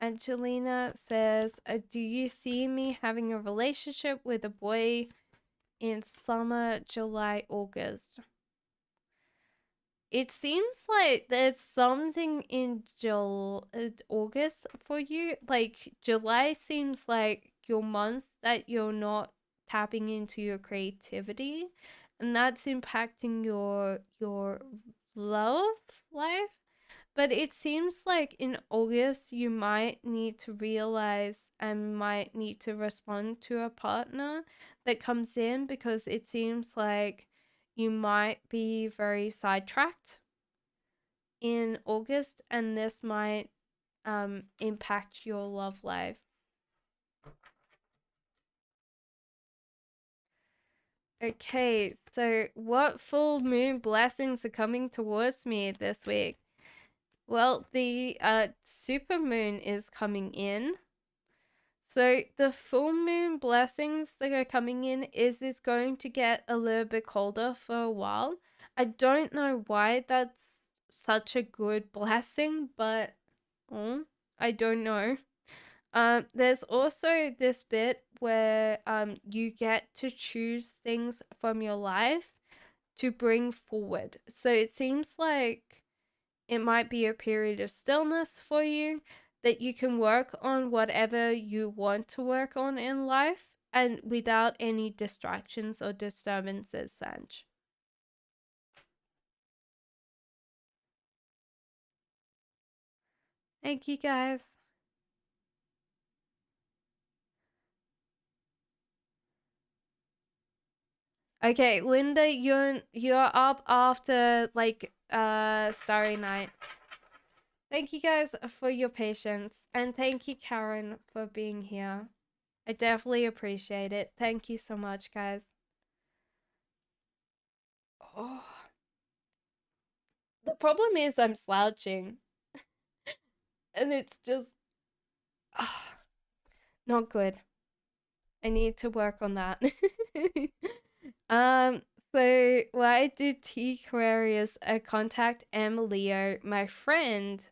Angelina says, do you see me having a relationship with a boy in summer, July, August? It seems like there's something in August for you. Like, July seems like your month that you're not tapping into your creativity, and that's impacting your love life. But it seems like in August you might need to realize and might need to respond to a partner that comes in, because it seems like you might be very sidetracked in August, and this might impact your love life. Okay, so what full moon blessings are coming towards me this week? Well, the super moon is coming in. So the full moon blessings that are coming in is going to get a little bit colder for a while. I don't know why that's such a good blessing, but I don't know. There's also this bit where you get to choose things from your life to bring forward. So it seems like it might be a period of stillness for you, that you can work on whatever you want to work on in life and without any distractions or disturbances, Sanj. Thank you, guys. Okay, Linda, you're up after like Starry Night. Thank you guys for your patience, and thank you, Karen, for being here. I definitely appreciate it. Thank you so much, guys. Oh, the problem is I'm slouching, and it's just not good. I need to work on that. um, so why did T Aquarius contact M Leo, my friend,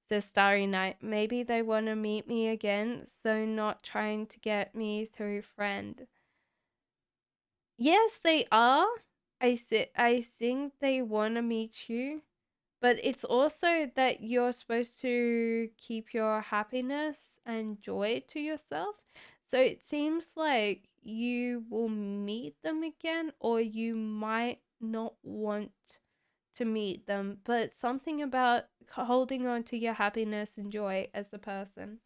the Starry Night? Maybe they want to meet me again, so not trying to get me through friend. Yes, they are. I think they want to meet you, but it's also that you're supposed to keep your happiness and joy to yourself. So it seems like you will meet them again, or you might not want to meet them, but something about holding on to your happiness and joy as a person.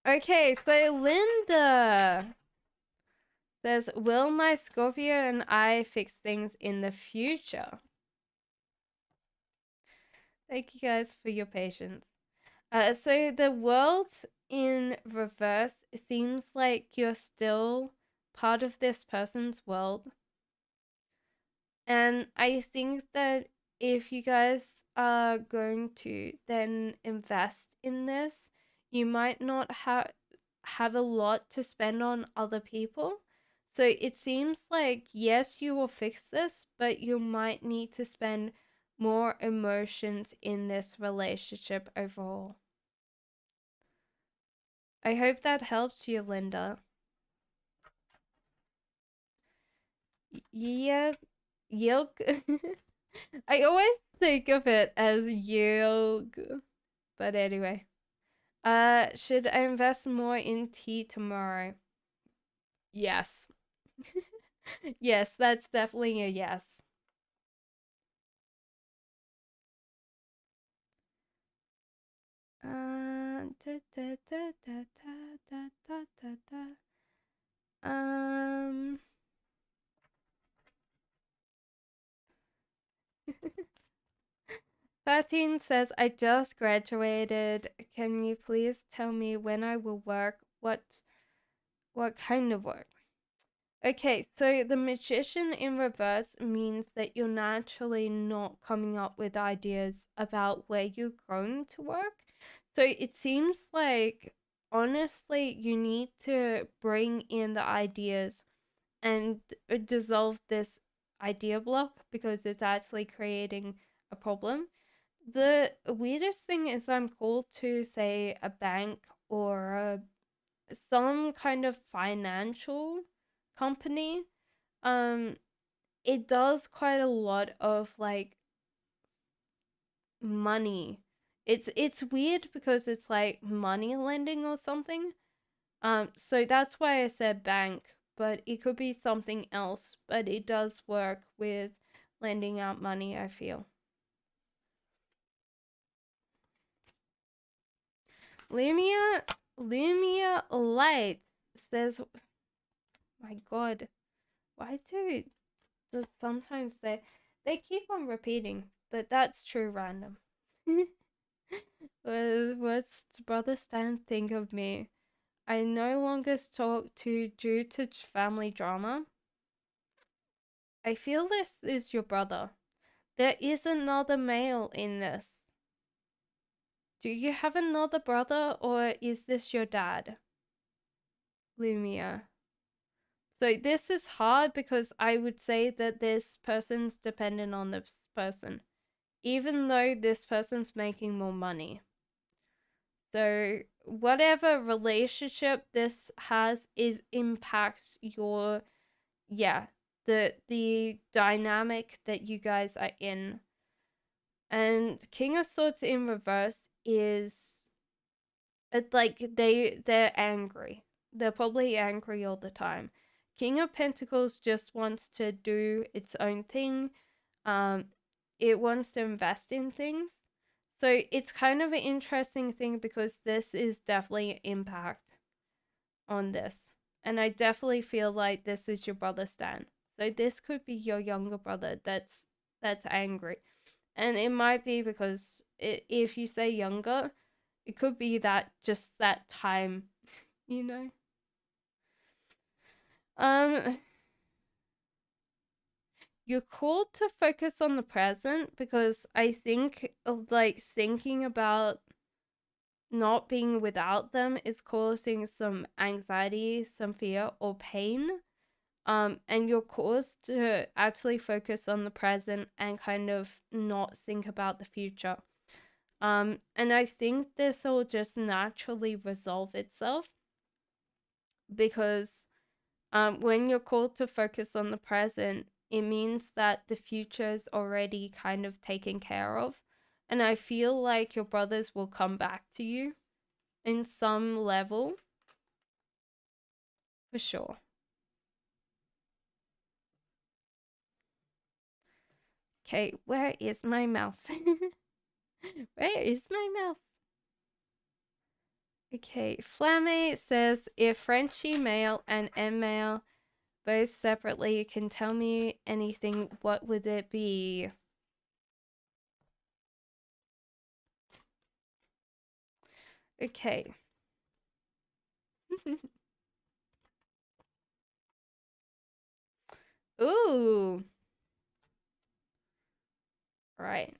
Okay, so Linda says, will my Scorpio and I fix things in the future? Thank you guys for your patience. So the world in reverse seems like you're still part of this person's world. And I think that if you guys are going to then invest in this, you might not have a lot to spend on other people. So it seems like yes, you will fix this, but you might need to spend more emotions in this relationship overall. I hope that helps you, Linda. Yeah, yolk. I always think of it as yolk. But anyway. Should I invest more in tea tomorrow? Yes. Yes, that's definitely a yes. Da, da, da, da, da, da, da, da, da. Um, 13 says, I just graduated. Can you please tell me when I will work? What kind of work? Okay, so the magician in reverse means that you're naturally not coming up with ideas about where you're going to work. So it seems like, honestly, you need to bring in the ideas and dissolve this idea block because it's actually creating a problem. The weirdest thing is I'm called to say a bank or some kind of financial company. um it does quite a lot of like money. It's weird because it's like money lending or something. So that's why I said bank, but it could be something else, but it does work with lending out money, I feel. Lumia Light says, my god, why do sometimes they keep on repeating, but that's true random. What's Brother Stan think of me? I no longer talk to due to family drama. I feel this is your brother. There is another male in this. Do you have another brother or is this your dad? Lumia. So this is hard because I would say that this person's dependent on this person, even though this person's making more money. So whatever relationship this has is impacts your, yeah, the dynamic that you guys are in. And King of Swords in reverse is it's like they're angry. They're probably angry all the time. King of Pentacles just wants to do its own thing. Um, it wants to invest in things. So it's kind of an interesting thing because this is definitely an impact on this. And I definitely feel like this is your brother Stan. So this could be your younger brother that's angry. And it might be because if you say younger, it could be that just that time, you know. Um you're called to focus on the present because I think like thinking about not being without them is causing some anxiety, some fear or pain. And you're caused to actually focus on the present and kind of not think about the future. And I think this will just naturally resolve itself because when you're called to focus on the present, it means that the future is already kind of taken care of. And I feel like your brothers will come back to you in some level for sure. Okay, where is my mouse? Where is my mouse? Okay, Flamme says if Frenchie male and M male both separately can tell me anything, what would it be? Okay. Ooh. Right.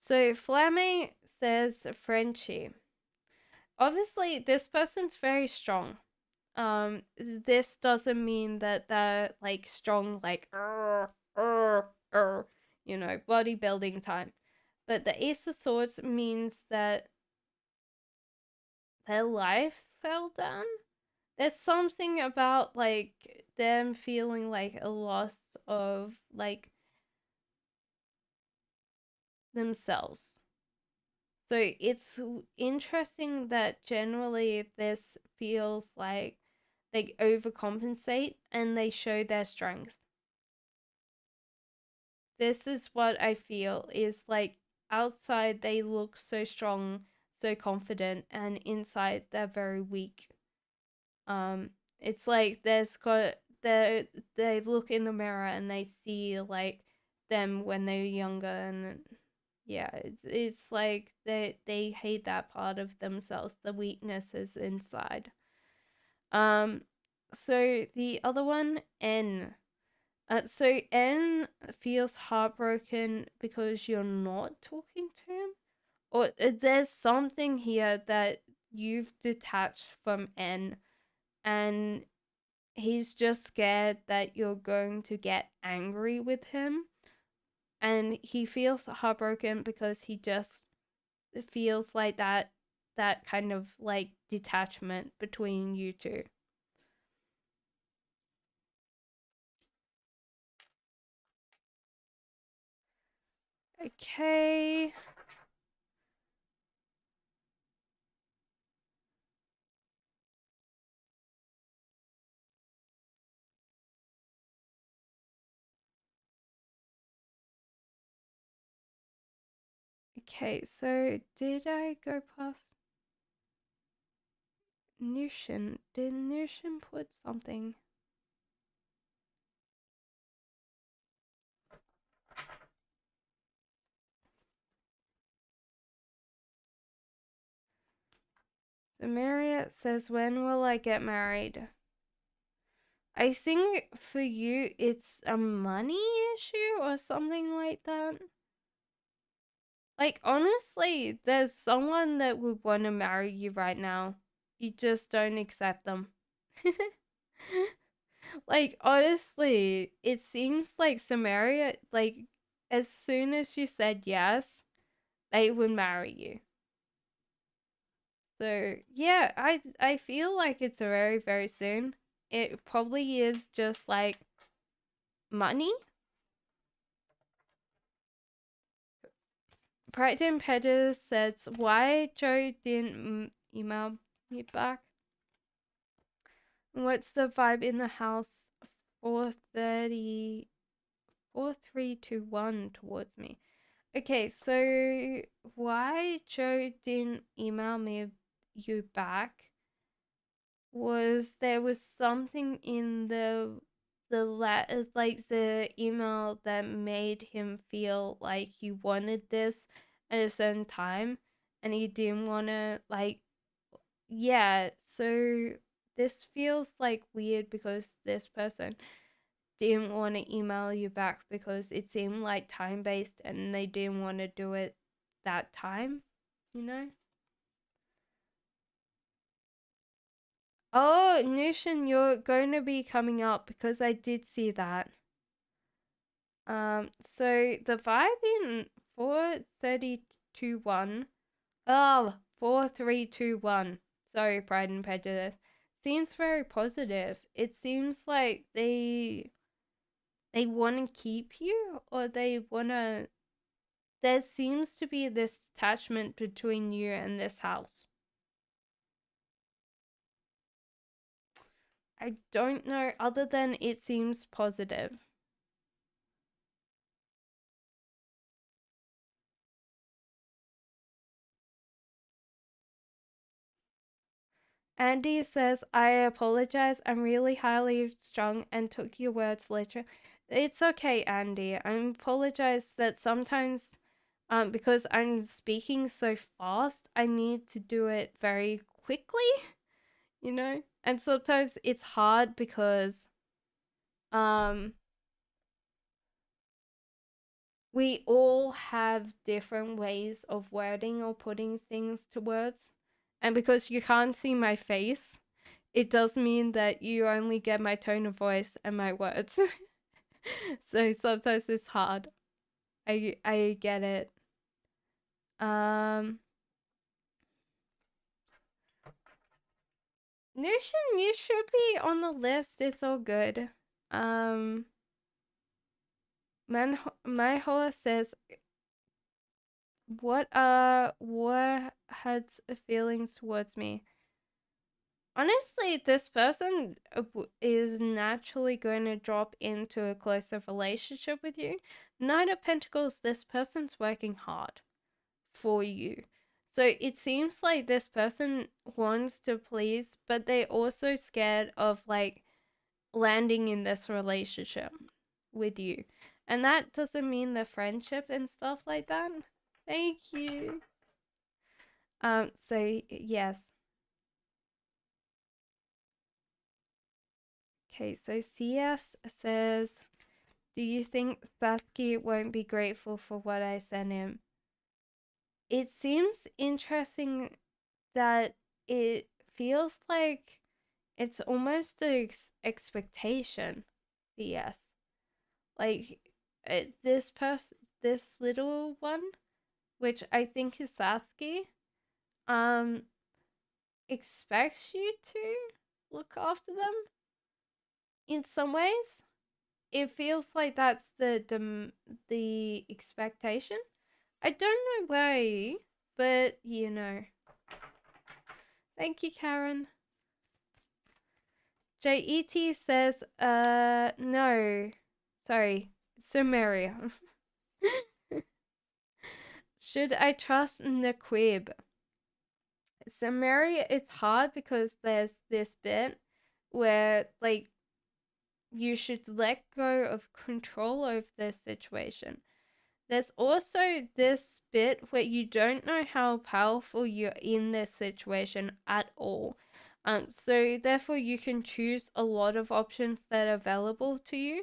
So Flamme says Frenchie. Obviously, this person's very strong. This doesn't mean that they're like strong, like you know, bodybuilding time. But the Ace of Swords means that their life fell down. There's something about like them feeling like a loss of like themselves. So it's interesting that generally this feels like they overcompensate and they show their strength. This is what I feel is like outside they look so strong, so confident, and inside they're very weak. It's like they look in the mirror and they see like them when they're younger, and yeah, it's like they hate that part of themselves, the weaknesses inside. Um, so the other one, N. So N feels heartbroken because you're not talking to him, or there's something here that you've detached from N, and he's just scared that you're going to get angry with him, and he feels heartbroken because he just feels like that kind of like detachment between you two. Okay. Okay, so did I go past Nushin? Did Nushin put something? So Marriott says, when will I get married? I think for you it's a money issue or something like that. Like, honestly, there's someone that would want to marry you right now. You just don't accept them. Like, honestly, it seems like Samaria, like, as soon as you said yes, they would marry you. So, yeah, I feel like it's very, very soon. It probably is just like money. Brighton Peters says, why Joe didn't email me back? What's the vibe in the house? 4:30, 4321 towards me. Okay, so why Joe didn't email me you back was there was something in the letters, like the email, that made him feel like he wanted this at a certain time and he didn't want to, like, yeah. So this feels like weird because this person didn't want to email you back because it seemed like time based and they didn't want to do it that time, you know? Oh, Nushin, you're going to be coming up because I did see that. So the vibe in 432-1, oh, 4321, sorry, Pride and Prejudice, seems very positive. It seems like they want to keep you, or they want to, there seems to be this attachment between you and this house. I don't know, other than it seems positive. Andy says, I apologize. I'm really highly strung and took your words literally. It's okay, Andy. I apologize that sometimes, because I'm speaking so fast, I need to do it very quickly, you know? And sometimes it's hard because, um, we all have different ways of wording or putting things to words. And because you can't see my face, it does mean that you only get my tone of voice and my words. So sometimes it's hard. I get it. Um Nushin, you should be on the list. It's all good. Um my horse says, what had feelings towards me? Honestly, this person is naturally going to drop into a closer relationship with you. Knight of Pentacles, this person's working hard for you. So it seems like this person wants to please, but they're also scared of, like, landing in this relationship with you. And that doesn't mean the friendship and stuff like that. Thank you. So yes. Okay, so CS says, do you think Sasuke won't be grateful for what I sent him? It seems interesting that it feels like it's almost an expectation. CS. Like, this little one, which I think is Sasuke, um, expects you to look after them in some ways. It feels like that's the expectation. I don't know why, but you know. Thank you, Karen. JET says, no. Sorry, Sumeria. Should I trust Naquib? Sumeria is hard because there's this bit where, like, you should let go of control over the situation. There's also this bit where you don't know how powerful you're in this situation at all. So therefore you can choose a lot of options that are available to you,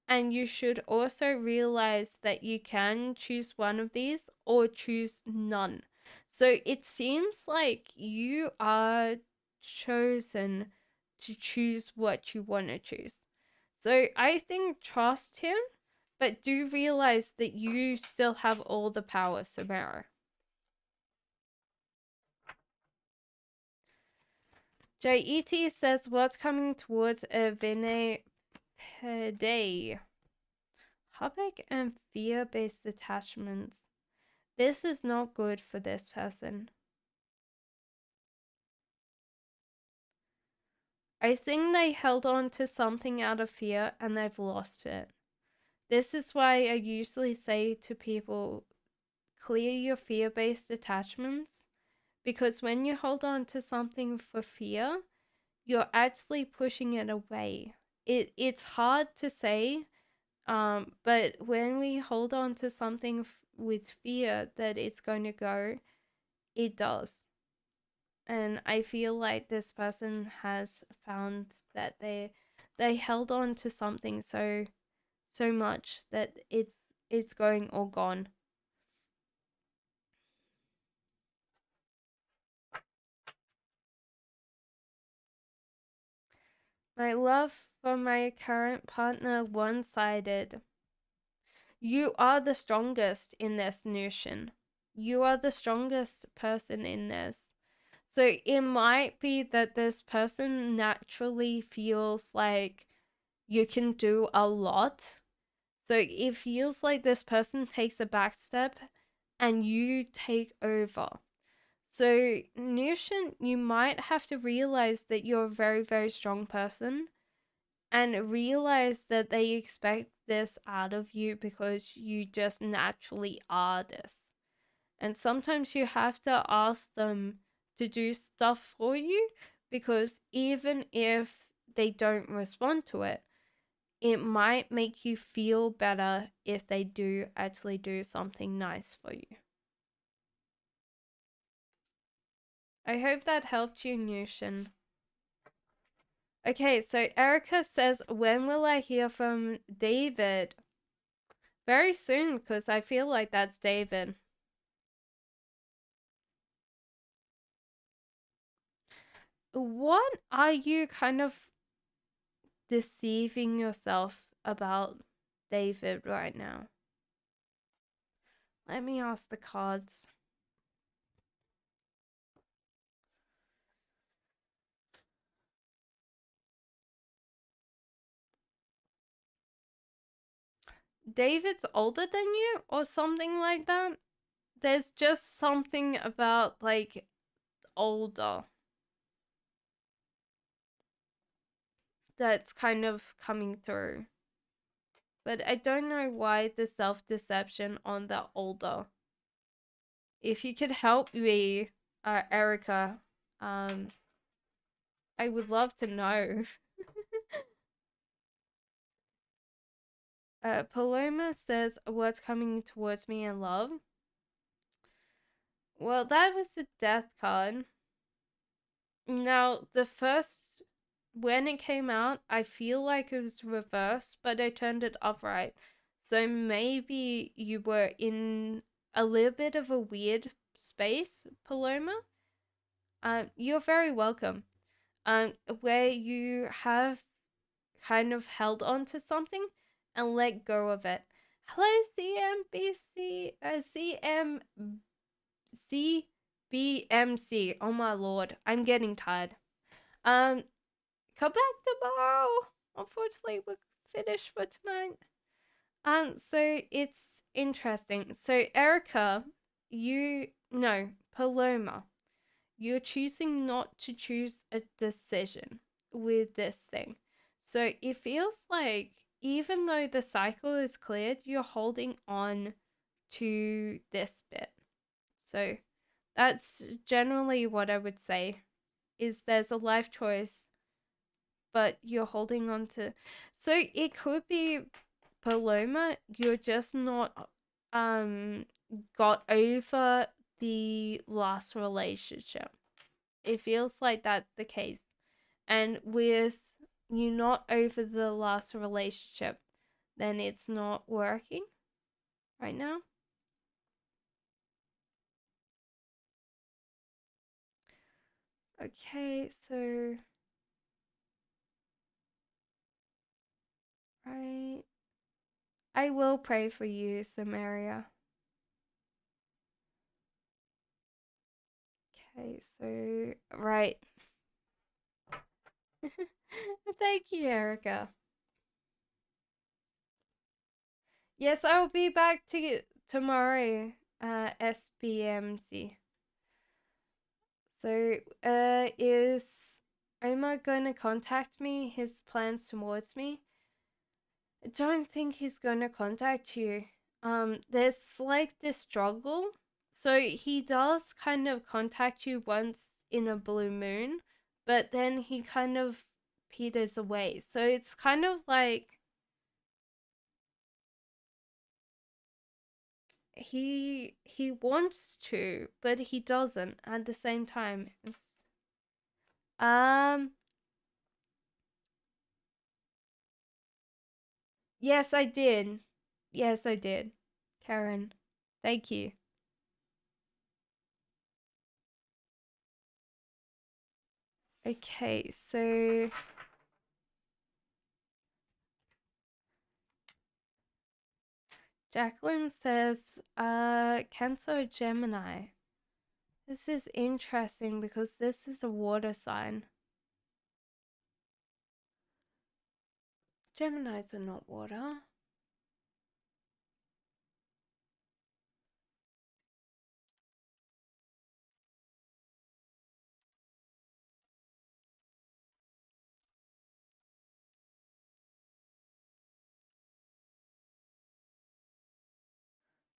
and you should also realize that you can choose one of these or choose none. So it seems like you are chosen to choose what you want to choose. So I think trust him, but do realize that you still have all the power, Samara. JET says, what's coming towards a Vinay Pede? Hubbub and fear-based attachments. This is not good for this person. I think they held on to something out of fear and they've lost it. This is why I usually say to people, clear your fear-based attachments, Because when you hold on to something for fear, you're actually pushing it away. It's hard to say, but when we hold on to something with fear that it's going to go, it does. And I feel like this person has found that they held on to something so much that it's going all gone. My love for my current partner one-sided. You are the strongest in this notion. You are the strongest person in this. So it might be that this person naturally feels like you can do a lot. So it feels like this person takes a back step and you take over. So, Nushin, you might have to realize that you're a very, very strong person and realize that they expect this out of you because you just naturally are this. And sometimes you have to ask them to do stuff for you because even if they don't respond to it, it might make you feel better if they do actually do something nice for you. I hope that helped you, Nushin. Okay, so Erica says, when will I hear from David? Very soon, because I feel like that's David. What are you kind of deceiving yourself about David right now? Let me ask the cards. David's older than you or something like that? There's just something about like older that's kind of coming through. But I don't know why the self-deception on the older. If you could help me, Erica, I would love to know. Paloma says, what's coming towards me in love? Well, that was the death card. Now, the first, when it came out, I feel like it was reversed, but I turned it upright. So maybe you were in a little bit of a weird space, Paloma. You're very welcome. Where you have kind of held on to something and let go of it. Hello, CMBC, CBMC. Oh my lord, I'm getting tired. Um, Come back tomorrow. Unfortunately, we're finished for tonight. So it's interesting. So Erica, Paloma, you're choosing not to choose a decision with this thing. So it feels like even though the cycle is cleared, you're holding on to this bit. So that's generally what I would say is there's a life choice, but you're holding on to. So it could be, Paloma, you're just not got over the last relationship. It feels like that's the case. And with you not over the last relationship, then it's not working right now. Okay, so right. I will pray for you, Samaria. Okay, so right. Thank you, Erica. Yes, I will be back tomorrow, SBMC. So, is Omar going to contact me? His plans towards me? I don't think he's going to contact you. There's like this struggle. So he does kind of contact you once in a blue moon, but then he kind of peters away. So it's kind of like he wants to, but he doesn't at the same time. Um yes, I did. Yes, I did. Karen. Thank you. Okay, so Jacqueline says, Cancer or Gemini. This is interesting because this is a water sign. Geminis are not water.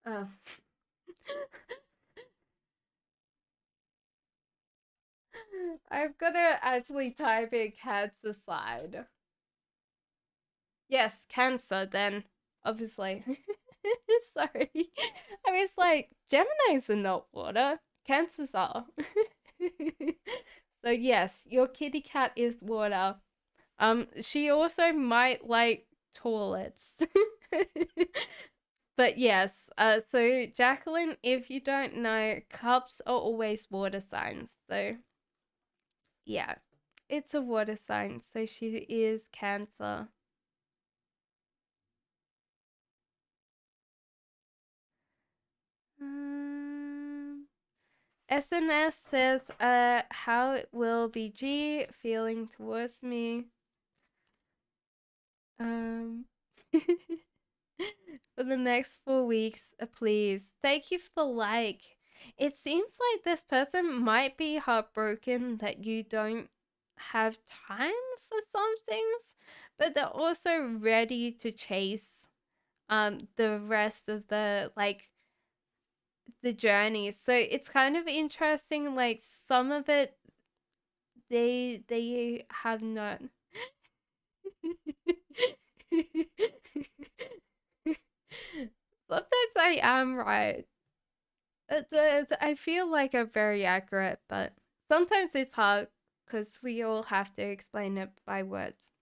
Oh. I've got to actually type in Cancer side. Yes, Cancer then, obviously. Sorry. I was like, Geminis are not water. Cancers are. So yes, your kitty cat is water. She also might like toilets. But yes, so Jacqueline, if you don't know, cups are always water signs. So yeah, it's a water sign. So she is Cancer. SNS says, how will BG feeling towards me? Um, for the next 4 weeks, please. Thank you for the like. It seems like this person might be heartbroken that you don't have time for some things, but they're also ready to chase the rest of the journey. So it's kind of interesting, like some of it they have not. Sometimes I am right. I feel like I'm very accurate, but sometimes it's hard because we all have to explain it by words.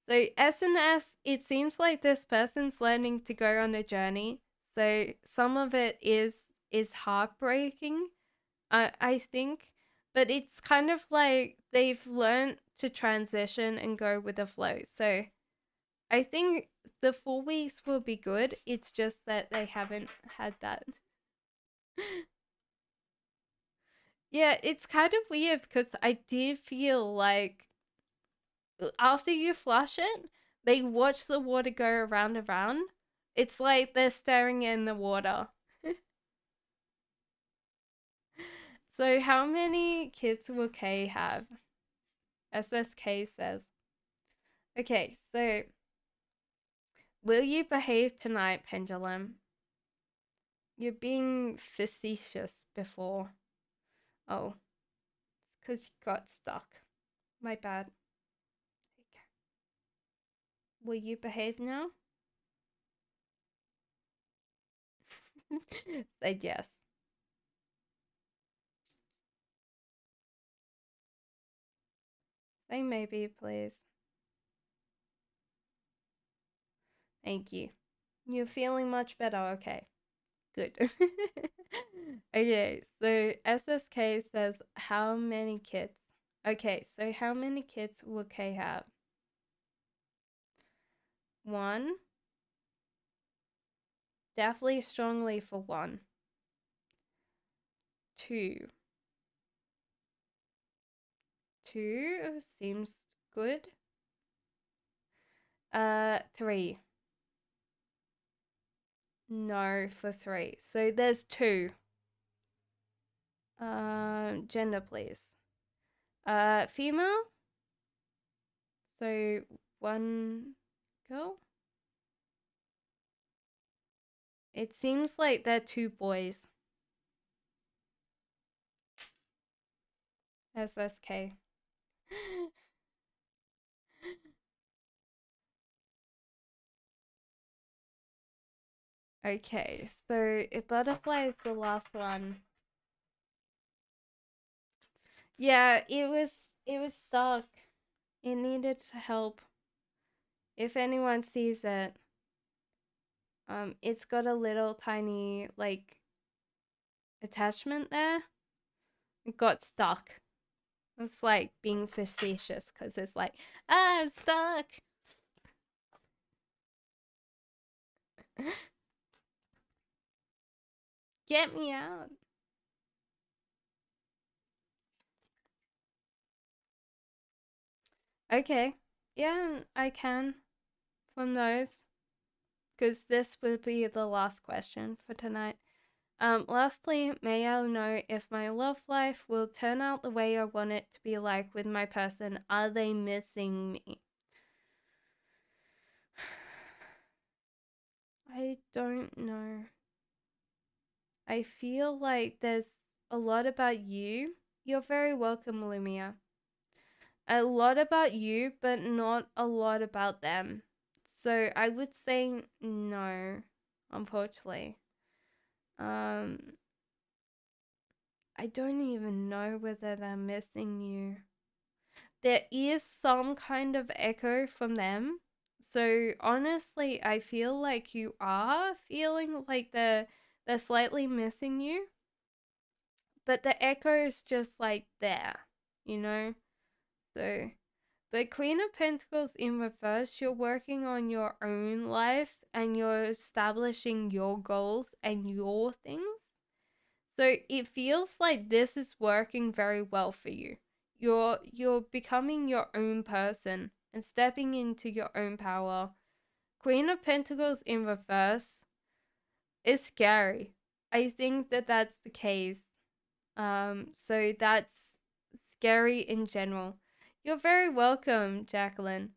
So SNS, it seems like this person's learning to go on a journey. So some of it is heartbreaking, I think, but it's kind of like they've learned to transition and go with the flow. So I think the 4 weeks will be good. It's just that they haven't had that. Yeah, it's kind of weird because I did feel like after you flush it, they watch the water go around and around. It's like they're staring in the water. So, how many kids will Kay have? SSK says. Okay, so will you behave tonight, Pendulum? You're being facetious before. Oh, it's because you got stuck. My bad. Will you behave now? Said yes. Say maybe, please. Thank you. You're feeling much better. Okay. Good. Okay, so SSK says how many kids? Okay, so how many kids will Kay have? One. Definitely strongly for one. Two. Two seems good. Three. No for three. So there's two. Gender, please. Female. So one girl. It seems like they're two boys. SSK. Okay, so if butterfly is the last one. Yeah, it was stuck. It needed help. If anyone sees it, it's got a little tiny like attachment there. It got stuck. It's like being facetious because it's like, ah, I'm stuck. Get me out. Okay. Yeah, I can from those because this will be the last question for tonight. Lastly, may I know if my love life will turn out the way I want it to be like with my person? Are they missing me? I don't know. I feel like there's a lot about you. You're very welcome, Lumia. A lot about you, but not a lot about them. So I would say no, unfortunately. Um, I don't even know whether they're missing you. There is some kind of echo from them. So honestly, I feel like you are feeling like they're slightly missing you, but the echo is just like there, you know? So, but Queen of Pentacles in reverse, you're working on your own life and you're establishing your goals and your things. So it feels like this is working very well for you. You're becoming your own person and stepping into your own power. Queen of Pentacles in reverse is scary. I think that that's the case. So that's scary in general. You're very welcome, Jacqueline.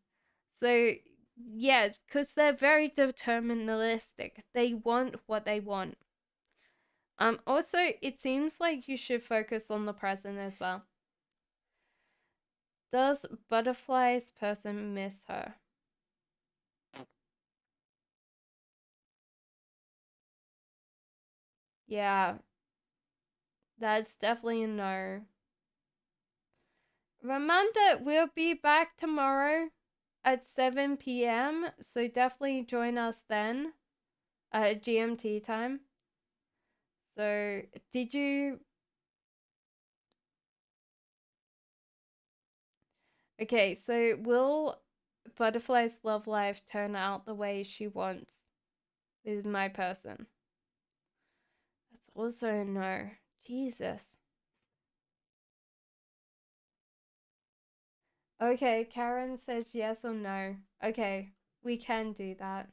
So yeah, because they're very deterministic. They want what they want. Also, it seems like you should focus on the present as well. Does Butterfly's person miss her? Yeah, that's definitely a no. Reminder, we'll be back tomorrow at 7 p.m. So definitely join us then at GMT time. So, did you? Okay, so will Butterfly's love life turn out the way she wants with my person? That's also a no. Jesus. Okay, Karen says yes or no. Okay, we can do that.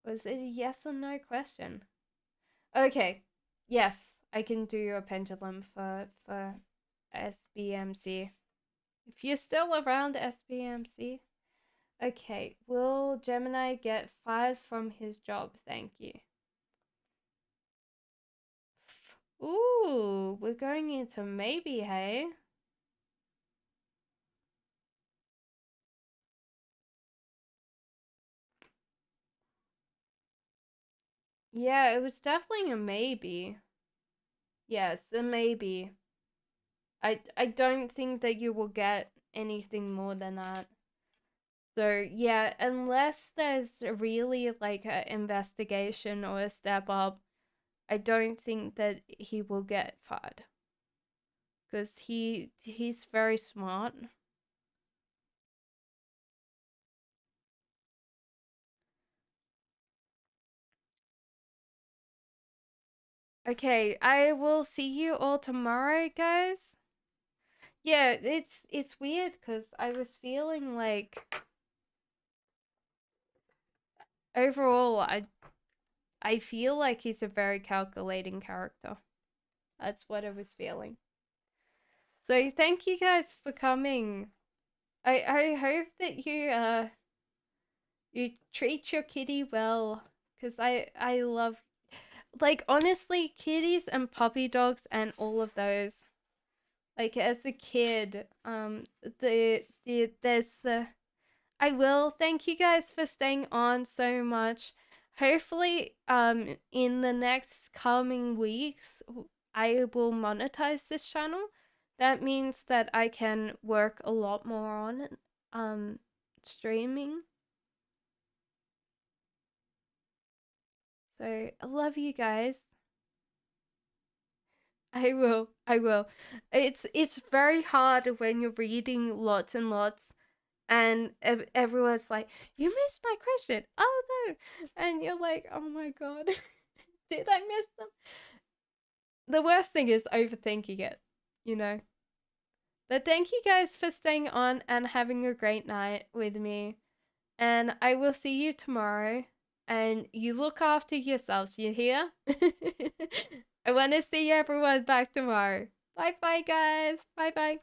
Was it a yes or no question? Okay, yes, I can do a pendulum for SBMC. If you're still around SBMC. Okay, will Gemini get fired from his job? Thank you. Ooh, we're going into maybe, hey? Yeah, it was definitely a maybe. Yes, a maybe. I don't think that you will get anything more than that. So yeah, unless there's really like an investigation or a step up, I don't think that he will get fired. Because he's very smart. Okay, I will see you all tomorrow, guys. Yeah, it's weird because I was feeling like overall I feel like he's a very calculating character. That's what I was feeling. So thank you guys for coming. I hope that you treat your kitty well because I love like honestly kitties and puppy dogs and all of those like as a kid, there's the I will thank you guys for staying on so much. Hopefully, in the next coming weeks, I will monetize this channel. That means that I can work a lot more on streaming. So I love you guys. I will. I will. It's very hard when you're reading lots and lots and everyone's like, "You missed my question." Oh no. And you're like, "Oh my god. Did I miss them?" The worst thing is overthinking it, you know. But thank you guys for staying on and having a great night with me. And I will see you tomorrow. And you look after yourselves, you hear? I want to see everyone back tomorrow. Bye bye, guys. Bye bye.